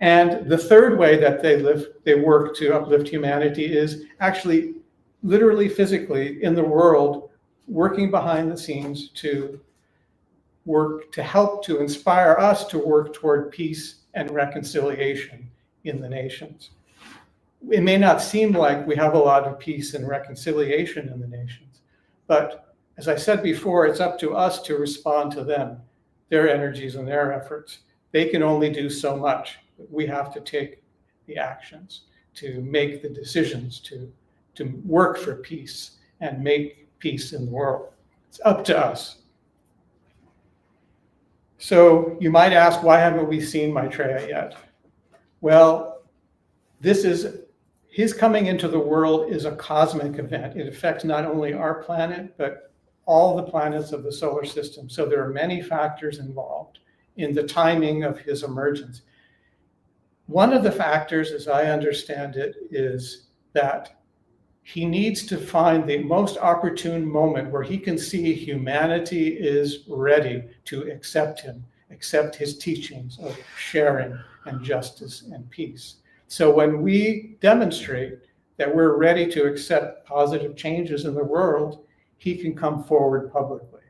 Speaker 16: And the third way that they work to uplift humanity is actually literally physically in the world, working behind the scenes to work to help to inspire us to work toward peace and reconciliation in the nations. It may not seem like we have a lot of peace and reconciliation in the nations, but as I said before, it's up to us to respond to them, their energies and their efforts. They can only do so much. We have to take the actions to make the decisions to work for peace and make peace in the world. It's up to us. So you might ask, why haven't we seen Maitreya yet? Well, his coming into the world is a cosmic event. It affects not only our planet, but all the planets of the solar system. So there are many factors involved in the timing of his emergence. One of the factors, as I understand it, is that he needs to find the most opportune moment where he can see humanity is ready to accept him, accept his teachings of sharing and justice and peace. So when we demonstrate that we're ready to accept positive changes in the world, he can come forward publicly.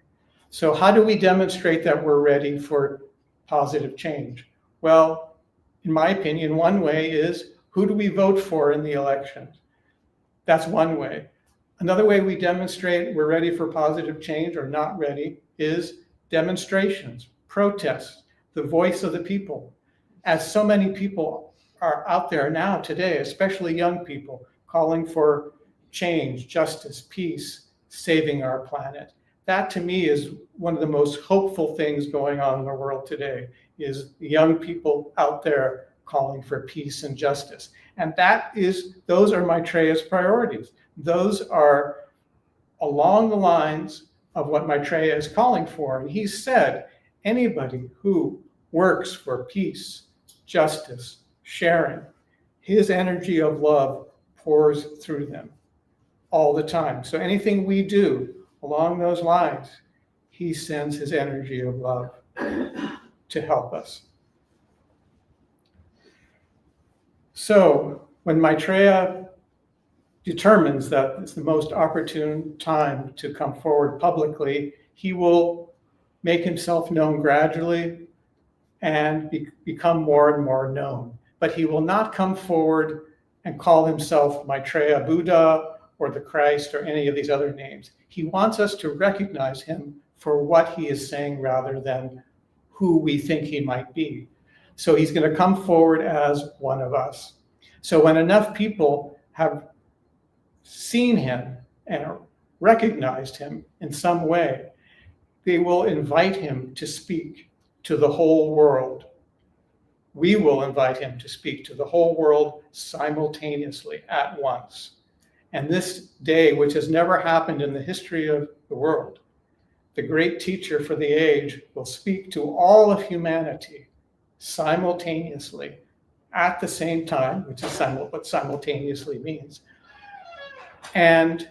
Speaker 16: So how do we demonstrate that we're ready for positive change? Well, in my opinion, one way is, who do we vote for in the elections? That's one way. Another way we demonstrate we're ready for positive change or not ready is demonstrations, protests, the voice of the people. As so many people are out there now today, especially young people, calling for change, justice, peace, saving our planet. That to me is one of the most hopeful things going on in the world today, is young people out there calling for peace and justice. And those are Maitreya's priorities. Those are along the lines of what Maitreya is calling for. And he said, anybody who works for peace, justice, sharing, his energy of love pours through them all the time. So anything we do along those lines he sends his energy of love to help us. So when Maitreya determines that it's the most opportune time to come forward publicly, he will make himself known gradually and become more and more known. But he will not come forward and call himself Maitreya Buddha or the Christ or any of these other names. He wants us to recognize him for what he is saying rather than who we think he might be. So he's going to come forward as one of us. So when enough people have seen him and recognized him in some way, they will invite him to speak to the whole world. We will invite him to speak to the whole world simultaneously at once. And this day, which has never happened in the history of the world, the great teacher for the age will speak to all of humanity simultaneously at the same time, which is what simultaneously means. And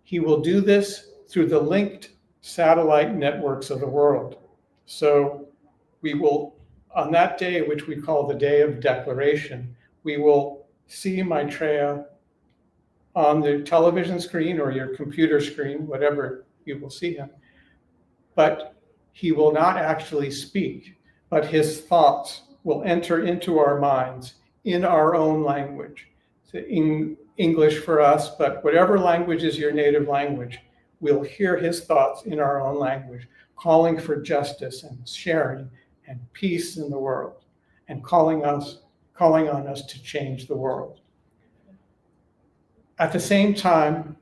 Speaker 16: he will do this through the linked satellite networks of the world. So we will, on that day, which we call the Day of Declaration, we will see Maitreya on the television screen or your computer screen, whatever you will see him. But he will not actually speak, but his thoughts will enter into our minds in our own language. So in English for us, but whatever language is your native language, we'll hear his thoughts in our own language, calling for justice and sharing and peace in the world, and calling on us to change the world. At the same time,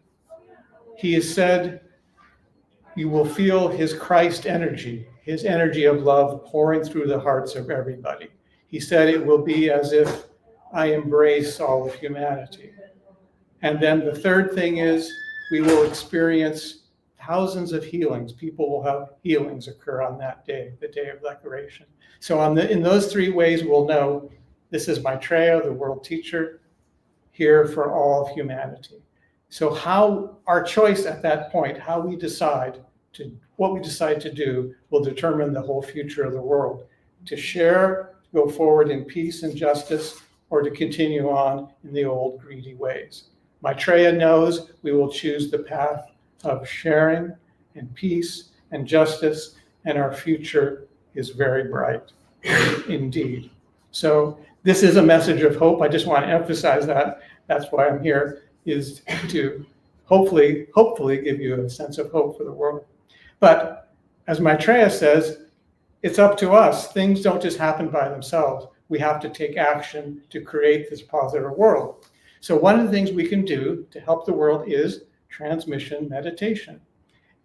Speaker 16: he has said, you will feel his Christ energy, his energy of love pouring through the hearts of everybody. He said it will be as if I embrace all of humanity. And then the third thing is we will experience thousands of healings. People will have healings occur on that day, the Day of Declaration. So in those three ways, we'll know this is Maitreya, the world teacher, here for all of humanity. So how our choice at that point, what we decide to do will determine the whole future of the world. To share, go forward in peace and justice, or to continue on in the old greedy ways. Maitreya knows we will choose the path of sharing and peace and justice, and our future is very bright indeed. So this is a message of hope. I just want to emphasize that. That's why I'm here, is to hopefully give you a sense of hope for the world. But as Maitreya says, it's up to us. Things don't just happen by themselves. We have to take action to create this positive world. So one of the things we can do to help the world is transmission meditation.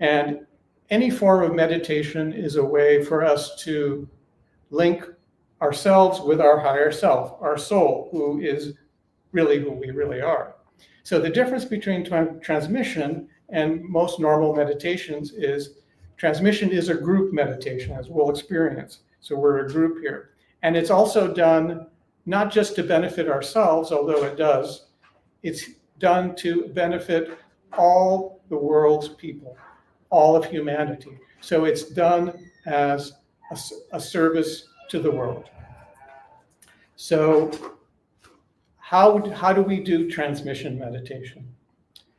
Speaker 16: And any form of meditation is a way for us to link ourselves with our higher self, our soul, who is really who we really are. So the difference between transmission and most normal meditations is transmission is a group meditation, as we'll experience. So we're a group here. And it's also done not just to benefit ourselves, although it does, it's done to benefit all the world's people, all of humanity. So it's done as a service to the world. So how do we do transmission meditation?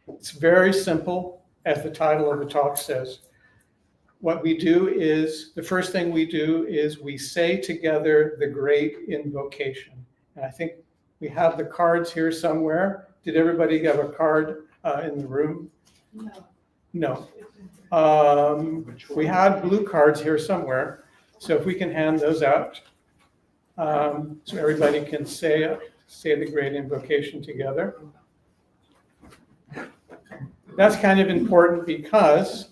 Speaker 16: It's very simple, as the title of the talk says. What we do is, the first thing we do is we say together the great invocation. And I think we have the cards here somewhere. Did everybody have a card in the room? No. We had blue cards here somewhere. So if we can hand those out, so everybody can say the great invocation together. That's kind of important because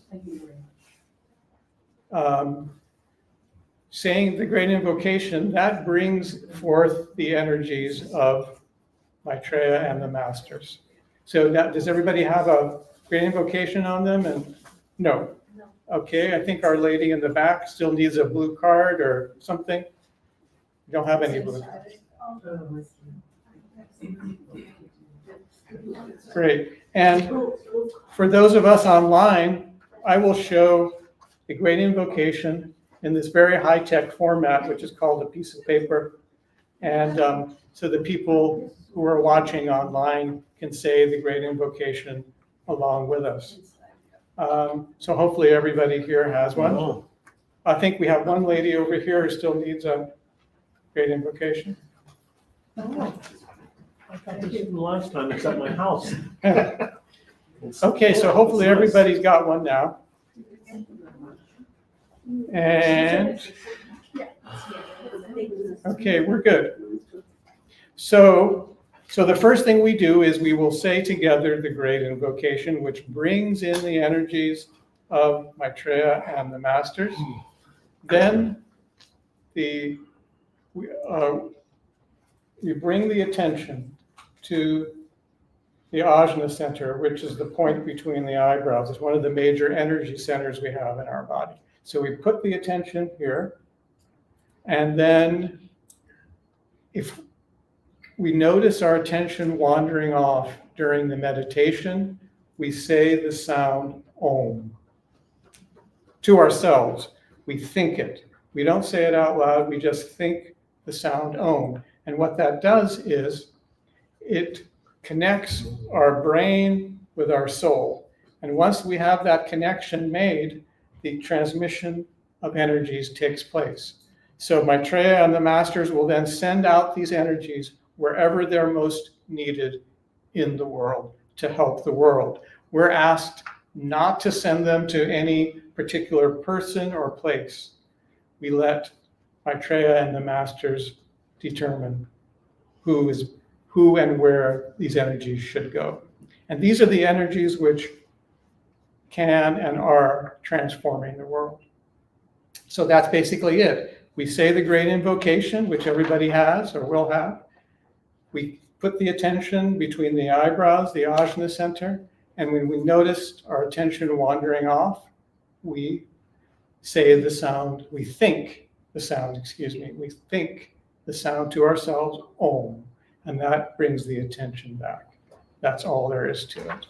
Speaker 16: saying the great invocation, that brings forth the energies of Maitreya and the masters. So now, does everybody have a great invocation on them? And no. Okay, I think Our Lady in the back still needs a blue card or something. You don't have any blue cards. Great. And for those of us online, I will show the great invocation in this very high-tech format, which is called a piece of paper. And so the people who are watching online can say the great invocation along with us. So hopefully everybody here has one. I think we have one lady over here who still needs a great invocation.
Speaker 10: I got this from last time, it's at my house.
Speaker 16: Okay, so hopefully everybody's got one now. And, okay, we're good. So the first thing we do is we will say together the great invocation, which brings in the energies of Maitreya and the masters. Then we bring the attention to the ajna center, which is the point between the eyebrows. It's one of the major energy centers we have in our body. So we put the attention here, and then if we notice our attention wandering off during the meditation, we say the sound Om to ourselves. We think it. We don't say it out loud, we just think the sound Om. And what that does is it connects our brain with our soul. And once we have that connection made, the transmission of energies takes place. So Maitreya and the masters will then send out these energies wherever they're most needed in the world to help the world. We're asked not to send them to any particular person or place. We let Maitreya and the masters determine who and where these energies should go. And these are the energies which can and are transforming the world. So that's basically it. We say the great invocation, which everybody has or will have. We put the attention between the eyebrows, the ajna center, and when we notice our attention wandering off, we say the sound, we think the sound to ourselves, Om, and that brings the attention back. That's all there is to it.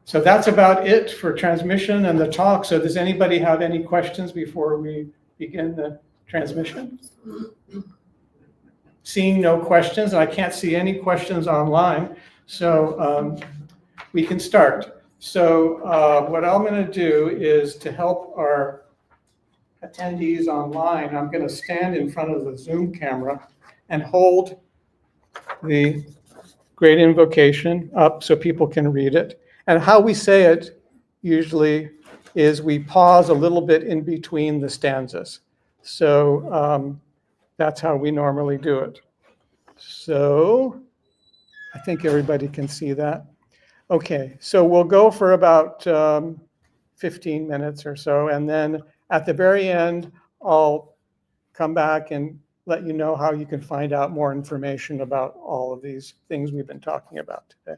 Speaker 16: So that's about it for transmission and the talk. So does anybody have any questions before we begin the transmission? Seeing no questions, and I can't see any questions online, so we can start. So what I'm going to do is to help our attendees online, I'm going to stand in front of the Zoom camera and hold the great invocation up so people can read it. And how we say it usually is we pause a little bit in between the stanzas. So that's how we normally do it. So I think everybody can see that. Okay, so we'll go for about 15 minutes or so, and then at the very end, I'll come back and let you know how you can find out more information about all of these things we've been talking about today.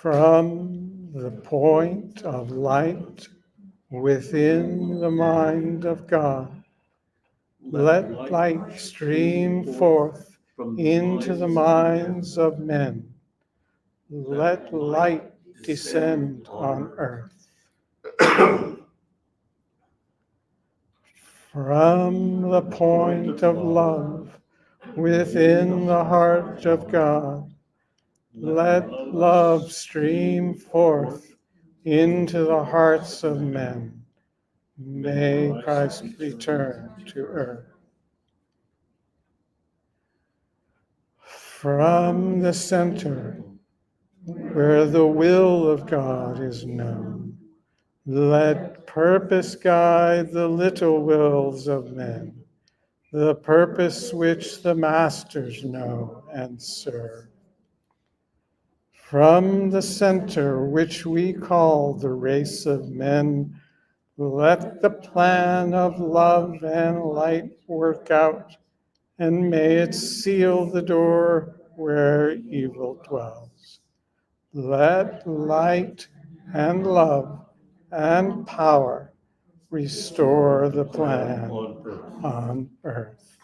Speaker 16: From the point of light within the mind of God, let light stream forth into the minds of men. Let light descend on earth. From the point of love within the heart of God, let love stream forth into the hearts of men. May Christ return to earth. From the center, where the will of God is known, let purpose guide the little wills of men, the purpose which the masters know and serve. From the center, which we call the race of men, let the plan of love and light work out, and may it seal the door where evil dwells. Let light and love and power restore the plan on earth.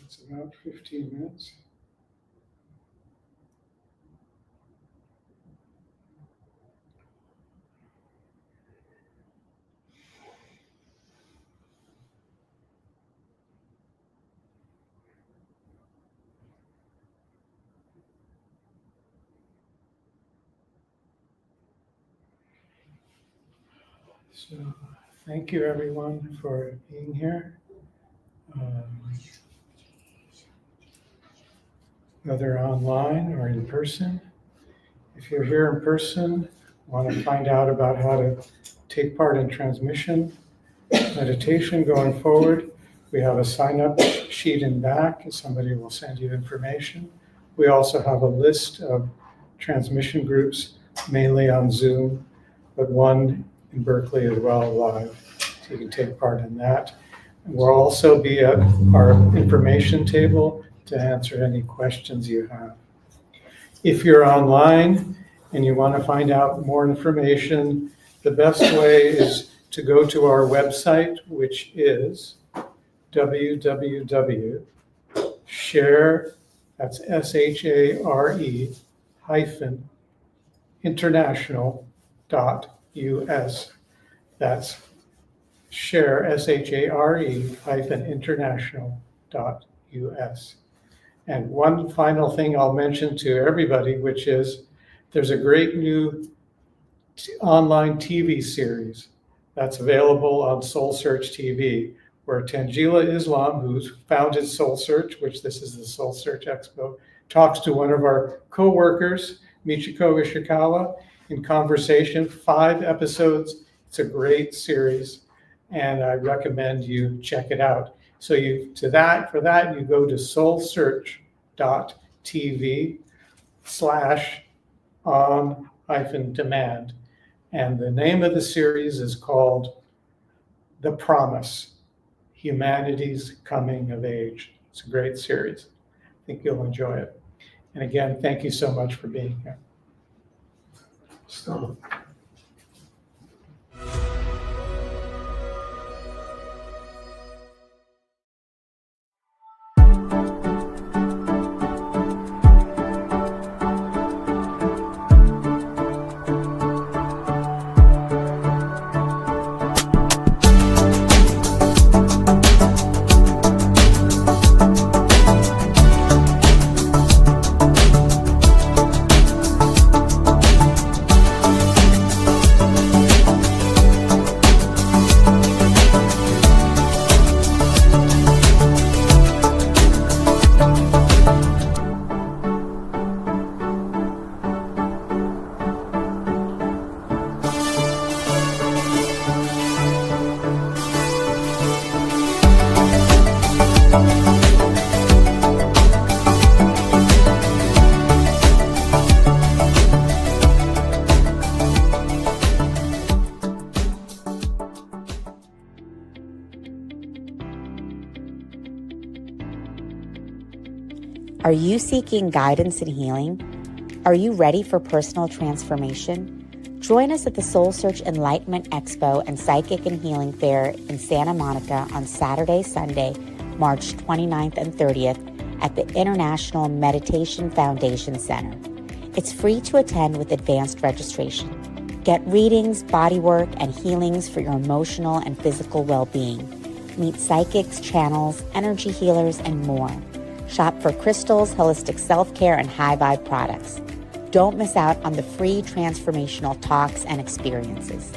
Speaker 16: It's about 15 minutes. So thank you everyone for being here. Whether online or in person. If you're here in person, want to find out about how to take part in transmission meditation going forward, we have a sign-up sheet in back. Somebody will send you information. We also have a list of transmission groups, mainly on Zoom, but one in Berkeley as well, live, so you can take part in that. And we'll also be at our information table to answer any questions you have. If you're online and you want to find out more information, the best way is to go to our website, which is www.share, that's S-H-A-R-E hyphen international.us. That's share, S-H-A-R-E hyphen international.us. And one final thing I'll mention to everybody, which is there's a great new online TV series that's available on SoulSearch TV, where Tangela Islam, who's founded SoulSearch, which this is the SoulSearch Expo, talks to one of our co-workers, Michiko Ishikawa, in conversation, 5 episodes. It's a great series, and I recommend you check it out. So for that, you go to soulsearch.tv/on-demand. And the name of the series is called The Promise, Humanity's Coming of Age. It's a great series. I think you'll enjoy it. And again, thank you so much for being here. So.
Speaker 1: Are you seeking guidance and healing? Are you ready for personal transformation? Join us at the SoulSearch Enlightenment Expo and Psychic and Healing Fair in Santa Monica on Saturday, Sunday, March 29th and 30th at the International Meditation Foundation Center. It's free to attend with advanced registration. Get readings, bodywork, and healings for your emotional and physical well-being. Meet psychics, channels, energy healers, and more. Shop for crystals, holistic self-care, and high-vibe products. Don't miss out on the free transformational talks and experiences.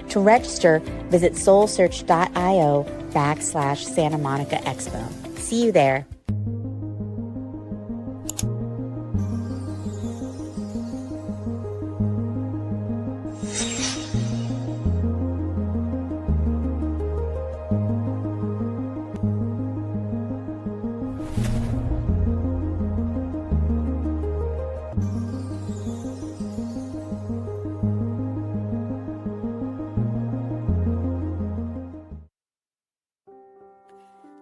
Speaker 1: To register, visit soulsearch.io/Santa Monica Expo. See you there.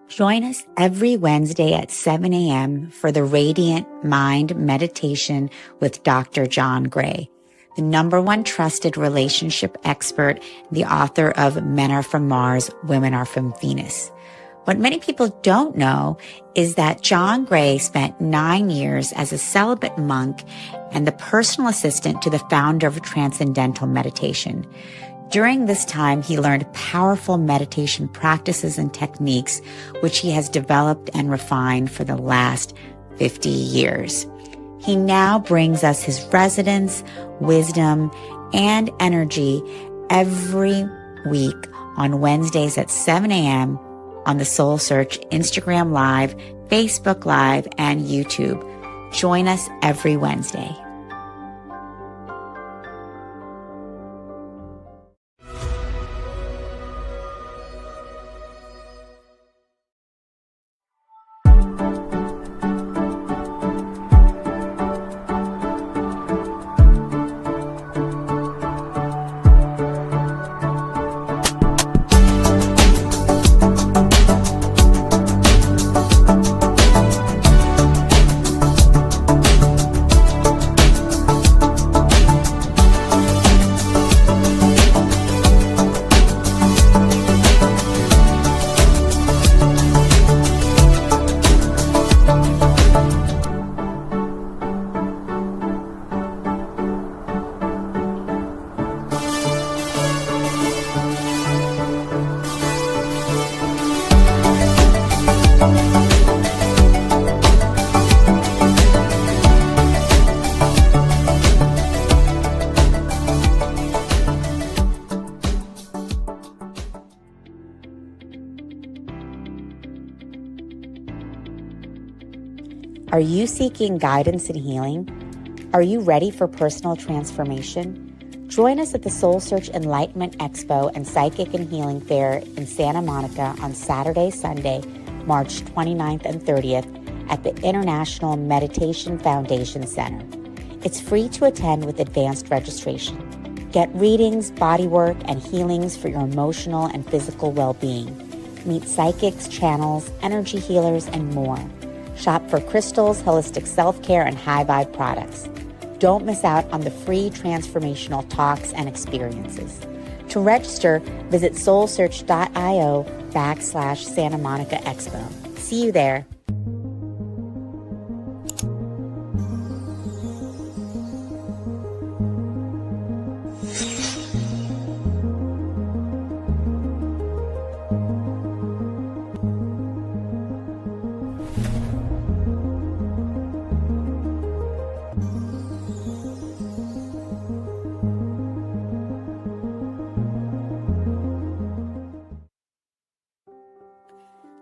Speaker 1: Join us every Wednesday at 7 a.m. for the Radiant Mind Meditation with Dr. John Gray, the #1 trusted relationship expert, the author of Men Are From Mars, Women Are From Venus. What many people don't know is that John Gray spent 9 years as a celibate monk and the personal assistant to the founder of Transcendental Meditation. During this time, he learned powerful meditation practices and techniques, which he has developed and refined for the last 50 years. He now brings us his resonance, wisdom, and energy every week on Wednesdays at 7 a.m. on the SoulSearch Instagram Live, Facebook Live, and YouTube. Join us every Wednesday. Are you seeking guidance and healing? Are you ready for personal transformation? Join us at the SoulSearch Enlightenment Expo and Psychic and Healing Fair in Santa Monica on Saturday, Sunday, March 29th and 30th at the International Meditation Foundation Center. It's free to attend with advanced registration. Get readings, bodywork, and healings for your emotional and physical well-being. Meet psychics, channels, energy healers, and more. Shop for crystals, holistic self-care, and high-vibe products. Don't miss out on the free transformational talks and experiences. To register, visit soulsearch.io/Santa Monica Expo. See you there.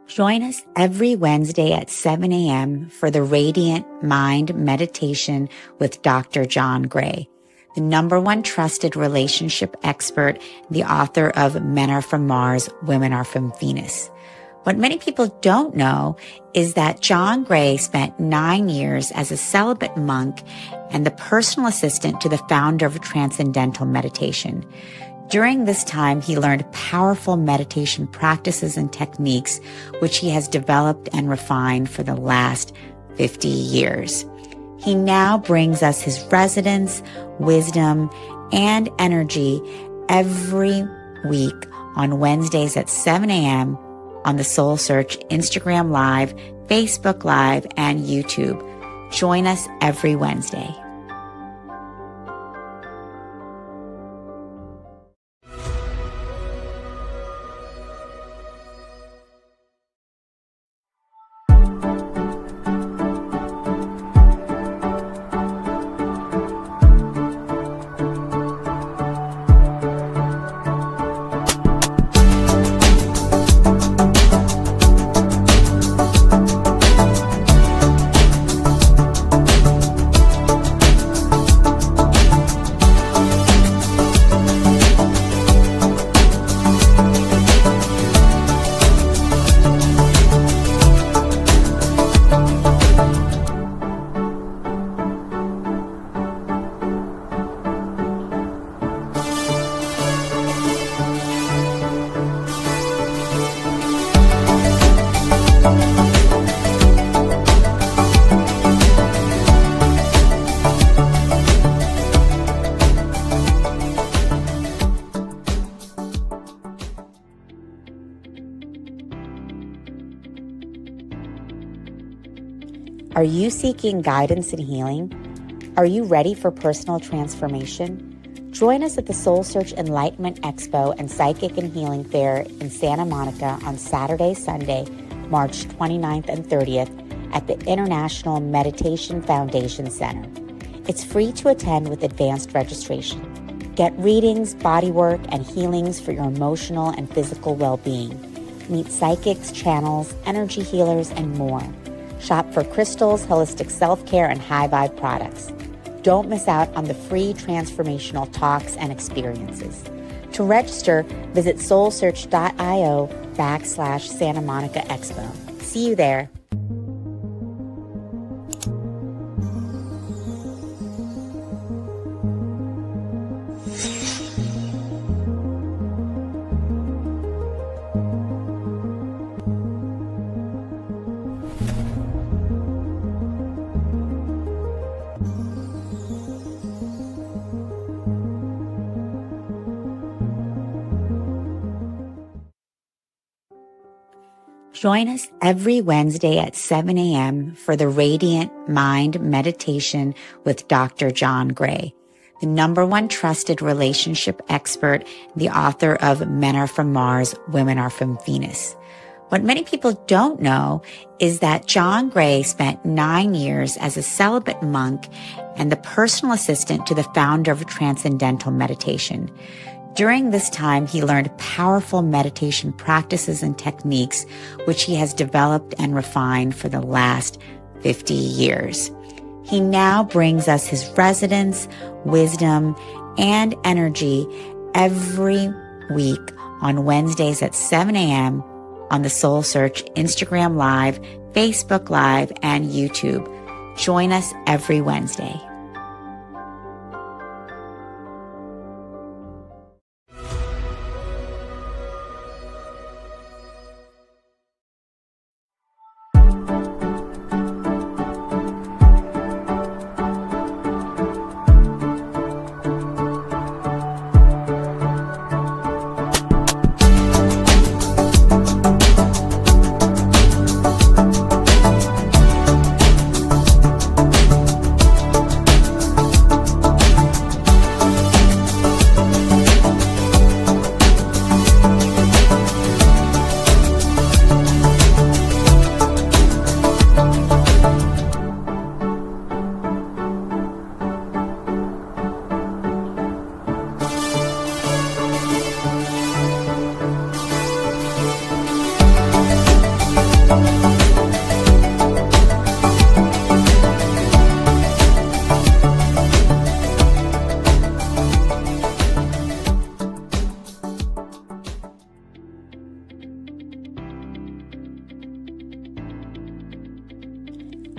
Speaker 1: Join us every Wednesday at 7 a.m. for the Radiant Mind Meditation with Dr. John Gray, the #1 trusted relationship expert, the author of Men Are From Mars, Women Are From Venus. What many people don't know is that John Gray spent 9 years as a celibate monk and the personal assistant to the founder of Transcendental Meditation. During this time, he learned powerful meditation practices and techniques, which he has developed and refined for the last 50 years. He now brings us his resonance, wisdom, and energy every week on Wednesdays at 7 a.m. on the SoulSearch Instagram Live, Facebook Live, and YouTube. Join us every Wednesday. Are you seeking guidance and healing? Are you ready for personal transformation? Join us at the SoulSearch Enlightenment Expo and Psychic and Healing Fair in Santa Monica on Saturday, Sunday, March 29th and 30th at the International Meditation Foundation Center. It's free to attend with advanced registration. Get readings, bodywork, and healings for your emotional and physical well-being. Meet psychics, channels, energy healers, and more. Shop for crystals, holistic self-care, and high vibe products. Don't miss out on the free transformational talks and experiences. To register, visit soulsearch.io/Santa Monica Expo. See you there. Join us every Wednesday at 7 a.m. for the Radiant Mind Meditation with Dr. John Gray, the #1 trusted relationship expert, the author of Men Are From Mars, Women Are From Venus. What many people don't know is that John Gray spent 9 years as a celibate monk and the personal assistant to the founder of Transcendental Meditation. During this time, he learned powerful meditation practices and techniques, which he has developed and refined for the last 50 years. He now brings us his resonance, wisdom, and energy every week on Wednesdays at 7 a.m. on the SoulSearch Instagram Live, Facebook Live, and YouTube. Join us every Wednesday.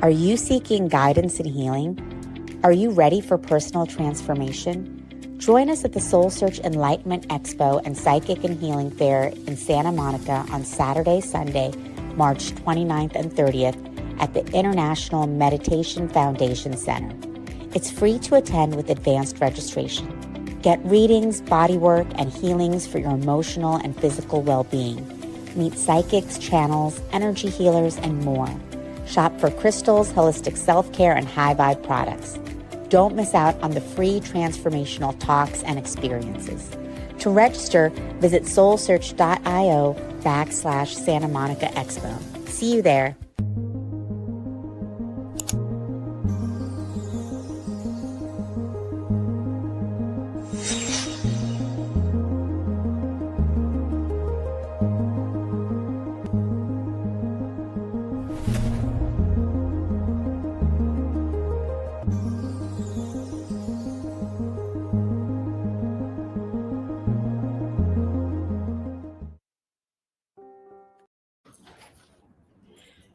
Speaker 1: Are you seeking guidance and healing? Are you ready for personal transformation? Join us at the SoulSearch Enlightenment Expo and Psychic and Healing Fair in Santa Monica on Saturday, Sunday, March 29th and 30th at the International Meditation Foundation Center. It's free to attend with advanced registration. Get readings, bodywork, and healings for your emotional and physical well-being. Meet psychics, channels, energy healers, and more. Shop for crystals, holistic self-care, and high vibe products. Don't miss out on the free transformational talks and experiences. To register, visit soulsearch.io/Santa Monica Expo. See you there.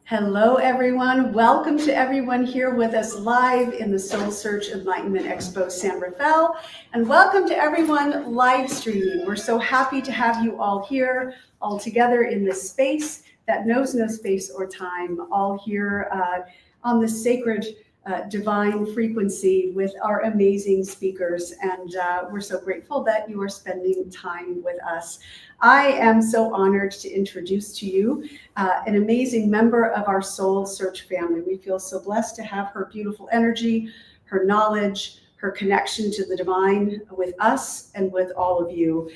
Speaker 2: Hello, everyone. Welcome to everyone here with us live in the SoulSearch Enlightenment Expo San Rafael. And welcome to everyone live streaming. We're so happy to have you all here, all together in this space that knows no space or time, all here on this sacred divine frequency with our amazing speakers. And we're so grateful that you are spending time with us. I am so honored to introduce to you an amazing member of our SoulSearch family. We feel so blessed to have her beautiful energy, her knowledge, her connection to the divine with us and with all of you.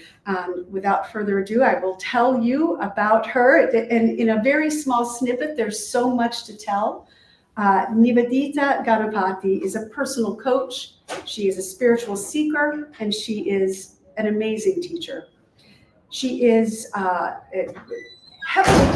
Speaker 2: Without further ado, I will tell you about her. And in a very small snippet, there's so much to tell. Nivedita Ganapati is a personal coach. She is a spiritual seeker, and she is an amazing teacher. She is heavily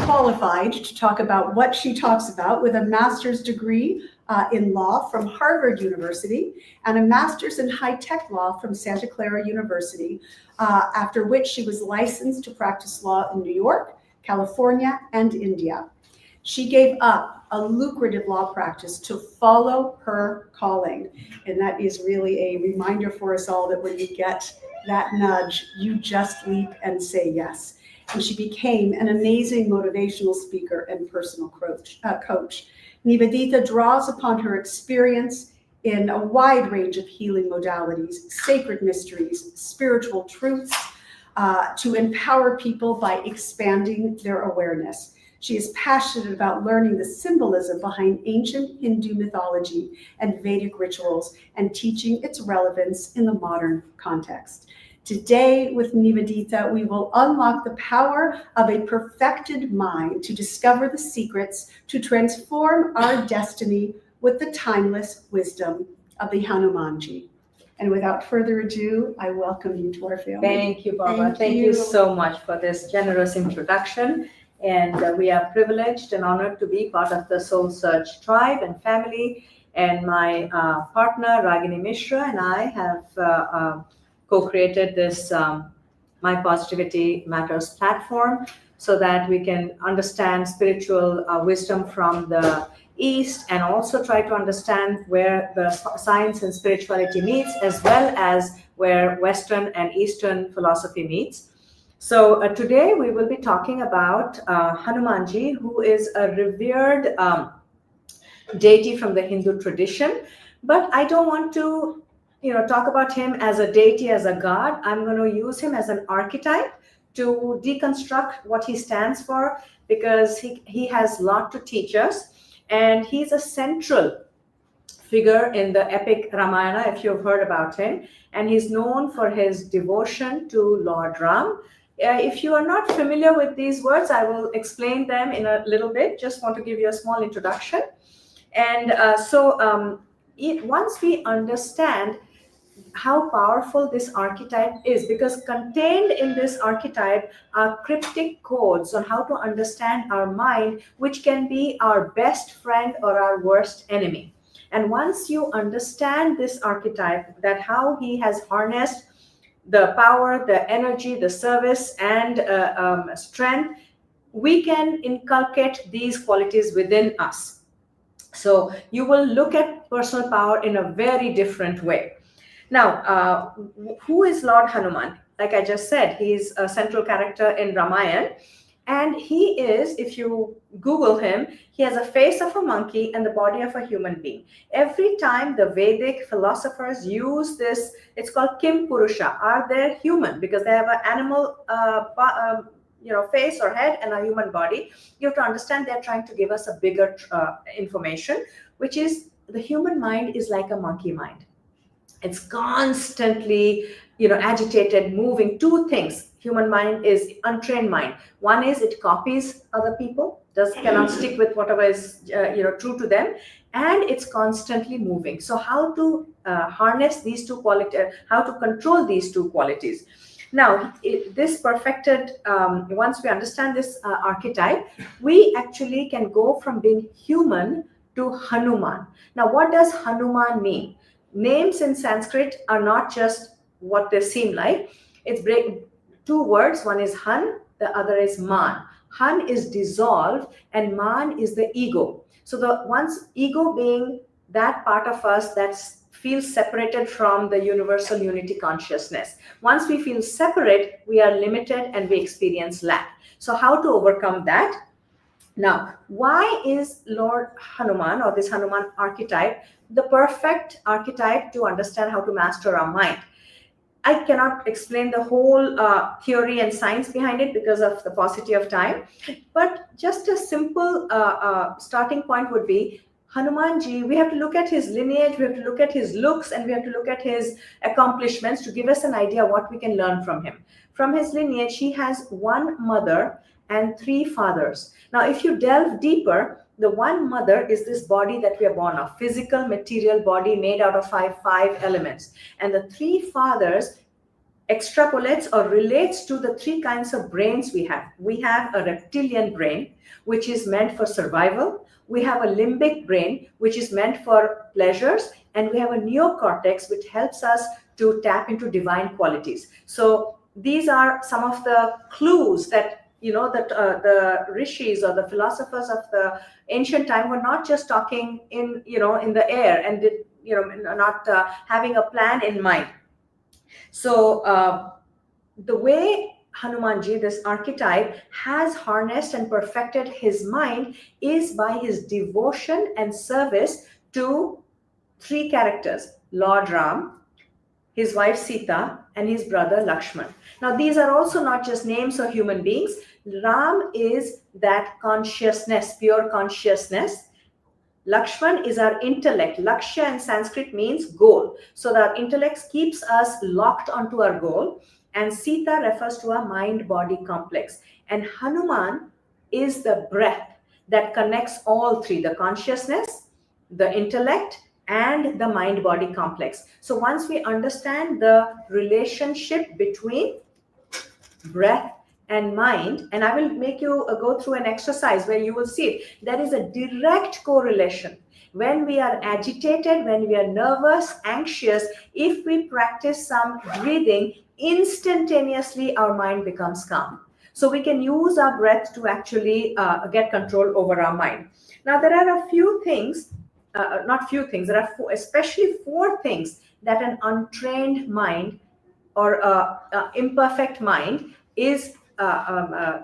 Speaker 2: qualified to talk about what she talks about, with a master's degree in law from Harvard University and a master's in high-tech law from Santa Clara University, after which she was licensed to practice law in New York, California, and India. She gave up a lucrative law practice to follow her calling. And that is really a reminder for us all that when you get that nudge, you just leap and say yes. And she became an amazing motivational speaker and personal coach. Nivedita draws upon her experience in a wide range of healing modalities, sacred mysteries, spiritual truths, to empower people by expanding their awareness. She is passionate about learning the symbolism behind ancient Hindu mythology and Vedic rituals and teaching its relevance in the modern context. Today with Nivedita, we will unlock the power of a perfected mind to discover the secrets to transform our destiny with the timeless wisdom of the Hanumanji. And without further ado, I welcome you to our family.
Speaker 17: Thank you, Barbara. Thank you so much for this generous introduction. And we are privileged and honored to be part of the SoulSearch tribe and family. And my partner, Ragini Mishra, and I have co-created this My Positivity Matters platform so that we can understand spiritual wisdom from the East and also try to understand where the science and spirituality meets, as well as where Western and Eastern philosophy meets. So today we will be talking about Hanumanji, who is a revered deity from the Hindu tradition. But I don't want to, talk about him as a deity, as a god. I'm going to use him as an archetype to deconstruct what he stands for, because he has a lot to teach us. And he's a central figure in the epic Ramayana, if you've heard about him. And he's known for his devotion to Lord Ram. If you are not familiar with these words, I will explain them in a little bit. Just want to give you a small introduction. And once we understand how powerful this archetype is, because contained in this archetype are cryptic codes on how to understand our mind, which can be our best friend or our worst enemy. And once you understand this archetype, that how he has harnessed the power, the energy, the service, and strength, we can inculcate these qualities within us. So you will look at personal power in a very different way. Now, who is Lord Hanuman? Like I just said, he's a central character in Ramayana. And he is, if you Google him, he has a face of a monkey and the body of a human being. Every time the Vedic philosophers use this, it's called Kim Purusha. Are they human? Because they have an animal face or head and a human body. You have to understand they're trying to give us a bigger information, which is the human mind is like a monkey mind. It's constantly, agitated, moving. Two things. Human mind is untrained mind. One is it copies other people, cannot stick with whatever is true to them, and it's constantly moving. So how to harness these two qualities? How to control these two qualities? Now, this perfected. Once we understand this archetype, we actually can go from being human to Hanuman. Now, what does Hanuman mean? Names in Sanskrit are not just what they seem like. It's two words. One is Han, the other is Man. Han is dissolved and Man is the ego. So the one's ego being that part of us that feels separated from the universal unity consciousness. Once we feel separate, we are limited and we experience lack. So how to overcome that? Now, why is Lord Hanuman, or this Hanuman archetype, the perfect archetype to understand how to master our mind? I cannot explain the whole theory and science behind it because of the paucity of time, but just a simple starting point would be Hanumanji. We have to look at his lineage, we have to look at his looks, and we have to look at his accomplishments to give us an idea what we can learn from him. From his lineage, he has one mother and 3 fathers. Now, if you delve deeper, the one mother is this body that we are born of, physical, material body made out of five elements. And the 3 fathers extrapolates or relates to the 3 kinds of brains we have. We have a reptilian brain, which is meant for survival. We have a limbic brain, which is meant for pleasures. And we have a neocortex, which helps us to tap into divine qualities. So these are some of the clues that that the rishis or the philosophers of the ancient time were not just talking in the air and not having a plan in mind. So the way Hanumanji, this archetype, has harnessed and perfected his mind is by his devotion and service to 3 characters: Lord Ram, his wife Sita, and his brother Lakshman. Now, these are also not just names or human beings. Ram is that consciousness, pure consciousness. Lakshman is our intellect. Lakshya in Sanskrit means goal. So that intellect keeps us locked onto our goal. And Sita refers to our mind-body complex. And Hanuman is the breath that connects all 3, the consciousness, the intellect, and the mind-body complex. So once we understand the relationship between breath and mind, and I will make you go through an exercise where you will see it, there is a direct correlation. When we are agitated, when we are nervous, anxious, if we practice some breathing, instantaneously our mind becomes calm. So we can use our breath to actually get control over our mind. Now, there are a few things, there are especially 4 things that an untrained mind or imperfect mind is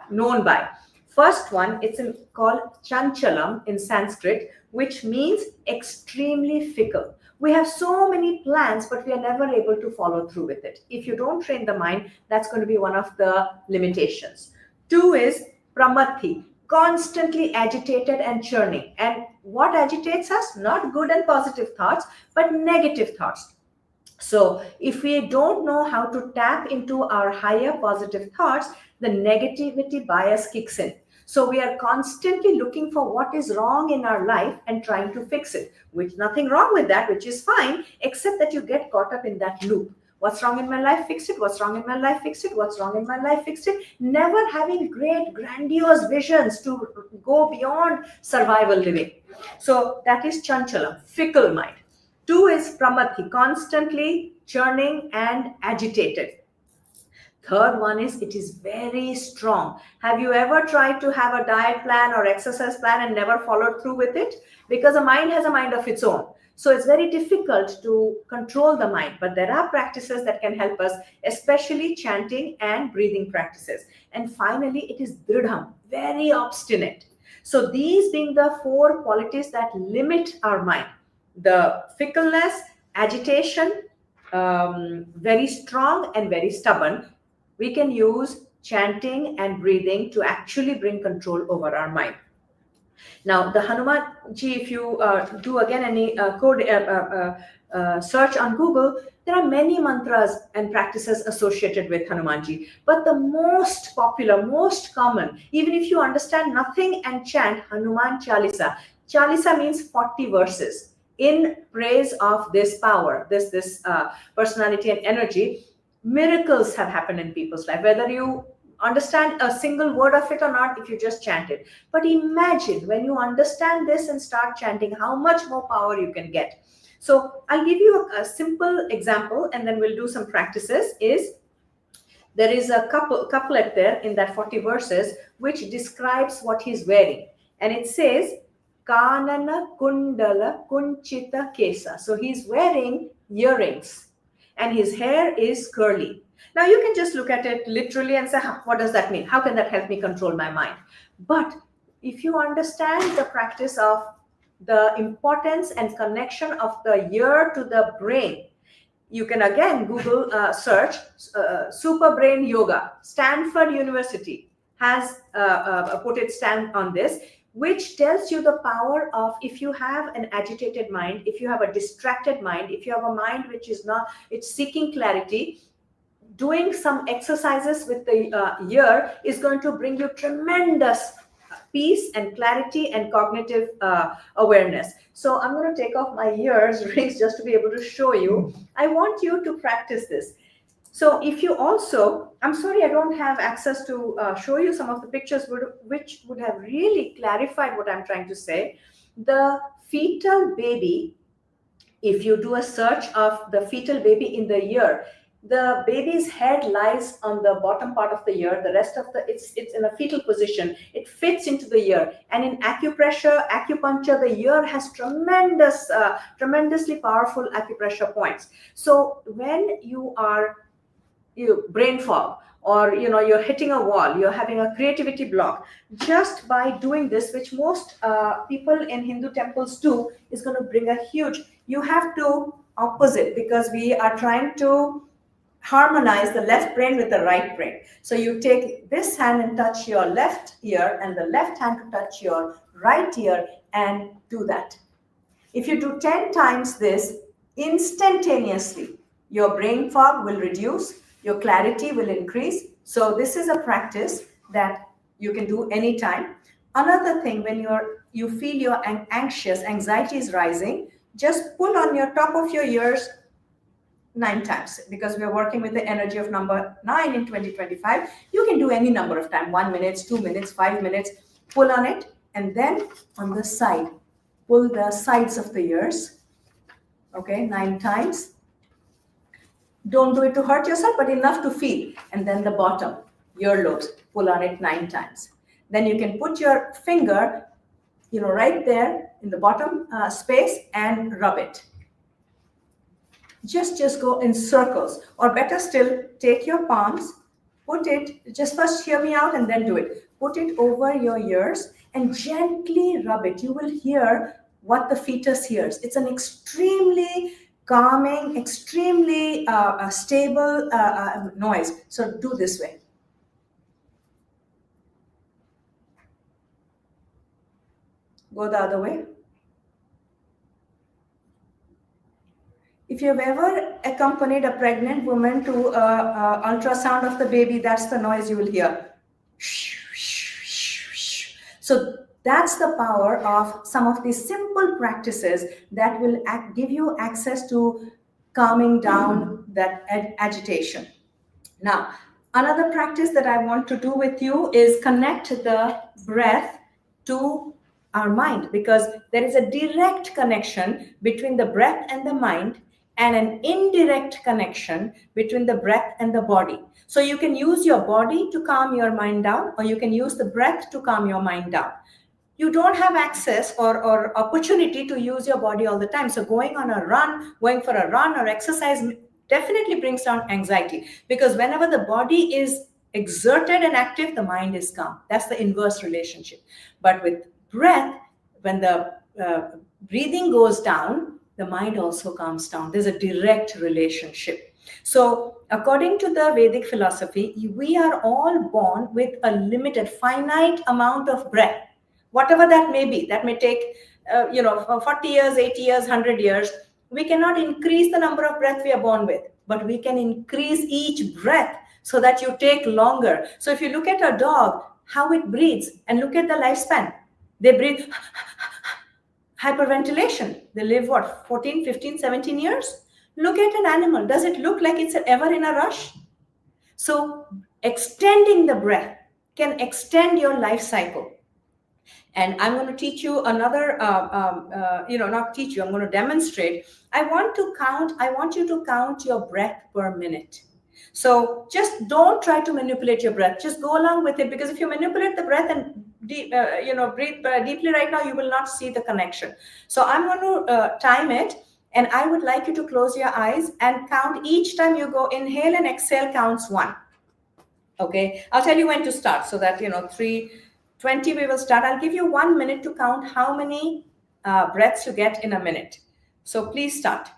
Speaker 17: known by. First one, it's called chanchalam in Sanskrit, which means extremely fickle. We have so many plans, but we are never able to follow through with it. If you don't train the mind, that's going to be one of the limitations. 2 is pramati, constantly agitated and churning. And what agitates us? Not good and positive thoughts, but negative thoughts. So if we don't know how to tap into our higher positive thoughts, the negativity bias kicks in. So we are constantly looking for what is wrong in our life and trying to fix it, which nothing wrong with that, which is fine, except that you get caught up in that loop. What's wrong in my life? Fix it. What's wrong in my life? Fix it. What's wrong in my life? Fix it. Never having great, grandiose visions to go beyond survival living. So that is chanchalam, fickle mind. 2 is pramati, constantly churning and agitated. 3rd one is it is very strong. Have you ever tried to have a diet plan or exercise plan and never followed through with it? Because a mind has a mind of its own. So it's very difficult to control the mind, but there are practices that can help us, especially chanting and breathing practices. And finally, it is dridham, very obstinate. So these being the 4 qualities that limit our mind: the fickleness, agitation, very strong and very stubborn. We can use chanting and breathing to actually bring control over our mind. Now, the Hanumanji, if you do again any search on Google, there are many mantras and practices associated with Hanumanji. But the most popular, most common, even if you understand nothing and chant Hanuman Chalisa. Chalisa means 40 verses in praise of this power, this personality and energy. Miracles have happened in people's life, whether you understand a single word of it or not, if you just chant it. But imagine when you understand this and start chanting, how much more power you can get. So I'll give you a simple example and then we'll do some practices. There is a couplet there in that 40 verses which describes what he's wearing. And it says, Kanana Kundala Kunchita Kesa. So he's wearing earrings and his hair is curly. Now you can just look at it literally and say, what does that mean? How can that help me control my mind? But if you understand the practice of the importance and connection of the ear to the brain, you can again Google search super brain yoga. Stanford University has put its stamp on this, which tells you the power of, if you have an agitated mind, if you have a distracted mind, if you have a mind which is not, it's seeking clarity, doing some exercises with the ear is going to bring you tremendous peace and clarity and cognitive awareness. So I'm going to take off my ears rings just to be able to show you. I want you to practice this. So if you also, I'm sorry I don't have access to show you some of the pictures which would have really clarified what I'm trying to say. The fetal baby, if you do a search of the fetal baby in the ear, the baby's head lies on the bottom part of the ear. The rest of it's in a fetal position. It fits into the ear. And in acupressure, acupuncture, the ear has tremendously powerful acupressure points. So when you brain fog, or you're hitting a wall, you're having a creativity block, just by doing this, which most people in Hindu temples do, is going to bring a huge. You have to opposite, because we are trying to harmonize the left brain with the right brain. So you take this hand and touch your left ear, and the left hand to touch your right ear, and do that. If you do 10 times this, instantaneously, your brain fog will reduce, your clarity will increase. So this is a practice that you can do anytime. Another thing, when you feel you're anxious, anxiety is rising, just pull on your top of your ears 9 times, because we're working with the energy of number 9 in 2025. You can do any number of times, 1 minute, 2 minutes, 5 minutes, pull on it, and then on the side, pull the sides of the ears, okay, 9 times. Don't do it to hurt yourself, but enough to feel. And then the bottom, earlobes, pull on it 9 times. Then you can put your finger, right there in the bottom space, and rub it. Just go in circles, or better still, take your palms, put it, just first hear me out and then do it. Put it over your ears and gently rub it. You will hear what the fetus hears. It's an extremely calming, extremely stable noise. So do this way. Go the other way. If you've ever accompanied a pregnant woman to ultrasound of the baby, that's the noise you will hear. So that's the power of some of these simple practices that will give you access to calming down that agitation. Now, another practice that I want to do with you is connect the breath to our mind, because there is a direct connection between the breath and the mind, and an indirect connection between the breath and the body. So you can use your body to calm your mind down, or you can use the breath to calm your mind down. You don't have access or opportunity to use your body all the time. So going for a run or exercise definitely brings down anxiety, because whenever the body is exerted and active, the mind is calm. That's the inverse relationship. But with breath, when the breathing goes down, the mind also calms down. There's a direct relationship. So according to the Vedic philosophy, we are all born with a limited, finite amount of breath, whatever that may be. That may take 40 years, 80 years, 100 years. We cannot increase the number of breaths we are born with, but we can increase each breath so that you take longer. So if you look at a dog, how it breathes, and look at the lifespan. They breathe hyperventilation. They live 14, 15, 17 years? Look at an animal. Does it look like it's ever in a rush? So extending the breath can extend your life cycle. And I'm going to teach you another, not teach you, I'm going to demonstrate. I want you to count your breath per minute. So just don't try to manipulate your breath. Just go along with it, because if you manipulate the breath and breathe deeply right now, you will not see the connection. So I'm going to time it, and I would like you to close your eyes and count each time you go inhale and exhale counts 1. Okay, I'll tell you when to start, so that 3, 20, we will start. I'll give you 1 minute to count how many breaths you get in a minute. So please start.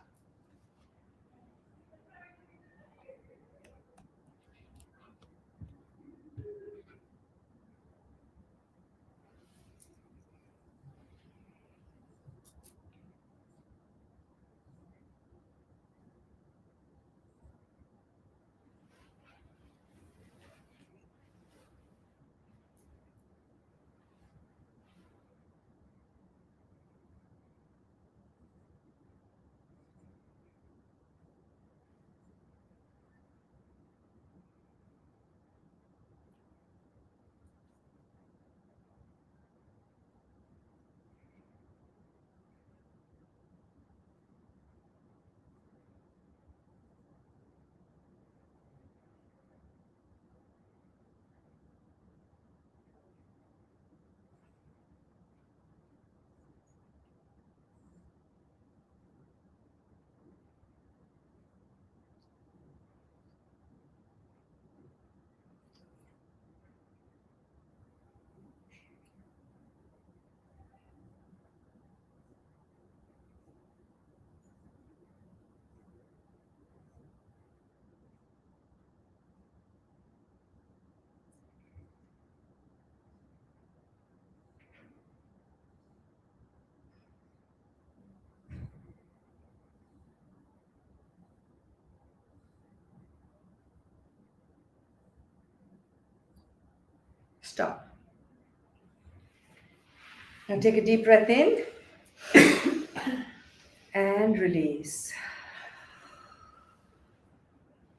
Speaker 17: Stop. Now take a deep breath in and release.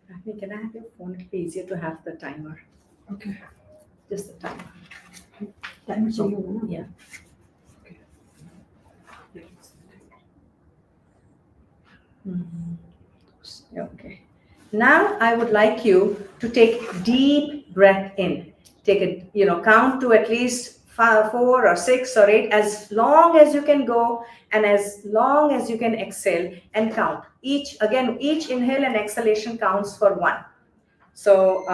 Speaker 17: Rafi, can I have your phone? It'll be easier to have the timer.
Speaker 5: Okay.
Speaker 17: Just the timer.
Speaker 15: Timer, so you
Speaker 17: Yeah. Okay. Now I would like you to take deep breath in. Take a, count to at least 5, 4 or 6 or 8, as long as you can go and as long as you can exhale, and count. Each inhale and exhalation counts for 1. So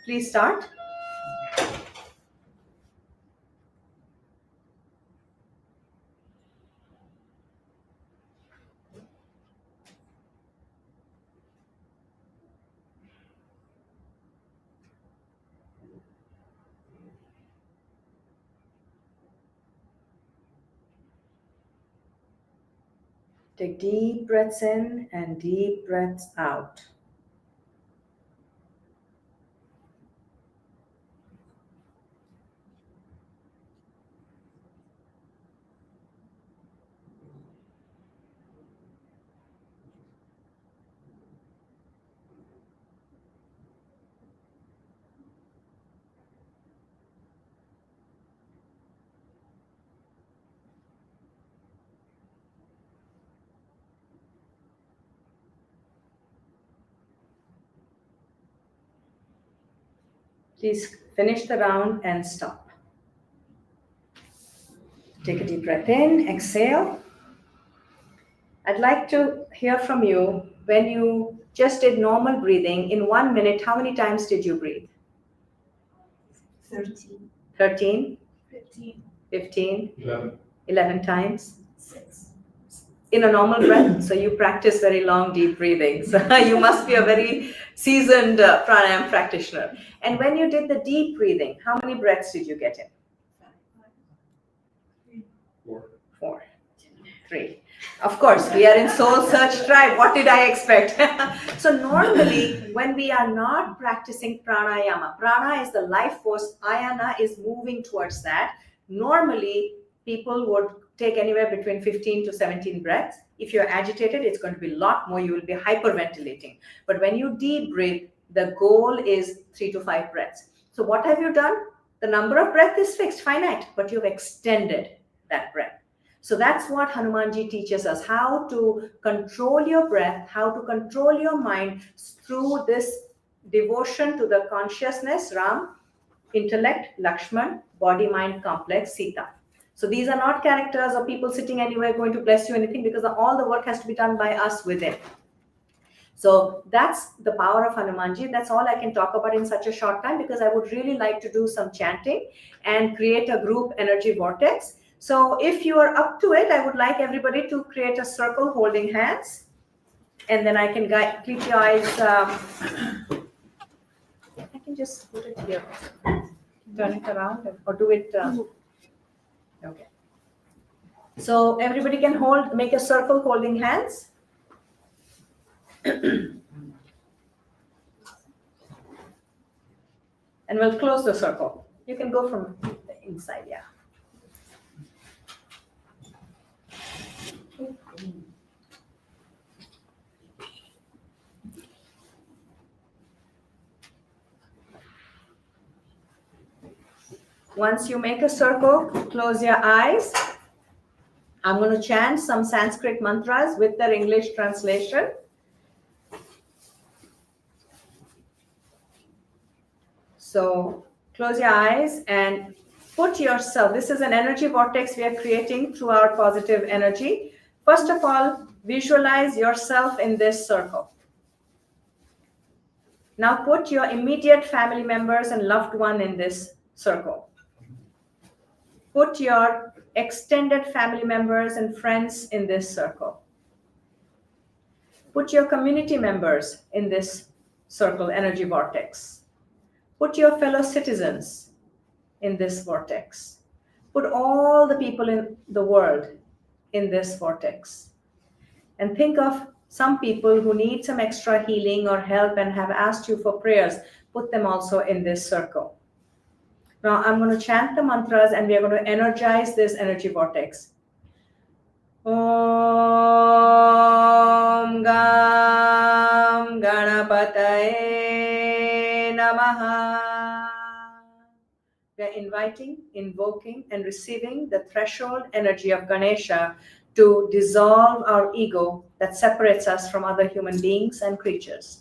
Speaker 17: please start. Take deep breaths in and deep breaths out. Please finish the round and stop. Take a deep breath in, exhale. I'd like to hear from you, when you just did normal breathing, in 1 minute, how many times did you breathe?
Speaker 11: 13.
Speaker 17: 13?
Speaker 11: 15.
Speaker 17: 15?
Speaker 10: 11.
Speaker 17: 11 times?
Speaker 11: 6.
Speaker 17: In a normal breath. So you practice very long, deep breathing. So you must be a very seasoned pranayama practitioner. And when you did the deep breathing, how many breaths did you get in? 4. 3. Of course, we are in SoulSearch tribe. What did I expect? So normally, when we are not practicing pranayama, prana is the life force, ayana is moving towards that. Normally, people would take anywhere between 15 to 17 breaths. If you're agitated, it's going to be a lot more. You will be hyperventilating. But when you deep breathe, the goal is 3 to 5 breaths. So what have you done? The number of breaths is fixed, finite, but you've extended that breath. So that's what Hanumanji teaches us, how to control your breath, how to control your mind through this devotion to the consciousness, Ram, intellect, Lakshman, body-mind complex, Sita. So these are not characters or people sitting anywhere going to bless you anything, because all the work has to be done by us within. So that's the power of Hanumanji. That's all I can talk about in such a short time, because I would really like to do some chanting and create a group energy vortex. So if you are up to it, I would like everybody to create a circle holding hands. And then I can keep your eyes, I can just put it here, turn it around, or do it, okay. So everybody can make a circle holding hands. And we'll close the circle. You can go from the inside, yeah. Once you make a circle, close your eyes. I'm going to chant some Sanskrit mantras with their English translation. So close your eyes and put yourself, this is an energy vortex we are creating through our positive energy. First of all, visualize yourself in this circle. Now put your immediate family members and loved one in this circle. Put your extended family members and friends in this circle. Put your community members in this circle energy vortex. Put your fellow citizens in this vortex. Put all the people in the world in this vortex. And think of some people who need some extra healing or help and have asked you for prayers. Put them also in this circle. Now I'm going to chant the mantras and we are going to energize this energy vortex. Om Gam Ganapataye Namaha. We are inviting, invoking, and receiving the threshold energy of Ganesha to dissolve our ego that separates us from other human beings and creatures.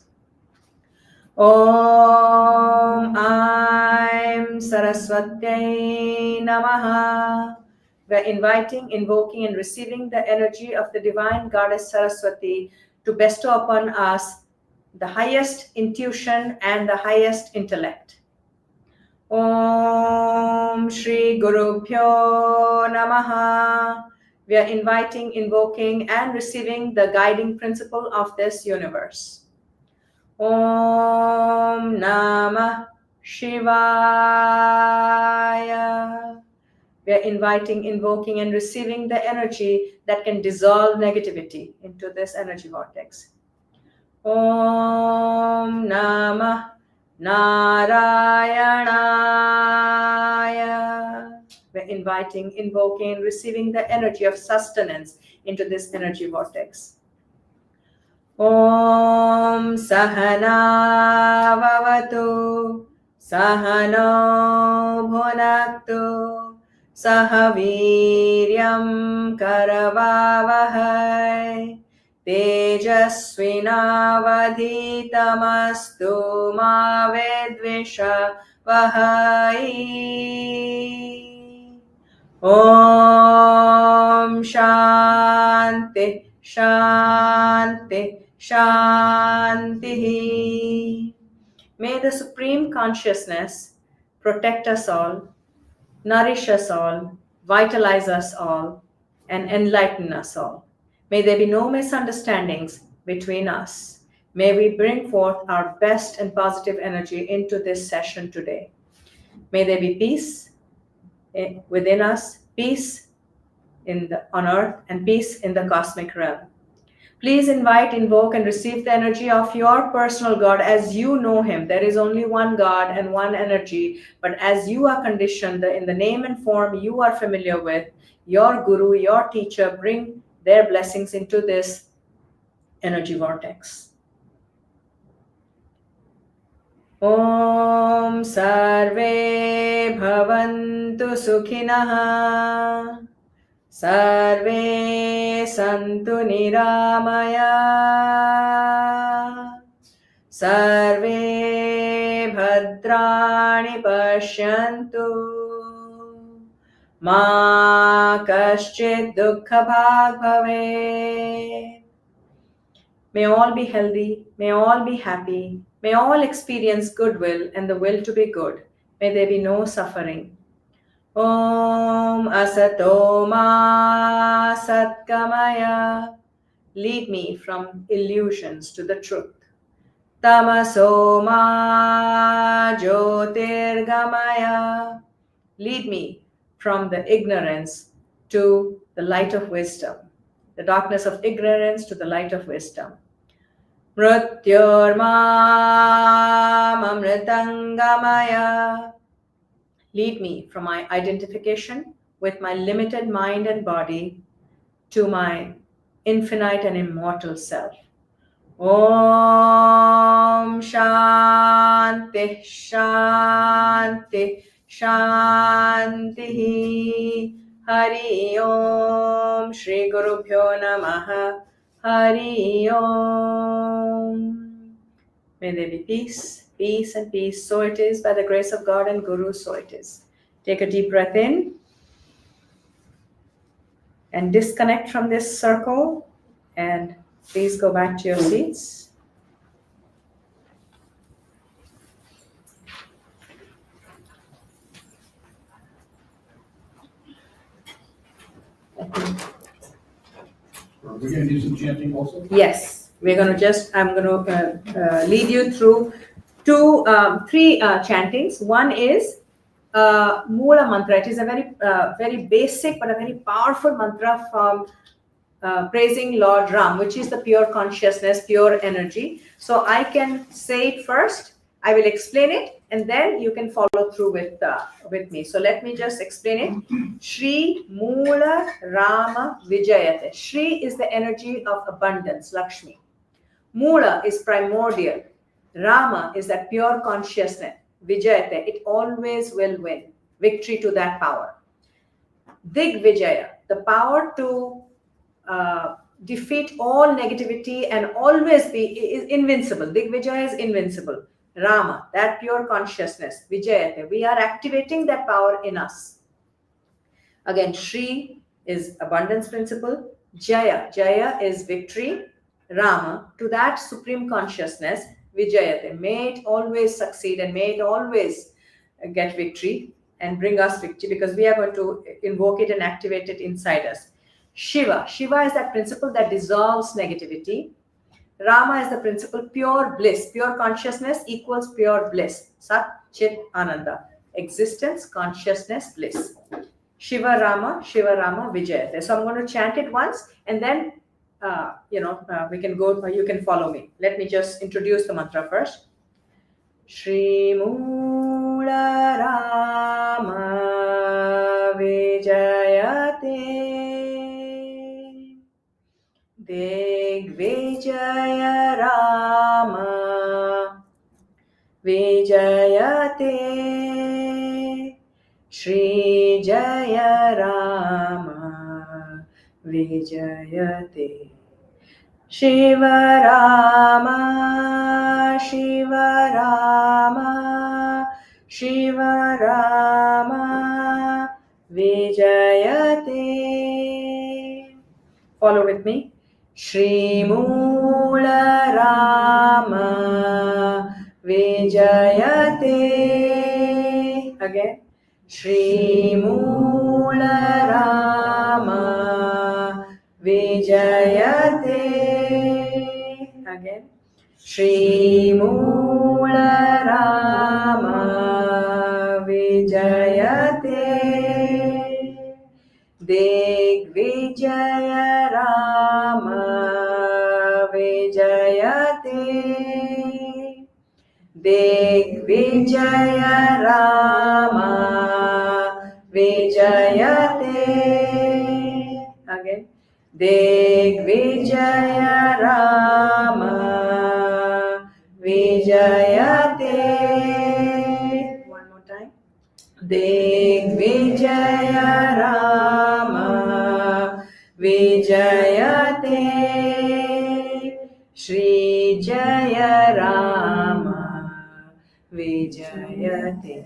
Speaker 17: Om Aim Saraswatye Namaha. We are inviting, invoking, and receiving the energy of the divine goddess Saraswati to bestow upon us the highest intuition and the highest intellect. Om Shri Guru Pyo Namaha. We are inviting, invoking, and receiving the guiding principle of this universe. Om Namah Shivaya. We are inviting, invoking, and receiving the energy that can dissolve negativity into this energy vortex. Om Namah Narayanaya. We're inviting, invoking, and receiving the energy of sustenance into this energy vortex. Om Sahana Vavatu Sahano Bhunaktu Sahaviryam Karavavahai Tejasvinavadhitamastu ma vedvisha vahai. Om Shanti Shanti Shanti. May the Supreme Consciousness protect us all, nourish us all, vitalize us all, and enlighten us all. May there be no misunderstandings between us. May we bring forth our best and positive energy into this session today. May there be peace within us, peace on earth, and peace in the cosmic realm. Please invite, invoke, and receive the energy of your personal God as you know him. There is only one God and one energy, but as you are conditioned in the name and form you are familiar with, your guru, your teacher, bring their blessings into this energy vortex. Om Sarve Bhavantu Sukhinah. Sarve Santu Niramaya. Sarve Bhadrani Pashyantu. Ma Kaschid Dukkha Bhag Bhavet. May all be healthy. May all be happy. May all experience goodwill and the will to be good. May there be no suffering. Om Asato Ma Satgamaya. Lead me from illusions to the truth. Tamaso Ma Jyotirgamaya. Lead me from the ignorance to the light of wisdom. The darkness of ignorance to the light of wisdom. Mrityormam Amritangamaya. Lead me from my identification with my limited mind and body to my infinite and immortal self. Om Shanti Shanti Shanti. Hari Om Shri Guru Bhyo Namaha. Hari Om. May there be peace, peace and peace. So it is by the grace of God and Guru, so it is. Take a deep breath in and disconnect from this circle, and please go back to your seats.
Speaker 10: Are we going to do some chanting also?
Speaker 17: Yes, I'm going to lead you through three chantings. One is Mula mantra. It is a very basic but a very powerful mantra from praising Lord Ram, which is the pure consciousness, pure energy. So I can say it first. I will explain it, and then you can follow through with me. So let me just explain it. Shri Mula Rama Vijayate. Shri is the energy of abundance, Lakshmi. Mula is primordial. Rama is that pure consciousness. Vijayate, it always will win. Victory to that power. Dig Vijaya, the power to defeat all negativity and always be is invincible. Dig Vijaya is invincible. Rama, that pure consciousness. Vijayate, we are activating that power in us. Again, Shri is abundance principle. Jaya, Jaya is victory. Rama, to that supreme consciousness. Vijayate, may it always succeed and may it always get victory and bring us victory, because we are going to invoke it and activate it inside us. Shiva, Shiva is that principle that dissolves negativity. Rama is the principle pure bliss. Pure consciousness equals pure bliss. Sat Chit Ananda. Existence, consciousness, bliss. Shiva Rama, Vijayate. So I'm going to chant it once, and then we can go. You can follow me. Let me just introduce the mantra first. Shri Mula Rama Vijayate. Digvijaya Rama Vijayate. Shri Jaya Rama Vijayate. Shiva Rama, Shiva Rama, Shiva Rama Vijayate. Follow with me. Shri Mula Rama Vijayate. Again. Shri Mula Rama Vijayate. Again. Shri Mula Rama Vijayate. Digvijaya Rama Vijayate. Digvijaya Rama Vijayate. Again. Digvijaya Rama Vijayate. One more time. Digvijaya Rama Vijayate. Shri Jaya Rama Vijayate.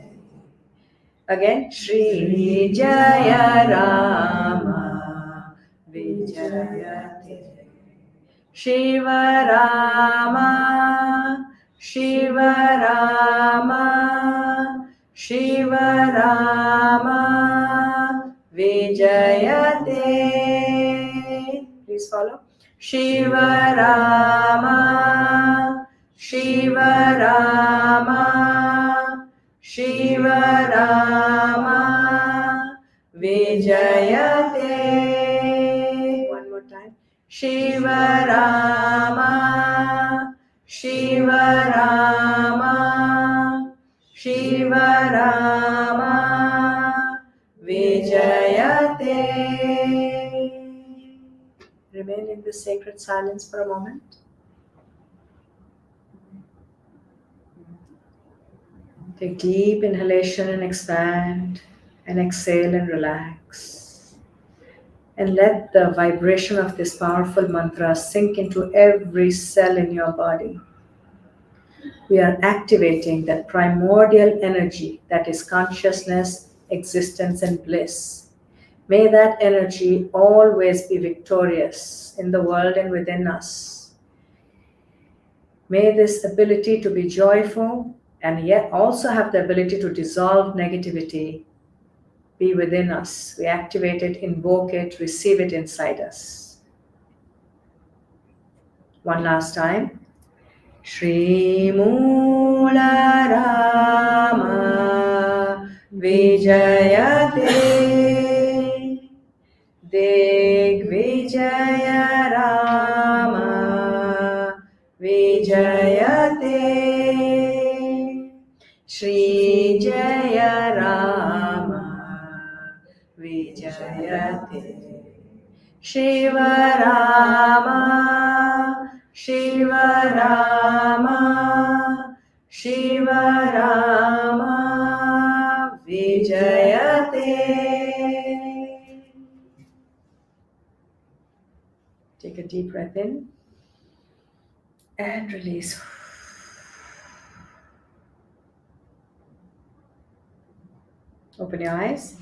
Speaker 17: Again, Shri Jaya Rama Vijayate. Shiva Rama, Shiva Rama, Shiva Rama, Vijayate. Please follow. Shiva Rama, Shiva Rama, Shiva Rama, Vijayate. One more time. Shiva Rama, Shiva Rama, Shiva Rama, Vijayate. Remain in this sacred silence for a moment. Take deep inhalation and expand, and exhale and relax. And let the vibration of this powerful mantra sink into every cell in your body. We are activating that primordial energy that is consciousness, existence, and bliss. May that energy always be victorious in the world and within us. May this ability to be joyful and yet also have the ability to dissolve negativity be within us. We activate it, invoke it, receive it inside us. One last time. Shri Mula Rama Vijayate Digvijaya Rama Vijayate Shri Jaya Rama Vijayate Shiva Rama Shiva Rama Shiva Rama Vijayate. Take a deep breath in and release. Open your eyes.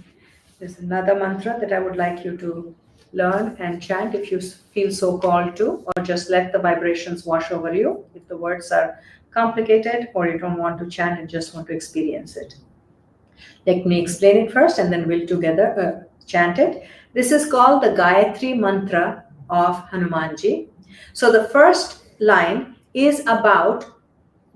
Speaker 17: There's another mantra that I would like you to learn and chant if you feel so called to, or just let the vibrations wash over you if the words are complicated or you don't want to chant and just want to experience it. Let me explain it first and then we'll together chant it. This is called the Gayatri mantra of Hanumanji. So the first line is about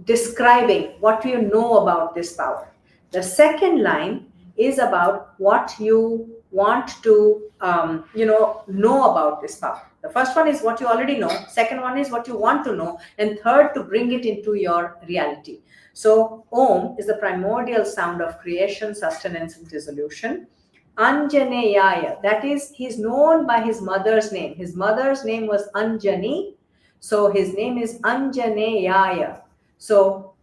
Speaker 17: describing what you know about this power. The second line is about what you want to know about this power. The first one is what you already know, second one is what you want to know, and third to bring it into your reality. So Om is the primordial sound of creation, sustenance, and dissolution. Anjaneyaya, that is, he's known by his mother's name. His mother's name was Anjani, so his name is Anjaneyaya. So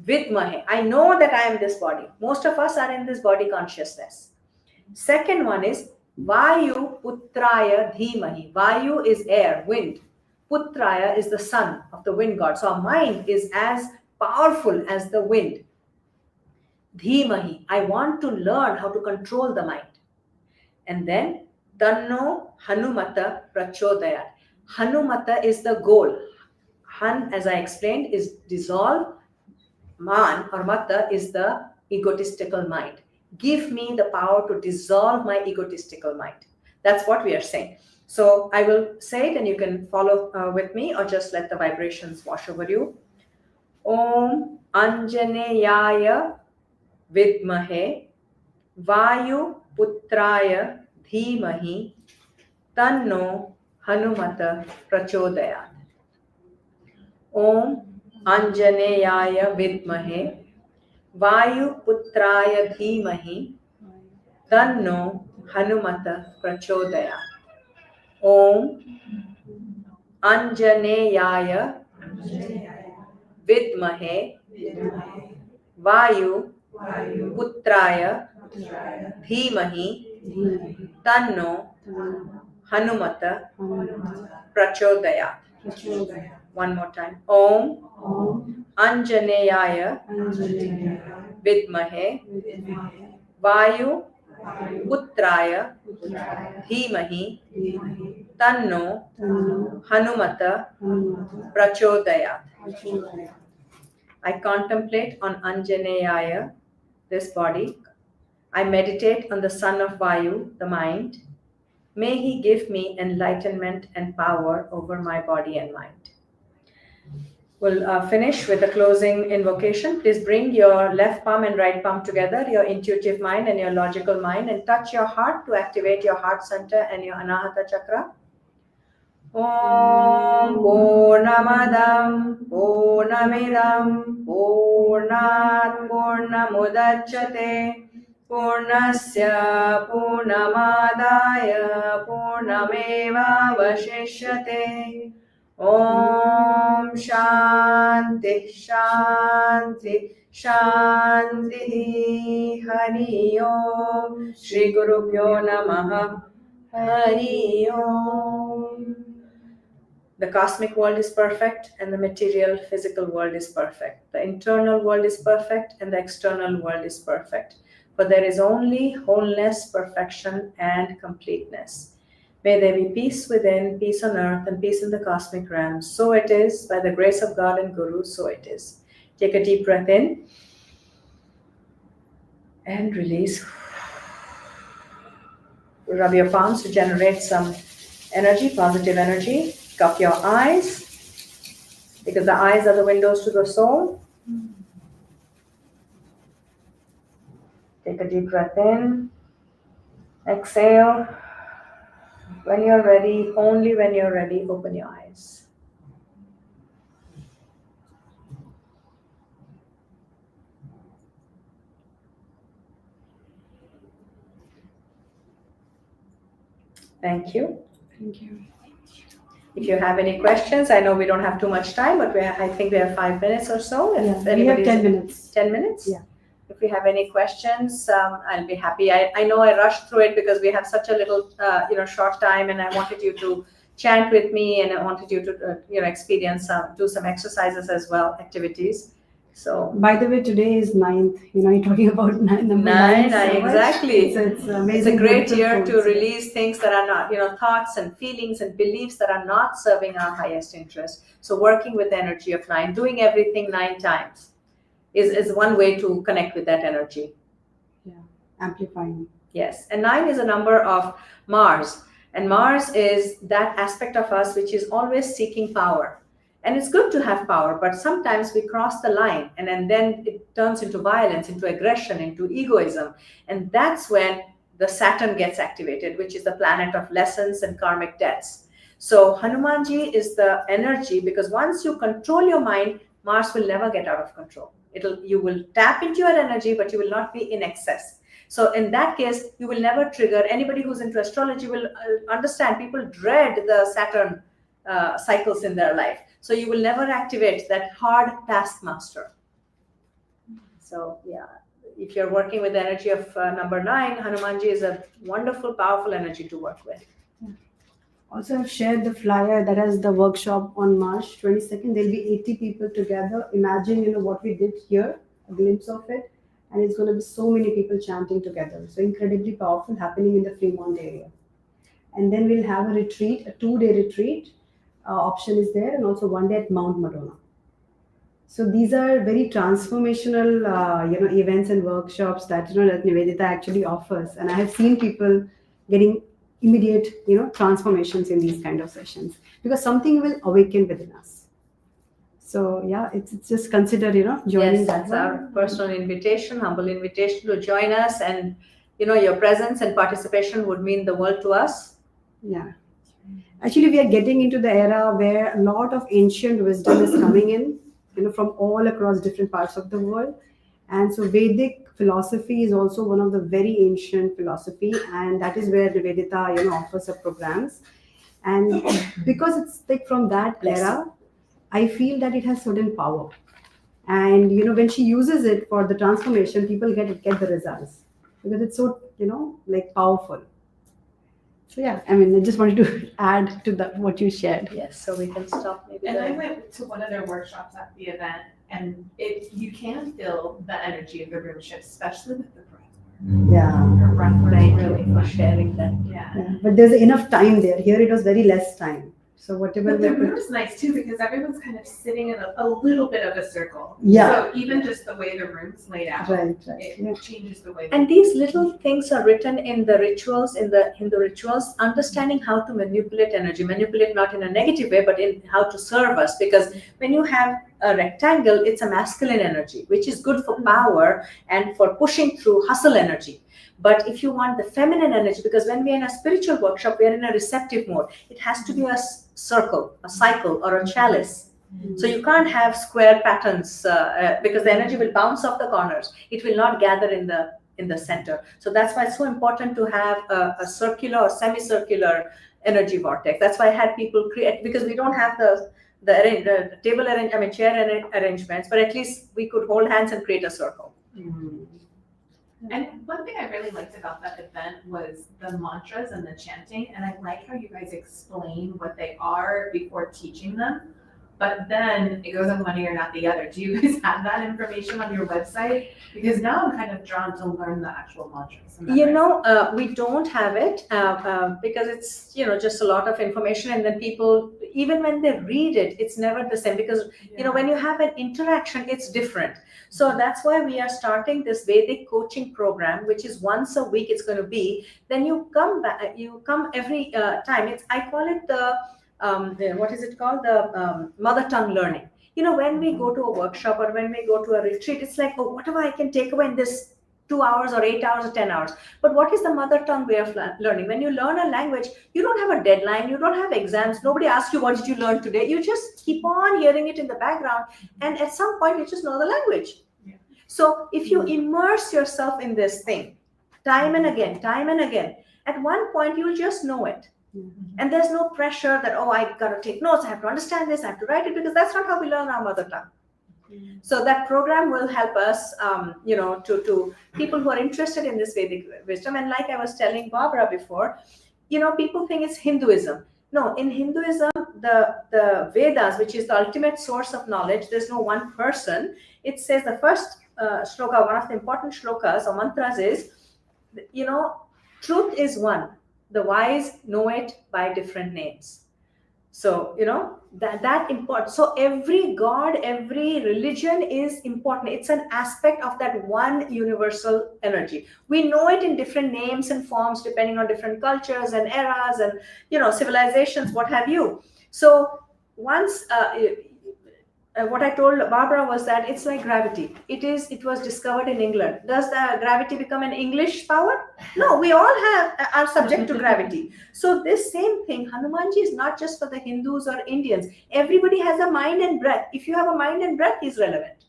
Speaker 17: Vidmahe, I know that I am this body. Most of us are in this body consciousness. Second one is Vayu Putraya Dhimahi. Vayu is air, wind. Putraya is the son of the wind god. So our mind is as powerful as the wind. Dhimahi, I want to learn how to control the mind. And then Tanno Hanumata Prachodayat. Hanumata is the goal. Han, as I explained, is dissolve. Man or Mata is the egotistical mind. Give me the power to dissolve my egotistical mind. That's what we are saying. So I will say it and you can follow with me or just let the vibrations wash over you. Om Anjaneyaya Vidmahe Vayu Putraya Dhimahi Tanno Hanumata Prachodayat. Om Anjaneyaya Vidmahe Vayu Putraya Dhimahi Tanno Hanumata Prachodayat. Om Anjaneyaya Vidmahe Vayu Putraya Dhimahi Tanno Hanumata Prachodayat. One more time. Om Anjaneyaya Vidmahe Vayu Uttraya Dhimahi Tanno Hanumata Prachodayat. I contemplate on Anjaneyaya, this body. I meditate on the son of Vayu, the mind. May he give me enlightenment and power over my body and mind. We'll finish with a closing invocation. Please bring your left palm and right palm together, your intuitive mind and your logical mind, and touch your heart to activate your heart center and your Anahata chakra. Om Purnamadam Purnamidam Purnat Purnamudachyate Purnasya Purnamadaya Purnameva Vashishyate. Om Shanti Shanti Shanti Hari Om Shri Guru Pyo Namaha Hari Om. The cosmic world is perfect and the material physical world is perfect. The internal world is perfect and the external world is perfect. For there is only wholeness, perfection, and completeness. May there be peace within, peace on earth, and peace in the cosmic realm. So it is, by the grace of God and Guru, so it is. Take a deep breath in and release. Rub your palms to generate some energy, positive energy. Cup your eyes, because the eyes are the windows to the soul. Take a deep breath in. Exhale. When you're ready, only when you're ready, open your eyes. Thank you.
Speaker 2: Thank you.
Speaker 17: If you have any questions, I know we don't have too much time, but I think we have 5 minutes or so.
Speaker 2: Yeah, we have 10 minutes.
Speaker 17: 10 minutes?
Speaker 2: Yeah.
Speaker 17: If we have any questions, I'll be happy. I know I rushed through it because we have such a little, short time, and I wanted you to chant with me, and I wanted you to, experience do some exercises as well, activities. So.
Speaker 2: By the way, today is 9th. You're talking about number 9. So
Speaker 17: exactly.
Speaker 2: It's amazing.
Speaker 17: It's a great year to release things that are not, thoughts and feelings and beliefs that are not serving our highest interest. So working with the energy of 9, doing everything 9 times. Is one way to connect with that energy.
Speaker 2: Yeah, amplifying.
Speaker 17: Yes, and 9 is a number of Mars, and Mars is that aspect of us which is always seeking power. And it's good to have power, but sometimes we cross the line, and then it turns into violence, into aggression, into egoism. And that's when the Saturn gets activated, which is the planet of lessons and karmic debts. So Hanumanji is the energy, because once you control your mind, Mars will never get out of control. You will tap into your energy, but you will not be in excess. So in that case, you will never trigger. Anybody who's into astrology will understand people dread the Saturn cycles in their life. So you will never activate that hard taskmaster. So yeah, if you're working with the energy of number 9, Hanumanji is a wonderful, powerful energy to work with.
Speaker 2: Also, I've shared the flyer that has the workshop on March 22nd. There'll be 80 people together. Imagine, what we did here, a glimpse of it. And it's going to be so many people chanting together. So incredibly powerful, happening in the Fremont area. And then we'll have a retreat, a 2-day retreat. Option is there, and also 1 day at Mount Madonna. So these are very transformational, events and workshops that, that Nivedita actually offers. And I have seen people getting immediate, transformations in these kind of sessions, because something will awaken within us. So yeah, it's just consider, joining.
Speaker 17: Yes, that's our personal invitation, humble invitation to join us. And, your presence and participation would mean the world to us.
Speaker 2: Yeah. Actually, we are getting into the era where a lot of ancient wisdom is coming in, from all across different parts of the world. And so Vedic philosophy is also one of the very ancient philosophy, and that is where the Vedita, offers up programs. And because it's like from that era, I feel that it has certain power. And, when she uses it for the transformation, people get the results, because it's so, powerful. So yeah, I just wanted to add to what you shared.
Speaker 17: Yes, so we can stop maybe.
Speaker 7: And I went to one of their workshops at the event, and you can feel the energy of the room shift, especially with the breath
Speaker 2: Yeah.
Speaker 17: Her breath was really for sharing that.
Speaker 2: Yeah. But there's enough time there. Here it was very less time. So whatever
Speaker 7: But
Speaker 2: we
Speaker 7: the
Speaker 2: could.
Speaker 7: room is nice too because everyone's kind of sitting in a little bit of a circle.
Speaker 2: Yeah.
Speaker 7: So even just the way the room's laid out, it changes the way.
Speaker 17: And these little things are written in the rituals, in the rituals, understanding how to manipulate energy, manipulate not in a negative way, but in how to serve us. Because when you have a rectangle, it's a masculine energy, which is good for power and for pushing through hustle energy. But if you want the feminine energy, because when we're in a spiritual workshop, we're in a receptive mode. It has to be a circle, a cycle, or a chalice. So you can't have square patterns because the energy will bounce off the corners. It will not gather in the center. So that's why it's so important to have a circular or semicircular energy vortex. That's why I had people create, because we don't have the table chair arrangements, but at least we could hold hands and create a circle.
Speaker 7: And one thing I really liked about that event was the mantras and the chanting. And I like how you guys explain what they are before teaching them. But then it goes in one ear, not the other. Do you guys have that information on your website? Because now I'm kind of drawn to learn the actual mantras.
Speaker 17: We don't have it because it's, just a lot of information. And then people, even when they read it, it's never the same because, when you have an interaction, it's different. So that's why we are starting this Vedic coaching program, which is once a week it's going to be. Then you come back, you come every time. I call it what is it called? The mother tongue learning. When we go to a workshop or when we go to a retreat, it's like, oh, whatever I can take away in this 2 hours or 8 hours or 10 hours. But what is the mother tongue way of learning? When you learn a language, you don't have a deadline, you don't have exams, nobody asks you, what did you learn today? You just keep on hearing it in the background. And at some point, you just know the language. Yeah. So if you immerse yourself in this thing, time and again, at one point, you'll just know it. And there's no pressure that, oh, I got to take notes, I have to understand this, I have to write it, because that's not how we learn our mother tongue. So that program will help us, to people who are interested in this Vedic wisdom. And like I was telling Barbara before, people think it's Hinduism. No, in Hinduism, the Vedas, which is the ultimate source of knowledge, there's no one person. It says the first shloka, one of the important shlokas or mantras is, truth is one. The wise know it by different names. So, that important. So every God, every religion is important. It's an aspect of that one universal energy. We know it in different names and forms, depending on different cultures and eras and, civilizations, what have you. So once, what I told Barbara was that it's like gravity. It was discovered in England. Does the gravity become an English power? No, we all are subject to gravity. So this same thing, Hanumanji is not just for the Hindus or Indians. Everybody has a mind and breath. If you have a mind and breath, is relevant.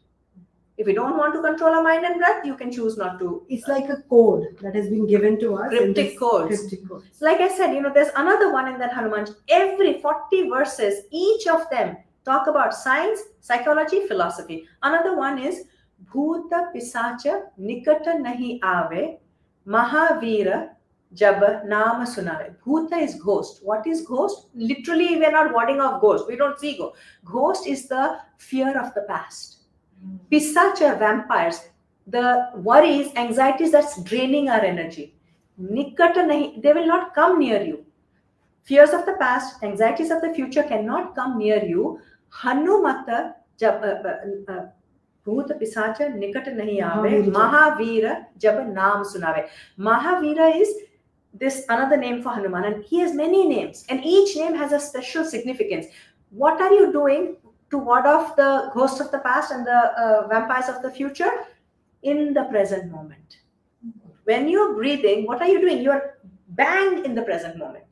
Speaker 17: If you don't want to control a mind and breath, you can choose not to.
Speaker 2: It's like a code that has been given to us.
Speaker 17: Cryptic codes. Like I said, there's another one in that Hanumanji. Every 40 verses, each of them talk about science, psychology, philosophy. Another one is Bhuta Pisacha Nikata Nahi Ave Mahavira Jab Nama Sunave. Bhuta is ghost. What is ghost? Literally, we're not warding off ghost. We don't see ghost. Ghost is the fear of the past. Pisacha, vampires. The worries, anxieties that's draining our energy. Nikata Nahi, they will not come near you. Fears of the past, anxieties of the future cannot come near you. Hanumata Bhuta Pisacha Nikata Nahi Ave Mahavira Jab Naam Sunave. Mahavira is this another name for Hanuman, and he has many names, and each name has a special significance. What are you doing to ward off the ghosts of the past and the vampires of the future? In the present moment. When you're breathing, what are you doing? You're bang in the present moment.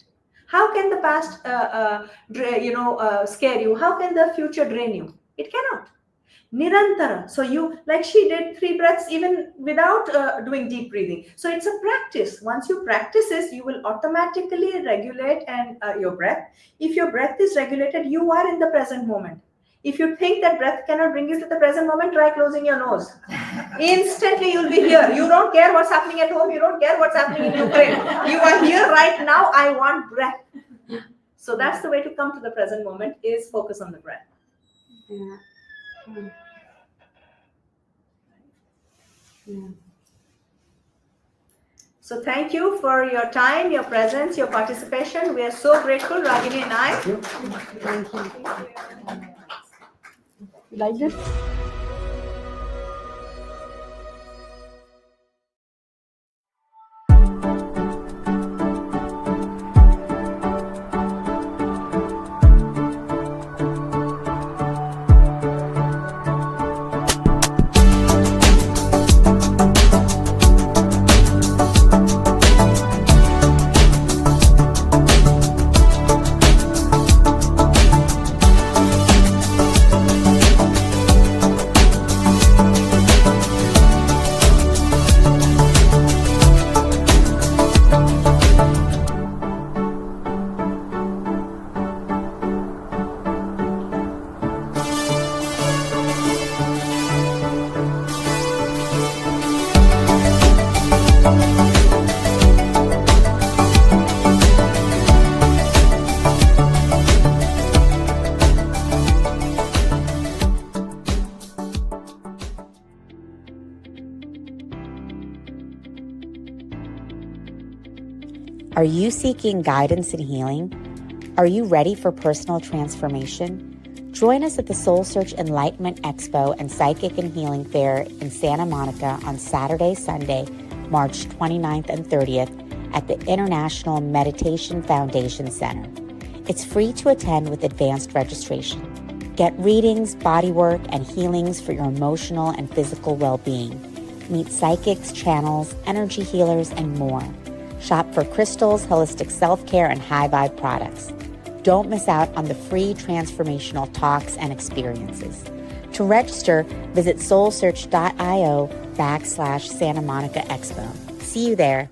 Speaker 17: How can the past, scare you? How can the future drain you? It cannot. Nirantara. So like she did 3 breaths even without doing deep breathing. So it's a practice. Once you practice this, you will automatically regulate your breath. If your breath is regulated, you are in the present moment. If you think that breath cannot bring you to the present moment, try closing your nose. Instantly you'll be here. You don't care what's happening at home. You don't care what's happening in Ukraine. You are here right now. I want breath. So that's the way to come to the present moment, is focus on the breath.
Speaker 2: Yeah. Yeah.
Speaker 17: So thank you for your time, your presence, your participation. We are so grateful, Ragini and I.
Speaker 2: Thank you. You like this?
Speaker 1: Are you seeking guidance and healing? Are you ready for personal transformation? Join us at the SoulSearch Enlightenment Expo and Psychic and Healing Fair in Santa Monica on Saturday, Sunday, March 29th and 30th at the International Meditation Foundation Center. It's free to attend with advanced registration. Get readings, bodywork, and healings for your emotional and physical well-being. Meet psychics, channels, energy healers, and more. Shop for crystals, holistic self-care, and high-vibe products. Don't miss out on the free transformational talks and experiences. To register, visit soulsearch.io/Santa Monica Expo. See you there.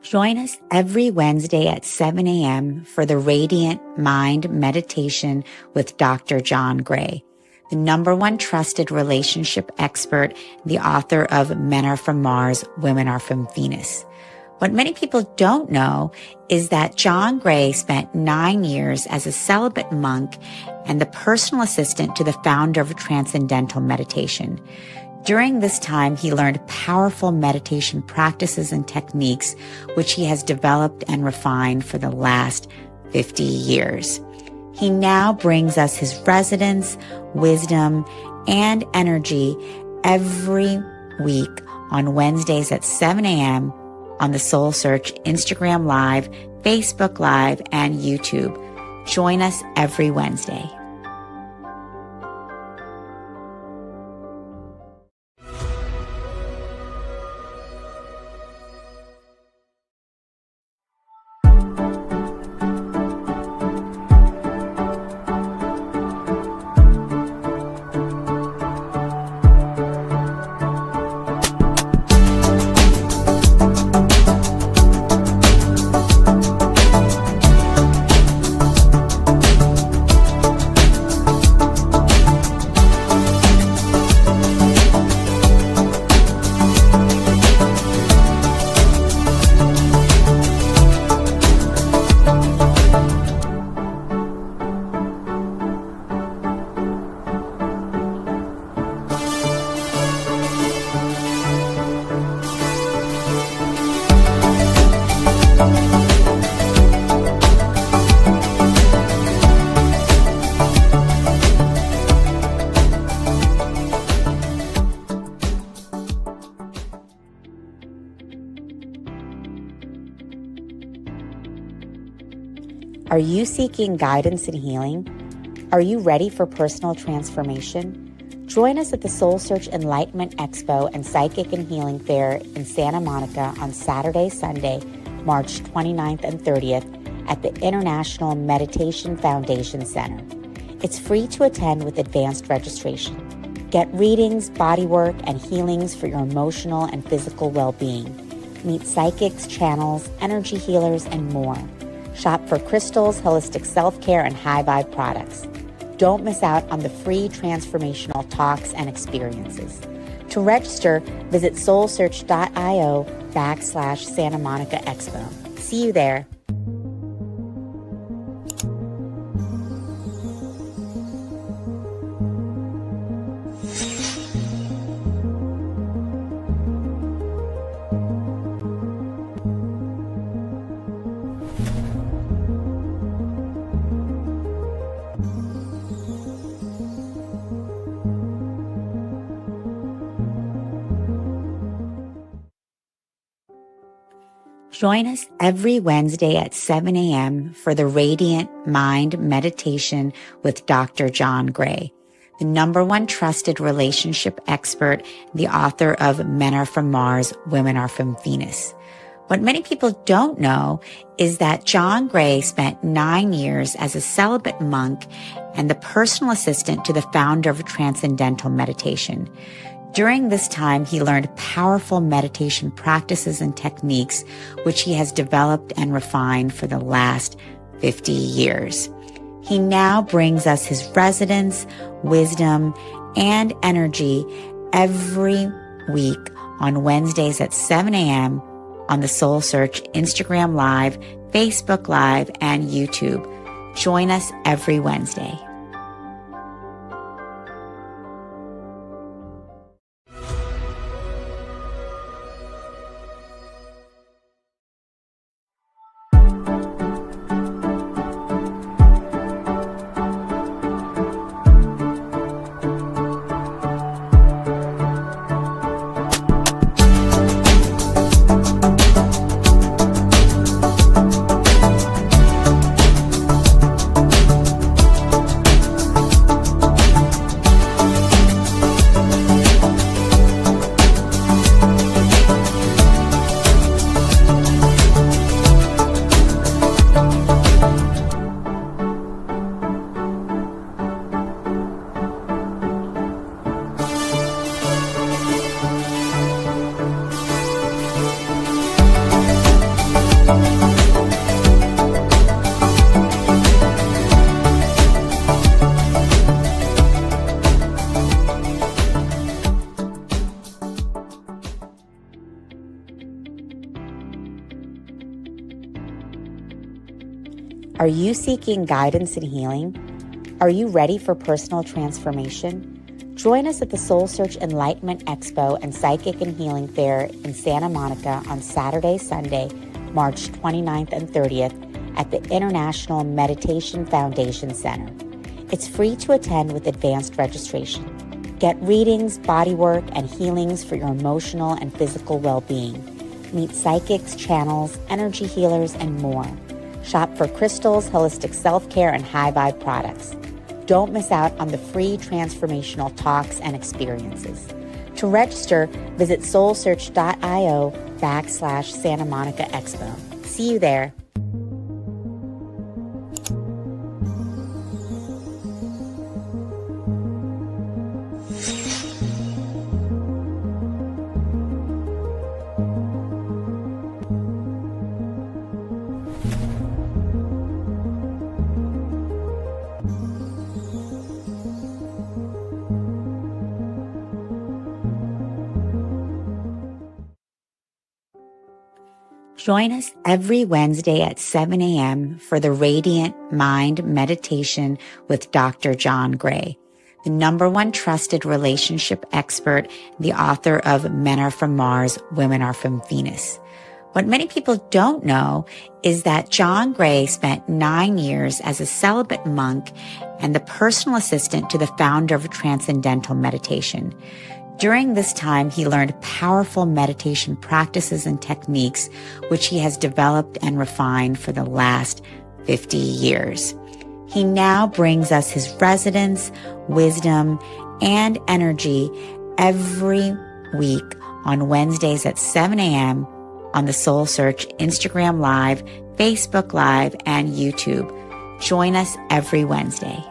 Speaker 1: Join us every Wednesday at 7 a.m. for the Radiant Mind Meditation with Dr. John Gray, the #1 trusted relationship expert, the author of Men Are From Mars, Women Are From Venus. What many people don't know is that John Gray spent 9 years as a celibate monk and the personal assistant to the founder of Transcendental Meditation. During this time, he learned powerful meditation practices and techniques, which he has developed and refined for the last 50 years. He now brings us his resonance, wisdom, and energy every week on Wednesdays at 7 a.m. on the SoulSearch Instagram Live, Facebook Live, and YouTube. Join us every Wednesday. Are you seeking guidance and healing? Are you ready for personal transformation? Join us at the SoulSearch Enlightenment Expo and Psychic and Healing Fair in Santa Monica on Saturday, Sunday, March 29th and 30th at the International Meditation Foundation Center. It's free to attend with advanced registration. Get readings, bodywork, and healings for your emotional and physical well-being. Meet psychics, channels, energy healers, and more. Shop for crystals, holistic self-care, and high vibe products. Don't miss out on the free transformational talks and experiences. To register, visit soulsearch.io/Santa Monica Expo. See you there. Join us every Wednesday at 7 a.m. for the Radiant Mind Meditation with Dr. John Gray, the #1 trusted relationship expert, the author of Men Are From Mars, Women Are From Venus. What many people don't know is that John Gray spent 9 years as a celibate monk and the personal assistant to the founder of Transcendental Meditation. During this time, he learned powerful meditation practices and techniques, which he has developed and refined for the last 50 years. He now brings us his resonance, wisdom, and energy every week on Wednesdays at 7 a.m. on the SoulSearch Instagram Live, Facebook Live, and YouTube. Join us every Wednesday. Are you seeking guidance and healing? Are you ready for personal transformation? Join us at the SoulSearch Enlightenment Expo and Psychic and Healing Fair in Santa Monica on Saturday, Sunday, March 29th and 30th at the International Meditation Foundation Center. It's free to attend with advanced registration. Get readings, bodywork, and healings for your emotional and physical well-being. Meet psychics, channels, energy healers, and more. Shop for crystals, holistic self-care, and high vibe products. Don't miss out on the free transformational talks and experiences. To register, visit soulsearch.io/Santa Monica Expo. See you there. Join us every Wednesday at 7 a.m. for the Radiant Mind Meditation with Dr. John Gray, the #1 trusted relationship expert, the author of Men Are From Mars, Women Are From Venus. What many people don't know is that John Gray spent 9 years as a celibate monk and the personal assistant to the founder of Transcendental Meditation. During this time, he learned powerful meditation practices and techniques, which he has developed and refined for the last 50 years. He now brings us his resonance, wisdom, and energy every week on Wednesdays at 7 a.m. on the SoulSearch Instagram Live, Facebook Live, and YouTube. Join us every Wednesday.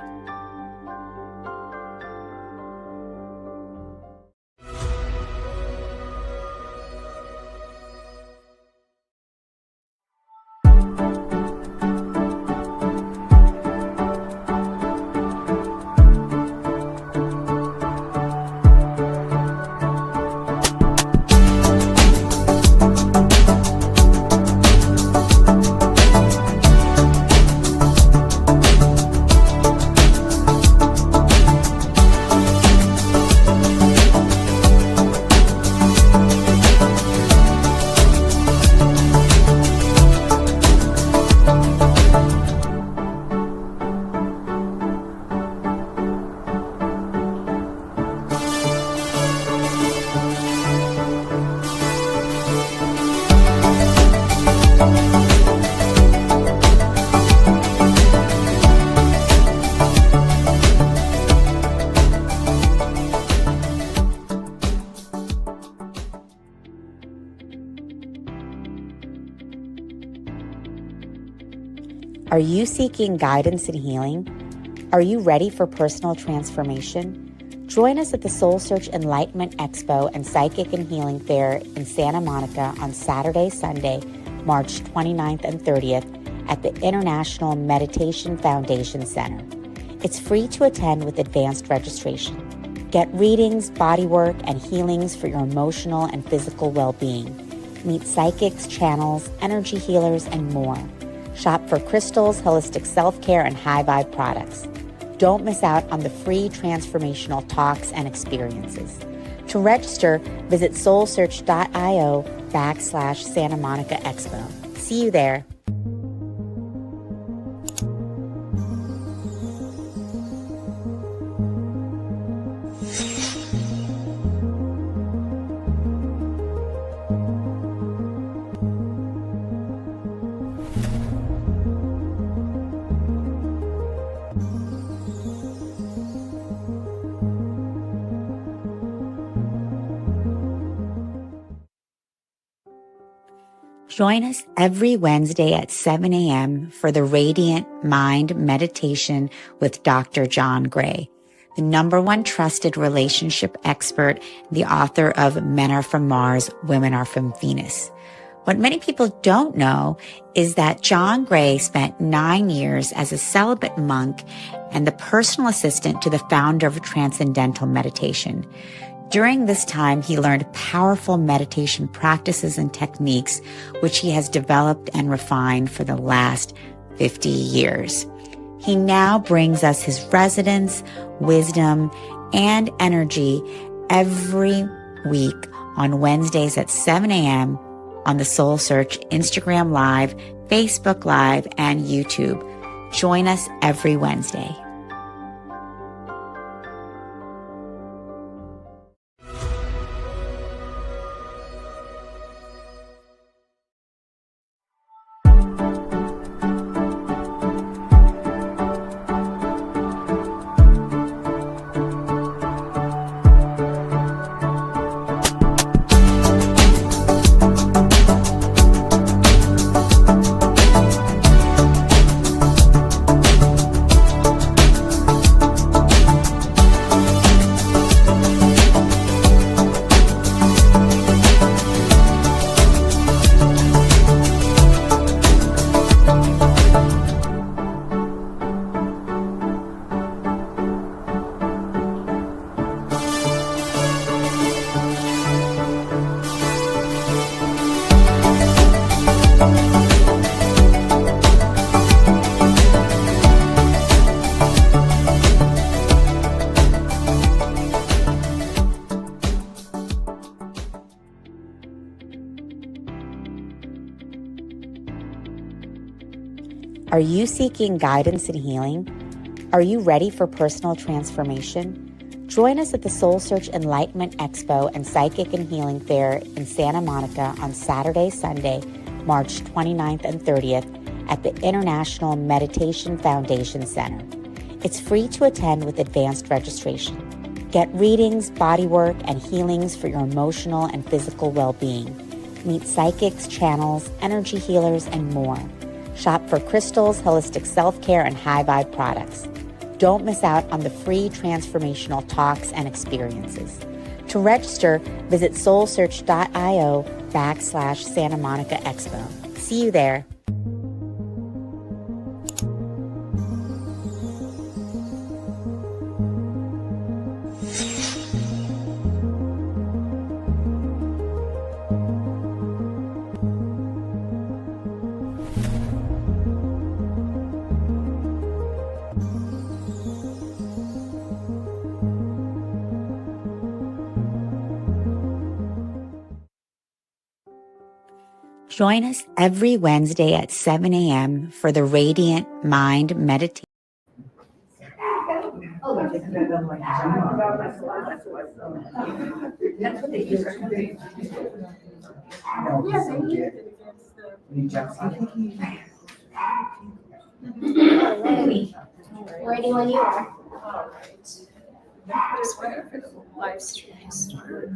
Speaker 1: Are you seeking guidance and healing? Are you ready for personal transformation? Join us at the SoulSearch Enlightenment Expo and Psychic and Healing Fair in Santa Monica on Saturday, Sunday, March 29th and 30th at the International Meditation Foundation Center. It's free to attend with advanced registration. Get readings, bodywork, and healings for your emotional and physical well-being. Meet psychics, channels, energy healers, and more. Shop for crystals, holistic self-care, and high-vibe products. Don't miss out on the free transformational talks and experiences. To register, visit soulsearch.io/Santa Monica Expo. See you there. Join us every Wednesday at 7 a.m. for the Radiant Mind Meditation with Dr. John Gray, the #1 trusted relationship expert, the author of Men Are From Mars, Women Are From Venus. What many people don't know is that John Gray spent 9 years as a celibate monk and the personal assistant to the founder of Transcendental Meditation. During this time, he learned powerful meditation practices and techniques, which he has developed and refined for the last 50 years. He now brings us his resonance, wisdom, and energy every week on Wednesdays at 7 a.m. on the SoulSearch Instagram Live, Facebook Live, and YouTube. Join us every Wednesday. Are you seeking guidance and healing? Are you ready for personal transformation? Join us at the SoulSearch Enlightenment Expo and Psychic and Healing Fair in Santa Monica on Saturday, Sunday, March 29th and 30th at the International Meditation Foundation Center. It's free to attend with advanced registration. Get readings, bodywork, and healings for your emotional and physical well-being. Meet psychics, channels, energy healers, and more. Shop for crystals, holistic self-care, and high-vibe products. Don't miss out on the free transformational talks and experiences. To register, visit soulsearch.io/Santa Monica Expo. See you there. Join us every Wednesday at 7 a.m. for the Radiant Mind Meditation.
Speaker 11: Ready when you are.
Speaker 7: All right. Just waiting for the live stream to start.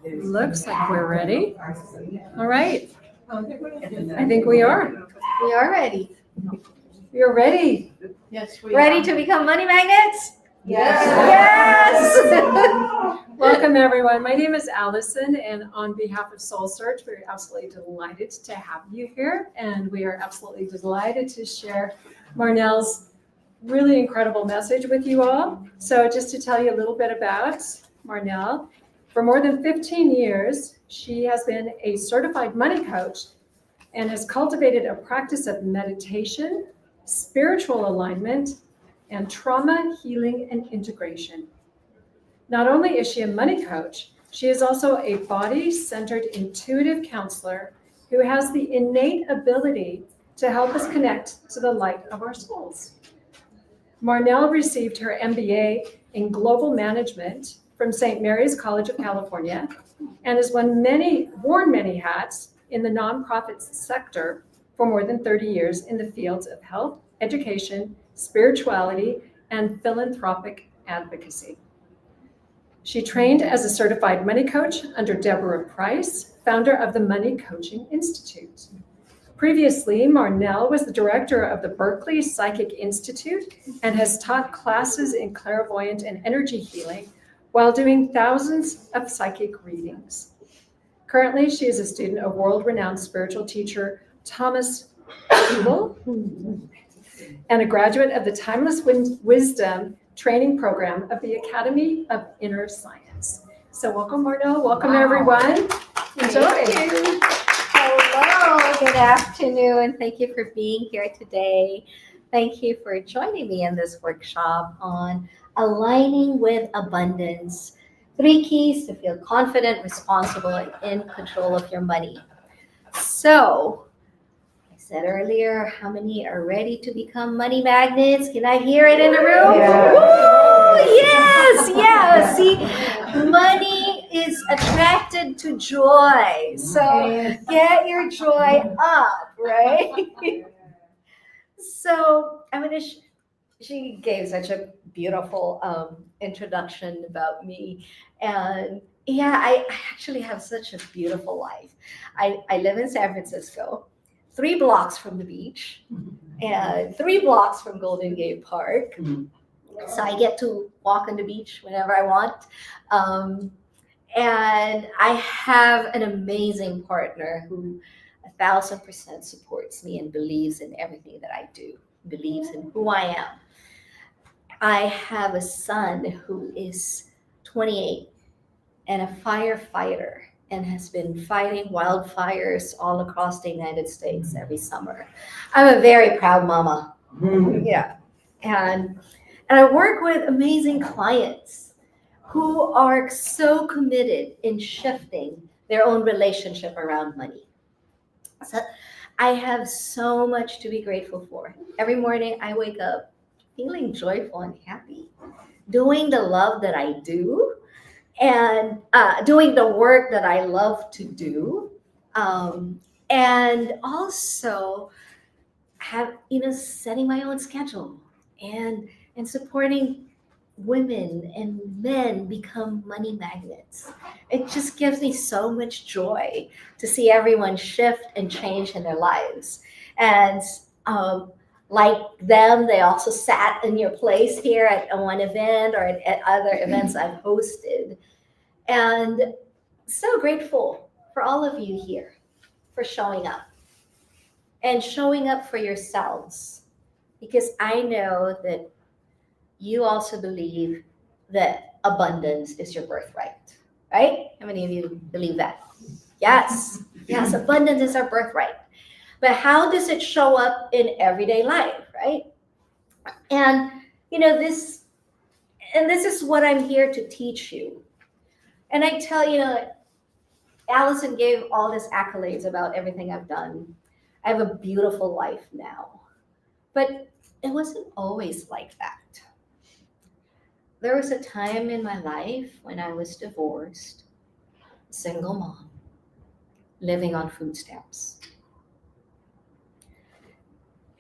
Speaker 7: Looks like we're ready. All right. I think we are.
Speaker 11: We are ready.
Speaker 18: You're ready?
Speaker 9: Yes, we
Speaker 18: Ready
Speaker 9: are.
Speaker 18: to become money magnets?
Speaker 9: Yes.
Speaker 18: Yes. Welcome, everyone. My name is Allison, and on behalf of SoulSearch, we're absolutely delighted to have you here, and we are absolutely delighted to share Marnell's really incredible message with you all. So just to tell you a little bit about Marnell, for more than 15 years, she has been a certified money coach and has cultivated a practice of meditation, spiritual alignment, and trauma healing and integration. Not only is she a money coach, she is also a body-centered intuitive counselor who has the innate ability to help us connect to the light of our souls. Marnell received her MBA in global management from St. Mary's College of California and has worn many hats in the nonprofit sector for more than 30 years in the fields of health, education, spirituality, and philanthropic advocacy. She trained as a certified money coach under Deborah Price, founder of the Money Coaching Institute. Previously, Marnell was the director of the Berkeley Psychic Institute and has taught classes in clairvoyant and energy healing while doing thousands of psychic readings. Currently, she is a student of world-renowned spiritual teacher Thomas Ebel and a graduate of the Timeless Wisdom training program of the Academy of Inner Science. So welcome, Marnell. Welcome, everyone. Enjoy.
Speaker 19: Thank you. Hello, good afternoon. Thank you for being here today. Thank you for joining me in this workshop on aligning with abundance. 3 keys to feel confident, responsible, and in control of your money. So, I said earlier, how many are ready to become money magnets? Can I hear it in the room?
Speaker 18: Yeah.
Speaker 19: Woo! Yes, yes. See, money is attracted to joy. So get your joy up, right? So I'm going to, she gave such a beautiful introduction about me. And yeah, I actually have such a beautiful life. I live in San Francisco, 3 blocks from the beach and 3 blocks from Golden Gate Park. So I get to walk on the beach whenever I want. And I have an amazing partner who 1,000% supports me and believes in everything that I do, believes in who I am. I have a son who is 28 and a firefighter and has been fighting wildfires all across the United States every summer. I'm a very proud mama. Yeah. And I work with amazing clients who are so committed in shifting their own relationship around money. So I have so much to be grateful for. Every morning I wake up feeling joyful and happy, doing the love that I do, and doing the work that I love to do, and also have setting my own schedule and supporting women and men become money magnets. It just gives me so much joy to see everyone shift and change in their lives. And like them, they also sat in your place here at one event or at other events I've hosted. And so grateful for all of you here for showing up and showing up for yourselves, because I know that you also believe that abundance is your birthright, right? How many of you believe that? Yes, yes, abundance is our birthright. But how does it show up in everyday life, right? And this is what I'm here to teach you. And I tell Allison gave all this accolades about everything I've done. I have a beautiful life now, but it wasn't always like that. There was a time in my life when I was divorced, single mom, living on food stamps.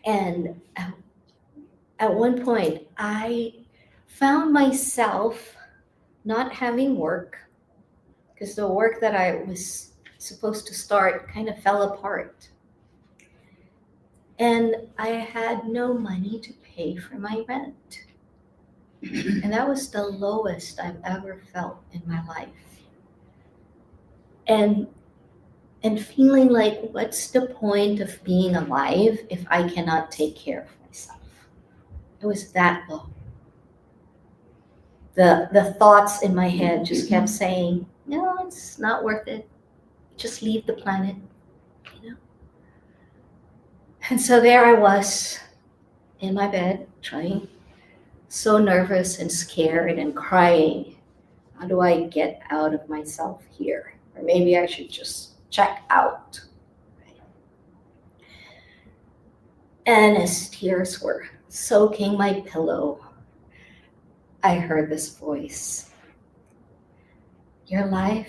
Speaker 19: And at one point, I found myself not having work because the work that I was supposed to start kind of fell apart. And I had no money to pay for my rent. And that was the lowest I've ever felt in my life. And feeling like, what's the point of being alive if I cannot take care of myself? It was that low. The thoughts in my head just kept saying, no, it's not worth it. Just leave the planet, you know? And so there I was in my bed, trying, so nervous and scared and crying. How do I get out of myself here? Or maybe I should just check out. And as tears were soaking my pillow, I heard this voice. Your life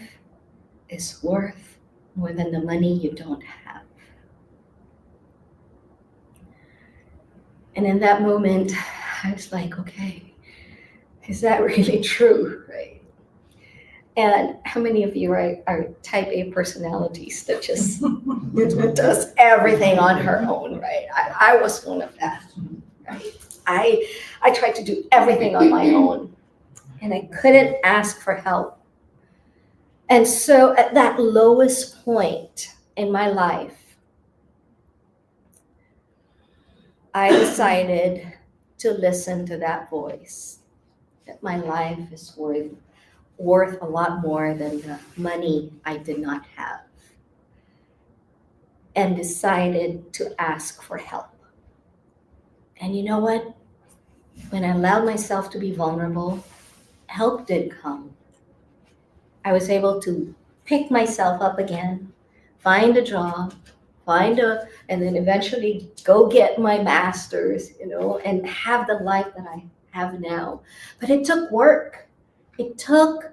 Speaker 19: is worth more than the money you don't have. And in that moment, I was like, okay, is that really true, right? And how many of you are type A personalities that just does everything on her own, right? I was one of that, right? I tried to do everything on my own, and I couldn't ask for help. And so at that lowest point in my life, I decided to listen to that voice, that my life is worth a lot more than the money I did not have, and decided to ask for help. And you know what? When I allowed myself to be vulnerable, help did come. I was able to pick myself up again, find a job, and then eventually go get my master's, you know, and have the life that I have now. But it took work. It took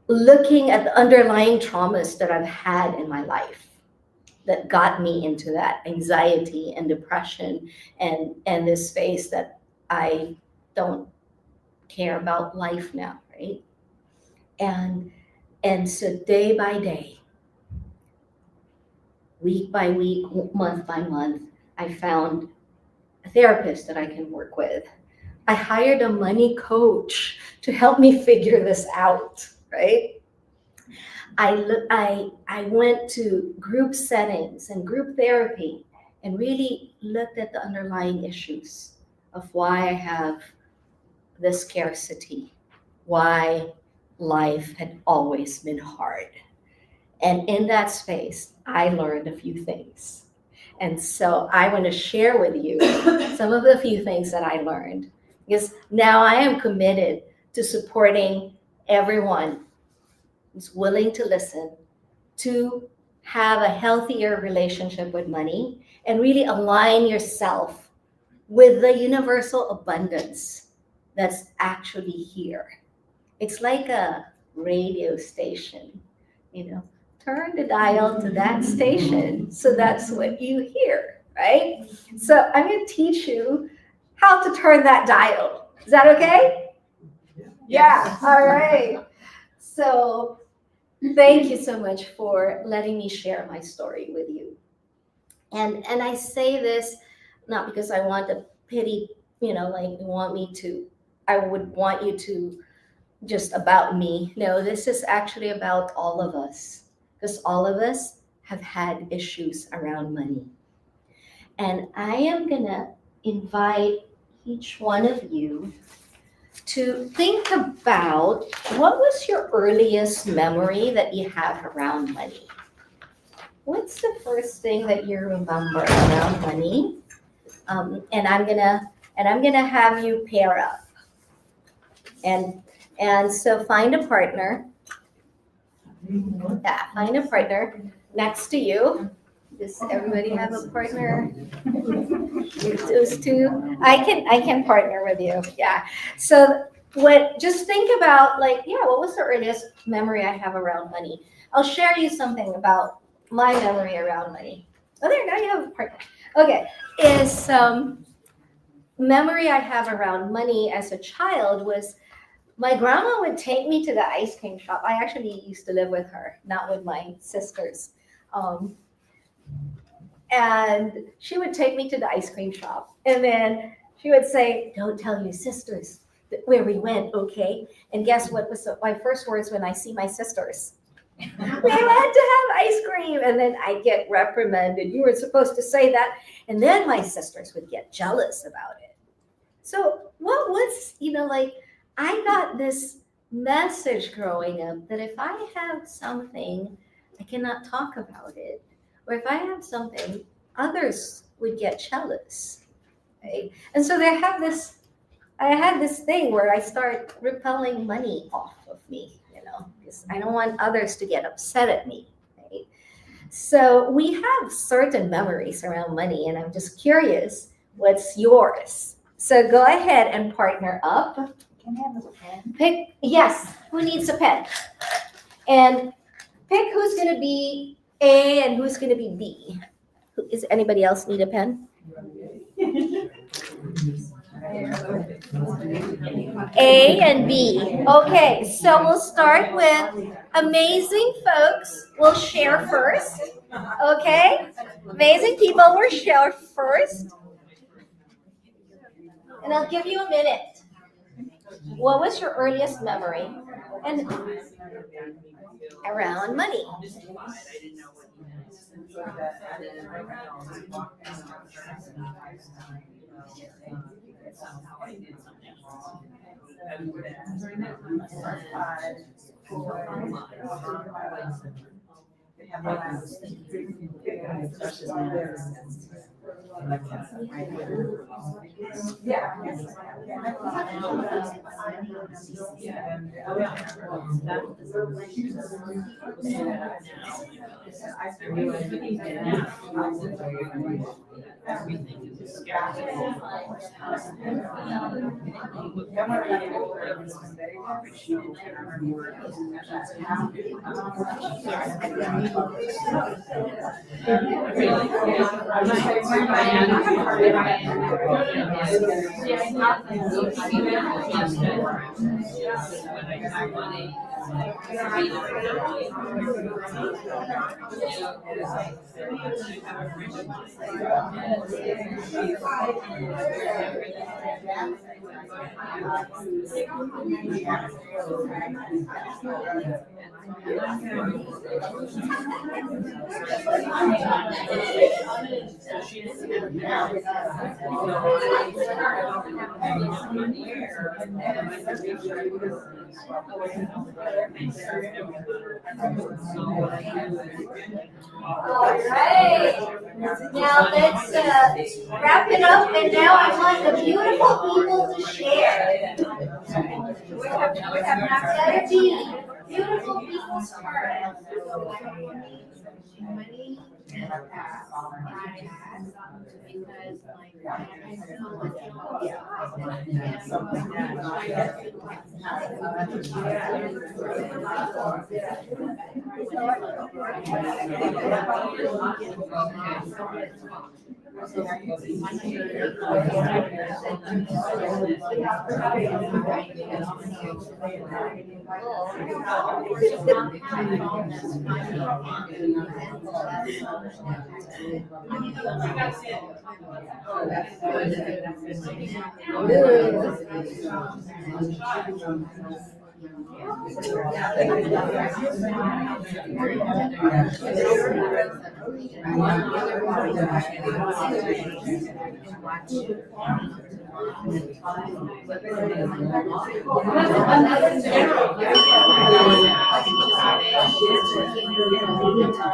Speaker 19: looking at the underlying traumas that I've had in my life that got me into that anxiety and depression and this space that I don't care about life now, right? And so day by day, week by week, month by month, I found a therapist that I can work with. I hired a money coach to help me figure this out, right? I went to group settings and group therapy and really looked at the underlying issues of why I have this scarcity, why life had always been hard. And in that space, I learned a few things. And so I want to share with you some of the few things that I learned, because now I am committed to supporting everyone who's willing to listen, to have a healthier relationship with money and really align yourself with the universal abundance that's actually here. It's like a radio station, you know, turn the dial to that station so that's what you hear, right? So I'm going to teach you how to turn that dial. Is that okay? Yeah, all right. So thank you so much for letting me share my story with you. And I say this not because I want a pity, you know, like I would want you to just about me. No, this is actually about all of us, because all of us have had issues around money. And I am gonna invite each one of you to think about what was your earliest memory that you have around money? What's the first thing that you remember around money? And I'm gonna have you pair up. And so find a partner. Yeah, find a partner next to you. Does everybody have a partner? Those two. I can partner with you. Yeah. So just think about what was the earliest memory I have around money? I'll share you something about my memory around money. Oh, there, now you have a partner. Okay. Is memory I have around money as a child was my grandma would take me to the ice cream shop. I actually used to live with her, not with my sisters. And she would take me to the ice cream shop. And then she would say, don't tell your sisters where we went, okay? And guess what was my first words when I see my sisters? We had to have ice cream. And then I get reprimanded. You were supposed to say that. And then my sisters would get jealous about it. So what was, like, I got this message growing up that if I have something, I cannot talk about it. Or if I have something, others would get jealous. Right? And so I had this thing where I start repelling money off of me, because I don't want others to get upset at me. Right? So we have certain memories around money, and I'm just curious, what's yours? So go ahead and partner up. Can I have a pen? Pick, yes, who needs a pen? And pick who's going to be A and who's going to be B. Is anybody else need a pen? A and B. Okay, so we'll start with amazing folks. We'll share first. Okay? Amazing people will share first. And I'll give you a minute. What was your earliest memory and around money? All right. Now let's wrap it up, and now I want the beautiful people to share. We have not be beautiful people's turn. Money in the past, I had because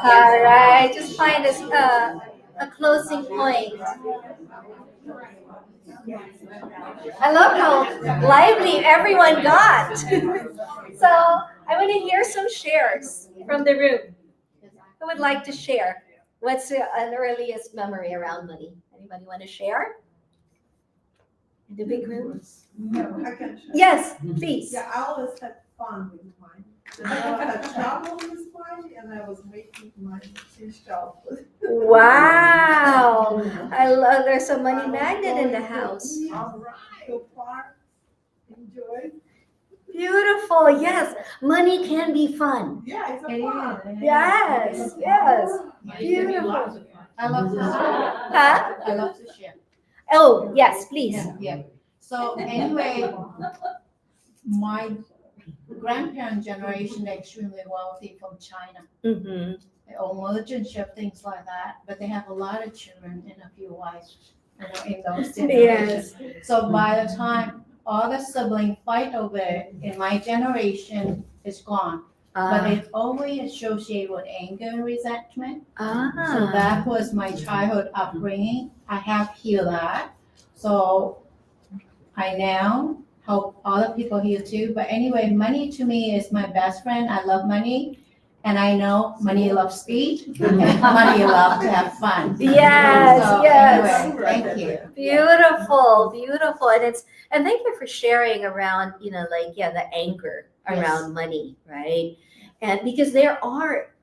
Speaker 19: all right, just find us a closing point. I love how lively everyone got. So I want to hear some shares from the room. Who would like to share? What's an earliest memory around money? Anybody want to share? In the big room?
Speaker 20: I can share.
Speaker 19: Yes, please.
Speaker 20: Yeah, I always had fun with mine. I traveled with mine, and I was making money to shop.
Speaker 19: Wow. I love, there's a money magnet in the house.
Speaker 20: All right, so far, enjoy.
Speaker 19: Beautiful. Yes, money can be fun.
Speaker 20: Yeah, it's a fun.
Speaker 19: Yes, yes. Beautiful.
Speaker 21: I love to share.
Speaker 13: Huh?
Speaker 21: I love to share.
Speaker 13: Oh, yes, please.
Speaker 21: Yeah. So anyway, my grandparent generation, they're extremely wealthy from China.
Speaker 13: Mm-hmm.
Speaker 21: They own merchant ship, things like that, but they have a lot of children and a few wives, in those generations. So by the time all the siblings fight over it, in my generation, it's gone. But it's always associated with anger and resentment. So that was my childhood upbringing. I have healed that. So I now help other people heal too. But anyway, money to me is my best friend. I love money. And I know money loves speed, and money loves to have fun.
Speaker 13: Yes,
Speaker 21: So
Speaker 13: yes.
Speaker 21: Anyway, thank you.
Speaker 13: Beautiful, beautiful. And thank you for sharing around, the anger around money, right? And because there are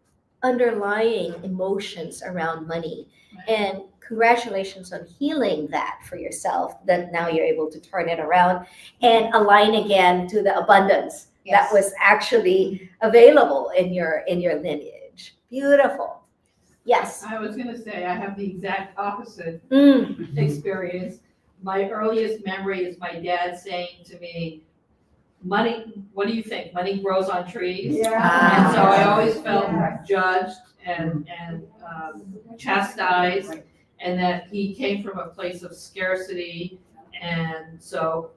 Speaker 13: underlying emotions around money. And congratulations on healing that for yourself, that now you're able to turn it around and align again to the abundance that was actually available in your lineage. Beautiful. Yes.
Speaker 22: I was gonna say, I have the exact opposite experience. My earliest memory is my dad saying to me, money, what do you think? Money grows on trees?
Speaker 21: Yeah.
Speaker 22: And so I always felt judged and chastised, and that he came from a place of scarcity. And so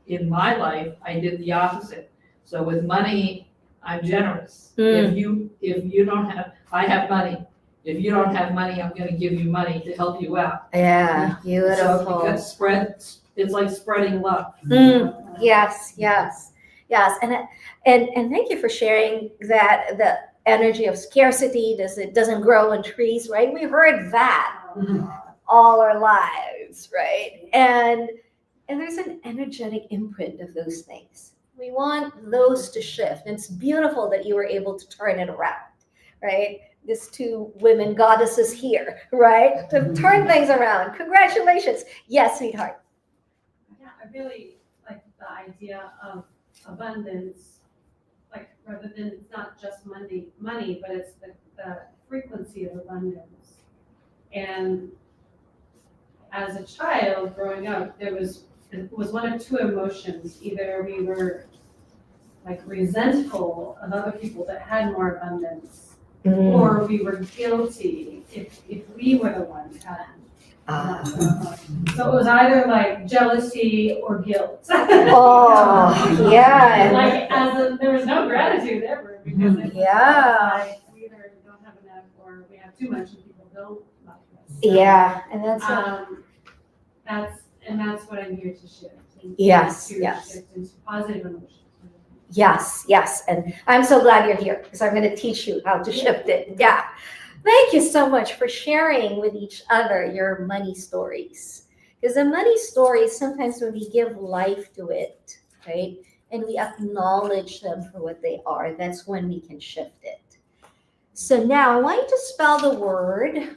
Speaker 22: in my life, I did the opposite. So with money, I'm generous. If you don't have, I have money. If you don't have money, I'm gonna give you money to help you out.
Speaker 13: Yeah, beautiful.
Speaker 22: So because it's like spreading love.
Speaker 13: Yes, yes, yes. And thank you for sharing that the energy of scarcity doesn't grow in trees, right? We heard that all our lives, right? And there's an energetic imprint of those things. We want those to shift. And it's beautiful that you were able to turn it around, right? These two women goddesses here, right? To turn things around. Congratulations. Yes, sweetheart.
Speaker 18: Yeah, I really like the idea of abundance, like rather than it's not just money, but it's the frequency of abundance. And as a child growing up, it was one of two emotions. Either we were like resentful of other people that had more abundance, or we were guilty if we were the ones having. So it was either like jealousy or guilt.
Speaker 13: Oh, yeah.
Speaker 18: And there was no gratitude ever, because it's like we either don't have enough or we have too much and people don't like us.
Speaker 13: Yeah, and
Speaker 18: that's what I'm here to shift.
Speaker 13: Yes,
Speaker 18: to
Speaker 13: yes.
Speaker 18: shift into positive emotions.
Speaker 13: Yes, yes. And I'm so glad you're here because I'm going to teach you how to shift it. Yeah. Thank you so much for sharing with each other your money stories. Because the money stories, sometimes when we give life to it, right, and we acknowledge them for what they are, that's when we can shift it. So now I want you to spell the word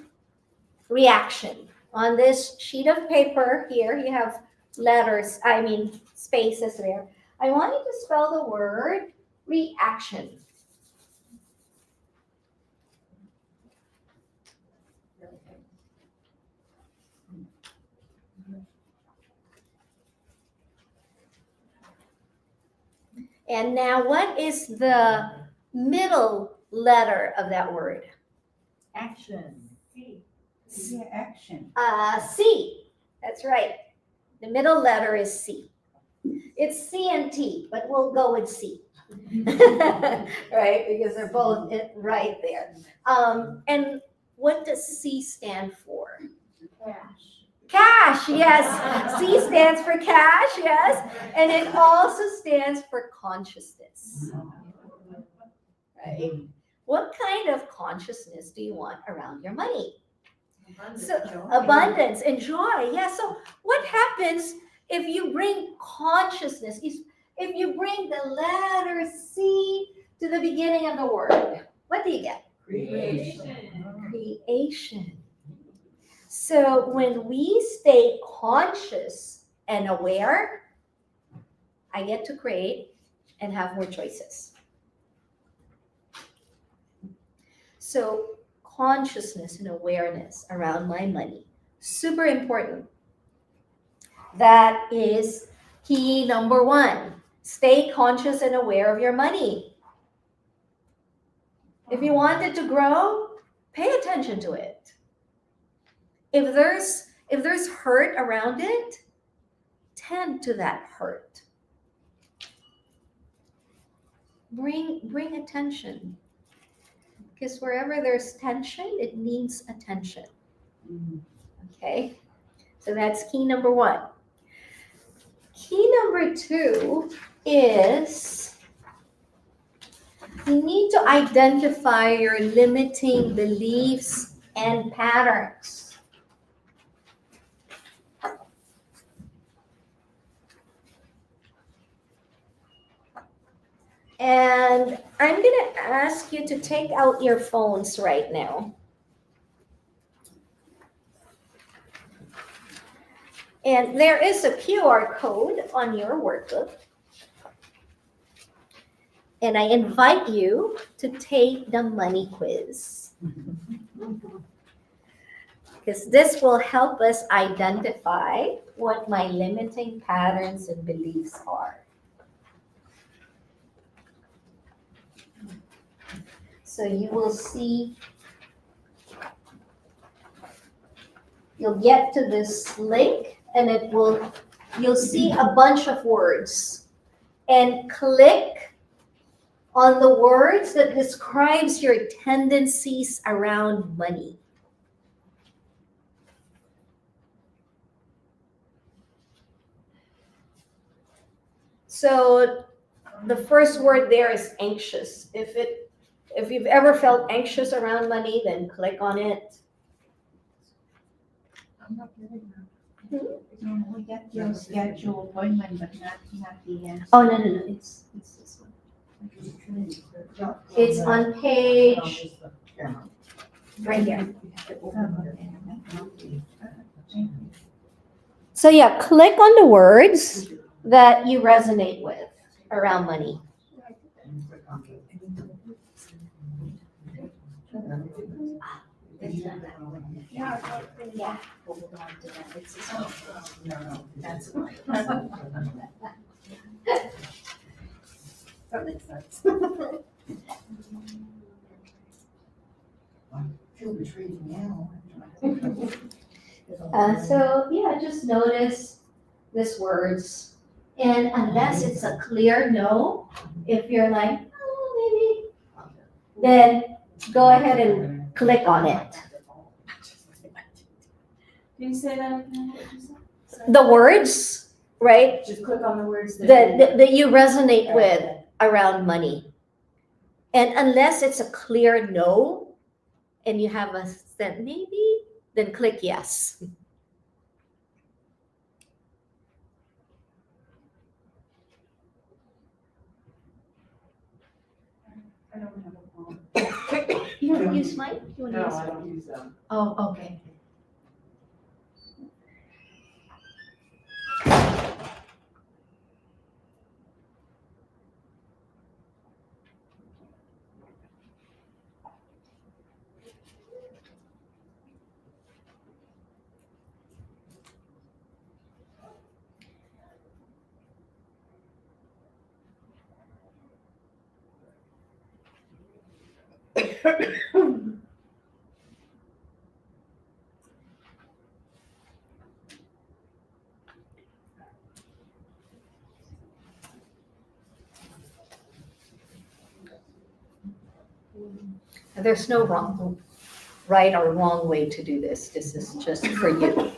Speaker 13: reaction. On this sheet of paper here, you have spaces there. I want you to spell the word reaction. And now what is the middle letter of that word?
Speaker 21: Action. C. Yeah, action.
Speaker 13: C. That's right. The middle letter is C. It's C and T, but we'll go with C. Right? Because they're both right there. And what does C stand for?
Speaker 21: Cash.
Speaker 13: Cash, yes. C stands for cash, yes. And it also stands for consciousness. Right? What kind of consciousness do you want around your money? Abundance and joy. Yeah. So what happens if you bring consciousness, if you bring the letter C to the beginning of the word? What do you get? Creation. So when we stay conscious and aware, I get to create and have more choices. So
Speaker 19: consciousness and awareness around my money. Super important. That is key number 1. Stay conscious and aware of your money. If you want it to grow, pay attention to it. If there's hurt around it, tend to that hurt. Bring attention. Because wherever there's tension, it needs attention. Okay? So that's key number 1. Key number 2 is you need to identify your limiting beliefs and patterns. And I'm going to ask you to take out your phones right now. And there is a QR code on your workbook. And I invite you to take the money quiz. Because this will help us identify what my limiting patterns and beliefs are. So you will see, you'll get to this link and you'll see a bunch of words, and click on the words that describes your tendencies around money. So the first word there is anxious. If you've ever felt anxious around money, then click on it.
Speaker 21: I'm not getting that. We get your schedule appointment, but not the.
Speaker 19: Oh, no, it's this one. It's on page right here. So yeah, click on the words that you resonate with around money. Yeah. Hold on to that. It's no, that's fine. That makes sense.
Speaker 21: Feel betrayed now.
Speaker 19: So yeah, just notice these words, and unless it's a clear no, if you're like, oh, maybe, then go ahead and click on it.
Speaker 7: Can you say that again?
Speaker 19: The words, right?
Speaker 7: Just click on the words
Speaker 19: that you resonate with around money. And unless it's a clear no, and you have a sense maybe, then click yes.
Speaker 7: I don't have a phone.
Speaker 19: You don't use mine? You want to
Speaker 7: No,
Speaker 19: use
Speaker 7: I
Speaker 19: mine?
Speaker 7: don't use them.
Speaker 19: Oh, okay. There's no right or wrong way to do this. This is just for you.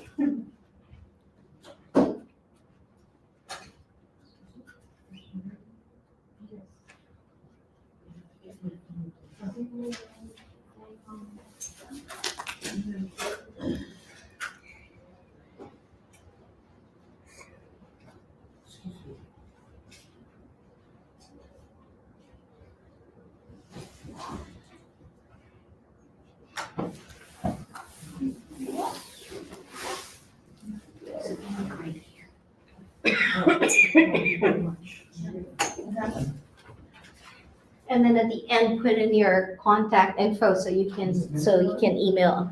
Speaker 19: And then at the end, put in your contact info so you can email.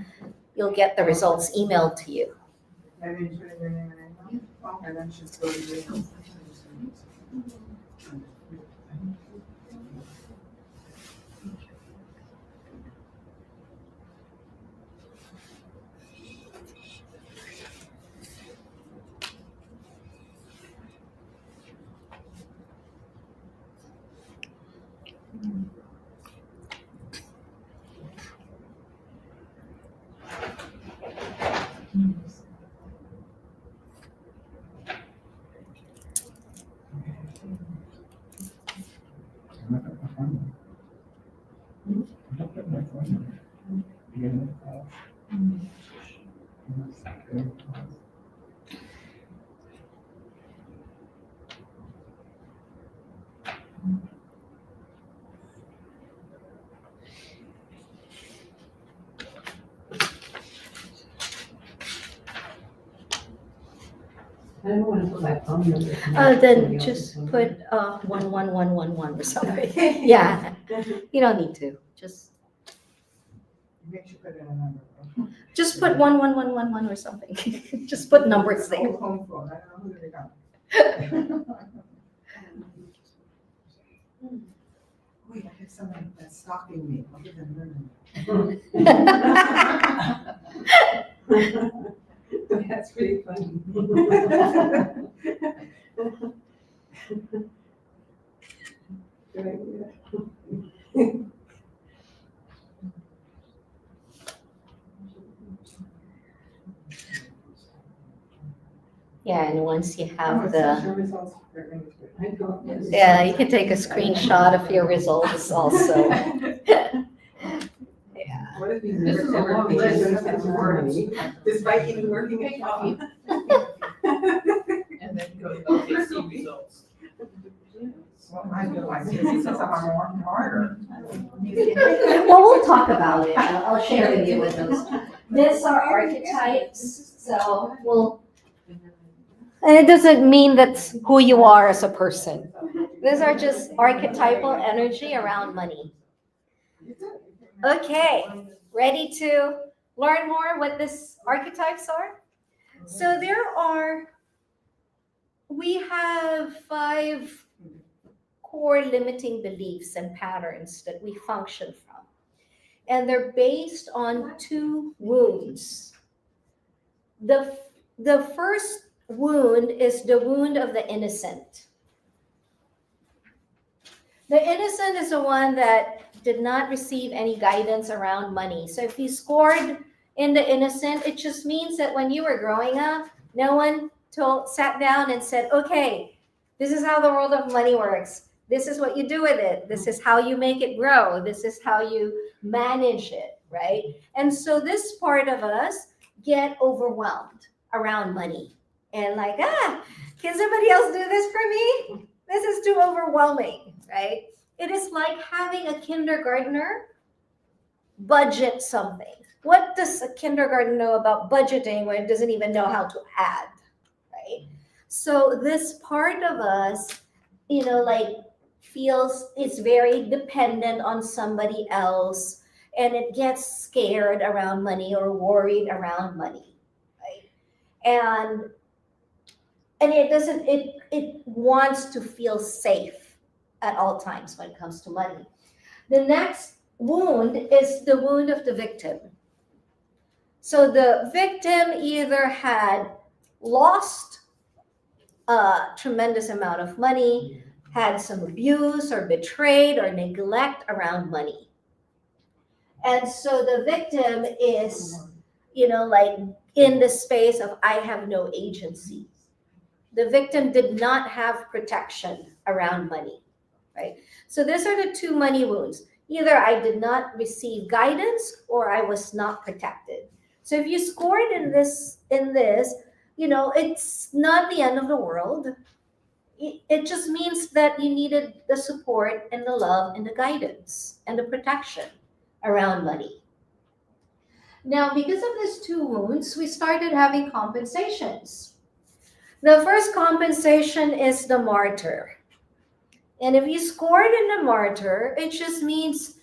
Speaker 19: You'll get the results emailed to you.
Speaker 5: I don't want to put my phone number.
Speaker 19: Then just put 11111 or something. Yeah, you don't need to. Just just put 11111 or something. Just put numbers there.
Speaker 20: Wait, I have somebody that's stalking me. I'll give them their number.
Speaker 5: That's pretty funny.
Speaker 19: Yeah, and once you have yeah, you can take a screenshot of your results also.
Speaker 20: What if you never ever despite even working at job?
Speaker 22: And then go to okay, see results.
Speaker 20: Well, I feel like this is I'm working harder.
Speaker 19: Well, we'll talk about it. I'll share with you with those. These are archetypes, so and it doesn't mean that's who you are as a person. These are just archetypal energy around money. Okay, ready to learn more what these archetypes are? So we have 5 core limiting beliefs and patterns that we function from. And they're based on 2 wounds. The first wound is the wound of the innocent. The innocent is the one that did not receive any guidance around money. So if you scored in the innocent, it just means that when you were growing up, no one sat down and said, okay, this is how the world of money works. This is what you do with it. This is how you make it grow. This is how you manage it, right? And so this part of us get overwhelmed around money. And like, can somebody else do this for me? This is too overwhelming, right? It is like having a kindergartner budget something. What does a kindergarten know about budgeting when it doesn't even know how to add, right? So this part of us, feels it's very dependent on somebody else, and it gets scared around money or worried around money, right? And it wants to feel safe at all times when it comes to money. The next wound is the wound of the victim. So the victim either had lost a tremendous amount of money, had some abuse or betrayed or neglect around money. And so the victim is, in the space of, I have no agency. The victim did not have protection around money, right? So these are the 2 money wounds. Either I did not receive guidance or I was not protected. So if you scored in this, it's not the end of the world. It just means that you needed the support and the love and the guidance and the protection around money. Now, because of these 2 wounds, we started having compensations. The first compensation is the martyr. And if you scored in the martyr, it just means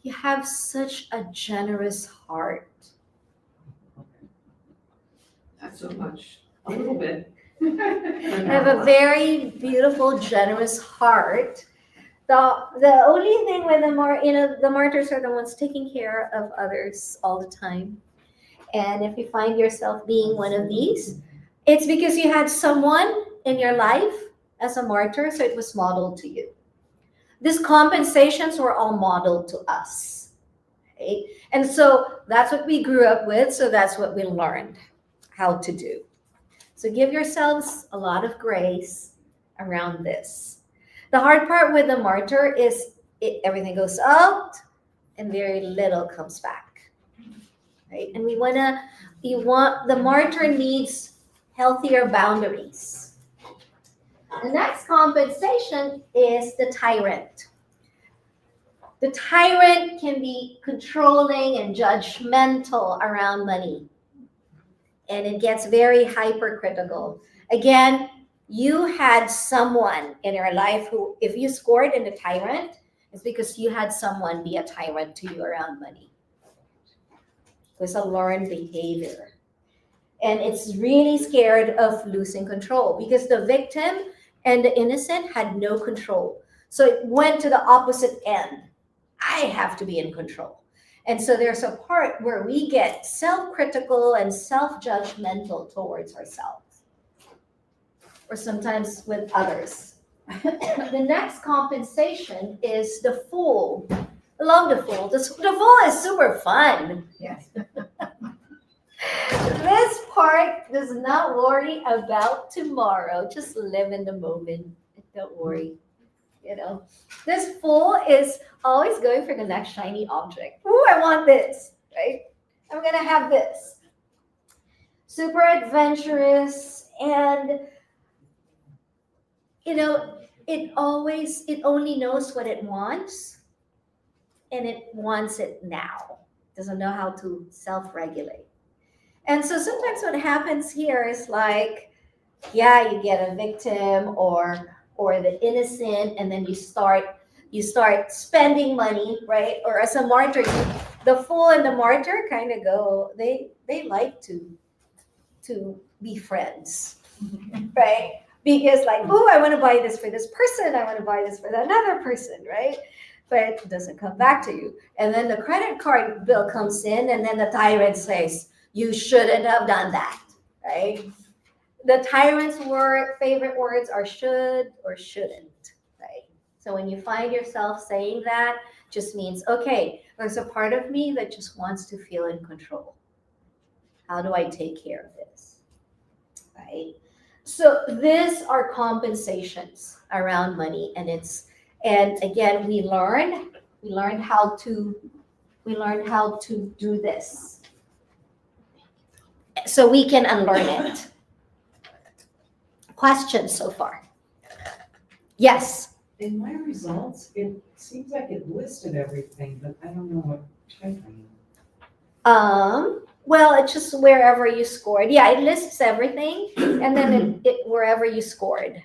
Speaker 19: you have such a generous heart.
Speaker 22: Not so much, a little bit.
Speaker 19: I have a very beautiful, generous heart. The only thing with the martyrs are the ones taking care of others all the time. And if you find yourself being one of these, it's because you had someone in your life as a martyr, so it was modeled to you. These compensations were all modeled to us. Right? And so that's what we grew up with, so that's what we learned how to do. So give yourselves a lot of grace around this. The hard part with the martyr is everything goes out and very little comes back. Right? And the martyr needs healthier boundaries. The next compensation is the tyrant. The tyrant can be controlling and judgmental around money. And it gets very hypercritical. Again, you had someone in your life who, if you scored in the tyrant, it's because you had someone be a tyrant to you around money. It was a learned behavior. And it's really scared of losing control because the victim and the innocent had no control. So it went to the opposite end. I have to be in control. And so there's a part where we get self-critical and self-judgmental towards ourselves, or sometimes with others. The next compensation is the fool. I love the fool. The fool is super fun.
Speaker 12: Yes.
Speaker 19: This part does not worry about tomorrow. Just live in the moment. Don't worry. This fool is always going for the next shiny object. Ooh, I want this, right? I'm gonna have this. Super adventurous, and it only knows what it wants, and it wants it now. Doesn't know how to self-regulate. And so sometimes what happens here is like, you get a victim or the innocent, and then you start spending money, right? Or as a martyr, the fool and the martyr kind of go, they like to be friends, right? Because like, oh, I want to buy this for this person, I want to buy this for another person, right? But it doesn't come back to you. And then the credit card bill comes in, and then the tyrant says, you shouldn't have done that, right? The tyrant's favorite words are should or shouldn't, right? So when you find yourself saying that, just means, okay, there's a part of me that just wants to feel in control. How do I take care of this, right? So these are compensations around money, and again, we learned how to do this, so we can unlearn it. Questions so far? Yes.
Speaker 4: In my results, it seems like it listed everything, but I don't know what type I am.
Speaker 19: Well, it's just wherever you scored. Yeah, it lists everything, and then it wherever you scored.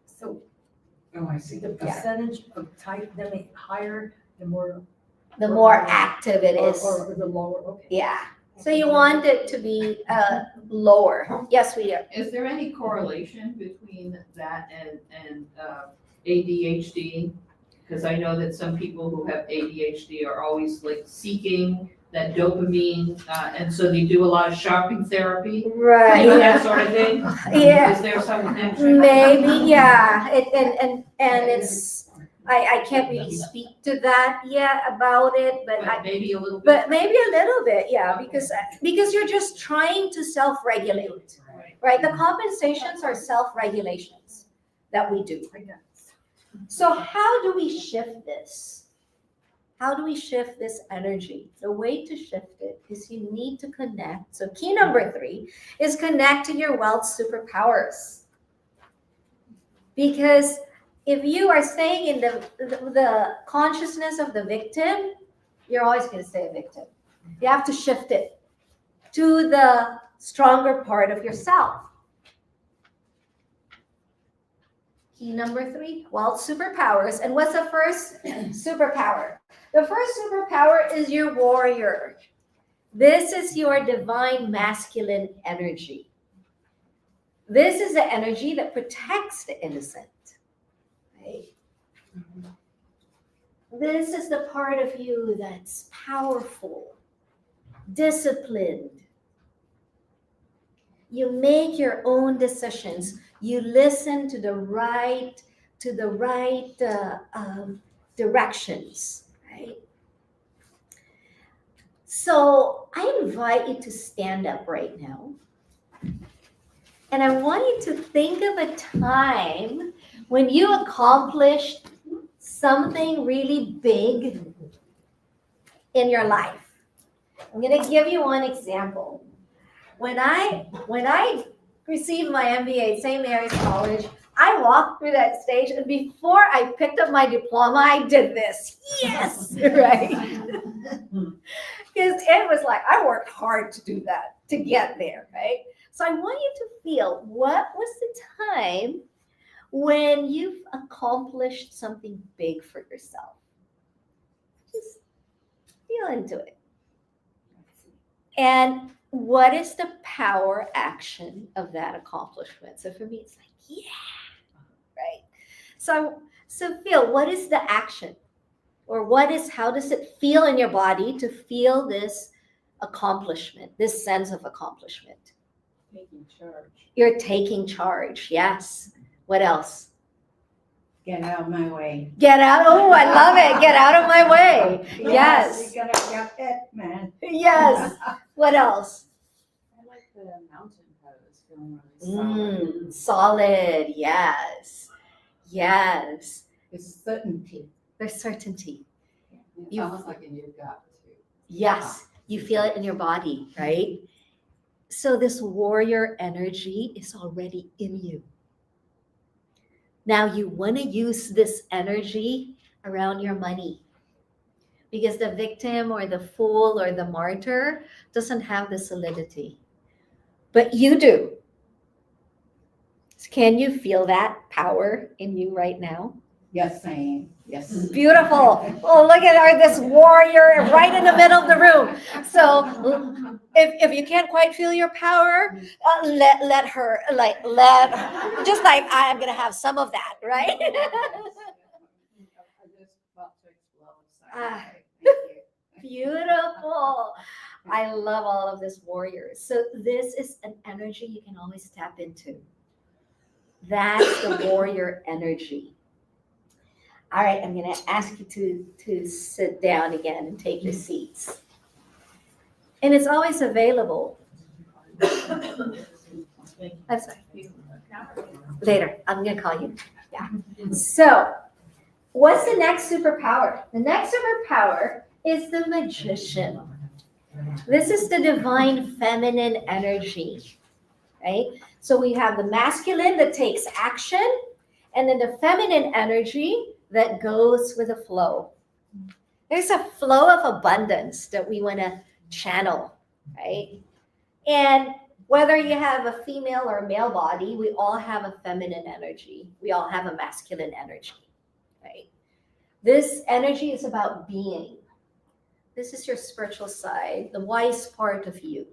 Speaker 4: So, I see the percentage of type, then the higher, the more
Speaker 19: active it is.
Speaker 4: Or the lower, okay.
Speaker 19: Yeah. So you want it to be lower. Yes, we do.
Speaker 22: Is there any correlation between that and ADHD? Because I know that some people who have ADHD are always like seeking that dopamine, and so they do a lot of shopping therapy.
Speaker 19: Right.
Speaker 22: That sort of thing.
Speaker 19: Yeah.
Speaker 22: Is there some connection?
Speaker 19: Maybe, yeah. And it's, I can't really speak to that yet about it, but
Speaker 22: maybe a little bit.
Speaker 19: But maybe a little bit, yeah, because you're just trying to self-regulate, right? The compensations are self-regulations that we do. So how do we shift this? How do we shift this energy? The way to shift it is you need to connect. So key number 3 is connect to your wealth superpowers. Because if you are staying in the consciousness of the victim, you're always going to stay a victim. You have to shift it to the stronger part of yourself. Key number 3, well, superpowers. And what's the first superpower? The first superpower is your warrior. This is your divine masculine energy. This is the energy that protects the innocent. Right? This is the part of you that's powerful, disciplined. You make your own decisions. You listen to the right directions, right? So I invite you to stand up right now. And I want you to think of a time when you accomplished something really big in your life. I'm going to give you one example. When I received my MBA at St. Mary's College, I walked through that stage, and before I picked up my diploma, I did this. Yes, right? Because it was like, I worked hard to do that, to get there, right? So I want you to feel, what was the time when you've accomplished something big for yourself? Just feel into it. And what is the power action of that accomplishment? So for me, it's like, yeah, right? So feel, what is the action? Or how does it feel in your body to feel this accomplishment, this sense of accomplishment?
Speaker 4: Taking charge.
Speaker 19: You're taking charge, yes. What else?
Speaker 5: Get out of my way.
Speaker 19: Get out, oh, I love it. Get out of my way. Yes.
Speaker 5: You gotta get it, man.
Speaker 19: Yes. What else?
Speaker 7: I like the mountain pose, feeling really solid.
Speaker 19: Solid, yes. Yes.
Speaker 5: It's certainty.
Speaker 19: There's certainty.
Speaker 4: It's almost like a you've got to.
Speaker 19: Yes, you feel it in your body, right? So this warrior energy is already in you. Now you want to use this energy around your money, because the victim or the fool or the martyr doesn't have the solidity, but you do. Can you feel that power in you right now?
Speaker 5: Yes, I am. Yes.
Speaker 19: Beautiful. Oh, look at this warrior right in the middle of the room. So if you can't quite feel your power, let her, just like I am going to have some of that, right? Beautiful. I love all of this warriors. So this is an energy you can always tap into. That's the warrior energy. All right, I'm going to ask you to sit down again and take your seats. And it's always available. I'm sorry. Later, I'm going to call you. Yeah. So, what's the next superpower? The next superpower is the magician. This is the divine feminine energy, right? So we have the masculine that takes action, and then the feminine energy that goes with the flow. There's a flow of abundance that we want to channel, right? And whether you have a female or a male body, we all have a feminine energy. We all have a masculine energy, right? This energy is about being. This is your spiritual side, the wise part of you.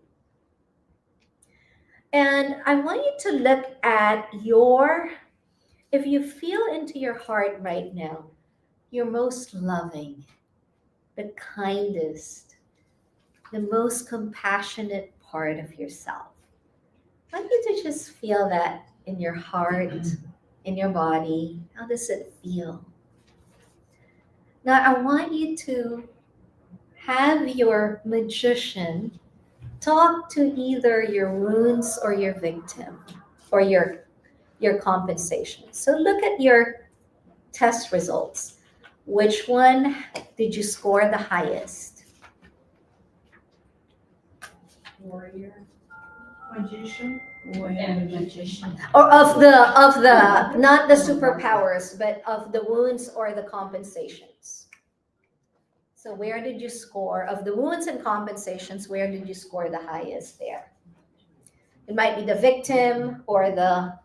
Speaker 19: And I want you to look at if you feel into your heart right now, your most loving, the kindest, the most compassionate part of yourself. I want you to just feel that in your heart, in your body. How does it feel? Now, I want you to have your magician talk to either your wounds or your victim or your compensation. So look at your test results. Which one did you score the highest?
Speaker 20: Warrior, magician,
Speaker 19: and magician. Or of the not the superpowers, but of the wounds or the compensations. So where did you score of the wounds and compensations? Where did you score the highest there? It might be the victim or the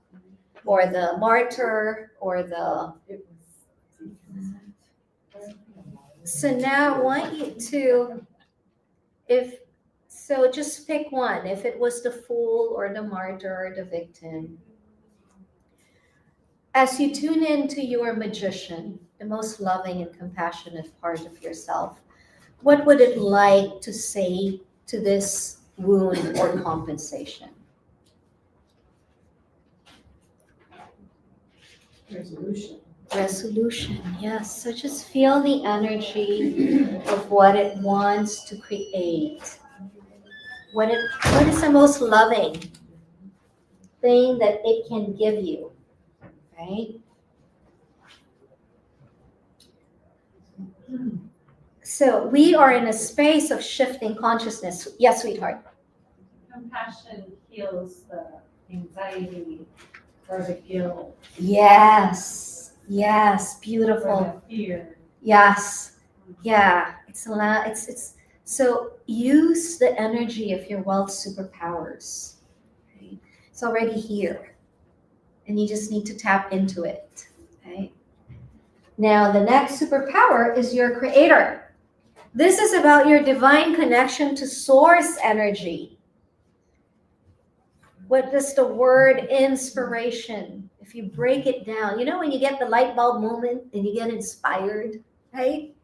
Speaker 19: or the martyr or the. So now I want you to, just pick one. If it was the fool or the martyr or the victim. As you tune into your magician, the most loving and compassionate part of yourself, what would it like to say to this wound or compensation? Resolution, yes. So just feel the energy of what it wants to create. What is the most loving thing that it can give you, right? So we are in a space of shifting consciousness. Yes, sweetheart.
Speaker 11: Compassion heals the anxiety or the guilt.
Speaker 19: Yes,
Speaker 11: Or
Speaker 19: beautiful.
Speaker 11: the fear.
Speaker 19: Yes, yeah. It's so use the energy of your wealth superpowers. Right? It's already here, and you just need to tap into it. Right? Now, the next superpower is your creator. This is about your divine connection to source energy. What is the word inspiration? If you break it down, you know when you get the light bulb moment and you get inspired, right?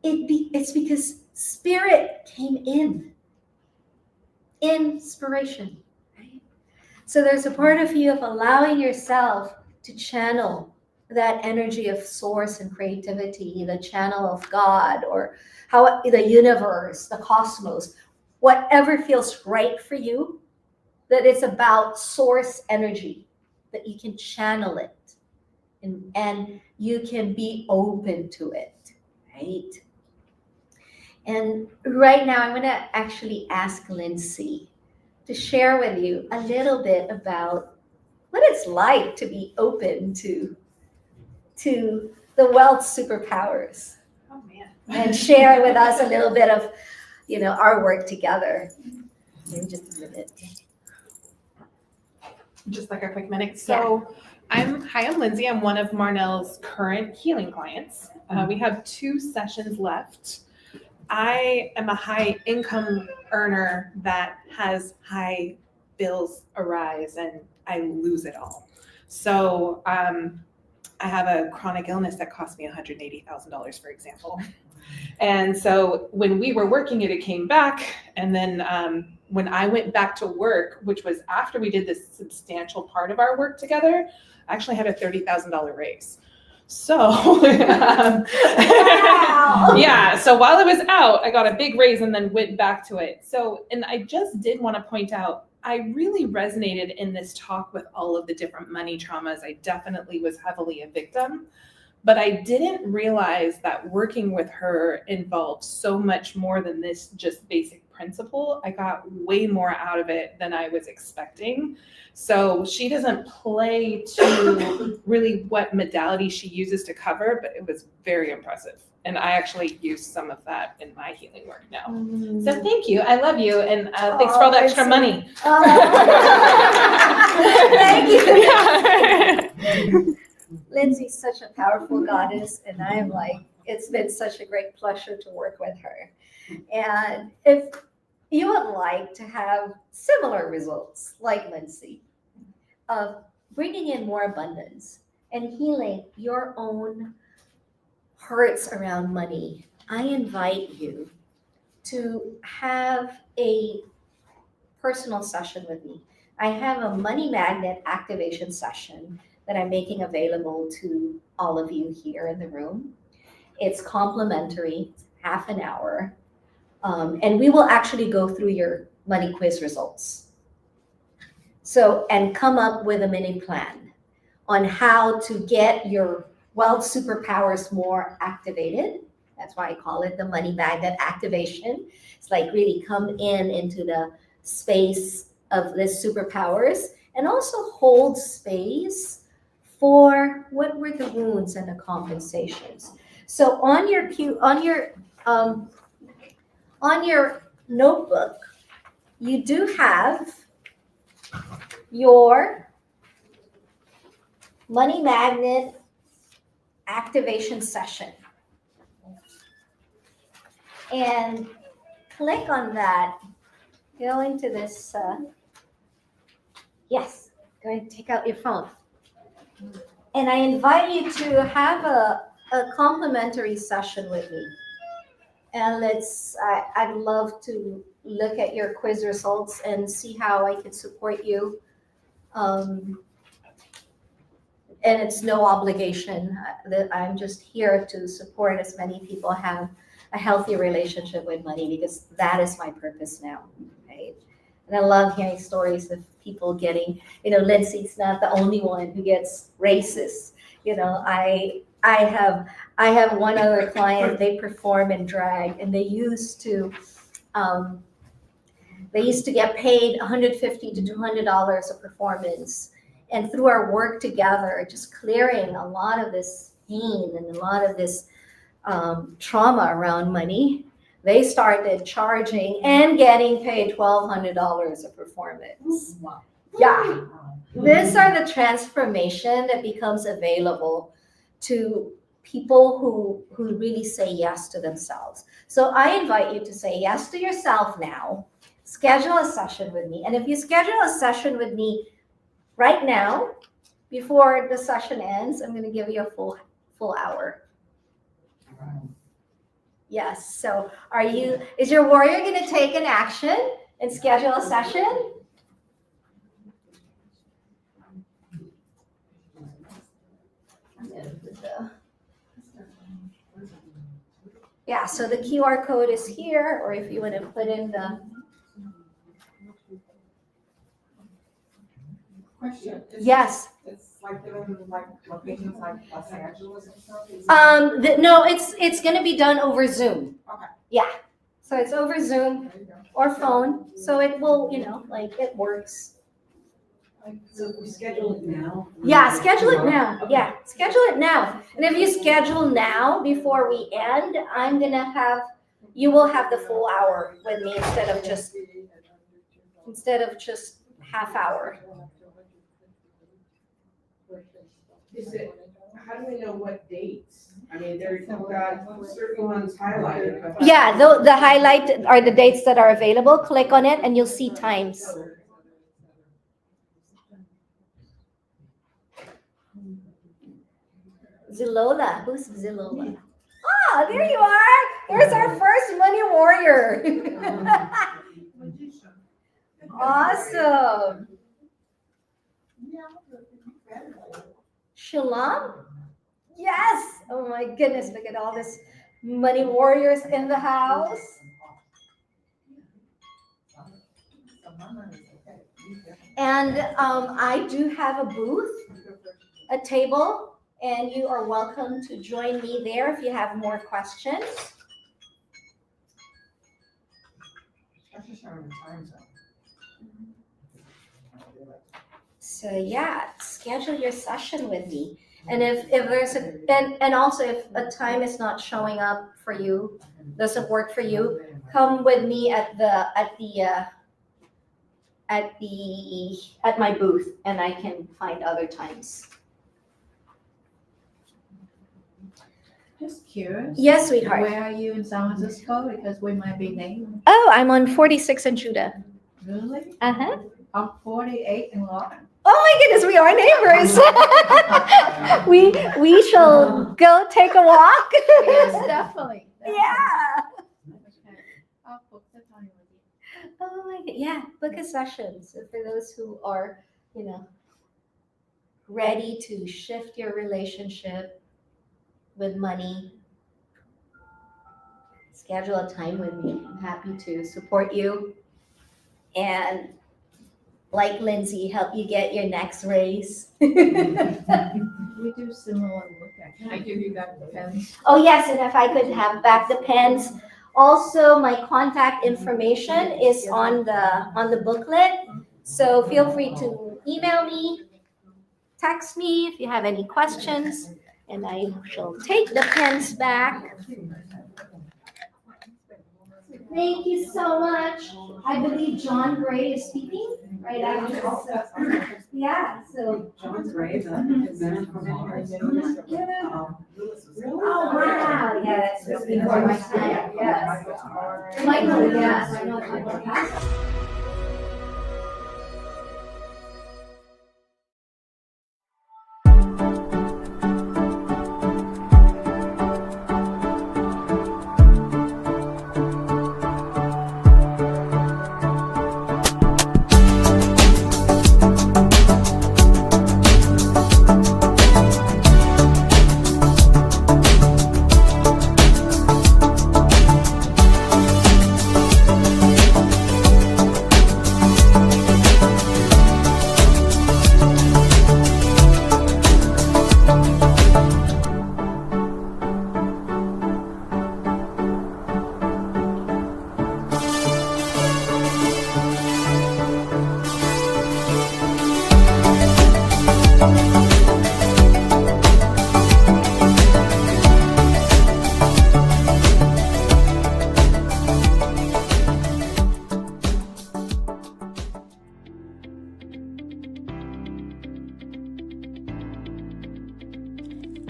Speaker 19: It's because spirit came in. Inspiration, right? So there's a part of you of allowing yourself to channel that energy of source and creativity, the channel of God or how the universe, the cosmos, whatever feels right for you, that it's about source energy, that you can channel it and you can be open to it, right? And right now I'm gonna actually ask Lindsay to share with you a little bit about what it's like to be open to the wealth superpowers.
Speaker 14: Oh man.
Speaker 19: And share with us a little bit of, our work together. Maybe just a minute.
Speaker 3: Just like a quick minute. So I'm Lindsay. I'm one of Marnell's current healing clients. We have 2 sessions left. I am a high income earner that has high bills arise and I lose it all. So I have a chronic illness that cost me $180,000, for example. And so when we were working it came back. And then when I went back to work, which was after we did this substantial part of our work together, I actually had a $30,000 raise. So, yeah, so while I was out, I got a big raise and then went back to it. So, and I just did want to point out, I really resonated in this talk with all of the different money traumas. I definitely was heavily a victim, but I didn't realize that working with her involved so much more than this just basic principle. I got way more out of it than I was expecting. So she doesn't play to really what modality she uses to cover, but it was very impressive. And I actually use some of that in my healing work now. So thank you. I love you. And thanks for all the extra money.
Speaker 19: Thank you. Lindsay's such a powerful goddess. And I'm like, it's been such a great pleasure to work with her. And if you would like to have similar results like Lindsay, of bringing in more abundance and healing your own hurts around money, I invite you to have a personal session with me. I have a money magnet activation session that I'm making available to all of you here in the room. It's complimentary, half an hour. And we will actually go through your money quiz results. So, and come up with a mini plan on how to get your wealth superpowers more activated. That's why I call it the money magnet activation. It's like really come into the space of this superpowers and also hold space for what were the wounds and the compensations. So on your notebook, you do have your money magnet activation session. And click on that. Go into this. Yes, go ahead and take out your phone. And I invite you to have a complimentary session with me. And I'd love to look at your quiz results and see how I can support you. And it's no obligation. I'm just here to support as many people have a healthy relationship with money, because that is my purpose now, right? And I love hearing stories of people getting, Lindsay's not the only one who gets raises. I have one other client, they perform in drag, and they used to get paid $150 to $200 a performance. And through our work together, just clearing a lot of this pain and a lot of this trauma around money, they started charging and getting paid $1,200 a performance. Wow. Yeah. These are the transformation that becomes available to people who really say yes to themselves. So I invite you to say yes to yourself now. Schedule a session with me. And if you schedule a session with me right now, before the session ends, I'm going to give you a full hour. Yes. So is your warrior going to take an action and schedule a session? Yeah, so the QR code is here, or if you want to put in the
Speaker 20: Question.
Speaker 19: Yes.
Speaker 20: It's like doing like locations like Los Angeles and stuff?
Speaker 19: No, it's going to be done over Zoom.
Speaker 20: Okay.
Speaker 19: Yeah. So it's over Zoom or phone. So it will, it works.
Speaker 5: So if we schedule it now?
Speaker 19: Yeah, schedule it now. Yeah, schedule it now. And if you schedule now before we end, you will have the full hour with me instead of just half hour.
Speaker 20: How do we know what dates? I mean, you've got certain ones highlighted.
Speaker 19: Yeah, the highlight are the dates that are available. Click on it and you'll see times. Zilola, who's Zilola? Ah, there you are. There's our first money warrior. Awesome. Shalom? Yes. Oh my goodness, look at all this money warriors in the house. And I do have a booth, a table, and you are welcome to join me there if you have more questions. So yeah, schedule your session with me. And if there's and also if a time is not showing up for you, doesn't work for you, come with me at my booth, and I can find other times.
Speaker 21: Just curious.
Speaker 19: Yes, sweetheart.
Speaker 21: Where are you in San Francisco? Because we might be named.
Speaker 19: Oh, I'm on 46 in Judah.
Speaker 21: Really?
Speaker 19: Uh-huh.
Speaker 21: I'm 48 in Lawton.
Speaker 19: Oh my goodness, we are neighbors. we shall go take a walk.
Speaker 21: Yes, definitely.
Speaker 19: Yeah.
Speaker 21: I'll book the time with you.
Speaker 19: Oh my god, yeah, book a session. So for those who are, ready to shift your relationship with money, schedule a time with me. I'm happy to support you. And like Lindsay, help you get your next raise.
Speaker 21: We do similar work. I give you back the pens.
Speaker 19: Oh yes, and if I could have back the pens. Also, my contact information is on the booklet. So feel free to email me, text me if you have any questions, and I shall take the pens back. Thank you so much. I believe John Gray is speaking.
Speaker 11: right after. Yeah, so.
Speaker 4: John's right, inventor from Mars.
Speaker 11: Oh, wow, yeah, that's just before my time, yes. Michael, yes, I know Michael Castle.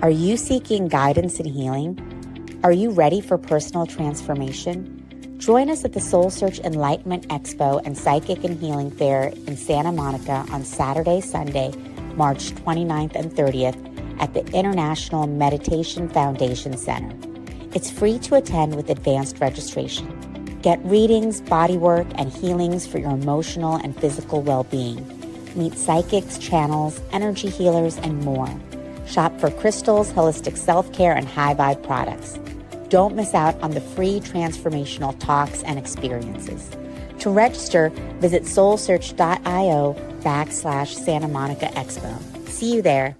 Speaker 1: Are you seeking guidance and healing? Are you ready for personal transformation? Join us at the SoulSearch Enlightenment Expo and Psychic and Healing Fair in Santa Monica on Saturday, Sunday, March 29th and 30th at the International Meditation Foundation Center. It's free to attend with advanced registration. Get readings, bodywork, and healings for your emotional and physical well-being. Meet psychics, channels, energy healers, and more. Shop for crystals, holistic self-care, and high-vibe products. Don't miss out on the free transformational talks and experiences. To register, visit soulsearch.io/Santa Monica Expo. See you there.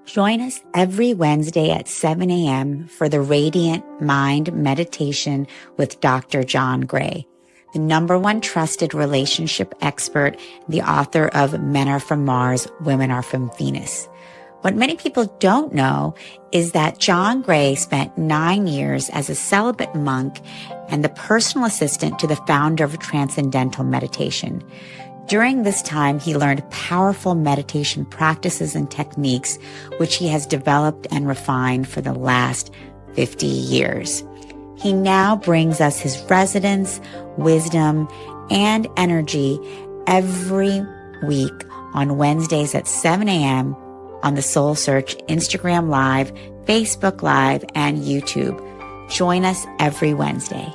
Speaker 1: Join us every Wednesday at 7 a.m. for the Radiant Mind Meditation with Dr. John Gray, the #1 trusted relationship expert, the author of Men Are From Mars, Women Are From Venus. What many people don't know is that John Gray spent 9 years as a celibate monk and the personal assistant to the founder of Transcendental Meditation. During this time, he learned powerful meditation practices and techniques, which he has developed and refined for the last 50 years. He now brings us his resonance, wisdom, and energy every week on Wednesdays at 7 a.m. on the SoulSearch Instagram Live, Facebook Live, and YouTube. Join us every Wednesday.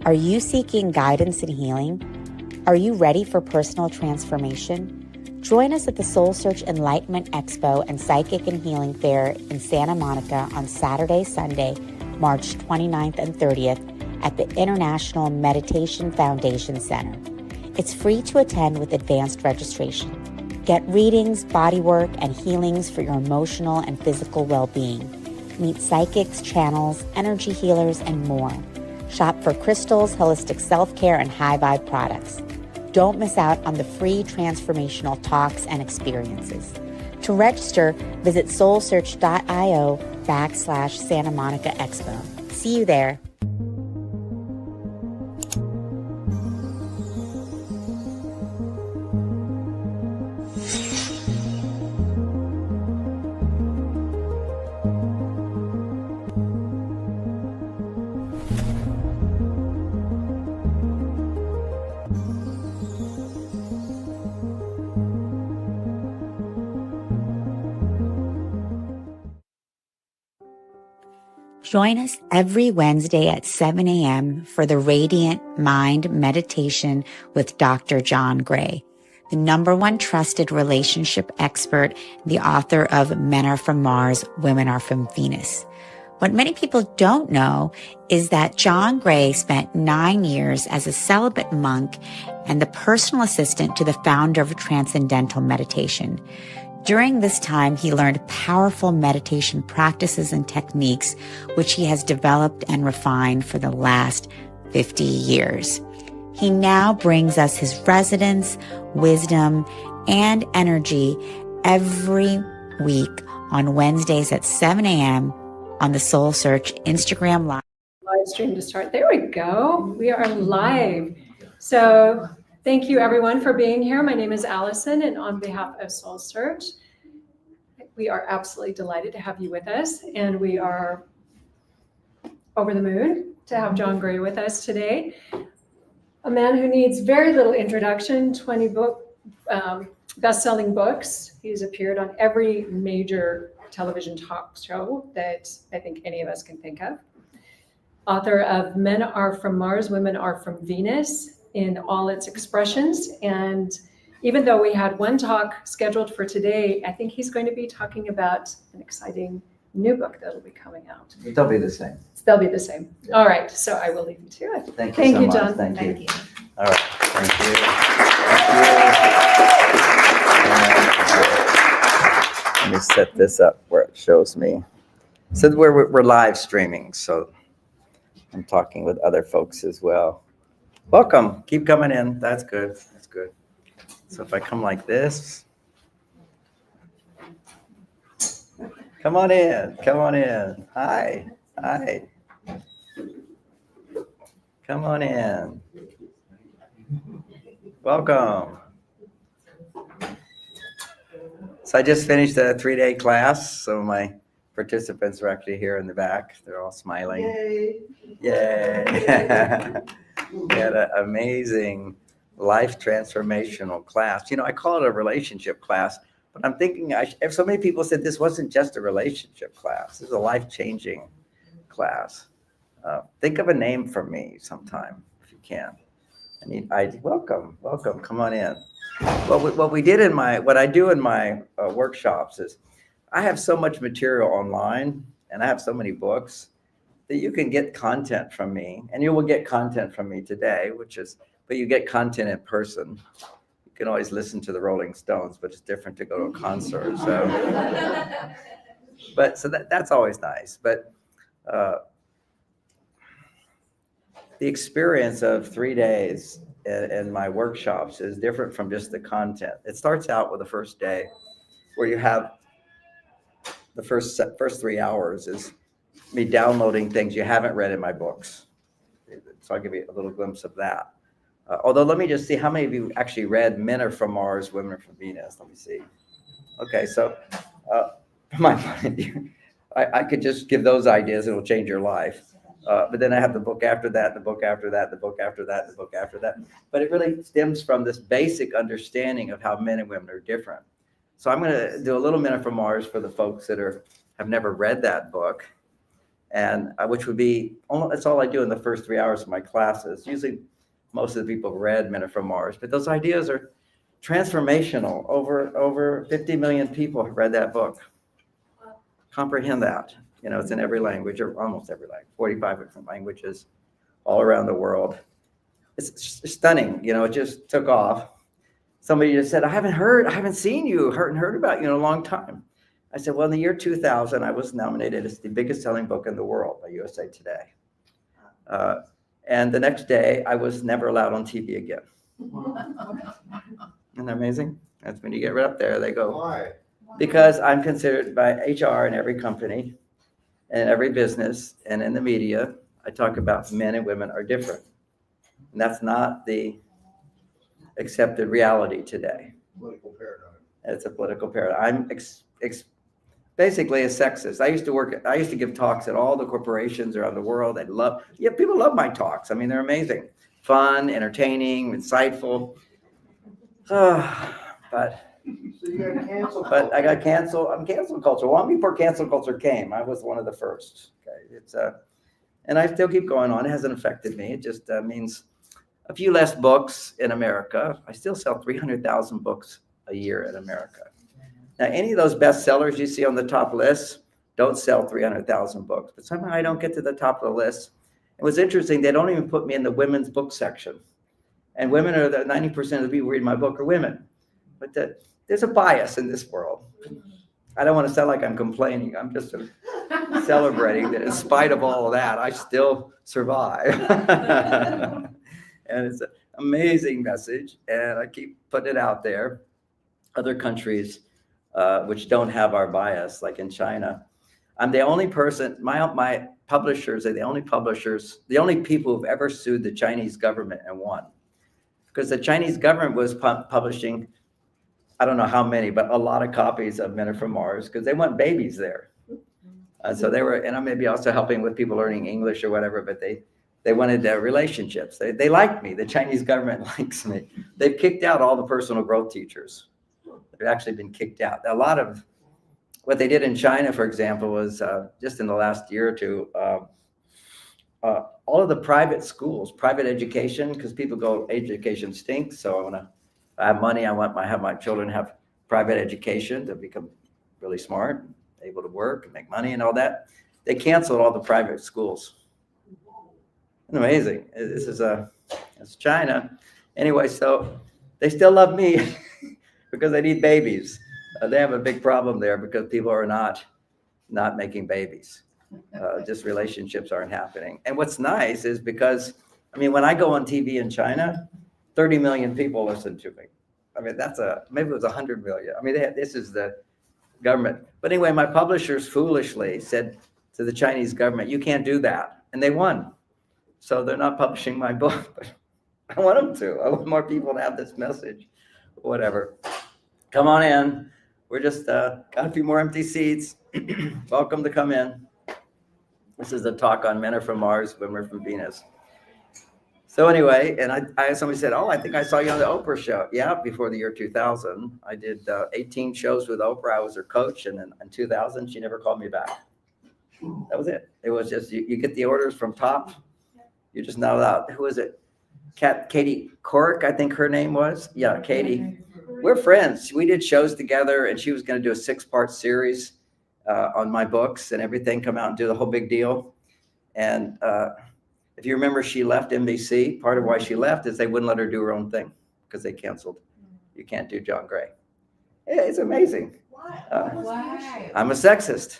Speaker 1: Are you seeking guidance and healing? Are you ready for personal transformation? Join us at the SoulSearch Enlightenment Expo and Psychic and Healing Fair in Santa Monica on Saturday, Sunday, March 29th and 30th at the International Meditation Foundation Center. It's free to attend with advanced registration. Get readings, bodywork, and healings for your emotional and physical well-being. Meet psychics, channels, energy healers, and more. Shop for crystals, holistic self-care, and high-vibe products. Don't miss out on the free transformational talks and experiences. To register, visit soulsearch.io/Santa Monica Expo. See you there. Join us every Wednesday at 7 a.m. for the Radiant Mind Meditation with Dr. John Gray, the #1 trusted relationship expert, the author of Men Are From Mars, Women Are From Venus. What many people don't know is that John Gray spent 9 years as a celibate monk and the personal assistant to the founder of Transcendental Meditation. During this time, he learned powerful meditation practices and techniques, which he has developed and refined for the last 50 years. He now brings us his resonance, wisdom, and energy every week on Wednesdays at 7 a.m. on the SoulSearch Instagram Live.
Speaker 18: Live stream to start. There we go. We are live. So thank you everyone for being here. My name is Allison, and on behalf of SoulSearch, we are absolutely delighted to have you with us, and we are over the moon to have John Gray with us today. A man who needs very little introduction, 20 best-selling books. He's appeared on every major television talk show that I think any of us can think of. Author of Men Are From Mars, Women Are From Venus in all its expressions. And even though we had one talk scheduled for today, I think he's going to be talking about an exciting new book that'll be coming out.
Speaker 6: They'll be the same.
Speaker 18: They'll be the same. All right, so I will leave you to it.
Speaker 6: Thank you so much.
Speaker 18: John.
Speaker 6: Thank you. All right, thank you. Let me set this up where it shows me. So we're live streaming, so I'm talking with other folks as well. Welcome, keep coming in. That's good, that's good. So if I come like this, come on in, come on in. Hi, hi. Come on in. Welcome. So I just finished a 3-day class. Some of my participants are actually here in the back. They're all smiling.
Speaker 5: Yay.
Speaker 6: Yay. We had an amazing life transformational class. You know, I call it a relationship class, but I'm thinking, so many people said this wasn't just a relationship class. This is a life-changing class. Think of a name for me sometime, if you can. Welcome, come on in. What I do in my workshops is I have so much material online and I have so many books that you can get content from me, and you will get content from me today, but you get content in person. You can always listen to the Rolling Stones, but it's different to go to a concert. So, that's always nice. But the experience of 3 days in my workshops is different from just the content. It starts out with the first day where you have the first 3 hours is me downloading things you haven't read in my books. So I'll give you a little glimpse of that. Although let me just see how many of you actually read Men Are From Mars, Women Are From Venus. Let me see. Okay, so from my point of view, I could just give those ideas, it'll change your life. But then I have the book after that, the book after that, the book after that, the book after that. But it really stems from this basic understanding of how men and women are different. So I'm going to do a little Men Are From Mars for the folks that have never read that book, and which would be, that's all I do in the first 3 hours of my classes. Usually most of the people have read Men Are From Mars, but those ideas are transformational. Over 50 million people have read that book. Comprehend that. You know, it's in every language, or almost every language, 45 different languages all around the world. It's stunning. You know, it just took off. somebody just said, I haven't seen you, heard about you in a long time. I said, well, in the year 2000, I was nominated as the biggest selling book in the world by USA Today. And the next day, I was never allowed on TV again. Isn't that amazing? That's when you get right up there, they go. Why? Because I'm considered by HR in every company and every business and in the media, I talk about men and women are different. And that's not the accepted reality today.
Speaker 8: Political paradigm.
Speaker 6: It's a political paradigm. I'm basically a sexist. I used to give talks at all the corporations around the world. People love my talks. I mean, they're amazing. Fun, entertaining, insightful. But
Speaker 8: So you got canceled.
Speaker 6: But I got canceled. I'm cancel culture. Long before cancel culture came, I was one of the first. Okay, and I still keep going on. It hasn't affected me. It just means a few less books in America. I still sell 300,000 books a year in America. Now, any of those bestsellers you see on the top list don't sell 300,000 books, but somehow I don't get to the top of the list. It was interesting. They don't even put me in the women's book section, and women are 90% of the people reading my book are women. But there's a bias in this world. I don't want to sound like I'm complaining. I'm just celebrating that in spite of all of that, I still survive. And it's an amazing message. And I keep putting it out there. Other countries which don't have our bias, like in China. I'm the only person, my publishers are the only people who've ever sued the Chinese government and won. Because the Chinese government was publishing, I don't know how many, but a lot of copies of Men Are From Mars because they want babies there. So they were, and I may be also helping with people learning English or whatever, but they wanted relationships. They liked me. The Chinese government likes me. They've kicked out all the personal growth teachers. They've actually been kicked out. A lot of what they did in China, for example, was just in the last year or two, all of the private schools, private education, because people go, education stinks. So I have money. I have my children have private education to become really smart, able to work and make money and all that. They canceled all the private schools. Amazing. It's China. Anyway, so they still love me because they need babies. They have a big problem there because people are not making babies. Just relationships aren't happening. And what's nice is because, I mean, when I go on TV in China, 30 million people listen to me. I mean, maybe it was 100 million. I mean, this is the government. But anyway, my publishers foolishly said to the Chinese government, you can't do that. And they won. So they're not publishing my book, but I want them to. I want more people to have this message. Whatever. Come on in. We're just got a few more empty seats. Welcome to come in. This is a talk on Men Are From Mars, Women Are From Venus. So anyway, and somebody said, oh, I think I saw you on the Oprah show. Yeah, before the year 2000. I did 18 shows with Oprah. I was her coach. And then in 2000, she never called me back. That was it. It was just, you get the orders from top. You're just not allowed. Who is it? Katie Couric, I think her name was. Yeah, Katie. We're friends. We did shows together, and she was going to do a 6-part series on my books and everything, come out and do the whole big deal. And if you remember, she left NBC. Part of why she left is they wouldn't let her do her own thing because they canceled. You can't do John Gray. Yeah, it's amazing.
Speaker 21: Why?
Speaker 6: I'm a sexist.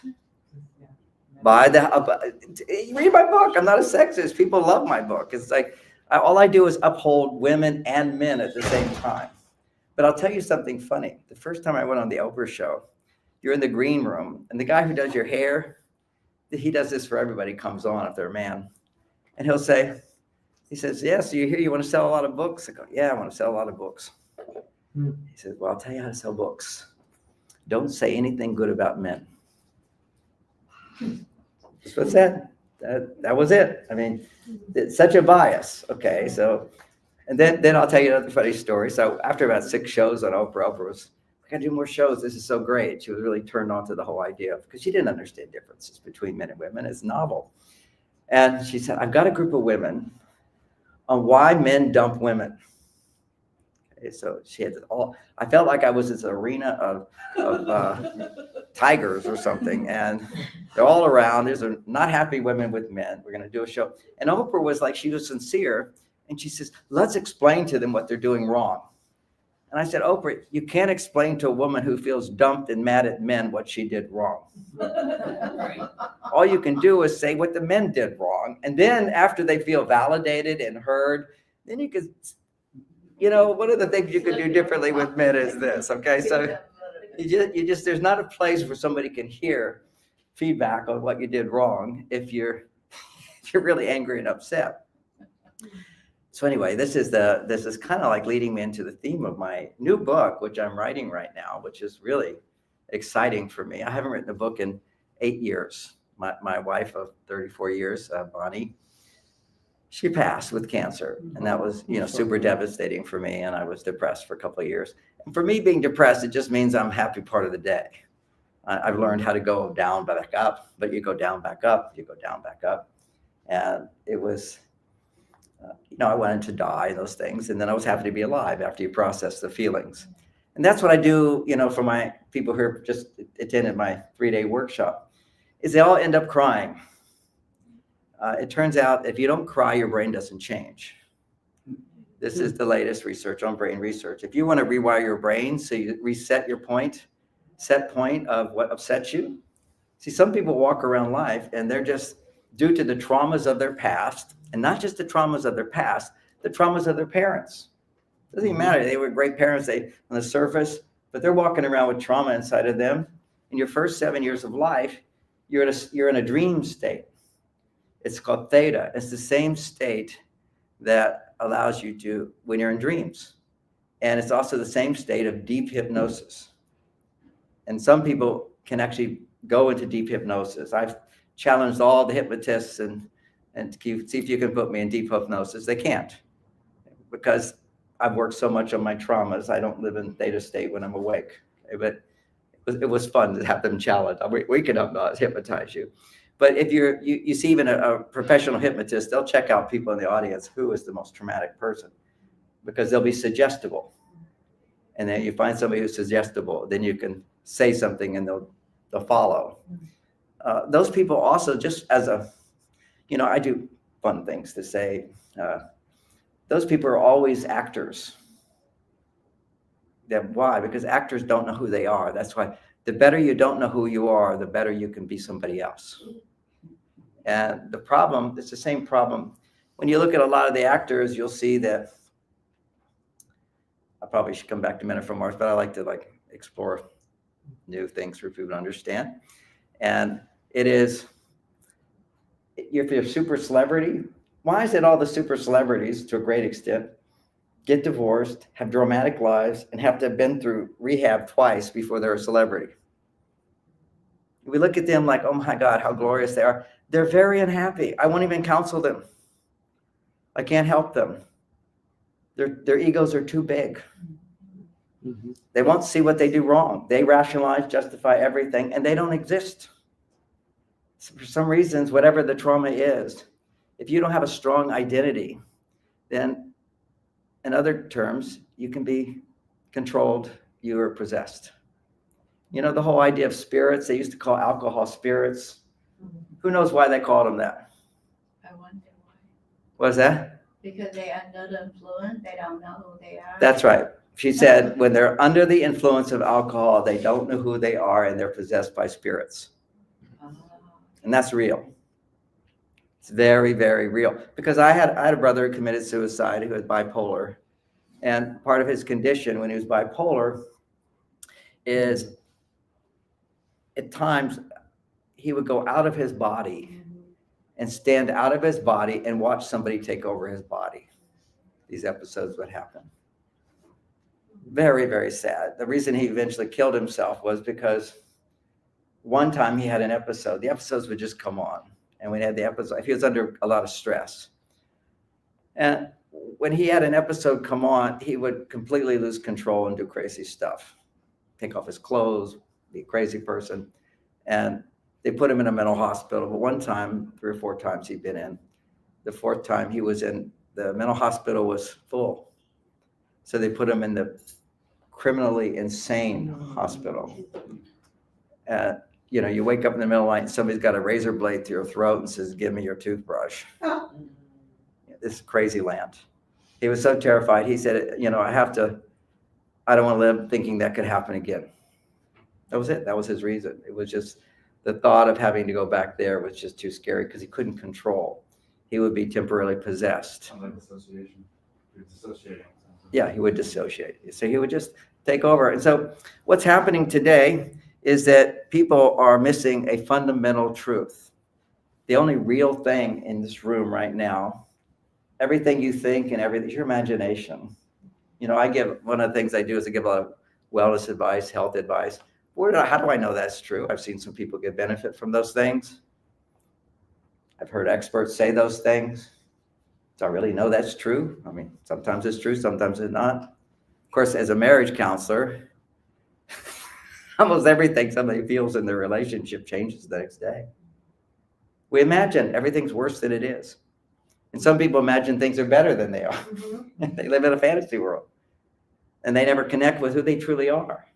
Speaker 6: Read my book. I'm not a sexist. People love my book. It's like all I do is uphold women and men at the same time. But I'll tell you something funny. The first time I went on the Oprah show, you're in the green room, and the guy who does your hair, he does this for everybody, comes on if they're a man. And he says, yeah, so you're here, you want to sell a lot of books? I go, yeah, I want to sell a lot of books. He says, well, I'll tell you how to sell books. Don't say anything good about men. That's what's that. That was it. I mean, it's such a bias. Okay, so, and then I'll tell you another funny story. So after about 6 shows on Oprah was, I gotta do more shows. This is so great. She was really turned on to the whole idea because she didn't understand differences between men and women. It's novel. And she said, I've got a group of women on why men dump women. Okay, so she had I felt like I was in this arena of tigers or something. And they're all around. There's not happy women with men. We're going to do a show. And Oprah was like, she was sincere. And she says, let's explain to them what they're doing wrong. And I said, Oprah, you can't explain to a woman who feels dumped and mad at men what she did wrong. All you can do is say what the men did wrong. And then after they feel validated and heard, then you could, one of the things you could do differently with men is this, okay? So you just there's not a place where somebody can hear feedback on what you did wrong if you're really angry and upset. So anyway, this is kind of like leading me into the theme of my new book, which I'm writing right now, which is really exciting for me. I haven't written a book in 8 years. My wife of 34 years, Bonnie, she passed with cancer, and that was super devastating for me, and I was depressed for a couple of years. And for me, being depressed, it just means I'm happy part of the day. I've learned how to go down, back up, but you go down, back up, you go down, back up. And it was, I wanted to die, those things. And then I was happy to be alive after you process the feelings. And that's what I do, for my people who just attended my 3-day workshop, is they all end up crying. It turns out if you don't cry, your brain doesn't change. This is the latest research on brain research. If you want to rewire your brain so you reset your set point of what upsets you. See, some people walk around life and they're just, due to the traumas of their past, and not just the traumas of their past, the traumas of their parents. It doesn't even matter. They were great parents, on the surface, but they're walking around with trauma inside of them. In your first 7 years of life, you're in a dream state. It's called theta. It's the same state that allows you to, when you're in dreams. And it's also the same state of deep hypnosis. And some people can actually go into deep hypnosis. I've challenged all the hypnotists and see if you can put me in deep hypnosis. They can't, because I've worked so much on my traumas. I don't live in theta state when I'm awake. But it was fun to have them challenged. We can hypnotize you. But if you see even a professional hypnotist, they'll check out people in the audience who is the most traumatic person, because they'll be suggestible. And then you find somebody who's suggestible, then you can say something and they'll follow. Those people also, just as I do fun things to say, those people are always actors. Why? Because actors don't know who they are. That's why the better you don't know who you are, the better you can be somebody else. And the problem, it's the same problem. When you look at a lot of the actors, you'll see that, I probably should come back to Men Are From Mars, but I like to explore new things for people to understand. And it is, if you're a super celebrity, why is it all the super celebrities, to a great extent, get divorced, have dramatic lives, and have to have been through rehab twice before they're a celebrity? We look at them like, oh my God, how glorious they are. They're very unhappy. I won't even counsel them. I can't help them. Their egos are too big. Mm-hmm. They won't see what they do wrong. They rationalize, justify everything, and they don't exist. So for some reasons, whatever the trauma is, if you don't have a strong identity, then in other terms, you can be controlled, you are possessed. The whole idea of spirits, they used to call alcohol spirits. Who knows why they called them that?
Speaker 21: I wonder why.
Speaker 6: What is that?
Speaker 21: Because they're under the influence, they don't know who they are.
Speaker 6: That's right. She said when they're under the influence of alcohol, they don't know who they are and they're possessed by spirits. And that's real. It's very, very real. Because I had a brother who committed suicide who was bipolar. And part of his condition when he was bipolar is at times he would go out of his body and stand out of his body and watch somebody take over his body. These episodes would happen. Very, very sad. The reason he eventually killed himself was because one time he had an episode. The episodes would just come on. And when he had the episode, he was under a lot of stress. And when he had an episode come on, he would completely lose control and do crazy stuff. Take off his clothes, be a crazy person. And they put him in a mental hospital. But one time, 3 or 4 times he'd been in. The 4th time he was in, the mental hospital was full. So they put him in the criminally insane hospital. You wake up in the middle of the night and somebody's got a razor blade to your throat and says, give me your toothbrush. This is crazy land. He was so terrified. He said, I I don't want to live thinking that could happen again. That was it. That was his reason. It was just the thought of having to go back there was just too scary because he couldn't control. He would be temporarily possessed.
Speaker 8: Sounds like dissociation. You're dissociating.
Speaker 6: Yeah, he would dissociate. So he would just take over. And so what's happening today is that people are missing a fundamental truth. The only real thing in this room right now, everything you think and everything, your imagination. You know, one of the things I do is I give a lot of wellness advice, health advice. How do I know that's true? I've seen some people get benefit from those things. I've heard experts say those things. Do I really know that's true? I mean, sometimes it's true, sometimes it's not. Of course, as a marriage counselor, almost everything somebody feels in their relationship changes the next day. We imagine everything's worse than it is. And some people imagine things are better than they are. Mm-hmm. They live in a fantasy world. And they never connect with who they truly are.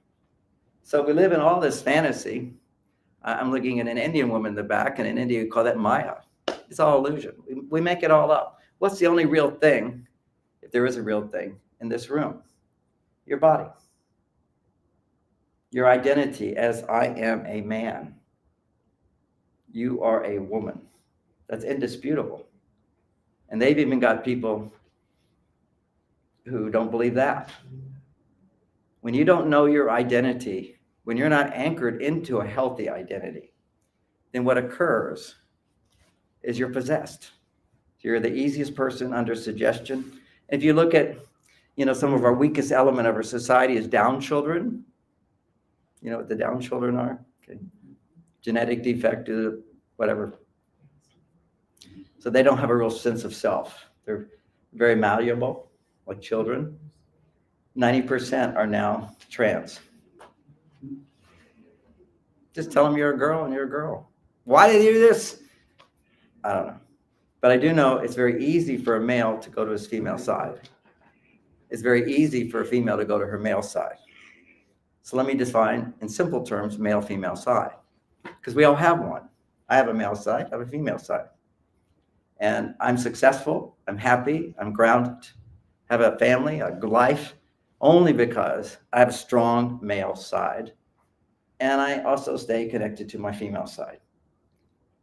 Speaker 6: So we live in all this fantasy. I'm looking at an Indian woman in the back, and in India we call that Maya. It's all illusion. We make it all up. What's the only real thing, if there is a real thing, in this room? Your body. Your identity as I am a man. You are a woman. That's indisputable. And they've even got people who don't believe that. When you don't know your identity, when you're not anchored into a healthy identity, then what occurs is you're possessed. You're the easiest person under suggestion. If you look at, some of our weakest element of our society is Down children. You know what the Down children are? Okay. Genetic defect, whatever. So they don't have a real sense of self. They're very malleable, like children. 90% are now trans. Just tell them you're a girl and you're a girl. Why do they do this? I don't know. But I do know it's very easy for a male to go to his female side. It's very easy for a female to go to her male side. So let me define in simple terms, male, female side. Because we all have one. I have a male side, I have a female side. And I'm successful, I'm happy, I'm grounded, have a family, a life, only because I have a strong male side. And I also stay connected to my female side.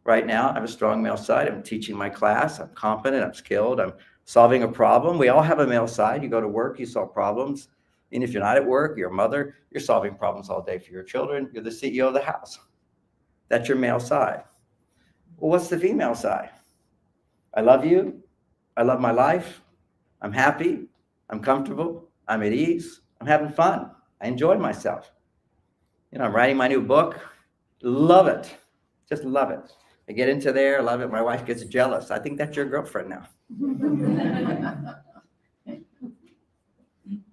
Speaker 6: Right now, I have a strong male side. I'm teaching my class. I'm competent. I'm skilled. I'm solving a problem. We all have a male side. You go to work, you solve problems. And if you're not at work, you're a mother, you're solving problems all day for your children. You're the CEO of the house. That's your male side. Well, what's the female side? I love you. I love my life. I'm happy. I'm comfortable. I'm at ease. I'm having fun. I enjoy myself. I'm writing my new book. Love it. Just love it. I get into there, love it. My wife gets jealous. I think that's your girlfriend now.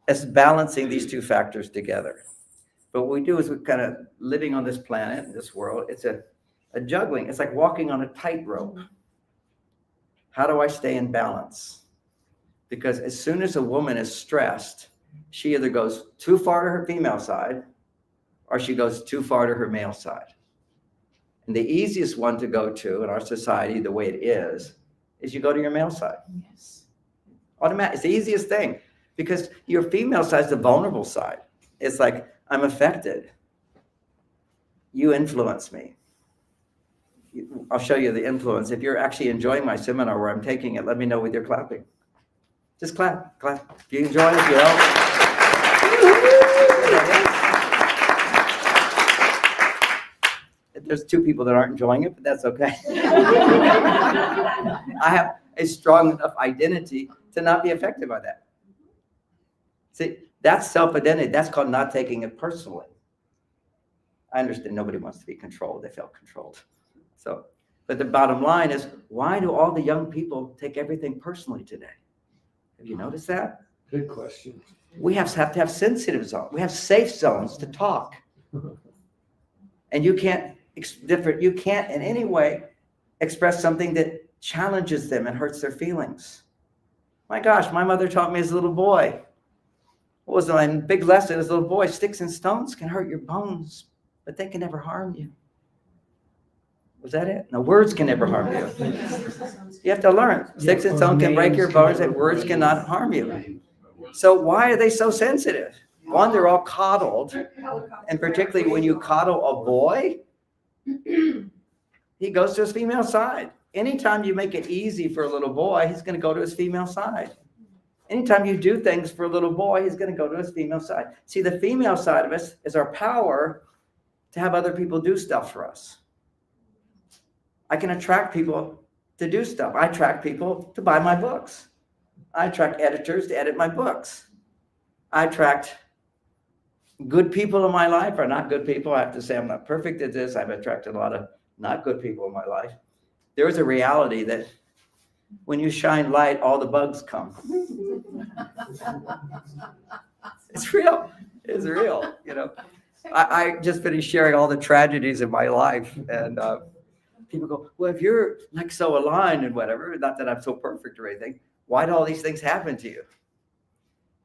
Speaker 6: It's balancing these two factors together. But what we do is we're kind of living on this planet, this world. It's a juggling. It's like walking on a tightrope. How do I stay in balance? Because as soon as a woman is stressed, she either goes too far to her female side or she goes too far to her male side. And the easiest one to go to in our society, the way it is you go to your male side. Yes. Automatic. It's the easiest thing because your female side is the vulnerable side. It's like, I'm affected. You influence me. I'll show you the influence. If you're actually enjoying my seminar where I'm taking it, let me know with your clapping. Just clap. If you enjoy it, There's two people that aren't enjoying it, but that's okay. I have a strong enough identity to not be affected by that. See, that's self-identity. That's called not taking it personally. I understand nobody wants to be controlled. They feel controlled. But the bottom line is, why do all the young people take everything personally today? Have you noticed that?
Speaker 10: Good question.
Speaker 6: We have to have sensitive zones. We have safe zones to talk. And you can't in any way express something that challenges them and hurts their feelings. My gosh, my mother taught me as a little boy. What was my big lesson as a little boy? Sticks and stones can hurt your bones, but they can never harm you. Was that it? No, words can never harm you. You have to learn. Sticks and stones can break your bones, and words cannot harm you. So why are they so sensitive? One, they're all coddled. And particularly when you coddle a boy, he goes to his female side. Anytime you make it easy for a little boy, he's going to go to his female side. Anytime you do things for a little boy, he's going to go to his female side. See, the female side of us is our power to have other people do stuff for us. I can attract people to do stuff. I attract people to buy my books. I attract editors to edit my books. I attract good people in my life, or not good people. I have to say I'm not perfect at this. I've attracted a lot of not good people in my life. There is a reality that when you shine light, all the bugs come. It's real. It's real. You know, I just finished sharing all the tragedies in my life, and people go, well, if you're like so aligned and whatever, not that I'm so perfect or anything, why do all these things happen to you?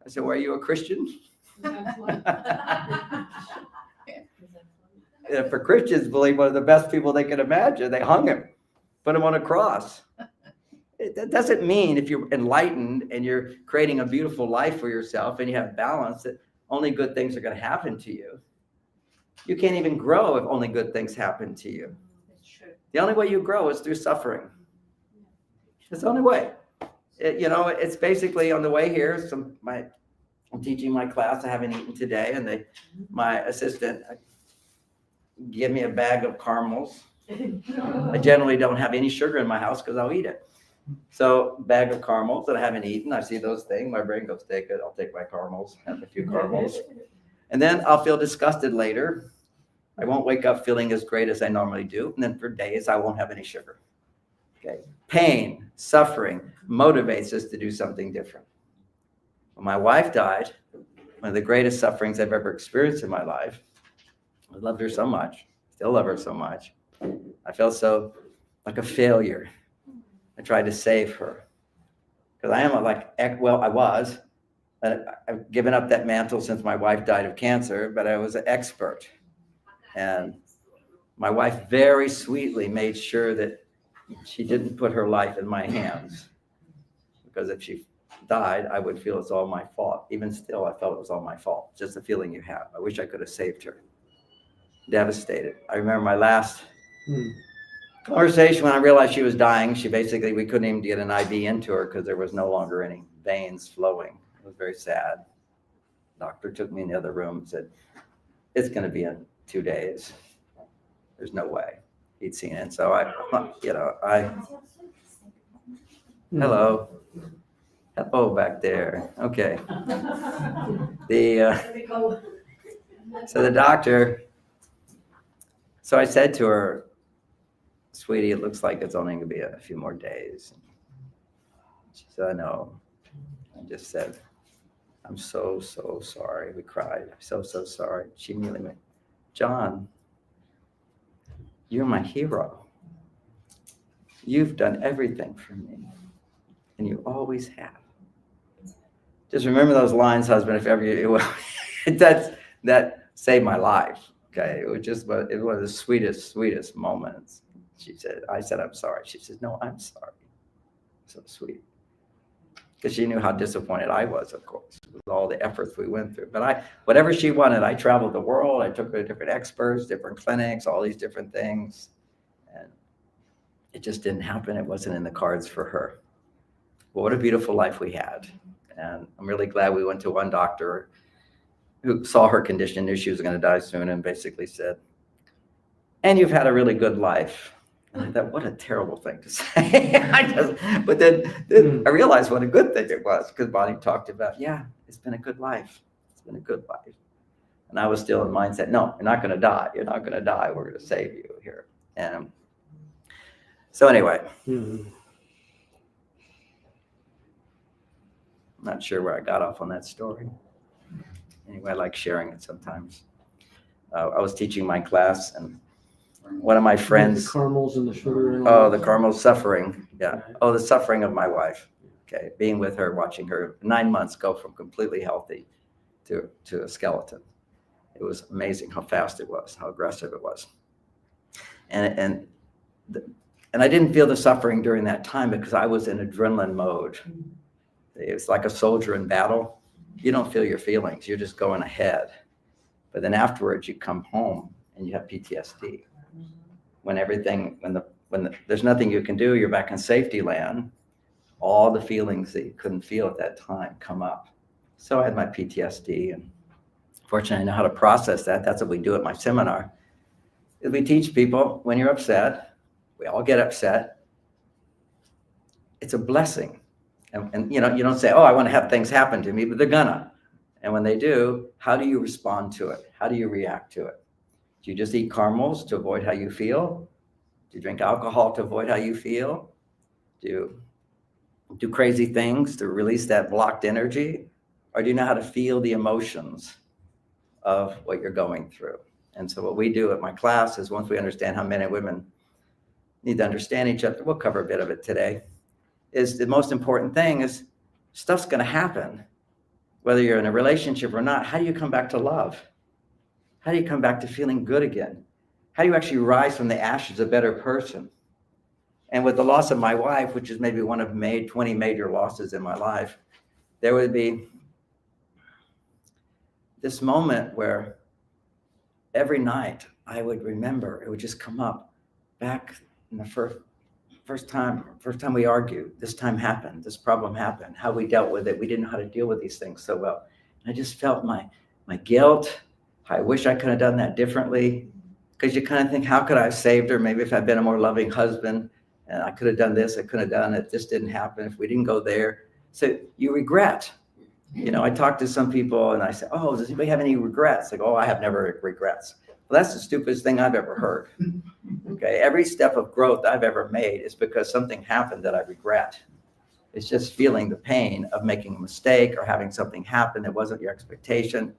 Speaker 6: I said, well, are you a Christian? Yeah, for Christians, believe one of the best people they can imagine. They hung him, put him on a cross. That doesn't mean if you're enlightened and you're creating a beautiful life for yourself and you have balance that only good things are going to happen to you. You can't even grow if only good things happen to you. The only way you grow is through suffering. It's the only way. It's basically on the way here. I'm teaching my class. I haven't eaten today, and my assistant gave me a bag of caramels. I generally don't have any sugar in my house because I'll eat it. So bag of caramels that I haven't eaten. I see those things. My brain goes, take it. I'll take my caramels, have a few caramels. And then I'll feel disgusted later. I won't wake up feeling as great as I normally do. And then for days, I won't have any sugar. Okay. Pain, suffering motivates us to do something different. When my wife died, one of the greatest sufferings I've ever experienced in my life, I loved her so much, still love her so much. I felt so like a failure. I tried to save her. Because I am I was. I've given up that mantle since my wife died of cancer, but I was an expert. And my wife very sweetly made sure that she didn't put her life in my hands. Because if she died, I would feel it's all my fault. Even still, I felt it was all my fault. Just the feeling you have. I wish I could have saved her. Devastated. I remember my last conversation when I realized she was dying. We couldn't even get an IV into her because there was no longer any veins flowing. It was very sad. Doctor took me in the other room and said, it's going to be in 2 days. There's no way. He'd seen it. So hello. Hello back there. Okay. So the doctor, so I said to her, sweetie, it looks like it's only going to be a few more days. She said, I know. I just said, I'm so sorry. We cried. I'm so sorry. She immediately went, John, you're my hero. You've done everything for me. And you always have. Just remember those lines, husband, if ever you will. That saved my life. Okay. It was one of the sweetest moments. I said, I'm sorry. She says, no, I'm sorry. So sweet. Because she knew how disappointed I was, of course, with all the efforts we went through. But whatever she wanted, I traveled the world. I took her to different experts, different clinics, all these different things. And it just didn't happen. It wasn't in the cards for her. Well, what a beautiful life we had. And I'm really glad we went to one doctor who saw her condition, knew she was going to die soon, and basically said, and you've had a really good life. And I thought, what a terrible thing to say. But then I realized what a good thing it was, because Bonnie talked about, yeah, it's been a good life. It's been a good life. And I was still in mindset, no, you're not going to die. You're not going to die. We're going to save you here. And so anyway, I'm not sure where I got off on that story. Anyway, I like sharing it sometimes. I was teaching my class, and one of my friends,
Speaker 10: the caramels and the sugar and
Speaker 6: the caramel suffering. Yeah. Oh, the suffering of my wife. Okay. Being with her, watching her 9 months go from completely healthy to a skeleton. It was amazing how fast it was, how aggressive it was. And I didn't feel the suffering during that time because I was in adrenaline mode. It's like a soldier in battle. you don't feel your feelings. You're just going ahead. But then afterwards, you come home and you have PTSD. When there's nothing you can do, you're back in safety land. All the feelings that you couldn't feel at that time come up. So I had my PTSD, and fortunately, I know how to process that. That's what we do at my seminar. We teach people, when you're upset, we all get upset. It's a blessing. And you know, you don't say, oh, I want to have things happen to me, but they're gonna. And when they do, how do you respond to it? How do you react to it? Do you just eat caramels to avoid how you feel? Do you drink alcohol to avoid how you feel? Do you do crazy things to release that blocked energy? Or do you know how to feel the emotions of what you're going through? And so what we do at my class is, once we understand how men and women need to understand each other, we'll cover a bit of it today, is the most important thing is stuff's going to happen. Whether you're in a relationship or not, how do you come back to love? How do you come back to feeling good again? How do you actually rise from the ashes a better person? And with the loss of my wife, which is maybe one of 20 major losses in my life, there would be this moment where every night I would remember, it would just come up back in the first time we argued, this time happened, this problem happened, how we dealt with it. We didn't know how to deal with these things so well. And I just felt my guilt. I wish I could have done that differently. Because you kind of think, how could I have saved her? Maybe if I'd been a more loving husband, and I could have done this, I could have done it. This didn't happen if we didn't go there. So you regret. You know, I talk to some people and I say, oh, does anybody have any regrets? Like, oh, I have never regrets. Well, that's the stupidest thing I've ever heard. Okay, every step of growth I've ever made is because something happened that I regret. It's just feeling the pain of making a mistake or having something happen that wasn't your expectation.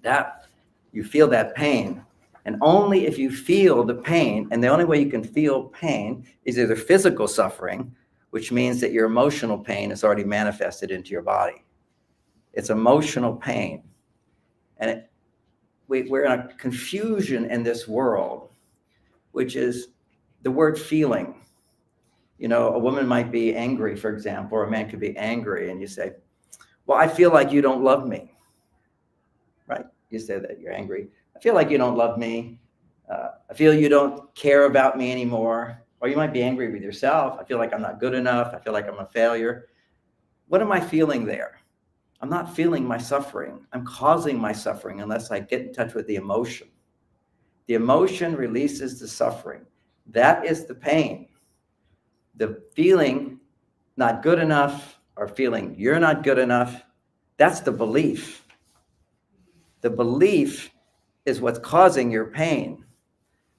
Speaker 6: That you feel that pain. And only if you feel the pain, and the only way you can feel pain is either physical suffering, which means that your emotional pain is already manifested into your body. It's emotional pain. And we're in a confusion in this world, which is the word feeling. You know, a woman might be angry, for example, or a man could be angry, and you say, well, I feel like you don't love me, right? You say that you're angry. I feel like you don't love me. I feel you don't care about me anymore. Or you might be angry with yourself. I feel like I'm not good enough. I feel like I'm a failure. What am I feeling there? I'm not feeling my suffering. I'm causing my suffering unless I get in touch with the emotion. The emotion releases the suffering. That is the pain. The feeling not good enough or feeling you're not good enough, that's the belief. The belief is what's causing your pain.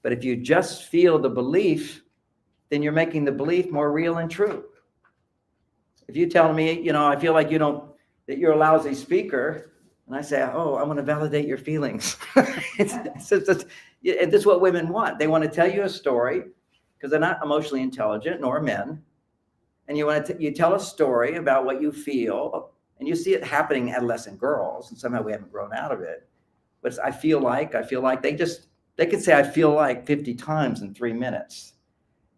Speaker 6: But if you just feel the belief, then you're making the belief more real and true. If you tell me, you know, I feel like that you're a lousy speaker, and I say, oh, I want to validate your feelings. This is what women want. They want to tell you a story because they're not emotionally intelligent, nor men. And you tell a story about what you feel, and you see it happening in adolescent girls, and somehow we haven't grown out of it. But I feel like, they could say I feel like 50 times in 3 minutes.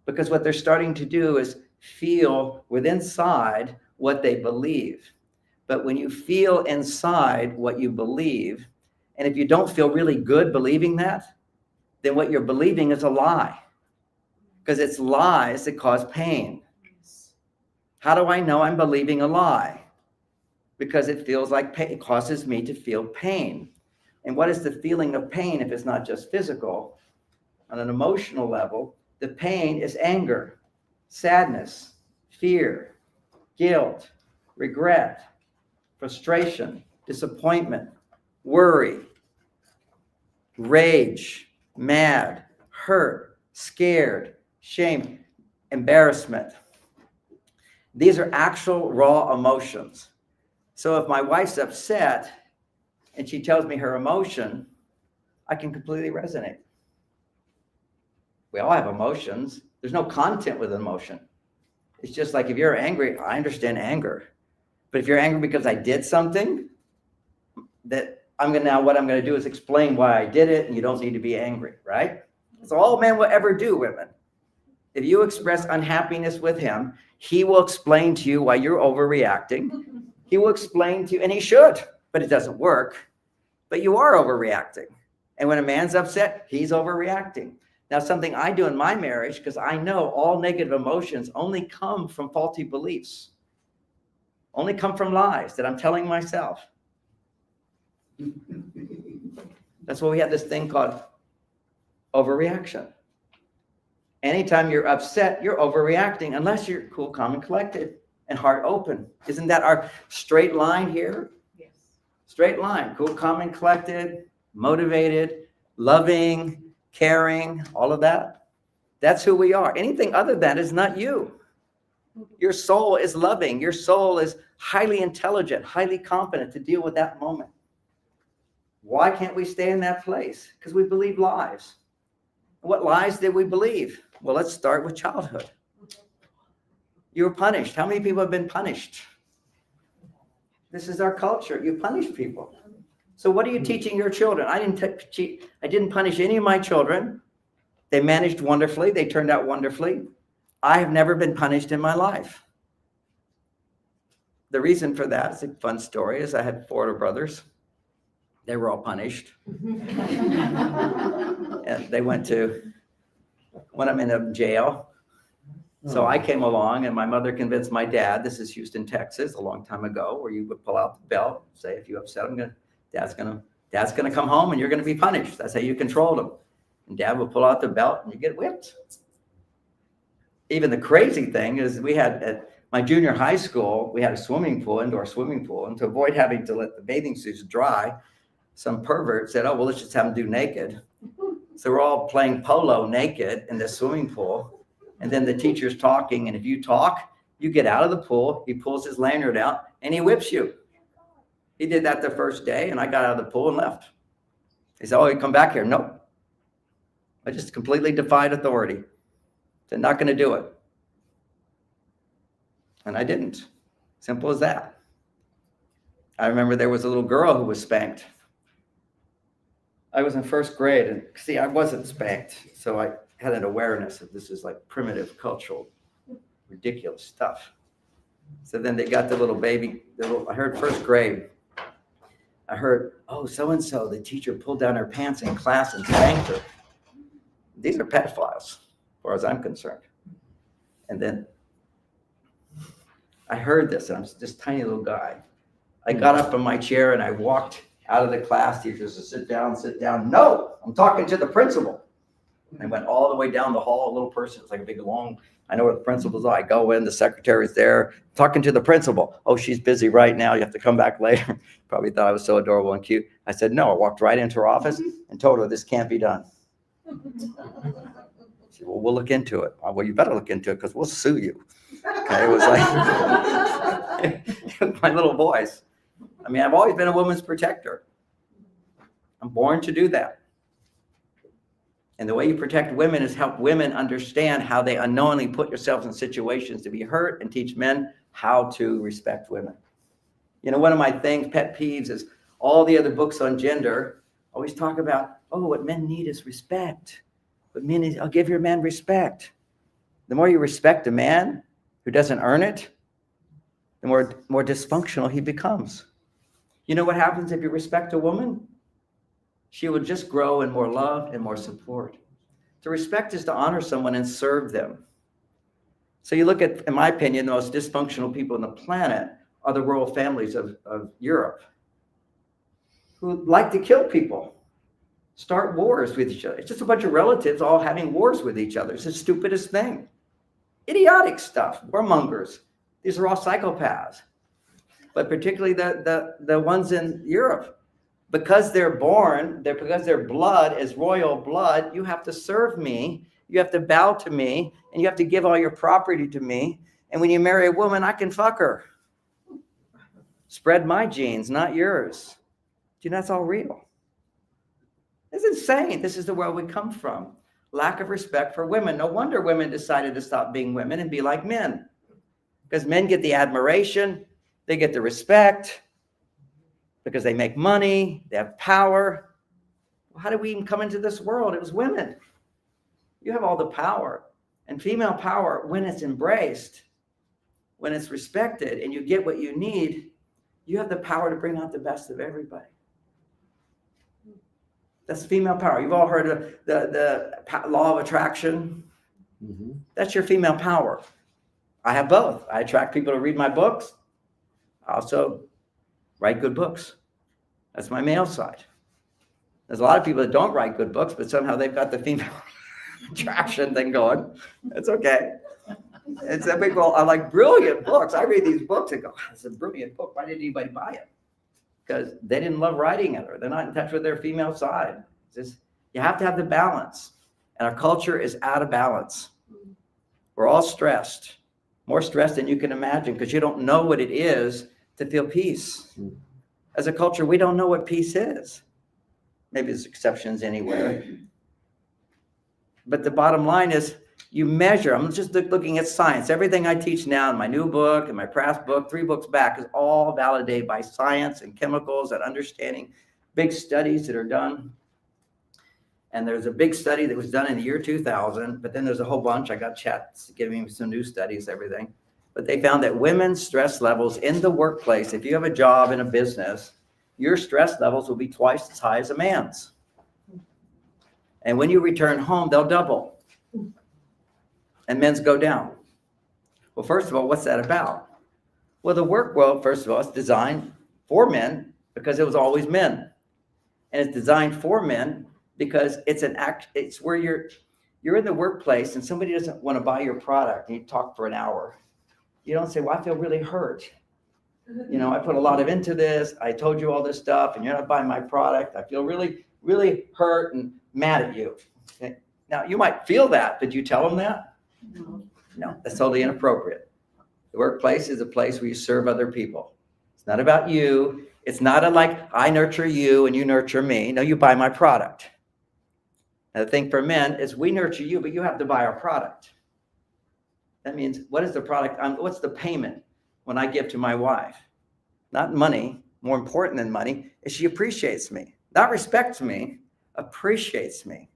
Speaker 6: Because what they're starting to do is feel within inside what they believe. But when you feel inside what you believe, and if you don't feel really good believing that, then what you're believing is a lie. Because it's lies that cause pain. How do I know I'm believing a lie? Because it feels like pain. It causes me to feel pain. And what is the feeling of pain if it's not just physical? On an emotional level, the pain is anger, sadness, fear, guilt, regret, frustration, disappointment, worry, rage, mad, hurt, scared, shame, embarrassment. These are actual raw emotions. So if my wife's upset and she tells me her emotion, I can completely resonate. We all have emotions. There's no content with emotion. It's just like if you're angry, I understand anger. But if you're angry because I did something, that what I'm going to do is explain why I did it, and you don't need to be angry, right? That's all men will ever do, women. If you express unhappiness with him, he will explain to you why you're overreacting. He will explain to you, and he should, but it doesn't work. But you are overreacting. And when a man's upset, he's overreacting. Now, something I do in my marriage, because I know all negative emotions only come from faulty beliefs, only come from lies that I'm telling myself. That's why we have this thing called overreaction. Anytime you're upset, you're overreacting, unless you're cool, calm, and collected and heart open. Isn't that our straight line here?
Speaker 7: Yes.
Speaker 6: Straight line, cool, calm, and collected, motivated, loving, caring, all of that. That's who we are. Anything other than that is not you. Your soul is loving. Your soul is highly intelligent, highly competent to deal with that moment. Why can't we stay in that place? Because we believe lies. What lies did we believe? Well, let's start with childhood. You were punished. How many people have been punished? This is our culture. You punish people. So what are you teaching your children? I didn't punish any of my children. They managed wonderfully. They turned out wonderfully. I have never been punished in my life. The reason for that is a fun story is I had 4 older brothers. They were all punished. And they went to, one of them ended up in jail. So I came along and my mother convinced my dad, this is Houston, Texas, a long time ago, where you would pull out the belt, say, if you upset him, dad's gonna come home and you're gonna be punished. That's how you controlled him. And dad would pull out the belt and you get whipped. Even the crazy thing is we had at my junior high school, we had a swimming pool, indoor swimming pool. And to avoid having to let the bathing suits dry, some pervert said, oh, well, let's just have them do naked. So we're all playing polo naked in this swimming pool. And then the teacher's talking. And if you talk, you get out of the pool. He pulls his lanyard out and he whips you. He did that the first day. And I got out of the pool and left. He said, oh, you come back here. Nope. I just completely defied authority. Said, not going to do it. And I didn't. Simple as that. I remember there was a little girl who was spanked. I was in first grade, and see, I wasn't spanked. So I had an awareness that this is like primitive, cultural, ridiculous stuff. So then they got the little baby, I heard first grade. I heard, oh, so-and-so, the teacher pulled down her pants in class and spanked her. These are pedophiles, as far as I'm concerned. And then I heard this, and I'm this tiny little guy. I got up from my chair and I walked out of the class. Teachers said, sit down, sit down. No, I'm talking to the principal. I went all the way down the hall, a little person. It's like a big long, I know where the principal's are. I go in, the secretary's there, talking to the principal. Oh, she's busy right now. You have to come back later. Probably thought I was so adorable and cute. I said, no, I walked right into her office and told her this can't be done. She said, well, we'll look into it. Well, you better look into it because we'll sue you. Okay, it was like my little voice. I mean, I've always been a woman's protector. I'm born to do that. And the way you protect women is help women understand how they unknowingly put yourselves in situations to be hurt and teach men how to respect women. You know, one of my pet peeves is all the other books on gender always talk about, oh, what men need is respect. What men need, I'll give your man respect. The more you respect a man who doesn't earn it, the more dysfunctional he becomes. You know what happens if you respect a woman? She will just grow in more love and more support. To respect is to honor someone and serve them. So you look at, in my opinion, the most dysfunctional people on the planet are the royal families of Europe, who like to kill people, start wars with each other. It's just a bunch of relatives all having wars with each other. It's the stupidest thing. Idiotic stuff, warmongers. These are all psychopaths. But particularly the ones in Europe, because they're born, because their blood is royal blood, you have to serve me, you have to bow to me, and you have to give all your property to me. And when you marry a woman, I can fuck her. Spread my genes, not yours. Do you know that's all real? It's insane. This is the world we come from. Lack of respect for women. No wonder women decided to stop being women and be like men. Because men get the admiration, they get the respect, because they make money, they have power. Well, how did we even come into this world? It was women. You have all the power. And female power, when it's embraced, when it's respected, and you get what you need, You have the power to bring out the best of everybody. That's female power. You've all heard of the law of attraction. That's your female power. I have both. I attract people to read my books. I also write good books. That's my male side. There's a lot of people that don't write good books, but somehow they've got the female attraction thing going. It's okay. It's a big role. I like brilliant books. I read these books and go, it's a brilliant book. Why didn't anybody buy it? Because they didn't love writing it, or they're not in touch with their female side. It's just, you have to have the balance. And our culture is out of balance. We're all stressed, more stressed than you can imagine, because you don't know what it is to feel peace. As a culture, we don't know what peace is. Maybe there's exceptions anywhere. But the bottom line is, you measure. I'm just looking at science. Everything I teach now in my new book and my past book, 3 books back, is all validated by science and chemicals and understanding, big studies that are done. And there's a big study that was done in the year 2000, but then there's a whole bunch. I got chats giving me some new studies, everything. But they found that women's stress levels in the workplace, if you have a job in a business, your stress levels will be twice as high as a man's. And when you return home, they'll double. And men's go down. Well, first of all, what's that about? Well, the work world, first of all, it's designed for men because it was always men. And it's designed for men because it's where you're in the workplace and somebody doesn't want to buy your product and you talk for an hour. You don't say, well, I feel really hurt. You know, I put a lot of into this. I told you all this stuff and you're not buying my product. I feel really, really hurt and mad at you. Okay? Now, you might feel that. Did you tell them that? No, that's totally inappropriate. The workplace is a place where you serve other people. It's not about you. It's not like I nurture you and you nurture me. No, you buy my product. And the thing for men is we nurture you, but you have to buy our product. That means, what is the product? What's the payment when I give to my wife? Not money. More important than money is she appreciates me. Not respects me, appreciates me.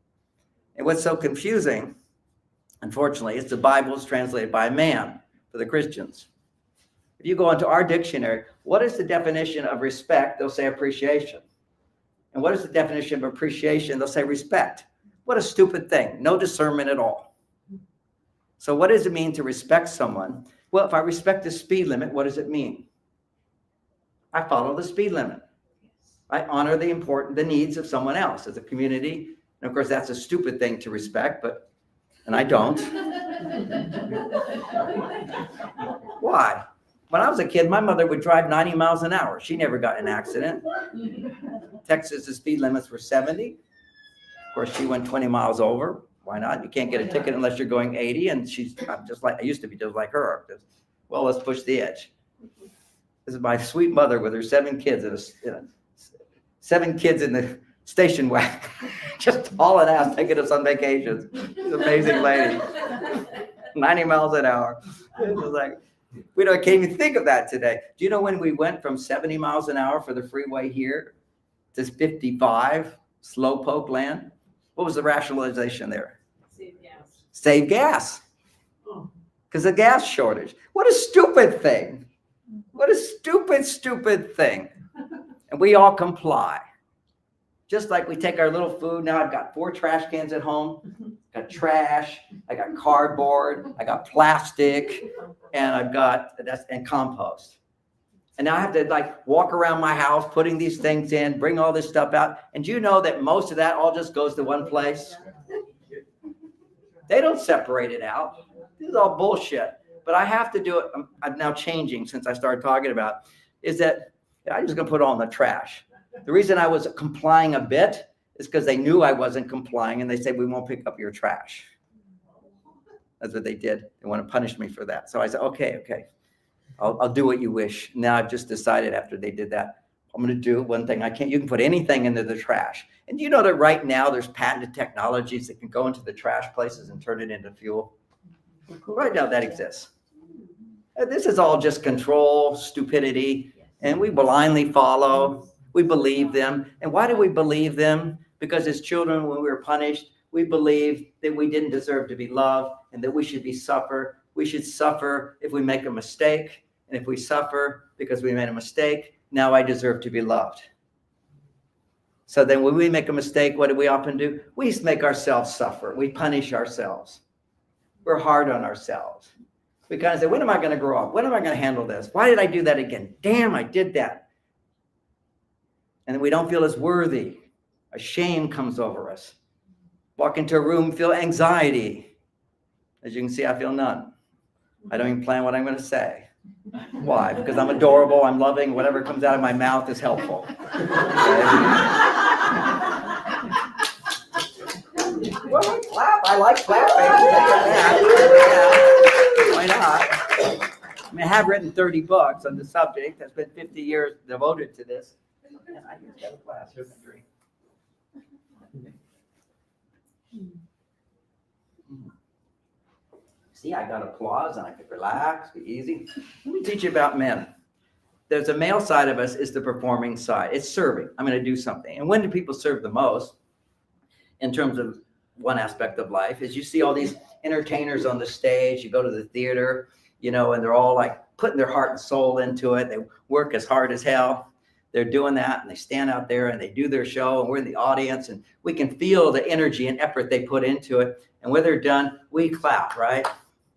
Speaker 6: And what's so confusing, unfortunately, is the Bible is translated by a man for the Christians. If you go into our dictionary, what is the definition of respect? They'll say appreciation. And what is the definition of appreciation? They'll say respect. What a stupid thing. No discernment at all. So what does it mean to respect someone? Well, if I respect the speed limit, what does it mean? I follow the speed limit. I honor the needs of someone else as a community. And of course, that's a stupid thing to respect, and I don't. Why? When I was a kid, my mother would drive 90 miles an hour. She never got in an accident. Texas, the speed limits were 70. Of course, she went 20 miles over. Why not? You can't get a ticket unless you're going 80. And I used to be just like her. Well, let's push the edge. This is my sweet mother with her 7 kids, 7 kids in the station wagon, just hauling ass, taking us on vacations. She's an amazing lady. 90 miles an hour. It was like, can't even think of that today. Do you know when we went from 70 miles an hour for the freeway here to 55, slowpoke land? What was the rationalization there?
Speaker 22: Save gas.
Speaker 6: Save gas. Because of gas shortage. What a stupid thing. What a stupid, stupid thing. And we all comply. Just like we take our little food. Now I've got 4 trash cans at home. I got trash. I got cardboard. I got plastic. And I've got and compost. And now I have to walk around my house, putting these things in, bring all this stuff out. And do you know that most of that all just goes to one place? They don't separate it out. This is all bullshit. But I have to do it. I'm now changing since I started talking about is that I'm just going to put it all in the trash. The reason I was complying a bit is because they knew I wasn't complying and they said, we won't pick up your trash. That's what they did. They want to punish me for that. So I said, okay. I'll do what you wish. Now I've just decided after they did that, I'm going to do one thing I can't. You can put anything into the trash. And you know that right now there's patented technologies that can go into the trash places and turn it into fuel. Right now that exists. This is all just control, stupidity, and we blindly follow. We believe them. And why do we believe them? Because as children, when we were punished, we believed that we didn't deserve to be loved and that we should suffer. We should suffer if we make a mistake. And if we suffer because we made a mistake, Now I deserve to be loved. So then when we make a mistake, what do we often do? We make ourselves suffer. We punish ourselves. We're hard on ourselves. We kind of say, when am I going to grow up? When am I going to handle this? Why did I do that again? Damn, I did that. And then we don't feel as worthy. A shame comes over us. Walk into a room, feel anxiety. As you can see, I feel none. I don't even plan what I'm going to say. Why? Because I'm adorable, I'm loving, whatever comes out of my mouth is helpful. Okay? Well, clap. I like clapping. Why not? I mean, I have written 30 books on the subject. I've spent 50 years devoted to this. And I just got a glass. Here's a drink. See, I got applause and I could relax, be easy. Let me teach you about men. There's a male side of us is the performing side. It's serving. I'm going to do something. And when do people serve the most in terms of one aspect of life is you see all these entertainers on the stage, you go to the theater, you know, and they're all like putting their heart and soul into it. They work as hard as hell. They're doing that and they stand out there and they do their show and we're in the audience and we can feel the energy and effort they put into it. And when they're done, we clap, right?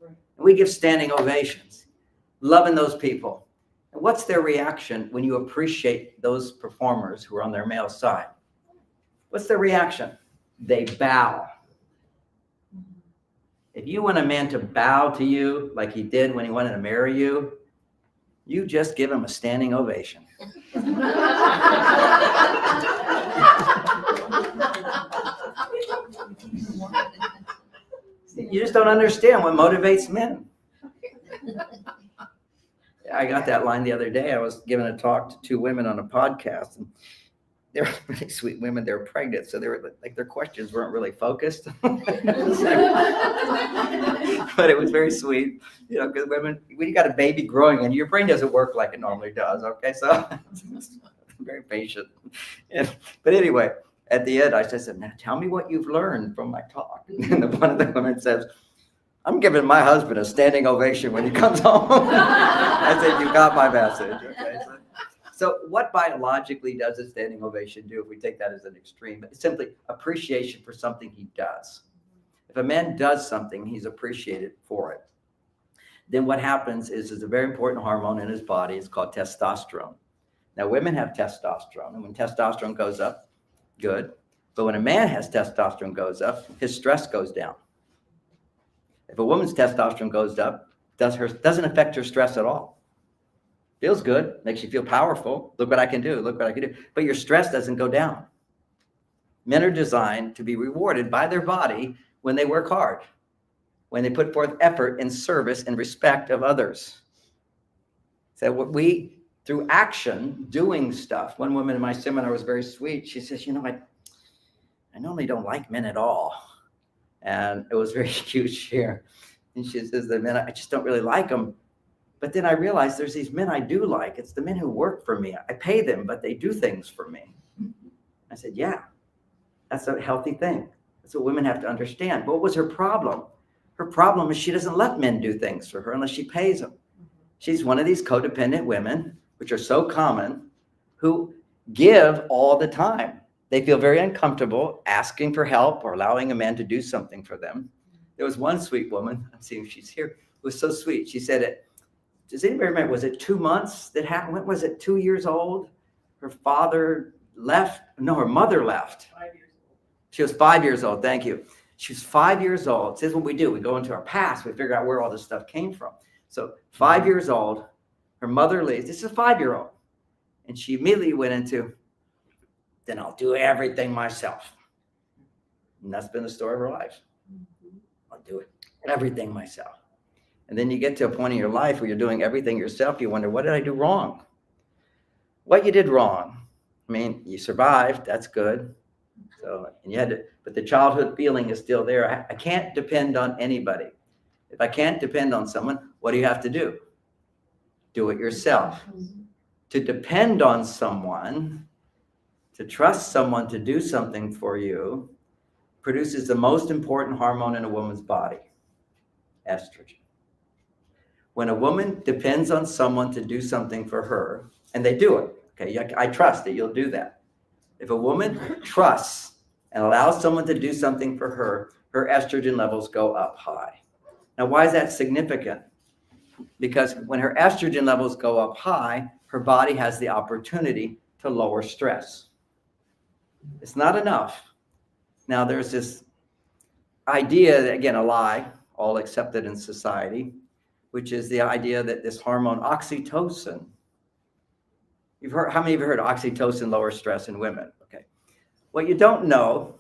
Speaker 6: And we give standing ovations, loving those people. And what's their reaction when you appreciate those performers who are on their male side? What's their reaction? They bow. If you want a man to bow to you like he did when he wanted to marry you, you just give him a standing ovation. You just don't understand what motivates men. I got that line the other day. I was giving a talk to two women on a podcast, and they were really sweet women. They were pregnant, so they were like their questions weren't really focused. But it was very sweet, you know, because women, when you got a baby growing and your brain doesn't work like it normally does. Okay, so very patient. But anyway, at the end, I said, "Now tell me what you've learned from my talk." And one of the women says, "I'm giving my husband a standing ovation when he comes home." I said, "You got my message." Okay. So what biologically does a standing ovation do if we take that as an extreme? It's simply appreciation for something he does. If a man does something, he's appreciated for it. Then what happens is there's a very important hormone in his body. It's called testosterone. Now, women have testosterone, and when testosterone goes up, good. But when a man has testosterone goes up, his stress goes down. If a woman's testosterone goes up, doesn't affect her stress at all. Feels good, makes you feel powerful. Look what I can do, look what I can do. But your stress doesn't go down. Men are designed to be rewarded by their body when they work hard, when they put forth effort in service and respect of others. So what we, through action, doing stuff. One woman in my seminar was very sweet. She says, "You know, I normally don't like men at all." And it was very cute here. And she says, "The men, I just don't really like them. But then I realized there's these men I do like. It's the men who work for me. I pay them, but they do things for me." I said, "Yeah, that's a healthy thing. That's what women have to understand." What was her problem? Her problem is she doesn't let men do things for her unless she pays them. She's one of these codependent women, which are so common, who give all the time. They feel very uncomfortable asking for help or allowing a man to do something for them. There was one sweet woman, I'm seeing if she's here, who was so sweet. She said, does anybody remember, was it 2 months that happened? When was it, 2 years old? Her father left. No, her mother left.
Speaker 22: 5 years old.
Speaker 6: She was 5 years old. Thank you. She was 5 years old. This is what we do. We go into our past. We figure out where all this stuff came from. So 5 years old, her mother leaves. This is a 5-year-old. And she immediately went into, then I'll do everything myself. And that's been the story of her life. I'll do everything myself. And then you get to a point in your life where you're doing everything yourself. You wonder, what did I do wrong? What you did wrong? I mean, you survived. That's good. So, and you had to, but the childhood feeling is still there. I can't depend on anybody. If I can't depend on someone, what do you have to do? Do it yourself. To depend on someone, to trust someone to do something for you, produces the most important hormone in a woman's body, estrogen. When a woman depends on someone to do something for her, and they do it. Okay, I trust that you'll do that. If a woman trusts and allows someone to do something for her, her estrogen levels go up high. Now, why is that significant? Because when her estrogen levels go up high, her body has the opportunity to lower stress. It's not enough. Now, there's this idea that, again, a lie, all accepted in society, which is the idea that this hormone oxytocin, you've heard, how many of you heard oxytocin lowers stress in women? Okay. What you don't know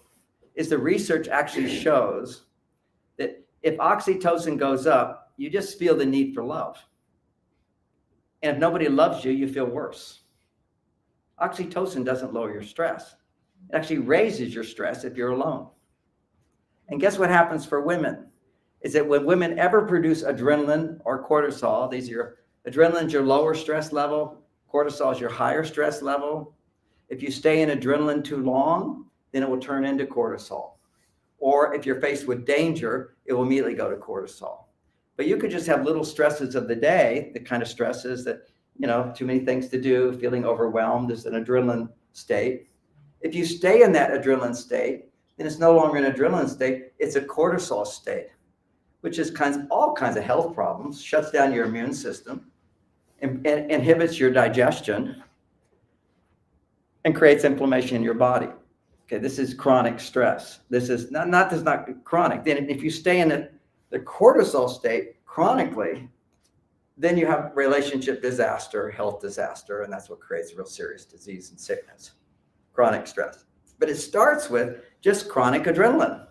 Speaker 6: is the research actually shows that if oxytocin goes up, you just feel the need for love. And if nobody loves you, you feel worse. Oxytocin doesn't lower your stress. It actually raises your stress if you're alone. And guess what happens for women? Is that when women ever produce adrenaline or cortisol, adrenaline's your lower stress level, cortisol is your higher stress level. If you stay in adrenaline too long, then it will turn into cortisol. Or if you're faced with danger, it will immediately go to cortisol. But you could just have little stresses of the day, the kind of stresses that, too many things to do, feeling overwhelmed is an adrenaline state. If you stay in that adrenaline state, then it's no longer an adrenaline state, it's a cortisol state, which is all kinds of health problems, shuts down your immune system, and inhibits your digestion, and creates inflammation in your body. Okay, this is chronic stress. This is not chronic. Then if you stay in the cortisol state chronically, then you have relationship disaster, health disaster, and that's what creates real serious disease and sickness, chronic stress. But it starts with just chronic adrenaline.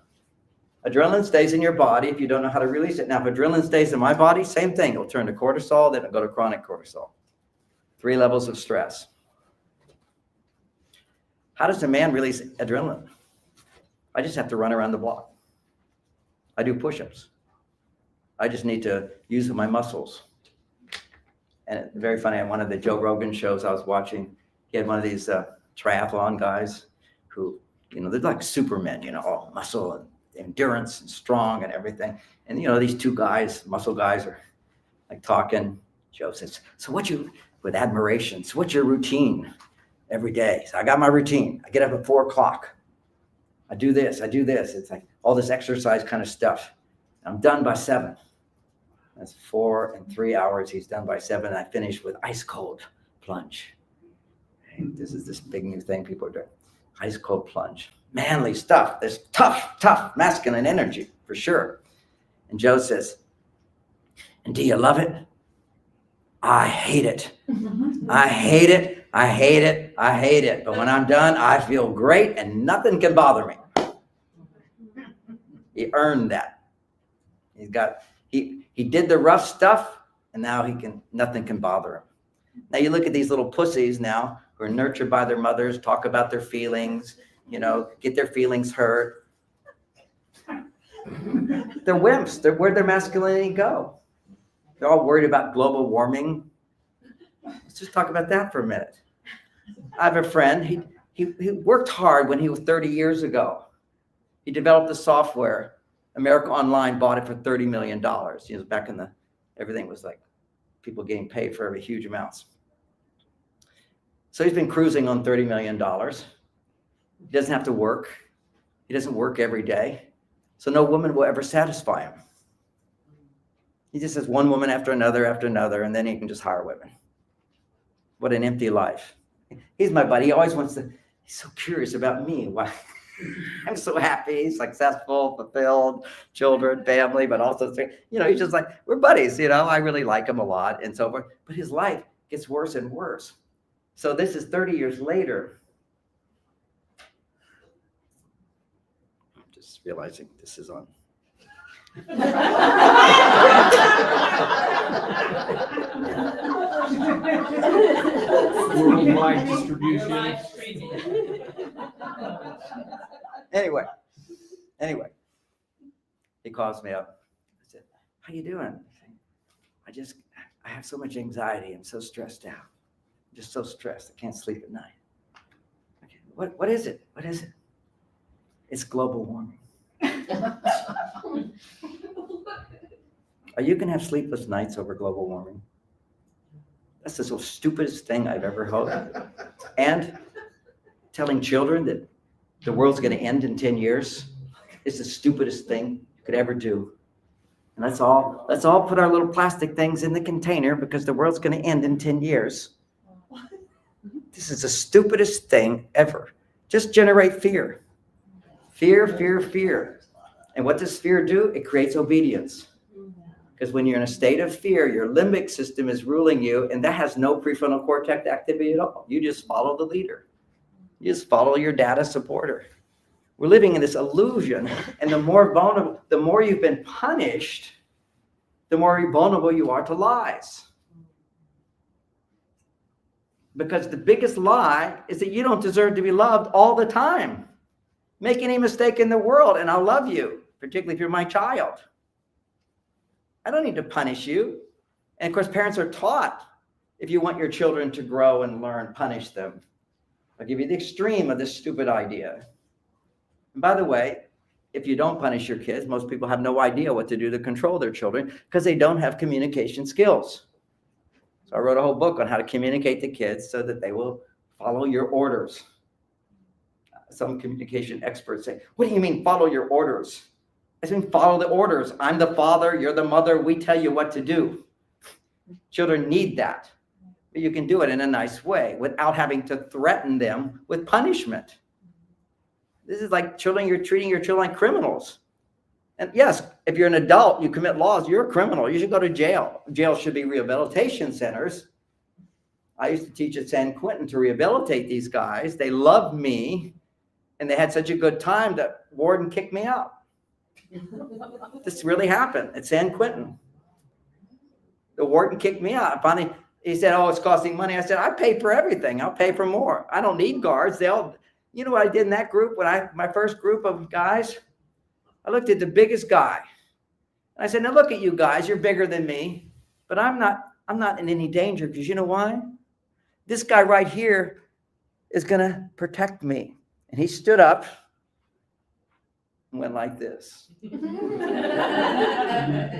Speaker 6: Adrenaline stays in your body if you don't know how to release it. Now, if adrenaline stays in my body, same thing. It'll turn to cortisol, then it'll go to chronic cortisol. 3 levels of stress. How does a man release adrenaline? I just have to run around the block. I do push-ups. I just need to use my muscles. And it's very funny, on one of the Joe Rogan shows I was watching, he had one of these triathlon guys who, they're like supermen, all muscle and endurance and strong and everything. And, these 2 guys, muscle guys, are like talking. Joe says, with admiration, so what's your routine every day? So I got my routine. I get up at 4:00. I do this. It's like all this exercise kind of stuff. I'm done by 7. That's 4 and 3 hours. He's done by 7. I finish with ice cold plunge. Okay, this is this big new thing people are doing. Ice cold plunge. Manly stuff. There's tough masculine energy for sure. And Joe says, and do you love it? I hate it. I hate it. I hate it. I hate it. But when I'm done, I feel great and nothing can bother me. He earned that. He did the rough stuff, and now nothing can bother him. Now you look at these little pussies now who are nurtured by their mothers, talk about their feelings, get their feelings hurt. They're wimps. Where'd their masculinity go? They're all worried about global warming. Let's just talk about that for a minute. I have a friend, he worked hard when he was 30 years ago. He developed the software. America Online bought it for $30 million. Back in everything was like people getting paid for every huge amounts. So he's been cruising on $30 million. He doesn't have to work. He doesn't work every day. So no woman will ever satisfy him. He just has one woman after another, and then he can just hire women. What an empty life. He's my buddy. He always he's so curious about me. Why? I'm so happy, successful, fulfilled, children, family, but also, he's just like, we're buddies, I really like him a lot and so forth. But his life gets worse and worse. So this is 30 years later. I'm just realizing this is on.
Speaker 10: Worldwide distribution.
Speaker 6: Anyway, he calls me up. I said, how you doing? I have so much anxiety. I'm so stressed out. I'm just so stressed. I can't sleep at night. Okay, what is it? What is it? It's global warming. Are you going to have sleepless nights over global warming? That's the stupidest thing I've ever heard. And telling children that the world's going to end in 10 years is the stupidest thing you could ever do. And let's all put our little plastic things in the container because the world's going to end in 10 years. This is the stupidest thing ever. Just generate fear. Fear, fear, fear. And what does fear do? It creates obedience. Because when you're in a state of fear, your limbic system is ruling you, and that has no prefrontal cortex activity at all. You just follow the leader. You just follow your data supporter. We're living in this illusion, and the more vulnerable, the more you've been punished, the more vulnerable you are to lies. Because the biggest lie is that you don't deserve to be loved all the time. Make any mistake in the world, and I'll love you, particularly if you're my child. I don't need to punish you. And of course, parents are taught, if you want your children to grow and learn, punish them. I'll give you the extreme of this stupid idea. And by the way, if you don't punish your kids, most people have no idea what to do to control their children because they don't have communication skills. So I wrote a whole book on how to communicate to kids so that they will follow your orders. Some communication experts say, what do you mean follow your orders? I mean, follow the orders. I'm the father, you're the mother, we tell you what to do. Children need that. But you can do it in a nice way without having to threaten them with punishment. This is like you're treating your children like criminals. And yes, if you're an adult, you commit laws, you're a criminal. You should go to jail. Jail should be rehabilitation centers. I used to teach at San Quentin to rehabilitate these guys. They loved me, and they had such a good time that warden kicked me out. This really happened at San Quentin. The warden kicked me out. Finally, he said, oh, it's costing money. I said, I pay for everything. I'll pay for more. I don't need guards. You know what I did in that group my first group of guys? I looked at the biggest guy. And I said, now look at you guys. You're bigger than me, but I'm not in any danger because you know why? This guy right here is going to protect me. And he stood up and went like this.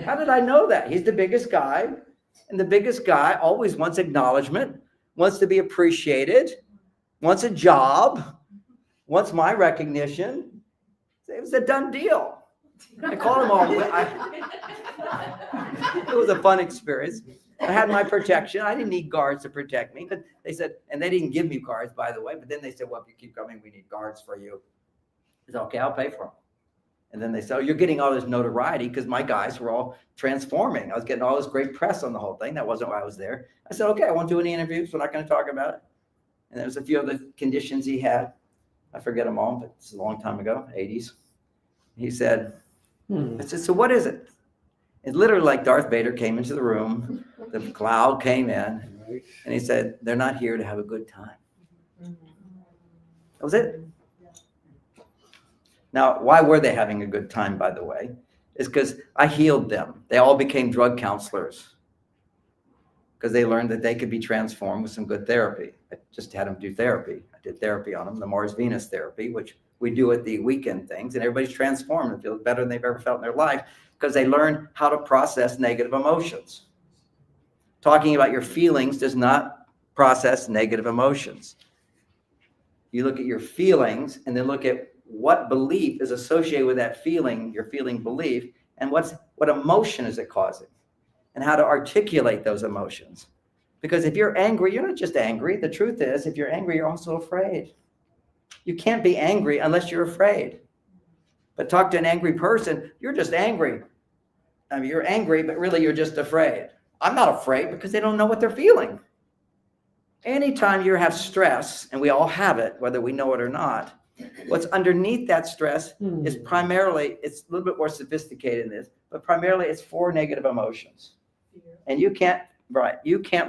Speaker 6: How did I know that? He's the biggest guy, and the biggest guy always wants acknowledgement, wants to be appreciated, wants a job, wants my recognition. It was a done deal. I called them all. It was a fun experience. I had my protection. I didn't need guards to protect me, but they said, and they didn't give me guards, by the way, but then they said, well, if you keep coming, we need guards for you. I said, okay, I'll pay for them. And then they said, oh, you're getting all this notoriety because my guys were all transforming. I was getting all this great press on the whole thing. That wasn't why I was there. I said, okay, I won't do any interviews. We're not going to talk about it. And there's a few other conditions he had. I forget them all, but it's a long time ago, 80s. He said, I said, so what is it? It's literally like Darth Vader came into the room. The cloud came in. And he said, they're not here to have a good time. That was it. Now, why were they having a good time, by the way? It's because I healed them. They all became drug counselors because they learned that they could be transformed with some good therapy. I just had them do therapy. I did therapy on them, the Mars Venus therapy, which we do at the weekend things, and everybody's transformed and feels better than they've ever felt in their life because they learn how to process negative emotions. Talking about your feelings does not process negative emotions. You look at your feelings and then look at what belief is associated with that feeling, your feeling belief, and what emotion is it causing, and how to articulate those emotions. Because if you're angry, you're not just angry. The truth is, if you're angry, you're also afraid. You can't be angry unless you're afraid. But talk to an angry person, you're just angry. I mean, you're angry, but really you're just afraid. I'm not afraid because they don't know what they're feeling. Anytime you have stress, and we all have it, whether we know it or not, what's underneath that stress is primarily, it's a little bit more sophisticated in this, but primarily it's 4 negative emotions. And you can't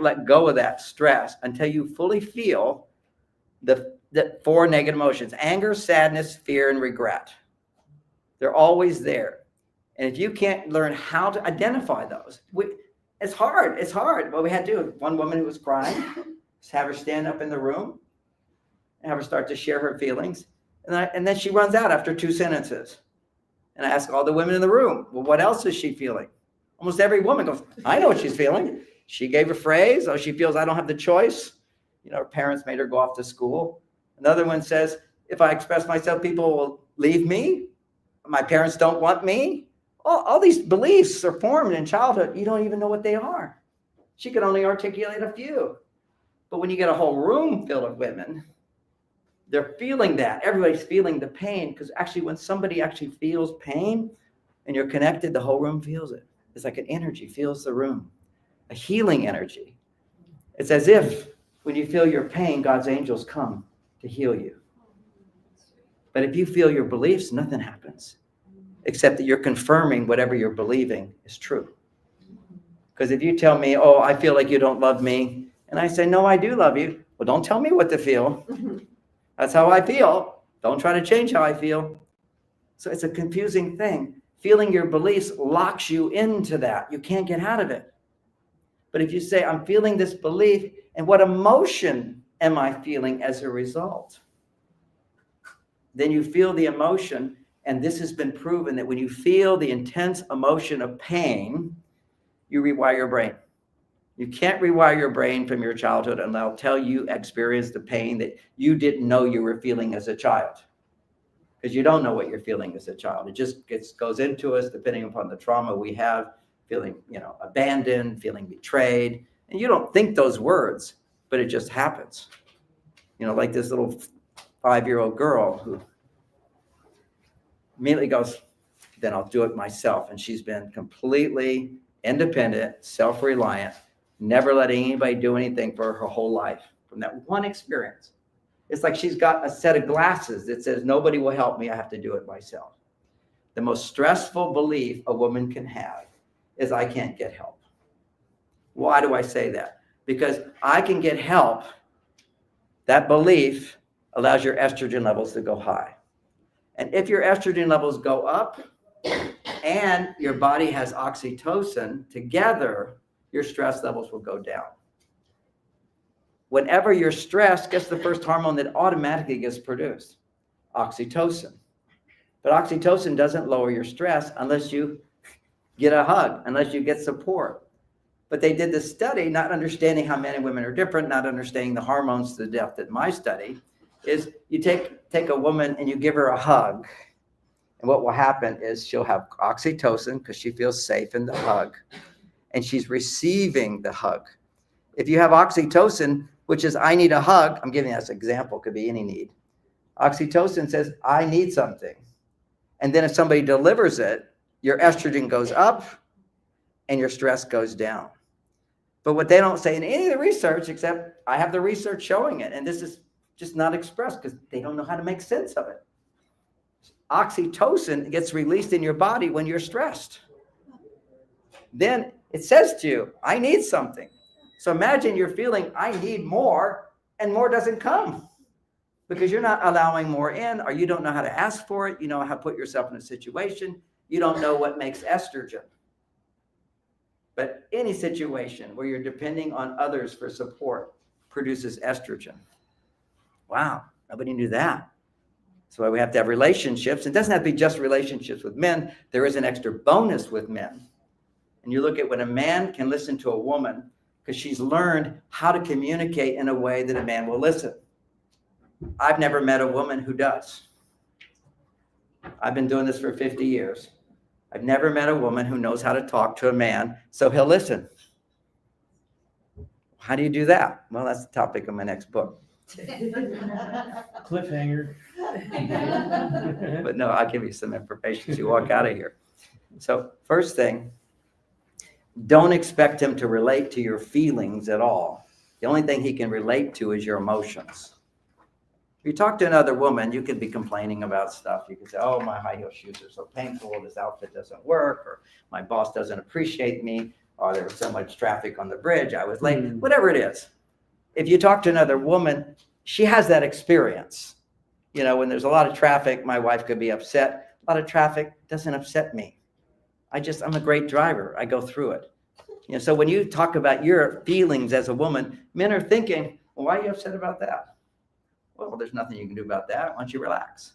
Speaker 6: let go of that stress until you fully feel the 4 negative emotions: anger, sadness, fear, and regret. They're always there. And if you can't learn how to identify those, it's hard. It's hard. What we had to do, one woman who was crying, just have her stand up in the room and have her start to share her feelings. And then she runs out after 2 sentences. And I ask all the women in the room, well, what else is she feeling? Almost every woman goes, I know what she's feeling. She gave a phrase, oh, she feels I don't have the choice. You know, her parents made her go off to school. Another one says, if I express myself, people will leave me. My parents don't want me. All these beliefs are formed in childhood. You don't even know what they are. She could only articulate a few. But when you get a whole room full of women, they're feeling that. Everybody's feeling the pain, because actually when somebody actually feels pain and you're connected, the whole room feels it. It's like an energy fills the room, a healing energy. It's as if when you feel your pain, God's angels come to heal you. But if you feel your beliefs, nothing happens, except that you're confirming whatever you're believing is true. Because if you tell me, oh, I feel like you don't love me, and I say, no, I do love you. Well, don't tell me what to feel. That's how I feel. Don't try to change how I feel. So it's a confusing thing. Feeling your beliefs locks you into that. You can't get out of it. But if you say, I'm feeling this belief, and what emotion am I feeling as a result? Then you feel the emotion, and this has been proven that when you feel the intense emotion of pain, you rewire your brain. You can't rewire your brain from your childhood, and they'll tell you experience the pain that you didn't know you were feeling as a child. Because you don't know what you're feeling as a child. It just goes into us depending upon the trauma we have, feeling, abandoned, feeling betrayed. And you don't think those words, but it just happens. Like this little 5-year-old girl who immediately goes, then I'll do it myself. And she's been completely independent, self-reliant, never letting anybody do anything for her whole life from that one experience. It's like she's got a set of glasses that says, nobody will help me. I have to do it myself. The most stressful belief a woman can have is I can't get help. Why do I say that? Because I can get help. That belief allows your estrogen levels to go high. And if your estrogen levels go up and your body has oxytocin, together, your stress levels will go down. Whenever you're stressed, guess the first hormone that automatically gets produced? Oxytocin. But oxytocin doesn't lower your stress unless you get a hug, unless you get support. But they did this study, not understanding how men and women are different, not understanding the hormones to the depth that my study, is you take a woman and you give her a hug. And what will happen is she'll have oxytocin because she feels safe in the hug. And she's receiving the hug. If you have oxytocin, which is I need a hug, I'm giving this example, could be any need. Oxytocin says, I need something. And then if somebody delivers it, your estrogen goes up and your stress goes down. But what they don't say in any of the research, except I have the research showing it, and this is just not expressed because they don't know how to make sense of it. Oxytocin gets released in your body when you're stressed. Then it says to you, I need something. So imagine you're feeling, I need more, and more doesn't come because you're not allowing more in, or you don't know how to ask for it. You know how to put yourself in a situation. You don't know what makes estrogen. But any situation where you're depending on others for support produces estrogen. Wow, nobody knew that. That's why we have to have relationships. It doesn't have to be just relationships with men. There is an extra bonus with men. And you look at when a man can listen to a woman because she's learned how to communicate in a way that a man will listen. I've never met a woman who does. I've been doing this for 50 years. I've never met a woman who knows how to talk to a man so he'll listen. How do you do that? Well, that's the topic of my next book.
Speaker 10: Cliffhanger.
Speaker 6: But no, I'll give you some information as you walk out of here. So first thing, don't expect him to relate to your feelings at all. The only thing he can relate to is your emotions. If you talk to another woman, you could be complaining about stuff. You could say, oh, my high heel shoes are so painful. This outfit doesn't work. Or my boss doesn't appreciate me. Or there was so much traffic on the bridge. I was late. Whatever it is. If you talk to another woman, she has that experience. You know, when there's a lot of traffic, my wife could be upset. A lot of traffic doesn't upset me. I'm a great driver. I go through it. You know, so when you talk about your feelings as a woman, men are thinking, well, why are you upset about that? Well, there's nothing you can do about that. Why don't you relax?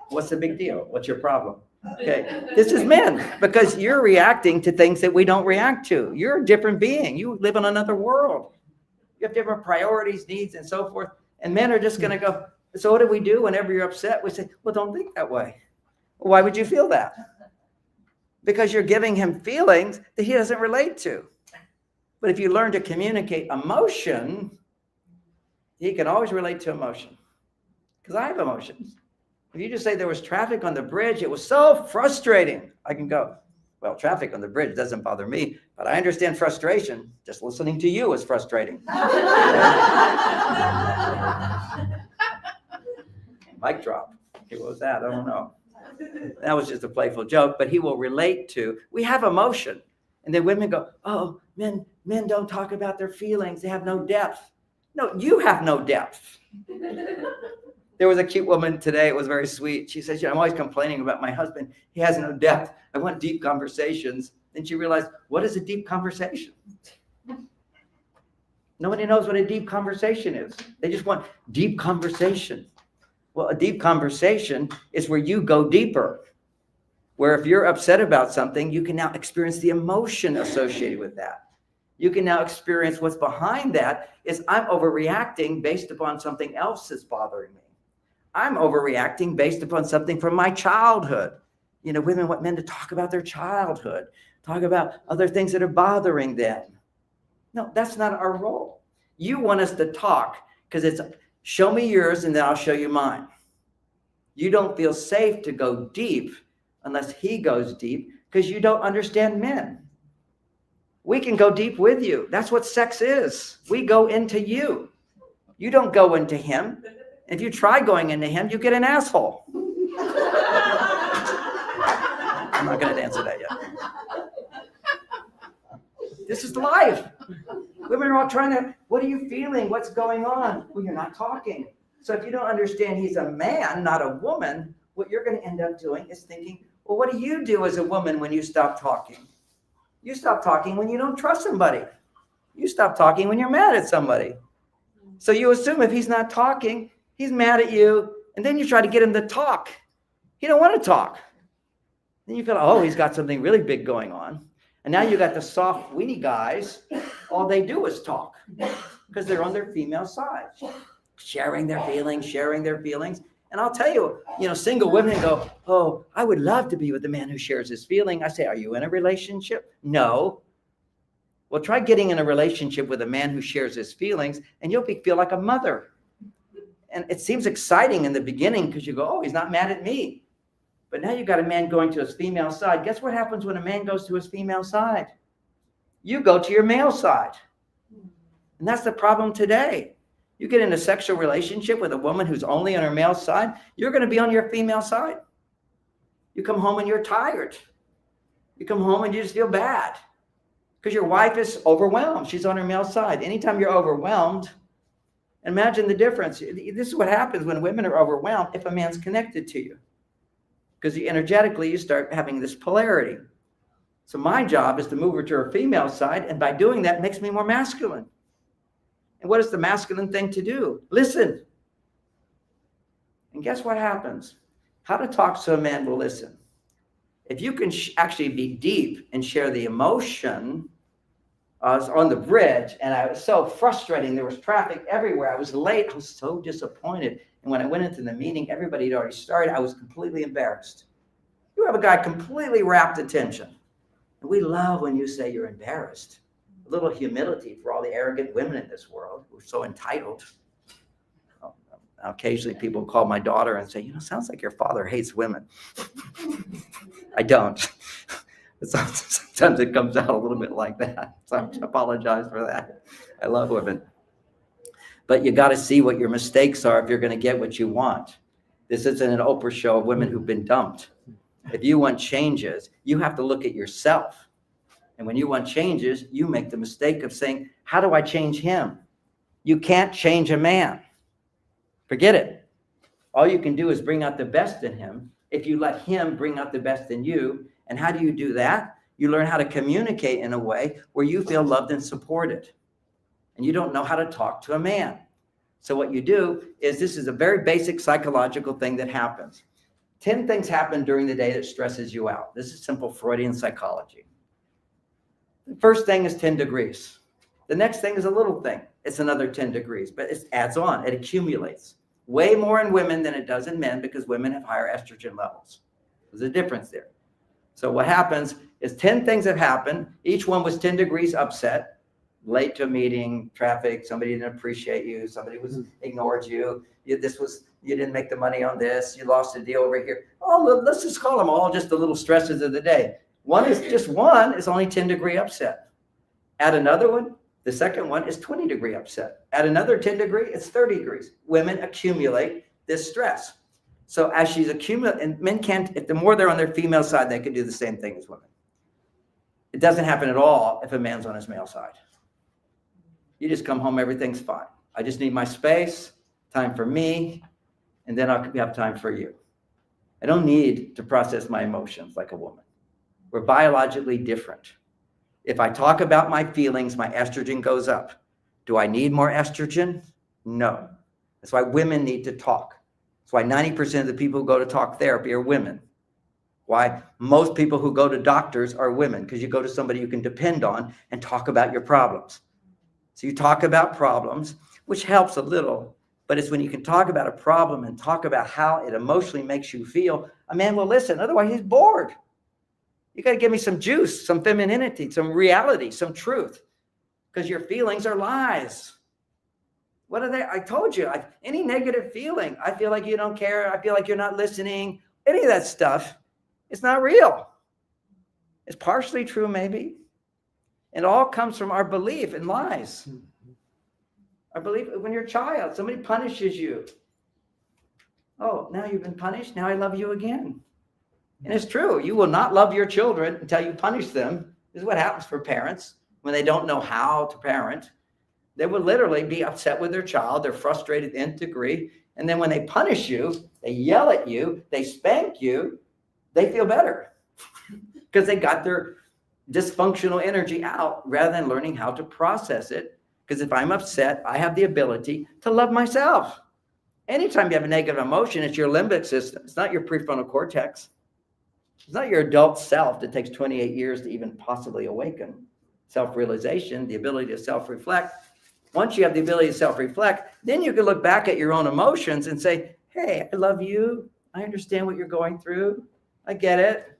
Speaker 6: What's the big deal? What's your problem? Okay, this is men, because you're reacting to things that we don't react to. You're a different being. You live in another world. You have different priorities, needs, and so forth. And men are just going to go, so what do we do whenever you're upset? We say, well, don't think that way. Why would you feel that? Because you're giving him feelings that he doesn't relate to. But if you learn to communicate emotion, he can always relate to emotion. Because I have emotions. If you just say there was traffic on the bridge, it was so frustrating. I can go, well, traffic on the bridge doesn't bother me, but I understand frustration. Just listening to you is frustrating. Mic drop. Okay, what was that? I don't know. That was just a playful joke, but he will relate to, we have emotion. And then women go, oh, men don't talk about their feelings. They have no depth. No, you have no depth. There was a cute woman today. It was very sweet. She said, I'm always complaining about my husband. He has no depth. I want deep conversations. Then she realized, what is a deep conversation? Nobody knows what a deep conversation is. They just want deep conversation. Well, a deep conversation is where you go deeper. Where if you're upset about something, you can now experience the emotion associated with that. You can now experience what's behind that is I'm overreacting based upon something else that's bothering me. I'm overreacting based upon something from my childhood. You know, women want men to talk about their childhood, talk about other things that are bothering them. No, that's not our role. You want us to talk because it's show me yours and then I'll show you mine. You don't feel safe to go deep unless he goes deep because you don't understand men. We can go deep with you. That's what sex is. We go into you. You don't go into him. If you try going into him, you get an asshole. I'm not going to answer that yet. This is life. Women are all trying to, what are you feeling? What's going on? Well, you're not talking. So if you don't understand he's a man, not a woman, what you're going to end up doing is thinking, well, what do you do as a woman when you stop talking? You stop talking when you don't trust somebody. You stop talking when you're mad at somebody. So you assume if he's not talking, he's mad at you, and then you try to get him to talk. He don't want to talk. Then you feel, oh, he's got something really big going on. And now you got the soft, weenie guys. All they do is talk because they're on their female side, sharing their feelings. And I'll tell you, single women go, oh, I would love to be with a man who shares his feeling. I say, are you in a relationship? No. Well, try getting in a relationship with a man who shares his feelings, and you'll feel like a mother. And it seems exciting in the beginning because you go, oh, he's not mad at me. But now you've got a man going to his female side. Guess what happens when a man goes to his female side? You go to your male side. And that's the problem today. You get in a sexual relationship with a woman who's only on her male side, you're going to be on your female side. You come home and you're tired. You come home and you just feel bad because your wife is overwhelmed. She's on her male side. Anytime you're overwhelmed, imagine the difference. This is what happens when women are overwhelmed if a man's connected to you. Because energetically, you start having this polarity. So my job is to move her to her female side, and by doing that, it makes me more masculine. And what is the masculine thing to do? Listen. And guess what happens? How to talk to a man will listen. If you can actually be deep and share the emotion. I was on the bridge, and I was so frustrating. There was traffic everywhere. I was late. I was so disappointed. And when I went into the meeting, everybody had already started. I was completely embarrassed. You have a guy completely rapt attention. And we love when you say you're embarrassed. A little humility for all the arrogant women in this world who are so entitled. Occasionally people call my daughter and say, sounds like your father hates women. I don't. Sometimes it comes out a little bit like that. So I apologize for that. I love women. But you got to see what your mistakes are if you're going to get what you want. This isn't an Oprah show of women who've been dumped. If you want changes, you have to look at yourself. And when you want changes, you make the mistake of saying, how do I change him? You can't change a man. Forget it. All you can do is bring out the best in him if you let him bring out the best in you. And how do you do that? You learn how to communicate in a way where you feel loved and supported. And you don't know how to talk to a man. So what you do is, this is a very basic psychological thing that happens. 10 things happen during the day that stresses you out. This is simple Freudian psychology. The first thing is 10 degrees. The next thing is a little thing. It's another 10 degrees, but it adds on. It accumulates way more in women than it does in men because women have higher estrogen levels. There's a difference there. So what happens is 10 things have happened. Each one was 10 degrees upset, late to a meeting, traffic, somebody didn't appreciate you, somebody was ignored you. You didn't make the money on this, you lost a deal over here. Oh, let's just call them all just the little stresses of the day. One is only 10 degree upset. Add another one, the second one is 20 degree upset. Add another 10 degree, it's 30 degrees. Women accumulate this stress. So as she's accumulating, and men can't, if the more they're on their female side, they can do the same thing as women. It doesn't happen at all if a man's on his male side. You just come home, everything's fine. I just need my space, time for me, and then I'll have time for you. I don't need to process my emotions like a woman. We're biologically different. If I talk about my feelings, my estrogen goes up. Do I need more estrogen? No. That's why women need to talk. That's why 90% of the people who go to talk therapy are women. Why most people who go to doctors are women, because you go to somebody you can depend on and talk about your problems. So you talk about problems, which helps a little, but it's when you can talk about a problem and talk about how it emotionally makes you feel, a man will listen. Otherwise, he's bored. You got to give me some juice, some femininity, some reality, some truth, because your feelings are lies. What are they? I told you, any negative feeling, I feel like you don't care. I feel like you're not listening. Any of that stuff, it's not real. It's partially true, maybe. It all comes from our belief in lies. Our belief when you're a child, somebody punishes you. Oh, now you've been punished. Now I love you again. And it's true. You will not love your children until you punish them. This is what happens for parents when they don't know how to parent. They will literally be upset with their child. They're frustrated to the nth degree. And then when they punish you, they yell at you, they spank you, they feel better because they got their dysfunctional energy out rather than learning how to process it. Because if I'm upset, I have the ability to love myself. Anytime you have a negative emotion, it's your limbic system. It's not your prefrontal cortex. It's not your adult self that takes 28 years to even possibly awaken. Self-realization, the ability to self-reflect. Once you have the ability to self-reflect, then you can look back at your own emotions and say, hey, I love you. I understand what you're going through. I get it.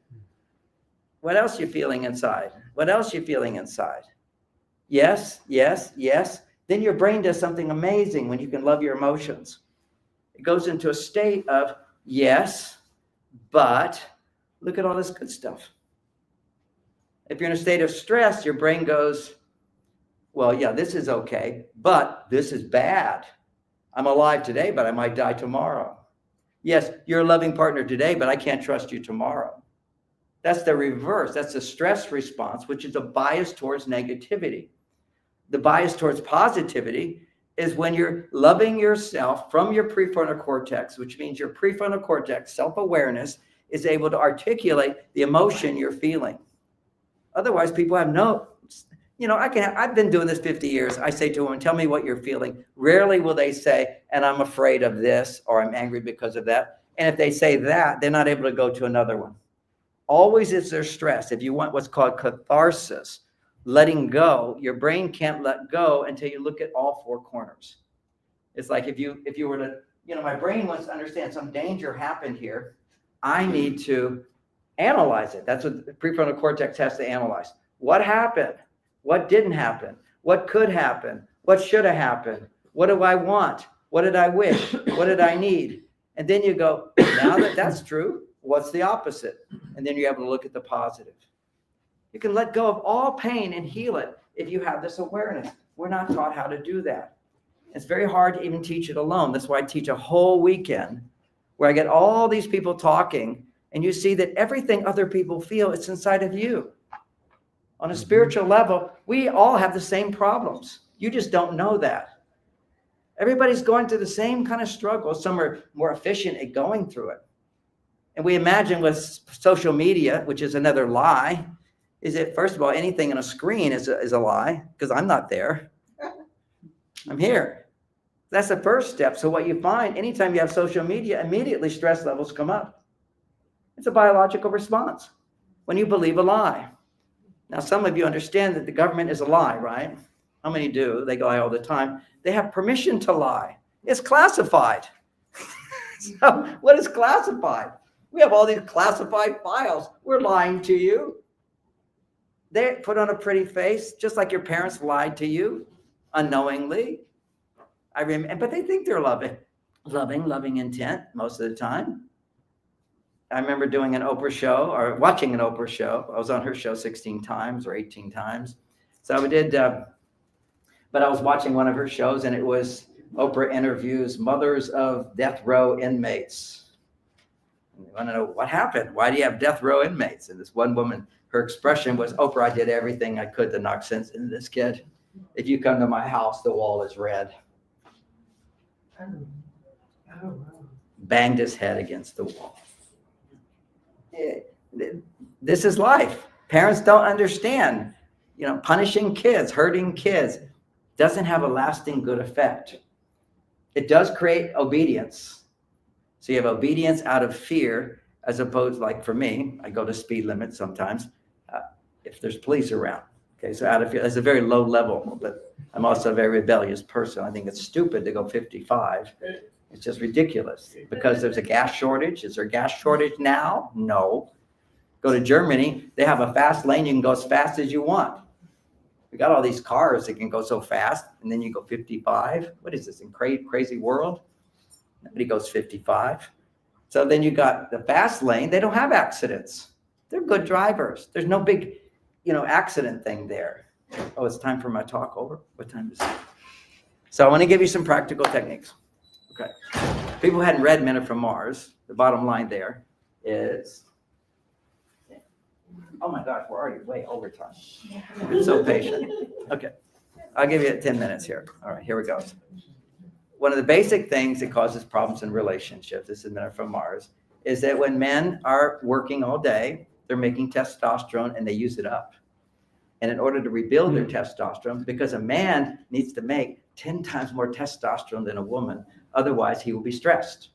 Speaker 6: What else are you feeling inside? What else are you feeling inside? Yes, yes, yes. Then your brain does something amazing when you can love your emotions. It goes into a state of yes, but look at all this good stuff. If you're in a state of stress, your brain goes, well, yeah, this is okay, but this is bad. I'm alive today, but I might die tomorrow. Yes, you're a loving partner today, but I can't trust you tomorrow. That's the reverse. That's the stress response, which is a bias towards negativity. The bias towards positivity is when you're loving yourself from your prefrontal cortex, which means your prefrontal cortex, self-awareness, is able to articulate the emotion you're feeling. Otherwise, people have no, I've been doing this 50 years. I say to a woman, tell me what you're feeling. Rarely will they say, and I'm afraid of this, or I'm angry because of that. And if they say that, they're not able to go to another one. Always is there stress. If you want what's called catharsis, letting go, your brain can't let go until you look at all four corners. It's like if you were to, my brain wants to understand some danger happened here. I need to analyze it. That's what the prefrontal cortex has to analyze. What happened? What didn't happen? What could happen? What should have happened? What do I want? What did I wish? What did I need? And then you go, now that that's true, what's the opposite? And then you're able to look at the positive. You can let go of all pain and heal it if you have this awareness. We're not taught how to do that. It's very hard to even teach it alone. That's why I teach a whole weekend where I get all these people talking, and you see that everything other people feel, it's inside of you. On a spiritual level, we all have the same problems. You just don't know that. Everybody's going through the same kind of struggle. Some are more efficient at going through it. And we imagine with social media, which is another lie, is that, first of all, anything on a screen is a lie, because I'm not there. I'm here. That's the first step. So what you find, anytime you have social media, immediately stress levels come up. It's a biological response when you believe a lie. Now, some of you understand that the government is a lie, right? How many do? They lie all the time. They have permission to lie. It's classified. So what is classified? We have all these classified files. We're lying to you. They put on a pretty face, just like your parents lied to you unknowingly. But they think they're loving intent most of the time. I remember doing an Oprah show or watching an Oprah show. I was on her show 16 times or 18 times. So I did, but I was watching one of her shows, and it was Oprah interviews mothers of death row inmates. And you want to know what happened? Why do you have death row inmates? And this one woman, her expression was, Oprah, I did everything I could to knock sense into this kid. If you come to my house, the wall is red. Banged his head against the wall. This is life. Parents don't understand, punishing kids, hurting kids doesn't have a lasting good effect. It does create obedience. So you have obedience out of fear, as opposed, like for me, I go to speed limit sometimes if there's police around. Okay, so out of fear, that's a very low level, but I'm also a very rebellious person. I think it's stupid to go 55. It's just ridiculous because there's a gas shortage. Is there a gas shortage now? No. Go to Germany, they have a fast lane. You can go as fast as you want. We got all these cars that can go so fast, and then you go 55. What is this, in crazy world? Nobody goes 55. So then you got the fast lane. They don't have accidents. They're good drivers. There's no big, accident thing there. Oh, it's time for my talk over. What time is it? So I want to give you some practical techniques. Okay. People who hadn't read Men from Mars, the bottom line there is, oh my gosh, we're already way over time. You're so patient. Okay. I'll give you 10 minutes here. All right, here we go. One of the basic things that causes problems in relationships, this is Men from Mars, is that when men are working all day, they're making testosterone and they use it up. And in order to rebuild their testosterone, because a man needs to make 10 times more testosterone than a woman, otherwise he will be stressed.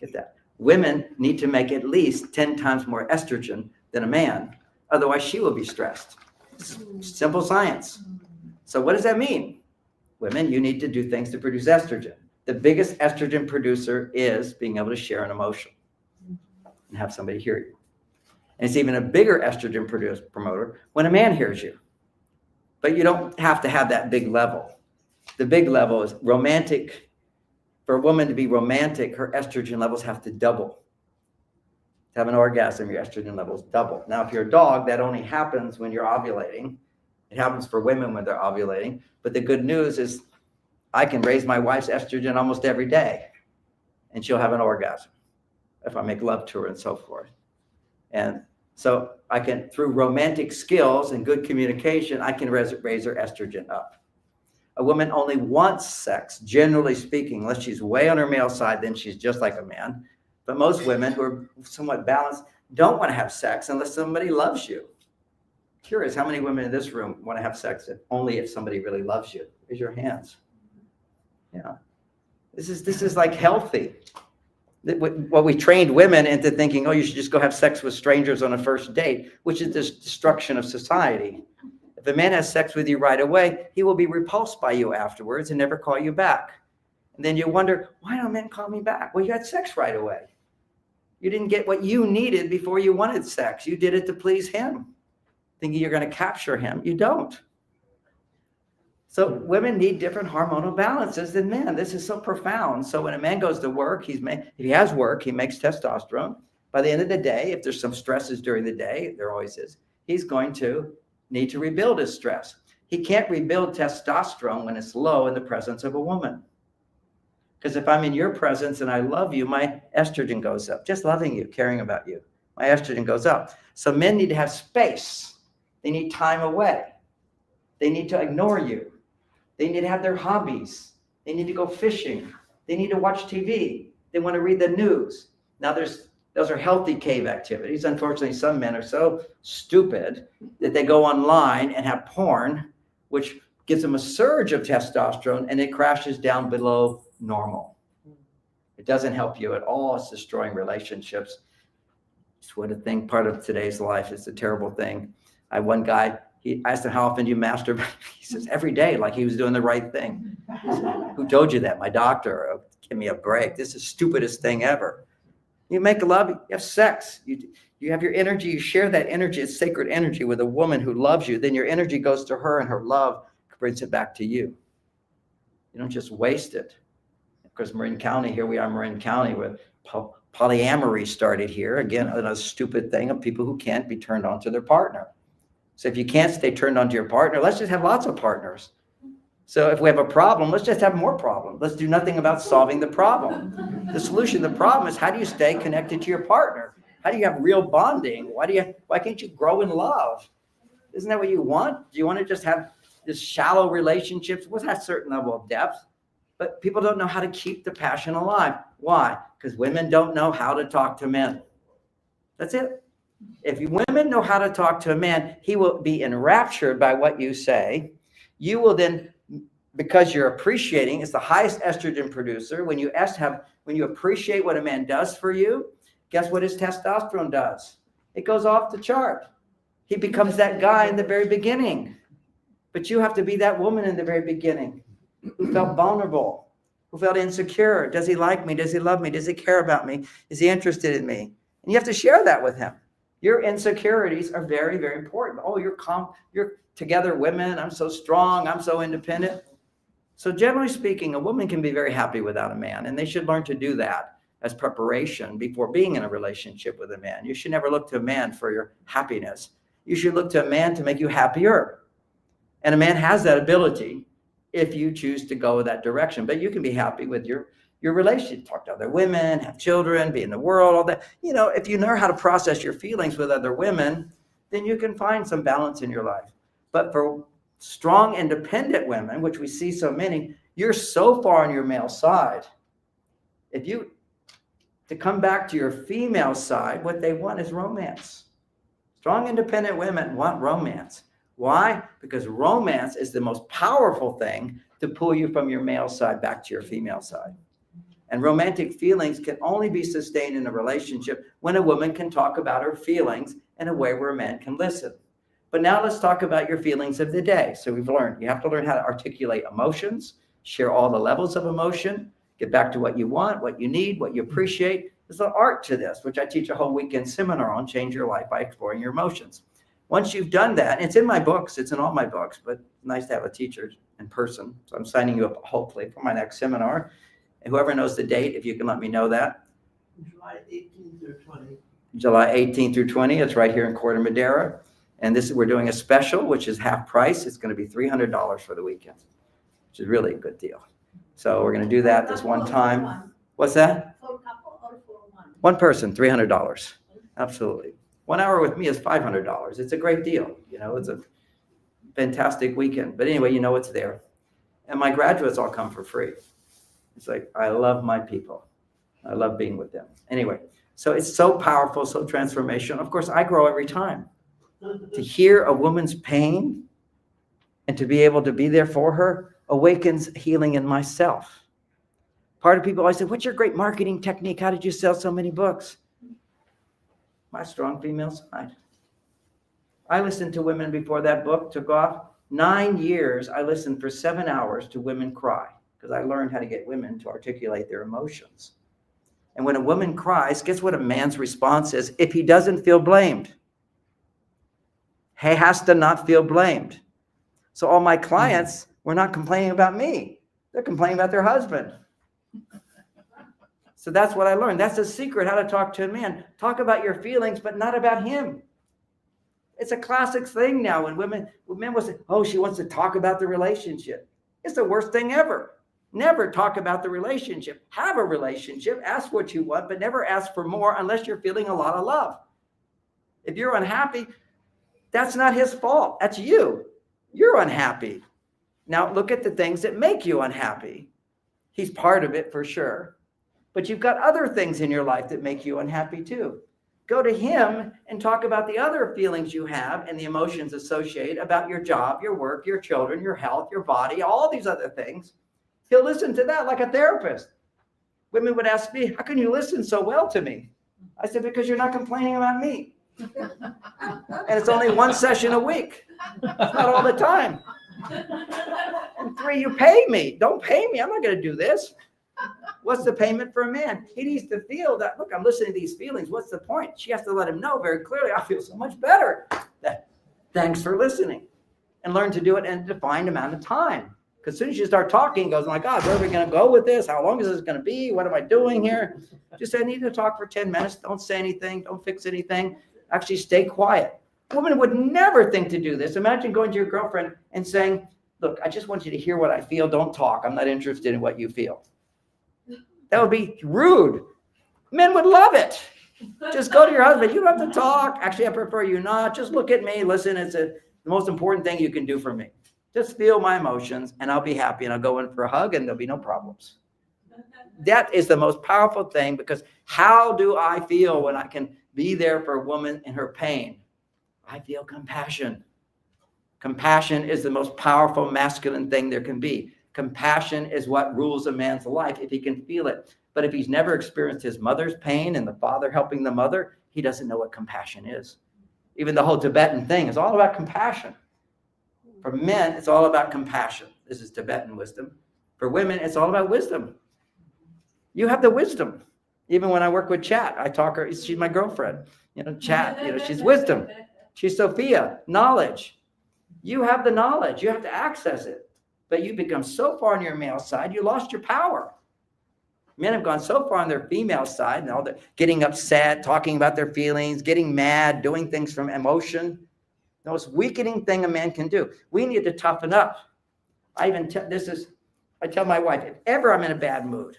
Speaker 6: Get that? Women need to make at least 10 times more estrogen than a man, otherwise she will be stressed. Simple science. So what does that mean? Women, you need to do things to produce estrogen. The biggest estrogen producer is being able to share an emotion and have somebody hear you. And it's even a bigger estrogen promoter when a man hears you. But you don't have to have that big level. The big level is romantic. For a woman to be romantic, her estrogen levels have to double. To have an orgasm, your estrogen levels double. Now, if you're a dog, that only happens when you're ovulating. It happens for women when they're ovulating. But the good news is I can raise my wife's estrogen almost every day, and she'll have an orgasm if I make love to her and so forth. And so I can, through romantic skills and good communication, I can raise her estrogen up. A woman only wants sex, generally speaking, unless she's way on her male side, then she's just like a man. But most women who are somewhat balanced don't want to have sex unless somebody loves you. Curious, how many women in this room want to have sex only if somebody really loves you? Raise your hands. Yeah. This is like healthy. What we trained women into thinking, oh, you should just go have sex with strangers on a first date, which is the destruction of society. If a man has sex with you right away, he will be repulsed by you afterwards and never call you back. And then you wonder, why don't men call me back? Well, you had sex right away. You didn't get what you needed before you wanted sex. You did it to please him, thinking you're going to capture him. You don't. So women need different hormonal balances than men. This is so profound. So when a man goes to work, if he has work, he makes testosterone. By the end of the day, if there's some stresses during the day, there always is, he's going to need to rebuild his stress. He can't rebuild testosterone when it's low in the presence of a woman. Because if I'm in your presence and I love you, my estrogen goes up. Just loving you, caring about you, my estrogen goes up. So men need to have space. They need time away. They need to ignore you. They need to have their hobbies. They need to go fishing. They need to watch TV. They want to read the news. Now those are healthy cave activities. Unfortunately, some men are so stupid that they go online and have porn, which gives them a surge of testosterone and it crashes down below normal. It doesn't help you at all. It's destroying relationships. It's what a thing, part of today's life. It's a terrible thing. I had one guy I asked him, how often do you masturbate? He says, every day, like he was doing the right thing. Who told you that? My doctor. Oh, give me a break. This is the stupidest thing ever. You make love, you have sex, you have your energy, you share that energy, it's sacred energy with a woman who loves you, then your energy goes to her and her love brings it back to you. You don't just waste it. Because Marin County, here we are in Marin County, where polyamory started here. Again, a stupid thing of people who can't be turned on to their partner. So if you can't stay turned on to your partner, let's just have lots of partners. So if we have a problem, let's just have more problems. Let's do nothing about solving the problem. The solution to the problem is, how do you stay connected to your partner? How do you have real bonding? Why can't you grow in love? Isn't that what you want? Do you want to just have this shallow relationships with a certain level of depth? But people don't know how to keep the passion alive. Why? Because women don't know how to talk to men. That's it. If women know how to talk to a man, he will be enraptured by what you say. You will then, because you're appreciating, it's the highest estrogen producer. When you appreciate what a man does for you, guess what his testosterone does? It goes off the chart. He becomes that guy in the very beginning. But you have to be that woman in the very beginning who felt vulnerable, who felt insecure. Does he like me? Does he love me? Does he care about me? Is he interested in me? And you have to share that with him. Your insecurities are very, very important. Oh, you're together women. I'm so strong. I'm so independent. So generally speaking, a woman can be very happy without a man, and they should learn to do that as preparation before being in a relationship with a man. You should never look to a man for your happiness. You should look to a man to make you happier. And a man has that ability if you choose to go that direction. But you can be happy with your relationship, talk to other women, have children, be in the world, all that. You know, if you know how to process your feelings with other women, then you can find some balance in your life. But for strong, independent women, which we see so many, you're so far on your male side. To come back to your female side, what they want is romance. Strong, independent women want romance. Why? Because romance is the most powerful thing to pull you from your male side back to your female side. And romantic feelings can only be sustained in a relationship when a woman can talk about her feelings in a way where a man can listen. But now let's talk about your feelings of the day. So we've learned, you have to learn how to articulate emotions, share all the levels of emotion, get back to what you want, what you need, what you appreciate. There's an art to this, which I teach a whole weekend seminar on, Change Your Life by Exploring Your Emotions. Once you've done that, it's in my books, it's in all my books, but it's nice to have a teacher in person. So I'm signing you up hopefully for my next seminar. And whoever knows the date, if you can let me know that.
Speaker 5: July 18th through 20th.
Speaker 6: July 18th through 20th. It's right here in Corte Madera. And we're doing a special, which is half price. It's going to be $300 for the weekend, which is really a good deal. So we're going to do that this one time. What's that? One person, $300. Absolutely. 1 hour with me is $500. It's a great deal. You know, it's a fantastic weekend. But anyway, you know it's there. And my graduates all come for free. It's like, I love my people. I love being with them. Anyway, so it's so powerful, so transformational. Of course, I grow every time. To hear a woman's pain and to be able to be there for her awakens healing in myself. Part of people always say, what's your great marketing technique? How did you sell so many books? My strong female side. I listened to women before that book took off. 9 years, I listened for 7 hours to women cry because I learned how to get women to articulate their emotions. And when a woman cries, guess what a man's response is? If he doesn't feel blamed, he has to not feel blamed. So all my clients were not complaining about me. They're complaining about their husband. So that's what I learned. That's the secret, how to talk to a man. Talk about your feelings, but not about him. It's a classic thing now when men will say, oh, she wants to talk about the relationship. It's the worst thing ever. Never talk about the relationship. Have a relationship, ask what you want, but never ask for more unless you're feeling a lot of love. If you're unhappy, that's not his fault. That's you. You're unhappy. Now look at the things that make you unhappy. He's part of it for sure. But you've got other things in your life that make you unhappy too. Go to him and talk about the other feelings you have and the emotions associated about your job, your work, your children, your health, your body, all these other things. He'll listen to that like a therapist. Women would ask me, how can you listen so well to me? I said, because you're not complaining about me. And it's only one session a week. It's not all the time. And 3, you pay me. Don't pay me. I'm not going to do this. What's the payment for a man? He needs to feel that, look, I'm listening to these feelings. What's the point? She has to let him know very clearly, I feel so much better. Thanks for listening. And learn to do it in a defined amount of time. Because as soon as you start talking, it goes, oh my God, where are we going to go with this? How long is this going to be? What am I doing here? Just say, I need to talk for 10 minutes. Don't say anything. Don't fix anything. Actually stay quiet. A woman would never think to do this. Imagine going to your girlfriend and saying, look, I just want you to hear what I feel. Don't talk. I'm not interested in what you feel. That would be rude. Men would love it. Just go to your husband. You don't have to talk. Actually, I prefer you not. Just look at me. Listen, it's the most important thing you can do for me. Just feel my emotions and I'll be happy and I'll go in for a hug and there'll be no problems. That is the most powerful thing, because how do I feel when I can be there for a woman in her pain? I feel compassion. Compassion is the most powerful masculine thing there can be. Compassion is what rules a man's life if he can feel it. But if he's never experienced his mother's pain and the father helping the mother, he doesn't know what compassion is. Even the whole Tibetan thing is all about compassion. For men, it's all about compassion. This is Tibetan wisdom. For women, it's all about wisdom. You have the wisdom. Even when I work with Chat, I talk her, she's my girlfriend. Chat, she's wisdom. She's Sophia, knowledge. You have the knowledge. You have to access it. But you become so far on your male side, you lost your power. Men have gone so far on their female side, and all the getting upset, talking about their feelings, getting mad, doing things from emotion. The most weakening thing a man can do. We need to toughen up. I tell my wife, if ever I'm in a bad mood,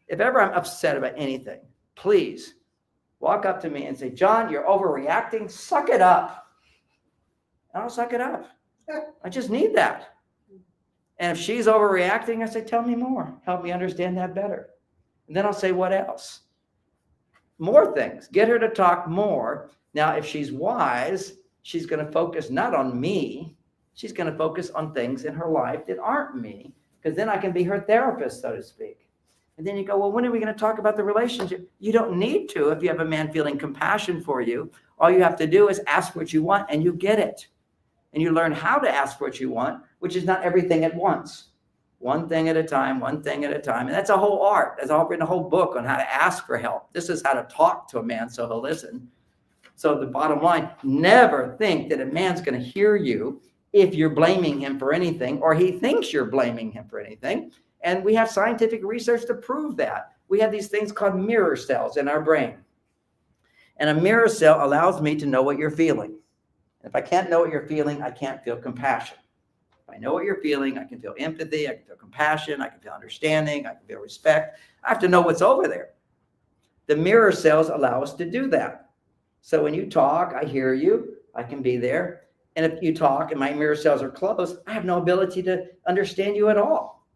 Speaker 6: if ever I'm upset about anything, please walk up to me and say, John, you're overreacting. Suck it up. And I'll suck it up. I just need that. And if she's overreacting, I say, tell me more. Help me understand that better. And then I'll say, what else? More things. Get her to talk more. Now, if she's wise, she's going to focus not on me. She's going to focus on things in her life that aren't me, because then I can be her therapist, so to speak. And then you go, well, when are we going to talk about the relationship? You don't need to if you have a man feeling compassion for you. All you have to do is ask what you want, and you get it. And you learn how to ask what you want, which is not everything at once. One thing at a time, one thing at a time. And that's a whole art. There's written a whole book on how to ask for help. This is how to talk to a man so he'll listen. So the bottom line, never think that a man's going to hear you if you're blaming him for anything, or he thinks you're blaming him for anything. And we have scientific research to prove that. We have these things called mirror cells in our brain. And a mirror cell allows me to know what you're feeling. If I can't know what you're feeling, I can't feel compassion. If I know what you're feeling, I can feel empathy, I can feel compassion, I can feel understanding, I can feel respect. I have to know what's over there. The mirror cells allow us to do that. So when you talk, I hear you, I can be there. And if you talk and my mirror cells are closed, I have no ability to understand you at all.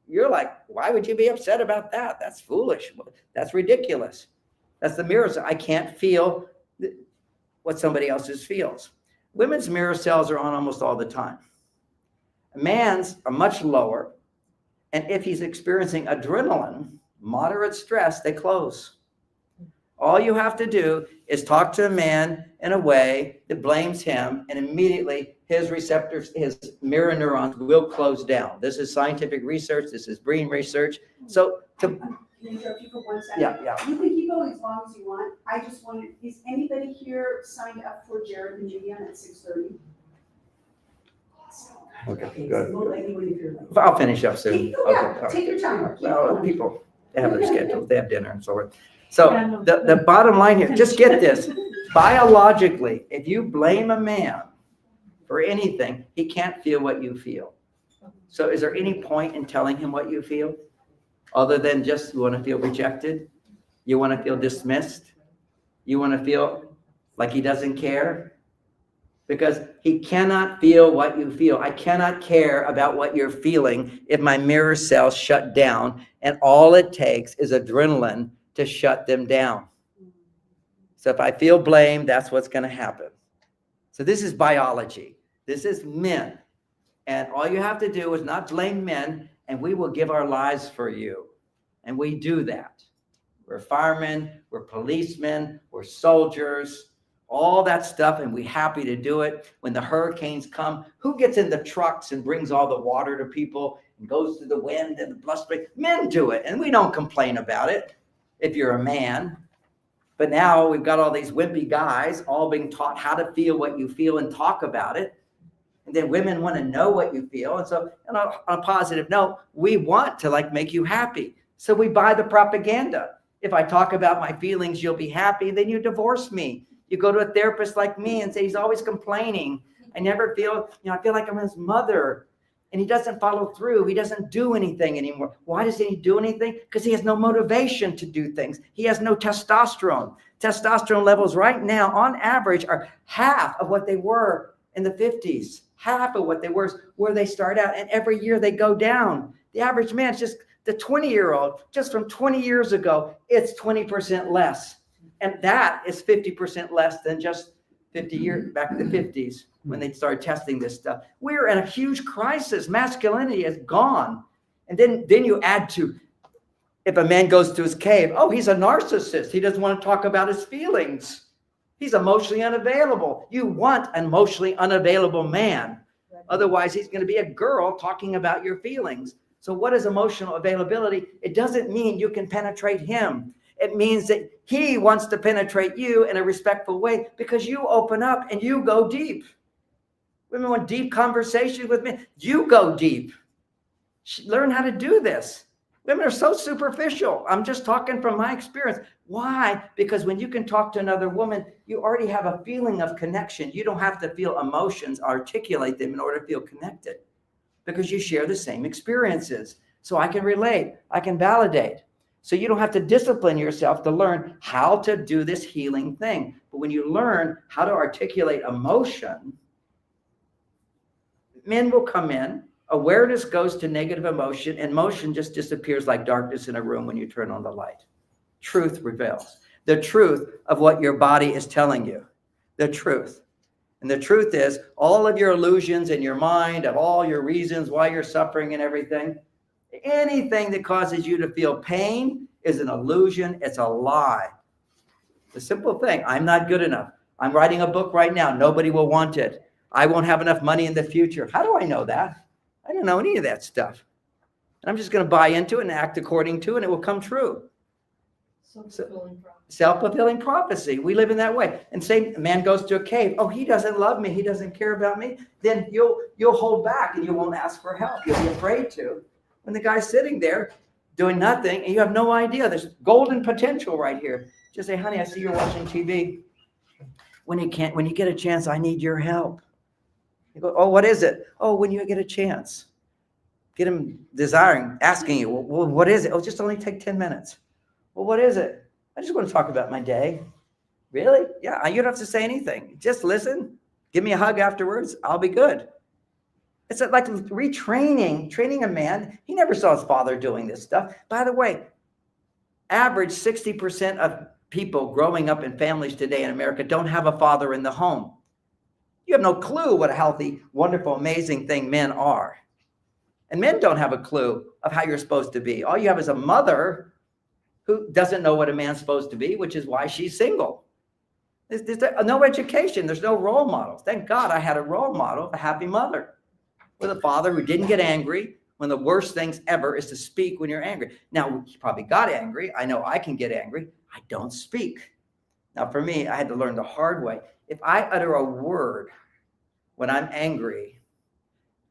Speaker 6: You're like, why would you be upset about that? That's foolish. That's ridiculous. That's the mirror cell. I can't feel what somebody else's feels. Women's mirror cells are on almost all the time. A man's are much lower. And if he's experiencing adrenaline, moderate stress, they close. All you have to do is talk to a man in a way that blames him, and immediately his receptors, his mirror neurons will close down. This is scientific research. This is brain research. So
Speaker 2: Can I interrupt you for 1 second?
Speaker 6: Yeah.
Speaker 2: You can keep going as long as you want. I just wondered, is anybody here signed up for Jared and Julian at 6:30?
Speaker 6: Okay, good.
Speaker 2: Well, anyone if you're like-
Speaker 6: I'll finish up soon.
Speaker 2: Yeah, take your time. Keep
Speaker 6: Well,
Speaker 2: going.
Speaker 6: people, they have their schedules, they have dinner and so forth. So the bottom line here, just get this. Biologically, if you blame a man for anything, he can't feel what you feel. So is there any point in telling him what you feel? Other than just you want to feel rejected? You want to feel dismissed? You want to feel like he doesn't care? Because he cannot feel what you feel. I cannot care about what you're feeling if my mirror cells shut down, and all it takes is adrenaline to shut them down. So if I feel blame, that's what's going to happen. So this is biology. This is men. And all you have to do is not blame men, and we will give our lives for you. And we do that. We're firemen, we're policemen, we're soldiers, all that stuff, and we're happy to do it. When the hurricanes come, who gets in the trucks and brings all the water to people and goes through the wind and the bluster? Men do it, and we don't complain about it if you're a man. But now we've got all these wimpy guys all being taught how to feel what you feel and talk about it. And then women want to know what you feel. And so on a positive note, we want to like make you happy. So we buy the propaganda. If I talk about my feelings, you'll be happy. Then you divorce me. You go to a therapist like me and say, he's always complaining. I never feel, I feel like I'm his mother. And he doesn't follow through. He doesn't do anything anymore. Why doesn't he do anything? Because he has no motivation to do things. He has no testosterone. Testosterone levels right now, on average, are half of what they were in the 50s. Half of what they were where they start out. And every year they go down. The average man is just the 20-year-old, just from 20 years ago, it's 20% less. And that is 50% less than just 50 years back in the 50s when they started testing this stuff. We're in a huge crisis. Masculinity is gone. And then you add to, if a man goes to his cave, oh, he's a narcissist. He doesn't want to talk about his feelings. He's emotionally unavailable. You want an emotionally unavailable man. Otherwise, he's going to be a girl talking about your feelings. So what is emotional availability? It doesn't mean you can penetrate him. It means that he wants to penetrate you in a respectful way because you open up and you go deep. Women want deep conversations with men. You go deep. Learn how to do this. Women are so superficial. I'm just talking from my experience. Why? Because when you can talk to another woman, you already have a feeling of connection. You don't have to feel emotions, articulate them in order to feel connected because you share the same experiences. So I can relate. I can validate. So you don't have to discipline yourself to learn how to do this healing thing. But when you learn how to articulate emotion, men will come in. Awareness goes to negative emotion, and motion just disappears like darkness in a room when you turn on the light. Truth reveals. The truth of what your body is telling you. The truth. And the truth is, all of your illusions in your mind, of all your reasons why you're suffering and everything, anything that causes you to feel pain is an illusion. It's a lie. The simple thing, I'm not good enough. I'm writing a book right now. Nobody will want it. I won't have enough money in the future. How do I know that? I don't know any of that stuff. And I'm just going to buy into it and act according to it, and it will come true. Self-fulfilling prophecy. We live in that way. And say a man goes to a cave. Oh, he doesn't love me. He doesn't care about me. Then you'll hold back and you won't ask for help. You'll be afraid to. When the guy's sitting there doing nothing and you have no idea, there's golden potential right here. Just say, honey, I see you're watching TV. When you get a chance, I need your help. You go, oh, what is it? Oh, when you get a chance. Get him asking you, well, what is it? Oh, just only take 10 minutes. Well, what is it? I just want to talk about my day. Really? Yeah, you don't have to say anything. Just listen. Give me a hug afterwards. I'll be good. It's like training a man. He never saw his father doing this stuff. By the way, average 60% of people growing up in families today in America don't have a father in the home. You have no clue what a healthy, wonderful, amazing thing men are. And men don't have a clue of how you're supposed to be. All you have is a mother who doesn't know what a man's supposed to be, which is why she's single. There's no education. There's no role models. Thank God I had a role model, a happy mother, with a father who didn't get angry. One of the worst things ever is to speak when you're angry. Now, he probably got angry. I know I can get angry. I don't speak. Now, for me, I had to learn the hard way. If I utter a word when I'm angry,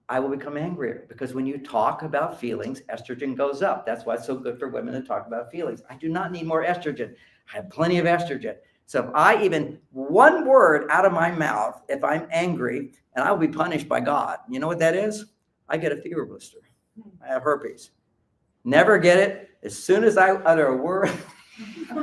Speaker 6: I will become angrier, because when you talk about feelings, estrogen goes up. That's why it's so good for women to talk about feelings. I do not need more estrogen. I have plenty of estrogen. So if I even one word out of my mouth, if I'm angry, and I will be punished by God. You know what that is? I get a fever blister. I have herpes. Never get it. As soon as I utter a word,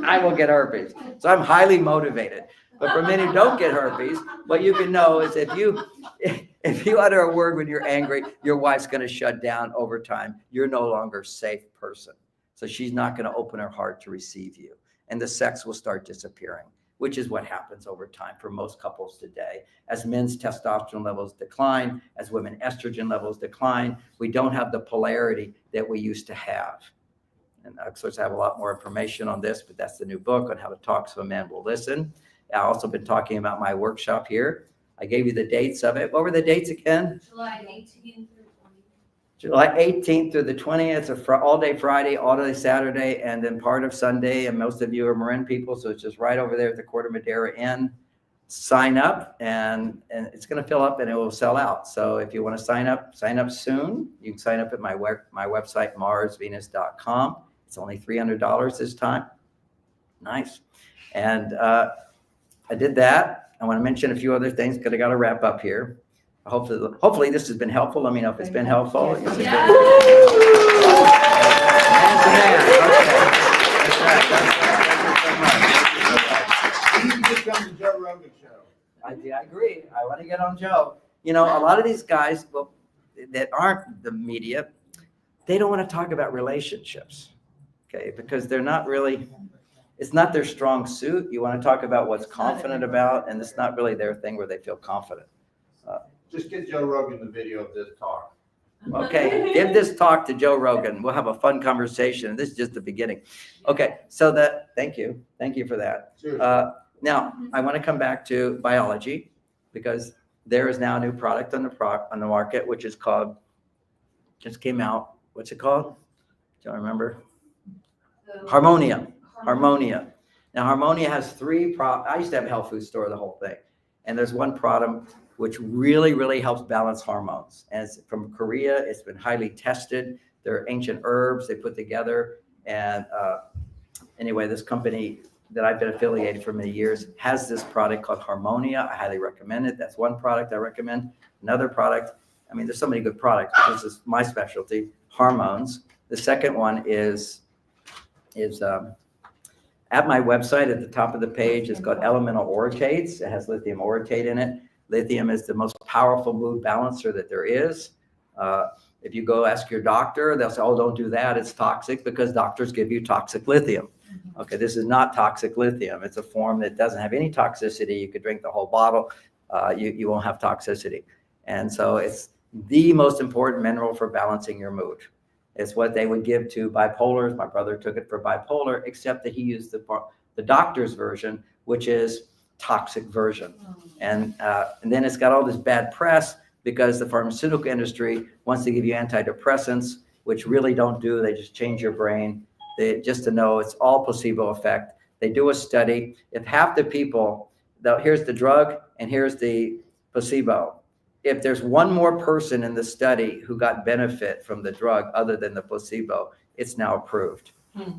Speaker 6: I will get herpes. So I'm highly motivated. But for men who don't get herpes, what you can know is if you utter a word when you're angry, your wife's going to shut down over time. You're no longer a safe person. So she's not going to open her heart to receive you. And the sex will start disappearing, which is what happens over time for most couples today. As men's testosterone levels decline, as women's estrogen levels decline, we don't have the polarity that we used to have. And I have a lot more information on this, but that's the new book on how to talk so a man will listen. I've also been talking about my workshop here. I gave you the dates of it. What were the dates again?
Speaker 11: July 18th through 20th.
Speaker 6: July 18th through the 20th. It's a all-day Friday, all-day Saturday, and then part of Sunday. And most of you are Marin people, so it's just right over there at the Corte Madera Inn. Sign up, and it's going to fill up, and it will sell out. So if you want to sign up soon. You can sign up at my website, marsvenus.com. It's only $300 this time. Nice. And I did that. I want to mention a few other things because I got to wrap up here. Hopefully this has been helpful. Let me know if it's been helpful.
Speaker 11: Yeah.
Speaker 6: I agree. I want to get on Joe. You know, a lot of these guys that aren't the media, they don't want to talk about relationships, okay? Because they're not really, it's not their strong suit. You want to talk about what's confident about, and it's not really their thing where they feel confident.
Speaker 8: Just get Joe Rogan the video of this talk.
Speaker 6: Okay, give this talk to Joe Rogan. We'll have a fun conversation. This is just the beginning. Okay, so thank you for that. Now, I want to come back to biology because there is now a new product on the market, which is called, just came out. What's it called? Don't remember. Harmonia. Now, Harmonia has three I used to have a health food store, the whole thing. And there's one product which really, really helps balance hormones. And it's from Korea. It's been highly tested. They're ancient herbs they put together. And anyway, this company that I've been affiliated for many years has this product called Harmonia. I highly recommend it. That's one product I recommend. Another product, I mean, there's so many good products. This is my specialty, hormones. The second one is at my website at the top of the page. It's called Elemental Orotates. It has lithium orotate in it. Lithium is the most powerful mood balancer that there is. If you go ask your doctor, they'll say, oh, don't do that. It's toxic, because doctors give you toxic lithium. Okay, this is not toxic lithium. It's a form that doesn't have any toxicity. You could drink the whole bottle. You won't have toxicity. And so it's the most important mineral for balancing your mood. It's what they would give to bipolars. My brother took it for bipolar, except that he used the doctor's version, which is toxic version. And then it's got all this bad press because the pharmaceutical industry wants to give you antidepressants, which really don't do. They just change your brain. Just to know, it's all placebo effect. They do a study. If half the people, here's the drug and here's the placebo. If there's one more person in the study who got benefit from the drug other than the placebo, it's now approved.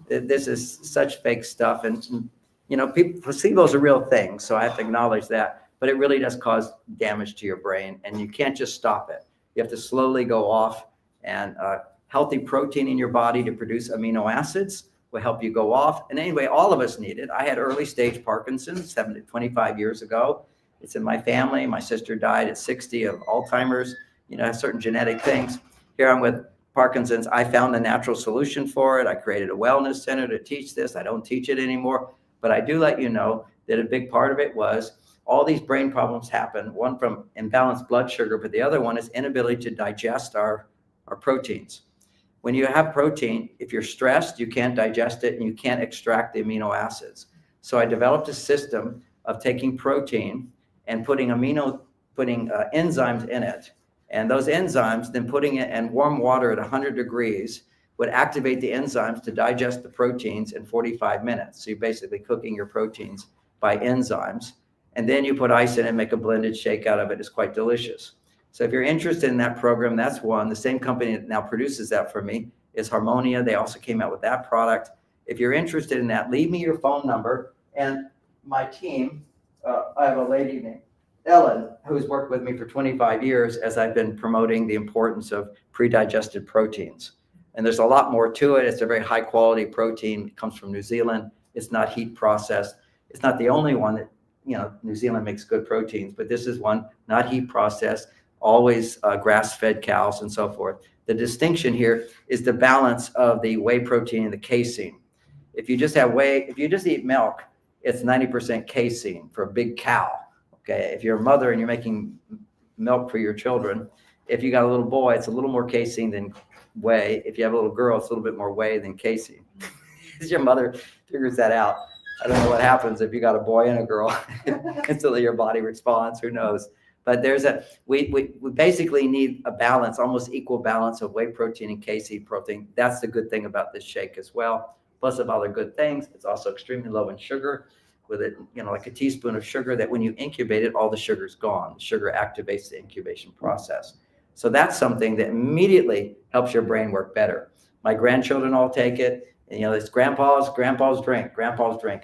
Speaker 6: This is such fake stuff. And, you know, placebo is a real thing. So I have to acknowledge that. But it really does cause damage to your brain. And you can't just stop it. You have to slowly go off. And healthy protein in your body to produce amino acids will help you go off. And anyway, all of us need it. I had early stage Parkinson's 25 years ago. It's in my family. My sister died at 60 of Alzheimer's, you know, certain genetic things. Here I'm with Parkinson's. I found a natural solution for it. I created a wellness center to teach this. I don't teach it anymore, but I do let you know that a big part of it was all these brain problems happen. One from imbalanced blood sugar, but the other one is inability to digest our proteins. When you have protein, if you're stressed, you can't digest it and you can't extract the amino acids. So I developed a system of taking protein and putting enzymes in it. And those enzymes, then putting it in warm water at 100 degrees would activate the enzymes to digest the proteins in 45 minutes. So you're basically cooking your proteins by enzymes. And then you put ice in it and make a blended shake out of it. It's quite delicious. So if you're interested in that program, that's one. The same company that now produces that for me is Harmonia. They also came out with that product. If you're interested in that, leave me your phone number. And my team, I have a lady named Ellen who's worked with me for 25 years as I've been promoting the importance of pre-digested proteins. And there's a lot more to it. It's a very high quality protein. It comes from New Zealand. It's not heat processed. It's not the only one that, you know, New Zealand makes good proteins, but this is one not heat processed, always grass-fed cows and so forth. The distinction here is the balance of the whey protein and the casein. If you just have whey, if you just eat milk, it's 90% casein for a big cow. Okay, if you're a mother and you're making milk for your children, if you got a little boy, it's a little more casein than whey. If you have a little girl, it's a little bit more whey than casein. Your mother figures that out. I don't know what happens if you got a boy and a girl. Instantly your body responds, who knows? But we basically need a balance, almost equal balance of whey protein and casein protein. That's the good thing about this shake as well. Plus of other good things, it's also extremely low in sugar, with it, like a teaspoon of sugar that when you incubate it, all the sugar's gone. Sugar activates the incubation process. So that's something that immediately helps your brain work better. My grandchildren all take it. And, it's grandpa's drink.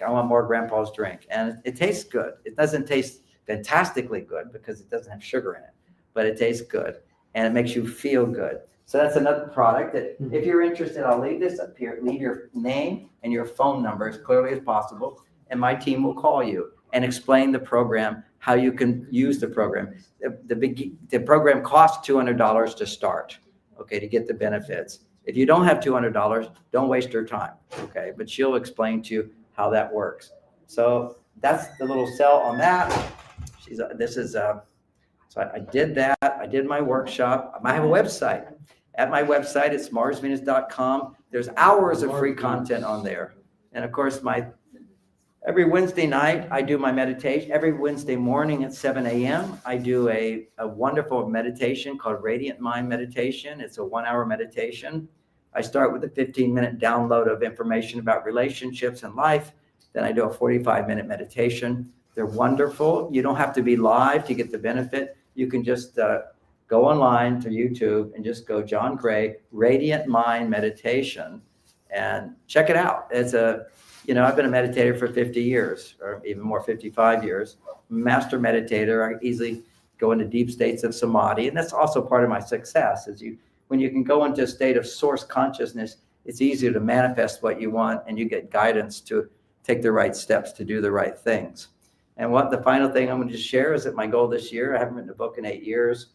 Speaker 6: I want more grandpa's drink. And it tastes good. It doesn't taste fantastically good because it doesn't have sugar in it, but it tastes good and it makes you feel good. So that's another product that if you're interested, I'll leave this up here. Leave your name and your phone number as clearly as possible. And my team will call you and explain the program, how you can use the program. The program costs $200 to start, okay, to get the benefits. If you don't have $200, don't waste your time, okay? But she'll explain to you how that works. So that's the little sell on that. So I did that. I did my workshop. I have a website. At my website, it's marsvenus.com. There's hours of free content on there. And of course, every Wednesday night, I do my meditation. Every Wednesday morning at 7 a.m., I do a wonderful meditation called Radiant Mind Meditation. It's a 1-hour meditation. I start with a 15-minute download of information about relationships and life. Then I do a 45-minute meditation. They're wonderful. You don't have to be live to get the benefit. You can just go online to YouTube and just go John Gray, Radiant Mind Meditation, and check it out. It's I've been a meditator for 50 years, or even more, 55 years. Master meditator. I easily go into deep states of samadhi. And that's also part of my success, when you can go into a state of source consciousness, it's easier to manifest what you want, and you get guidance to take the right steps to do the right things. And the final thing I'm going to just share is that my goal this year, I haven't written a book in 8 years.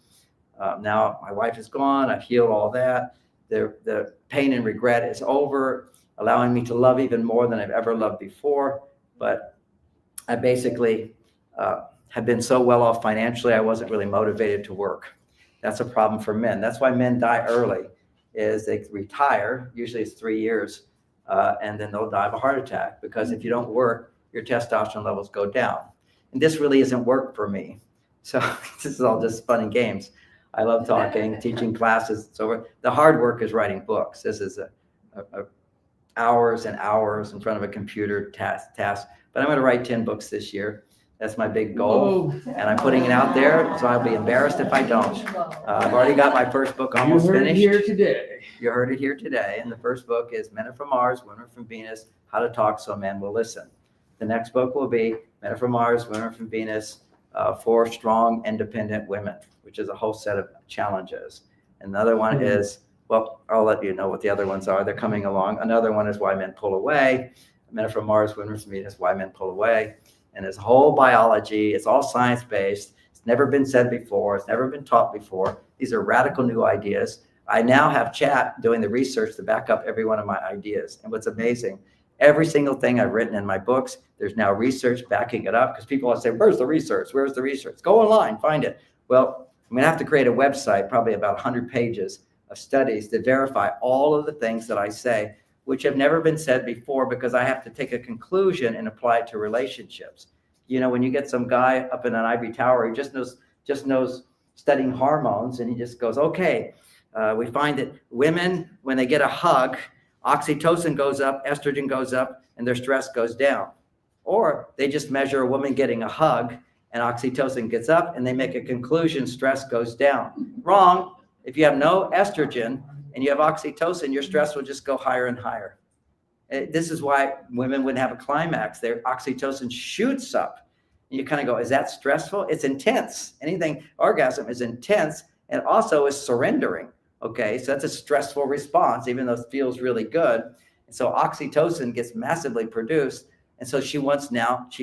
Speaker 6: Now my wife is gone. I've healed all that. The pain and regret is over, allowing me to love even more than I've ever loved before. But I basically have been so well off financially, I wasn't really motivated to work. That's a problem for men. That's why men die early, is they retire. Usually it's 3 years, and then they'll die of a heart attack, because if you don't work, your testosterone levels go down. And this really isn't work for me. So this is all just fun and games. I love talking, teaching classes. So the hard work is writing books. This is hours and hours in front of a computer task. But I'm going to write 10 books this year. That's my big goal. And I'm putting it out there, so I'll be embarrassed if I don't. I've already got my first book almost finished. You heard it here today. You heard it here today. And the first book is Men Are From Mars, Women Are From Venus, How to Talk So Men Will Listen. The next book will be Men Are From Mars, Women Are From Venus, for Strong, Independent Women, which is a whole set of challenges. Another one is, well, I'll let you know what the other ones are. They're coming along. Another one is Why Men Pull Away. Men Are From Mars, Women Are From Venus, Why Men Pull Away. And there's whole biology. It's all science-based. It's never been said before. It's never been taught before. These are radical new ideas. I now have chat doing the research to back up every one of my ideas. And what's amazing, every single thing I've written in my books, there's now research backing it up, because people always say, where's the research? Where's the research? Go online, find it. Well, I'm gonna have to create a website, probably about 100 pages of studies to verify all of the things that I say, which have never been said before, because I have to take a conclusion and apply it to relationships. When you get some guy up in an ivory tower, he just knows studying hormones, and he just goes, okay, we find that women, when they get a hug, oxytocin goes up, estrogen goes up, and their stress goes down. Or they just measure a woman getting a hug, and oxytocin gets up, and they make a conclusion, stress goes down. Wrong. If you have no estrogen and you have oxytocin, your stress will just go higher and higher. This is why women wouldn't have a climax. Their oxytocin shoots up. And you kind of go, is that stressful? It's intense. Orgasm is intense, and also is surrendering. Okay, so that's a stressful response, even though it feels really good. And so oxytocin gets massively produced. And so she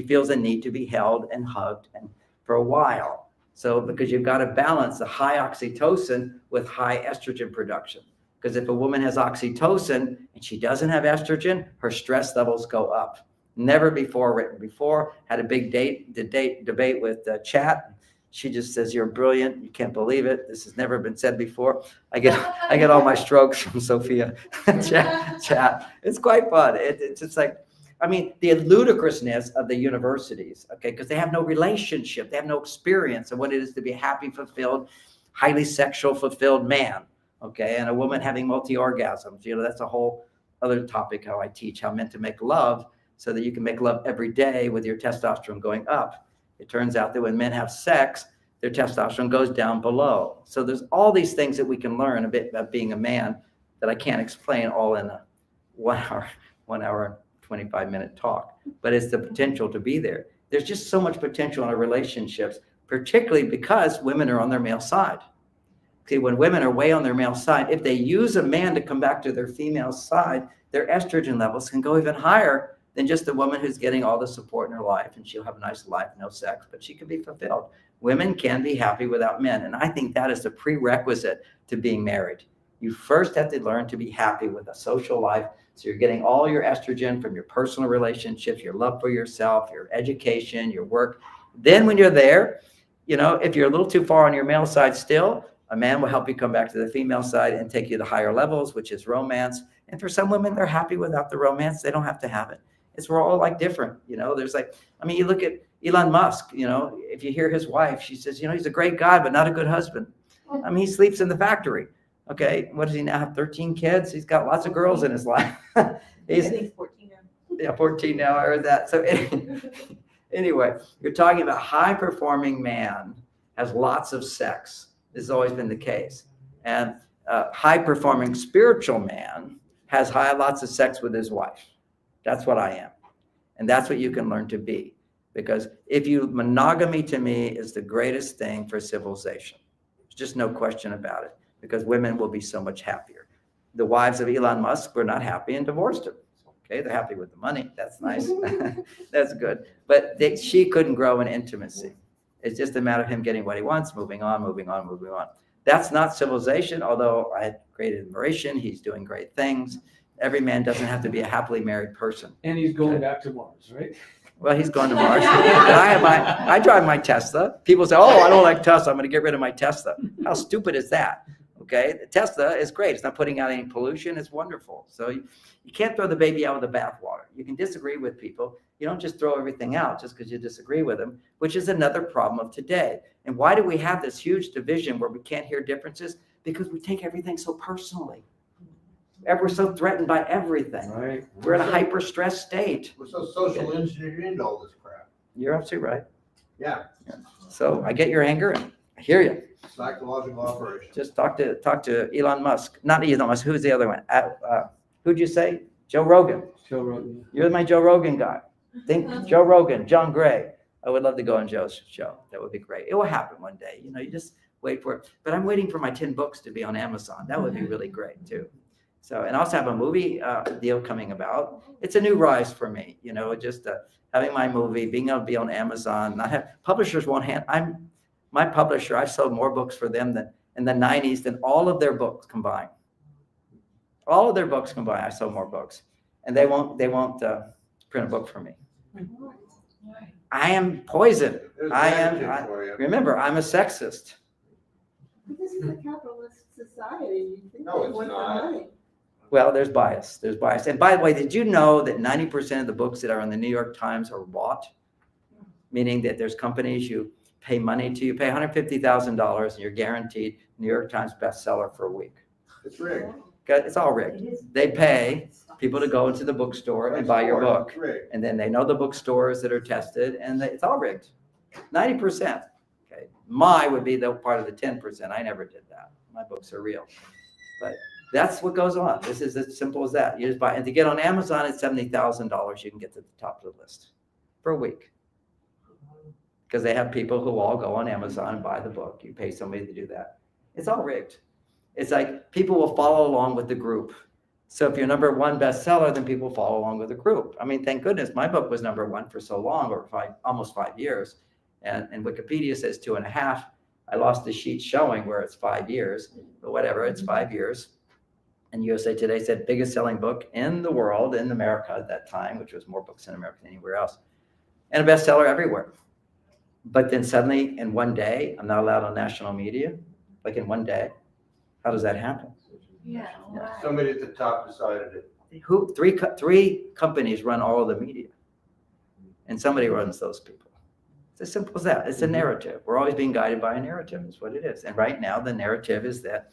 Speaker 6: feels a need to be held and hugged and for a while. So because you've got to balance the high oxytocin with high estrogen production. Because if a woman has oxytocin and she doesn't have estrogen, her stress levels go up. Never before written before. Had a big debate with Chat. She just says, you're brilliant. You can't believe it. This has never been said before. I get all my strokes from Sophia. Chat. It's quite fun. It's just like, I mean, the ludicrousness of the universities, okay, because they have no relationship, they have no experience of what it is to be a happy, fulfilled, highly sexual, fulfilled man, okay, and a woman having multi-orgasms. You know, that's a whole other topic, how I teach how men to make love so that you can make love every day with your testosterone going up. It turns out that when men have sex, their testosterone goes down below. So there's all these things that we can learn a bit about being a man that I can't explain all in a 1 hour, 25-minute talk, but it's the potential to be there. There's just so much potential in our relationships, particularly because women are on their male side. See, when women are way on their male side, if they use a man to come back to their female side, their estrogen levels can go even higher than just the woman who's getting all the support in her life, and she'll have a nice life, no sex, but she can be fulfilled. Women can be happy without men, and I think that is the prerequisite to being married. You first have to learn to be happy with a social life. So you're getting all your estrogen from your personal relationships, your love for yourself, your education, your work. Then when you're there, you know, if you're a little too far on your male side still, a man will help you come back to the female side and take you to higher levels, which is romance. And for some women, they're happy without the romance. They don't have to have it. We're all like different, you know, there's like, I mean, you look at Elon Musk, you know, if you hear his wife, she says, you know, he's a great guy, but not a good husband. I mean, he sleeps in the factory. Okay, what does he now have? 13 kids? He's got lots of girls in his life.
Speaker 7: He's 14 now.
Speaker 6: Yeah, 14 now. I heard that. So anyway, you're talking about high-performing man has lots of sex. This has always been the case. And high-performing spiritual man has lots of sex with his wife. That's what I am. And that's what you can learn to be. Because monogamy to me is the greatest thing for civilization. There's just no question about it. Because women will be so much happier. The wives of Elon Musk were not happy and divorced him. Okay, they're happy with the money. That's nice. That's good. But she couldn't grow in intimacy. It's just a matter of him getting what he wants, moving on, moving on, moving on. That's not civilization, although I had great admiration. He's doing great things. Every man doesn't have to be a happily married person.
Speaker 10: And he's going back to Mars, right?
Speaker 6: Well, he's going to Mars. I drive my Tesla. People say, oh, I don't like Tesla. I'm going to get rid of my Tesla. How stupid is that? Okay, the Tesla is great. It's not putting out any pollution. It's wonderful. So you can't throw the baby out with the bathwater. You can disagree with people. You don't just throw everything out just because you disagree with them, which is another problem of today. And why do we have this huge division where we can't hear differences? Because we take everything so personally. We're so threatened by everything.
Speaker 10: Right.
Speaker 6: We're in a hyper-stressed state.
Speaker 8: We're so social engineered into all this crap.
Speaker 6: You're absolutely right.
Speaker 8: Yeah.
Speaker 6: So I get your anger and I hear you.
Speaker 8: Psychological operation.
Speaker 6: Just talk to Elon Musk. Not Elon Musk. Who's the other one? Who'd you say? Joe Rogan.
Speaker 10: Joe Rogan.
Speaker 6: You're my Joe Rogan guy. Think Joe Rogan, John Gray. I would love to go on Joe's show. That would be great. It will happen one day. You know, you just wait for it. But I'm waiting for my 10 books to be on Amazon. That would be really great too. So, and I also have a movie deal coming about. It's a new rise for me, you know, just having my movie, being able to be on Amazon. Publishers won't my publisher, I've sold more books for them than in the 90s than all of their books combined. All of their books combined, I sold more books. And they won't print a book for me. I am poison. Remember, I'm a sexist.
Speaker 20: This is a capitalist society. You think
Speaker 8: No,
Speaker 20: they
Speaker 8: it's
Speaker 20: want the
Speaker 8: not.
Speaker 20: money.
Speaker 6: Well, there's bias. There's bias. And by the way, did you know that 90% of the books that are in the New York Times are bought? Meaning that there's companies you pay money to. You pay $150,000 and you're guaranteed New York Times bestseller for a week.
Speaker 8: It's rigged.
Speaker 6: It's all rigged. They pay people to go into the bookstore and buy your book. And then they know the bookstores that are tested, and it's all rigged. 90%. Okay. My would be the part of the 10%. I never did that. My books are real. But that's what goes on. This is as simple as that. You just buy, and to get on Amazon at $70,000, you can get to the top of the list for a week. Because they have people who all go on Amazon and buy the book. You pay somebody to do that. It's all rigged. It's like people will follow along with the group. So if you're number one bestseller, then people follow along with the group. I mean, thank goodness my book was number one for so long, or almost 5 years. And Wikipedia says 2.5. I lost the sheet showing where it's 5 years, but whatever, it's 5 years. And USA Today said biggest selling book in the world, in America at that time, which was more books in America than anywhere else, and a bestseller everywhere. But then suddenly in one day, I'm not allowed on national media, like in one day. How does that happen?
Speaker 8: Yeah. Somebody at the top decided it.
Speaker 6: three companies run all of the media, and somebody runs those people. It's as simple as that. It's a narrative. We're always being guided by a narrative, is what it is. And right now, the narrative is that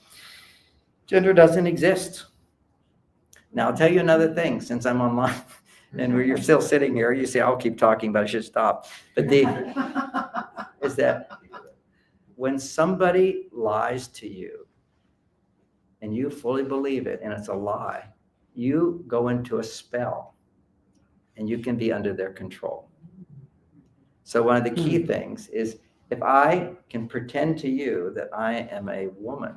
Speaker 6: gender doesn't exist. Now, I'll tell you another thing, since I'm online and you're still sitting here, you say, I'll keep talking, but I should stop. But is that when somebody lies to you and you fully believe it and it's a lie, you go into a spell and you can be under their control. So one of the key things is if I can pretend to you that I am a woman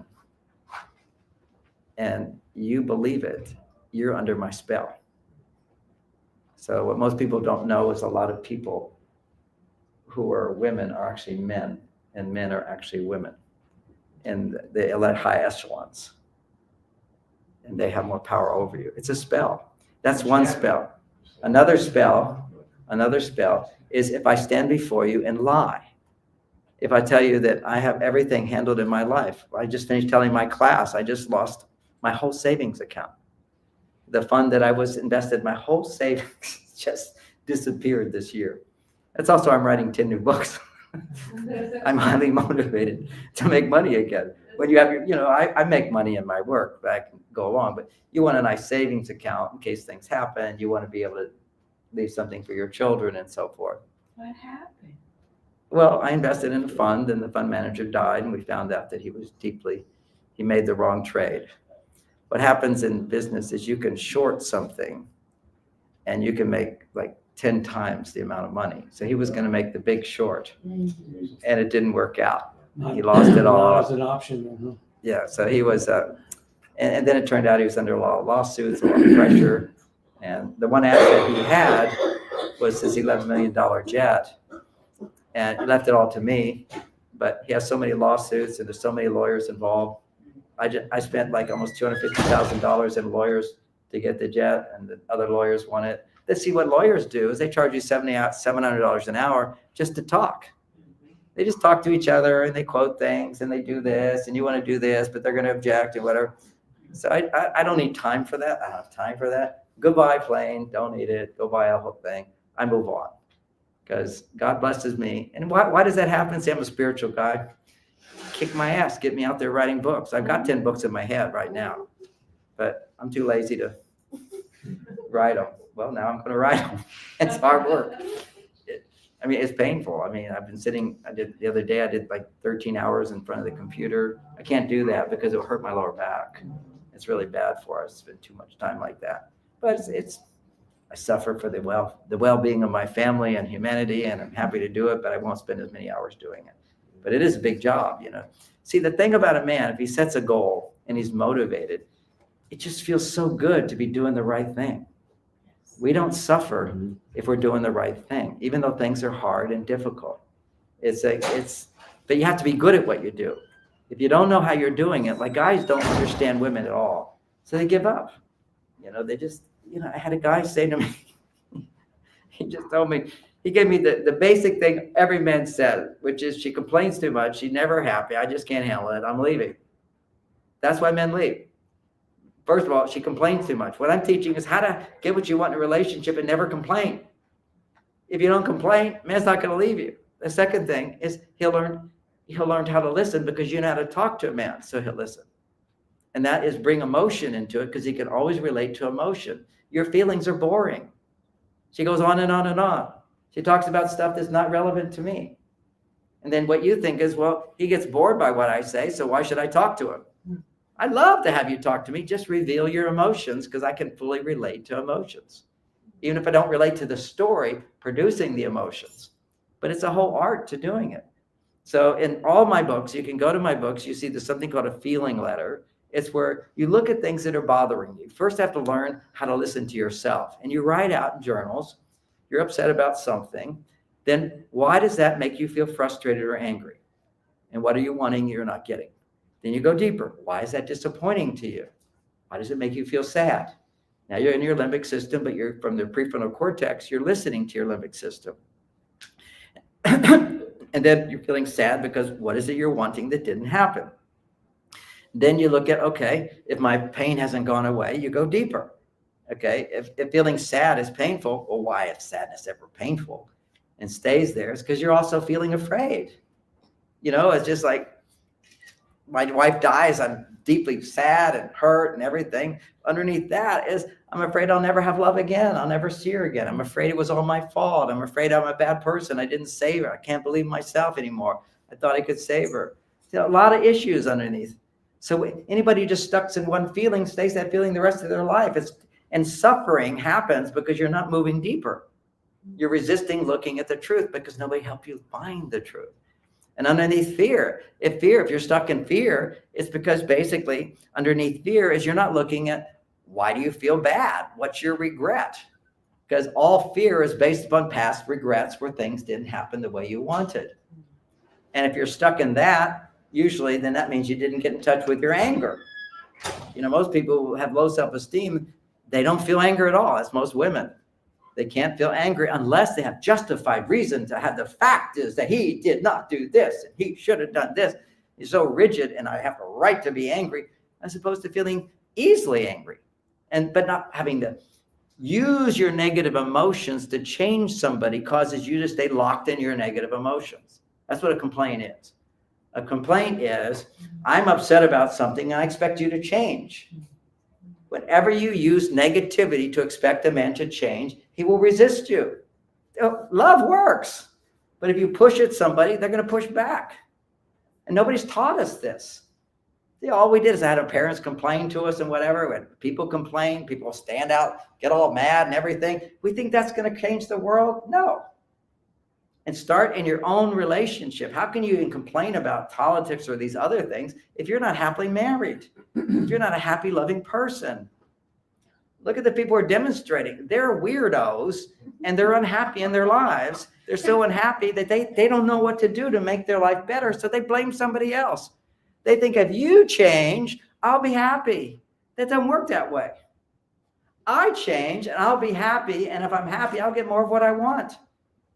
Speaker 6: and you believe it, you're under my spell. So what most people don't know is a lot of people who are women are actually men, and men are actually women. And they elect high echelons. And they have more power over you. It's a spell. That's one spell. Another spell is if I stand before you and lie. If I tell you that I have everything handled in my life. I just finished telling my class, I just lost my whole savings account. The fund that I was invested, my whole savings just disappeared this year. That's also, I'm writing 10 new books. I'm highly motivated to make money again. When you have your, I make money in my work, but I can go along, but you want a nice savings account in case things happen. You want to be able to leave something for your children and so forth.
Speaker 4: What happened?
Speaker 6: Well, I invested in a fund and the fund manager died, and we found out that he made the wrong trade. What happens in business is you can short something and you can make like 10 times the amount of money. So he was going to make the big short and it didn't work out. He lost it all.
Speaker 10: As an option.
Speaker 6: Yeah. So he was, and then it turned out he was under a lot of lawsuits, a lot of pressure. And the one asset he had was this $11 million jet, and he left it all to me. But he has so many lawsuits and there's so many lawyers involved. I spent like almost $250,000 in lawyers to get the jet, and the other lawyers want it. Let's see, what lawyers do is they charge you $700 an hour just to talk. They just talk to each other and they quote things and they do this and you want to do this, but they're going to object and whatever. So I don't need time for that. I don't have time for that. Goodbye plane, don't need it. Go buy a whole thing. I move on because God blesses me. And why does that happen? See, I'm a spiritual guy. Kick my ass, get me out there writing books. I've got 10 books in my head right now, but I'm too lazy to write them. Well, now I'm going to write them. It's hard work. It's painful. The other day I did like 13 hours in front of the computer. I can't do that because it will hurt my lower back. It's really bad for us. Spend too much time like that. But I suffer for the well-being of my family and humanity, and I'm happy to do it, but I won't spend as many hours doing it. But it is a big job, See, the thing about a man, if he sets a goal and he's motivated, it just feels so good to be doing the right thing. We don't suffer if we're doing the right thing, even though things are hard and difficult. But you have to be good at what you do. If you don't know how you're doing it, like guys don't understand women at all, so they give up. They just, I had a guy say to me, he just told me, he gave me the basic thing every man says, which is she complains too much. She's never happy. I just can't handle it. I'm leaving. That's why men leave. First of all, she complains too much. What I'm teaching is how to get what you want in a relationship and never complain. If you don't complain, man's not going to leave you. The second thing is he'll learn how to listen because you know how to talk to a man, so he'll listen. And that is bring emotion into it because he can always relate to emotion. Your feelings are boring. She goes on and on and on. She talks about stuff that's not relevant to me. And then what you think is, well, he gets bored by what I say, so why should I talk to him? I'd love to have you talk to me. Just reveal your emotions because I can fully relate to emotions. Even if I don't relate to the story, producing the emotions. But it's a whole art to doing it. So in all my books, you can go to my books, you see there's something called a feeling letter. It's where you look at things that are bothering you. First, you have to learn how to listen to yourself. And you write out in journals, you're upset about something. Then why does that make you feel frustrated or angry? And what are you wanting you're not getting? Then you go deeper. Why is that disappointing to you? Why does it make you feel sad? Now you're in your limbic system, but you're from the prefrontal cortex. You're listening to your limbic system. And then you're feeling sad because what is it you're wanting that didn't happen? Then you look at, okay, if my pain hasn't gone away, you go deeper. Okay, if feeling sad is painful, well, why is sadness ever painful and stays there? It's because you're also feeling afraid. It's just like my wife dies, I'm deeply sad and hurt and everything. Underneath that is, I'm afraid I'll never have love again. I'll never see her again. I'm afraid it was all my fault. I'm afraid I'm a bad person. I didn't save her. I can't believe myself anymore. I thought I could save her. A lot of issues underneath. So anybody who just stuck in one feeling stays that feeling the rest of their life. And suffering happens because you're not moving deeper. You're resisting looking at the truth because nobody helped you find the truth. And underneath fear, if you're stuck in fear, it's because basically underneath fear is you're not looking at why do you feel bad? What's your regret? Because all fear is based upon past regrets where things didn't happen the way you wanted. And if you're stuck in that, usually then that means you didn't get in touch with your anger. Most people who have low self-esteem, they don't feel anger at all. That's most women. They can't feel angry unless they have justified reason to have the fact is that he did not do this and he should have done this. He's so rigid and I have a right to be angry, as opposed to feeling easily angry but not having to use your negative emotions to change somebody causes you to stay locked in your negative emotions. That's what a complaint is. A complaint is, I'm upset about something and I expect you to change. Whenever you use negativity to expect a man to change, he will resist you. Love works. But if you push at somebody, they're going to push back. And nobody's taught us this. All we did is had our parents complain to us and whatever. When people complain, people stand out, get all mad and everything. We think that's going to change the world? No. And start in your own relationship. How can you even complain about politics or these other things if you're not happily married? If you're not a happy, loving person? Look at the people who are demonstrating. They're weirdos and they're unhappy in their lives. They're so unhappy that they don't know what to do to make their life better. So they blame somebody else. They think if you change, I'll be happy. That doesn't work that way. I change and I'll be happy. And if I'm happy, I'll get more of what I want.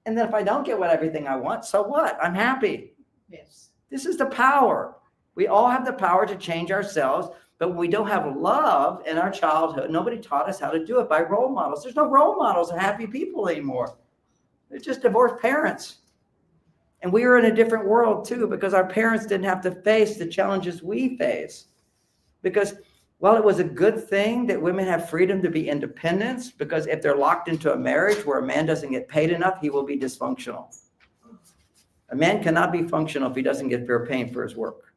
Speaker 6: And then if I don't get everything I want, so what? I'm happy.
Speaker 12: Yes.
Speaker 6: This is the power. We all have the power to change ourselves, but when we don't have love in our childhood, nobody taught us how to do it by role models. There's no role models of happy people anymore. They're just divorced parents. And we are in a different world too, because our parents didn't have to face the challenges we face. Because while it was a good thing that women have freedom to be independent, because if they're locked into a marriage where a man doesn't get paid enough, he will be dysfunctional. A man cannot be functional if he doesn't get fair pay for his work,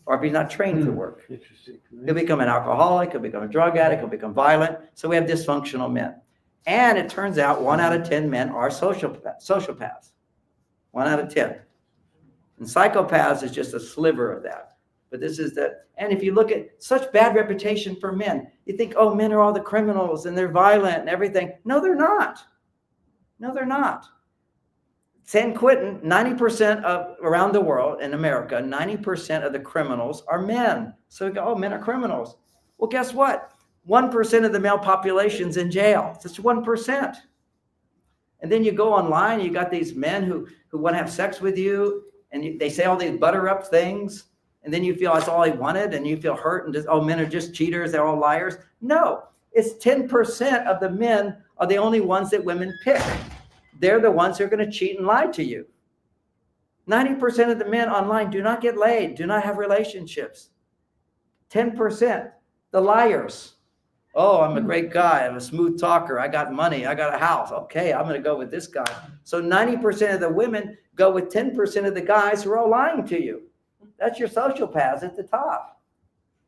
Speaker 6: or if he's not trained to work. He'll become an alcoholic, he'll become a drug addict, he'll become violent. So we have dysfunctional men. And it turns out 1 out of 10 men are sociopaths. 1 out of 10. And psychopaths is just a sliver of that. But this is that. And if you look at such bad reputation for men, you think, oh, men are all the criminals and they're violent and everything. No, they're not. No, they're not. San Quentin, 90% of around the world in America, 90% of the criminals are men. So we go, oh, men are criminals. Well, guess what? 1% of the male population's in jail. It's 1%. And then you go online, you got these men who want to have sex with you, and they say all these butter up things, and then you feel that's all he wanted, and you feel hurt, and just, oh, men are just cheaters, they're all liars. No, it's 10% of the men are the only ones that women pick. They're the ones who are going to cheat and lie to you. 90% of the men online do not get laid, do not have relationships. 10%, the liars. Oh, I'm a great guy. I'm a smooth talker. I got money. I got a house. Okay, I'm going to go with this guy. So 90% of the women go with 10% of the guys who are all lying to you. That's your sociopaths at the top.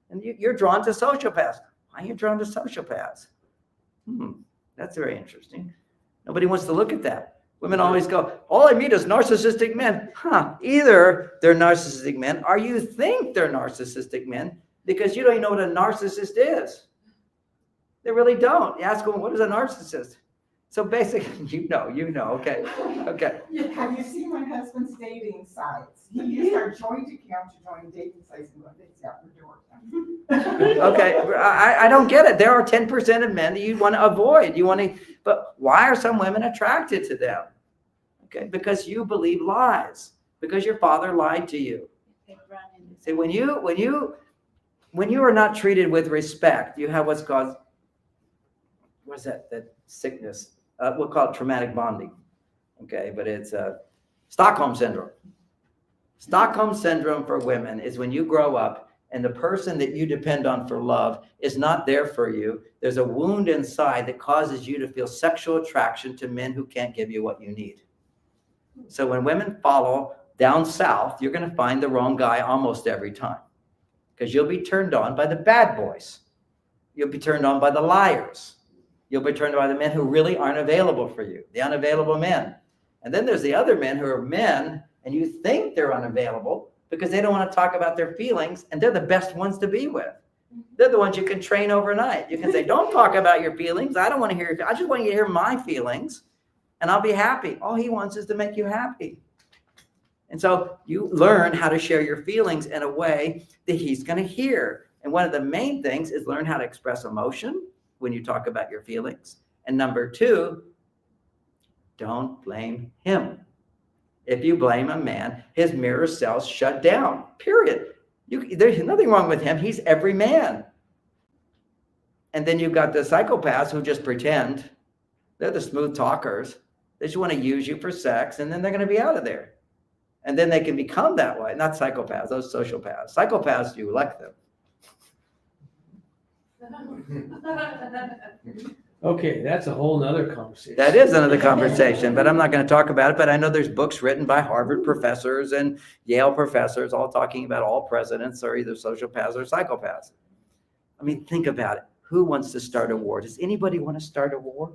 Speaker 6: And you're drawn to sociopaths. Why are you drawn to sociopaths? That's very interesting. Nobody wants to look at that. Women always go, all I meet is narcissistic men. Either they're narcissistic men or you think they're narcissistic men because you don't even know what a narcissist is. They really don't. You ask them, what is a narcissist? So basically, you know, okay.
Speaker 20: Have you seen my husband's dating sites? He used our joint account to join dating sites and it's out the door.
Speaker 6: Okay, I don't get it. There are 10% of men that you want to avoid. But why are some women attracted to them? Okay, because you believe lies. Because your father lied to you. See, when you are not treated with respect, you have what's called what is that sickness? We'll call it traumatic bonding. Okay, but it's Stockholm syndrome. Stockholm syndrome for women is when you grow up and the person that you depend on for love is not there for you. There's a wound inside that causes you to feel sexual attraction to men who can't give you what you need. So when women follow down south, you're going to find the wrong guy almost every time, because you'll be turned on by the bad boys. You'll be turned on by the liars. You'll be turned on by the men who really aren't available for you, the unavailable men. And then there's the other men who are men, and you think they're unavailable because they don't want to talk about their feelings, and they're the best ones to be with. They're the ones you can train overnight. You can say, don't talk about your feelings. I don't want to hear, I just want you to hear my feelings, and I'll be happy. All he wants is to make you happy. And so you learn how to share your feelings in a way that he's going to hear. And one of the main things is learn how to express emotion when you talk about your feelings. And number two, don't blame him. If you blame a man, his mirror cells shut down, period. There's nothing wrong with him. He's every man. And then you've got the psychopaths who just pretend. They're the smooth talkers. They just want to use you for sex, and then they're going to be out of there. And then they can become that way. Not psychopaths, those sociopaths. Psychopaths, you elect them.
Speaker 10: Okay, that's a whole nother conversation.
Speaker 6: That is another conversation, but I'm not going to talk about it. But I know there's books written by Harvard professors and Yale professors all talking about all presidents are either sociopaths or psychopaths. I mean, think about it. Who wants to start a war? Does anybody want to start a war?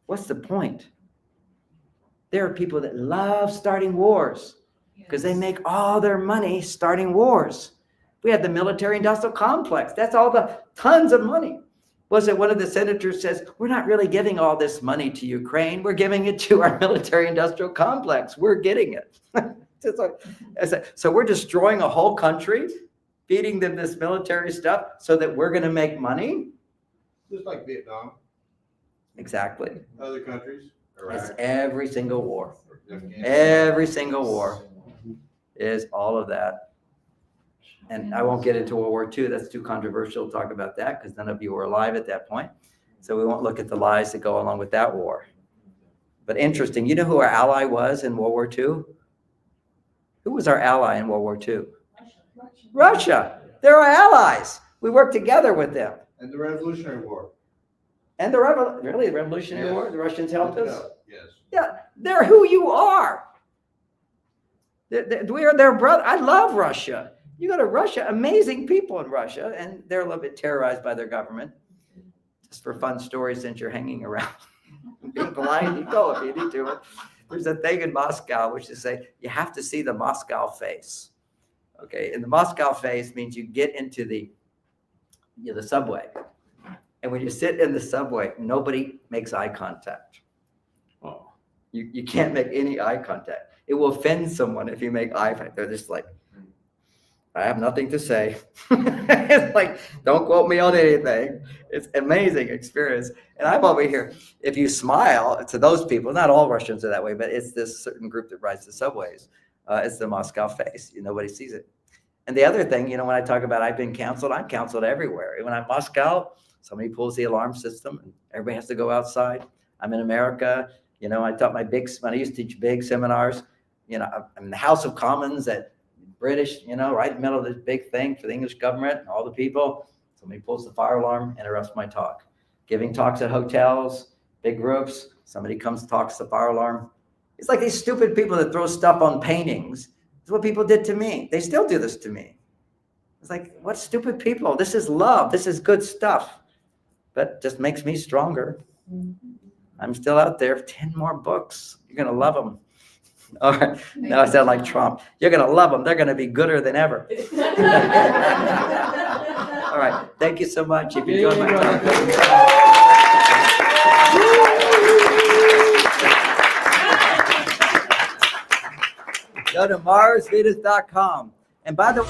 Speaker 6: What's the point? There are people that love starting wars because they make all their money starting wars. We had the military-industrial complex. That's all the tons of money. Was it one of the senators says, we're not really giving all this money to Ukraine. We're giving it to our military-industrial complex. We're getting it. So we're destroying a whole country, feeding them this military stuff so that we're going to make money?
Speaker 8: Just like Vietnam.
Speaker 6: Exactly.
Speaker 8: Other countries.
Speaker 6: That's every single war. Every single war is all of that. And I won't get into World War II. That's too controversial to talk about that because none of you were alive at that point. So we won't look at the lies that go along with that war. But interesting, you know who our ally was in World War II? Who was our ally in World War II? Russia. They're our allies. We work together with them.
Speaker 8: And the Revolutionary War.
Speaker 6: And the Revolutionary War, the Russians helped us?
Speaker 8: Yes.
Speaker 6: Yeah, they're who you are. We are their brother. I love Russia. You go to Russia, amazing people in Russia, and they're a little bit terrorized by their government. Just for fun stories, since you're hanging around. Being blind, you go if you need to. There's a thing in Moscow which is say you have to see the Moscow face. Okay, and the Moscow face means you get into the subway. And when you sit in the subway, nobody makes eye contact. Oh. You can't make any eye contact. It will offend someone if you make eye contact. They're just like, I have nothing to say. It's like, don't quote me on anything. It's an amazing experience. And I'm over here. If you smile to those people, not all Russians are that way, but it's this certain group that rides the subways. It's the Moscow face. Nobody sees it. And the other thing, when I talk about I've been counseled, I'm counseled everywhere. When I'm in Moscow, somebody pulls the alarm system and everybody has to go outside. I'm in America. I taught when I used to teach big seminars, I'm in the House of Commons at British, right in the middle of this big thing for the English government and all the people. Somebody pulls the fire alarm, interrupts my talk. Giving talks at hotels, big groups, somebody comes, talks the fire alarm. It's like these stupid people that throw stuff on paintings. It's what people did to me. They still do this to me. It's like, what stupid people? This is love. This is good stuff. But just makes me stronger. I'm still out there. 10 more books. You're going to love them. All right. Now I sound like Trump. You're going to love them. They're going to be gooder than ever. All right. Thank you so much. If you enjoyed my talk. Go to MarsVenus.com. And by the way,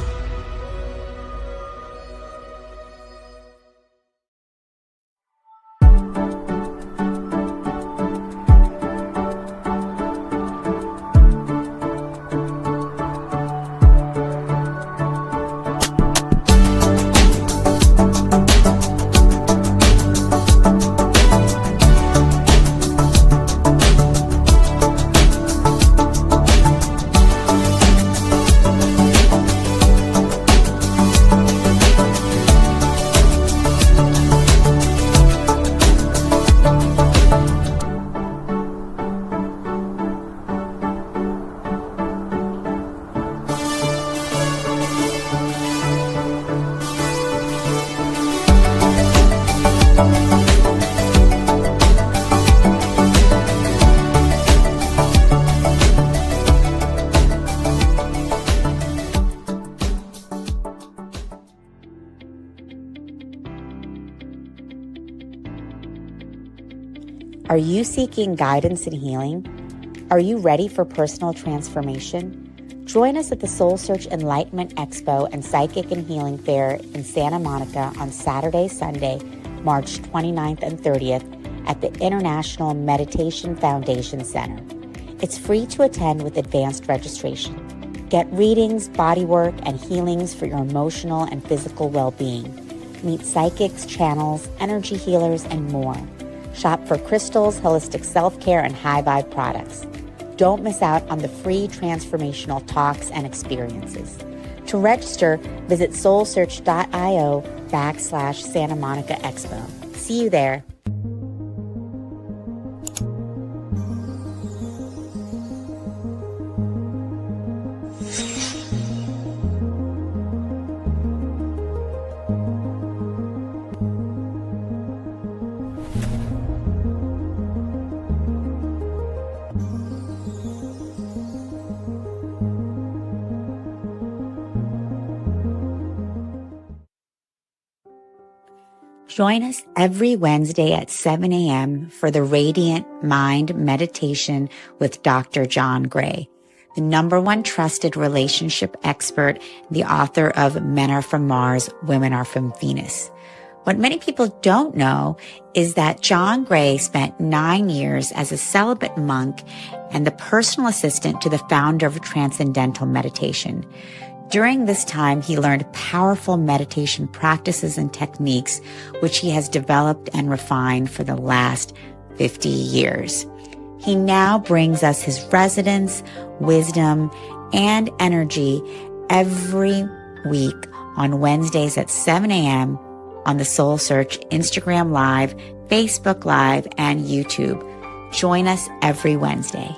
Speaker 1: Are you seeking guidance and healing? Are you ready for personal transformation? Join us at the SoulSearch Enlightenment Expo and Psychic and Healing Fair in Santa Monica on Saturday, Sunday, March 29th and 30th at the International Meditation Foundation Center. It's free to attend with advanced registration. Get readings, bodywork, and healings for your emotional and physical well-being. Meet psychics, channels, energy healers, and more. Shop for crystals, holistic self-care, and high vibe products. Don't miss out on the free transformational talks and experiences. To register, visit soulsearch.io/Santa Monica Expo. See you there. Join us every Wednesday at 7 a.m. for the Radiant Mind Meditation with Dr. John Gray, the #1 trusted relationship expert, the author of Men Are From Mars, Women Are From Venus. What many people don't know is that John Gray spent 9 years as a celibate monk and the personal assistant to the founder of Transcendental Meditation. During this time, he learned powerful meditation practices and techniques, which he has developed and refined for the last 50 years. He now brings us his resonance, wisdom, and energy every week on Wednesdays at 7 a.m. on the SoulSearch Instagram Live, Facebook Live, and YouTube. Join us every Wednesday.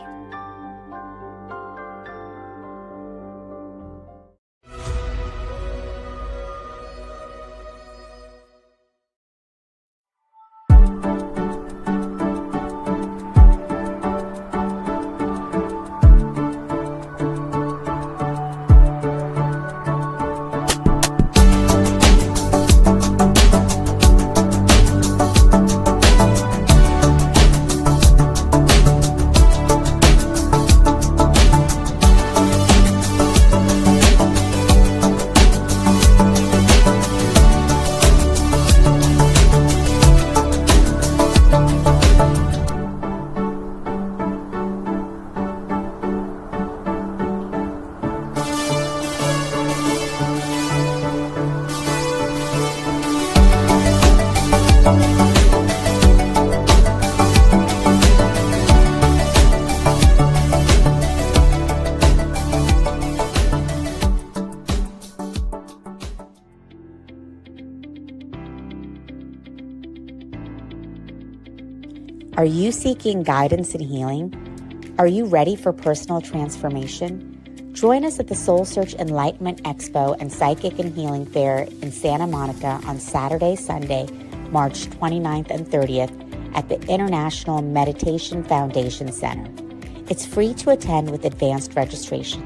Speaker 1: Are you seeking guidance and healing? Are you ready for personal transformation? Join us at the SoulSearch Enlightenment Expo and Psychic and Healing Fair in Santa Monica on Saturday, Sunday, March 29th and 30th at the International Meditation Foundation Center. It's free to attend with advanced registration.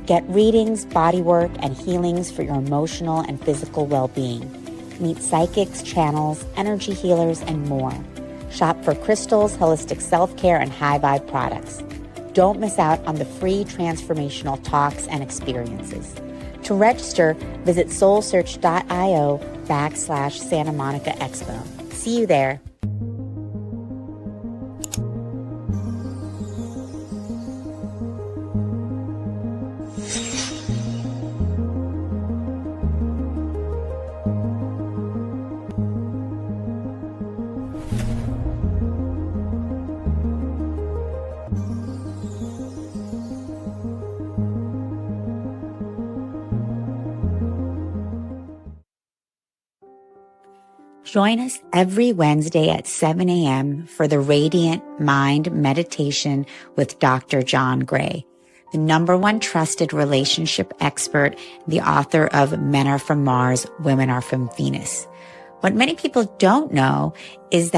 Speaker 1: Get readings, bodywork, and healings for your emotional and physical well-being. Meet psychics, channels, energy healers, and more. Shop for crystals, holistic self-care, and high vibe products. Don't miss out on the free transformational talks and experiences. To register, visit soulsearch.io/Santa Monica Expo. See you there. Join us every Wednesday at 7 a.m. for the Radiant Mind Meditation with Dr. John Gray, the #1 trusted relationship expert, the author of Men Are From Mars, Women Are From Venus. What many people don't know is that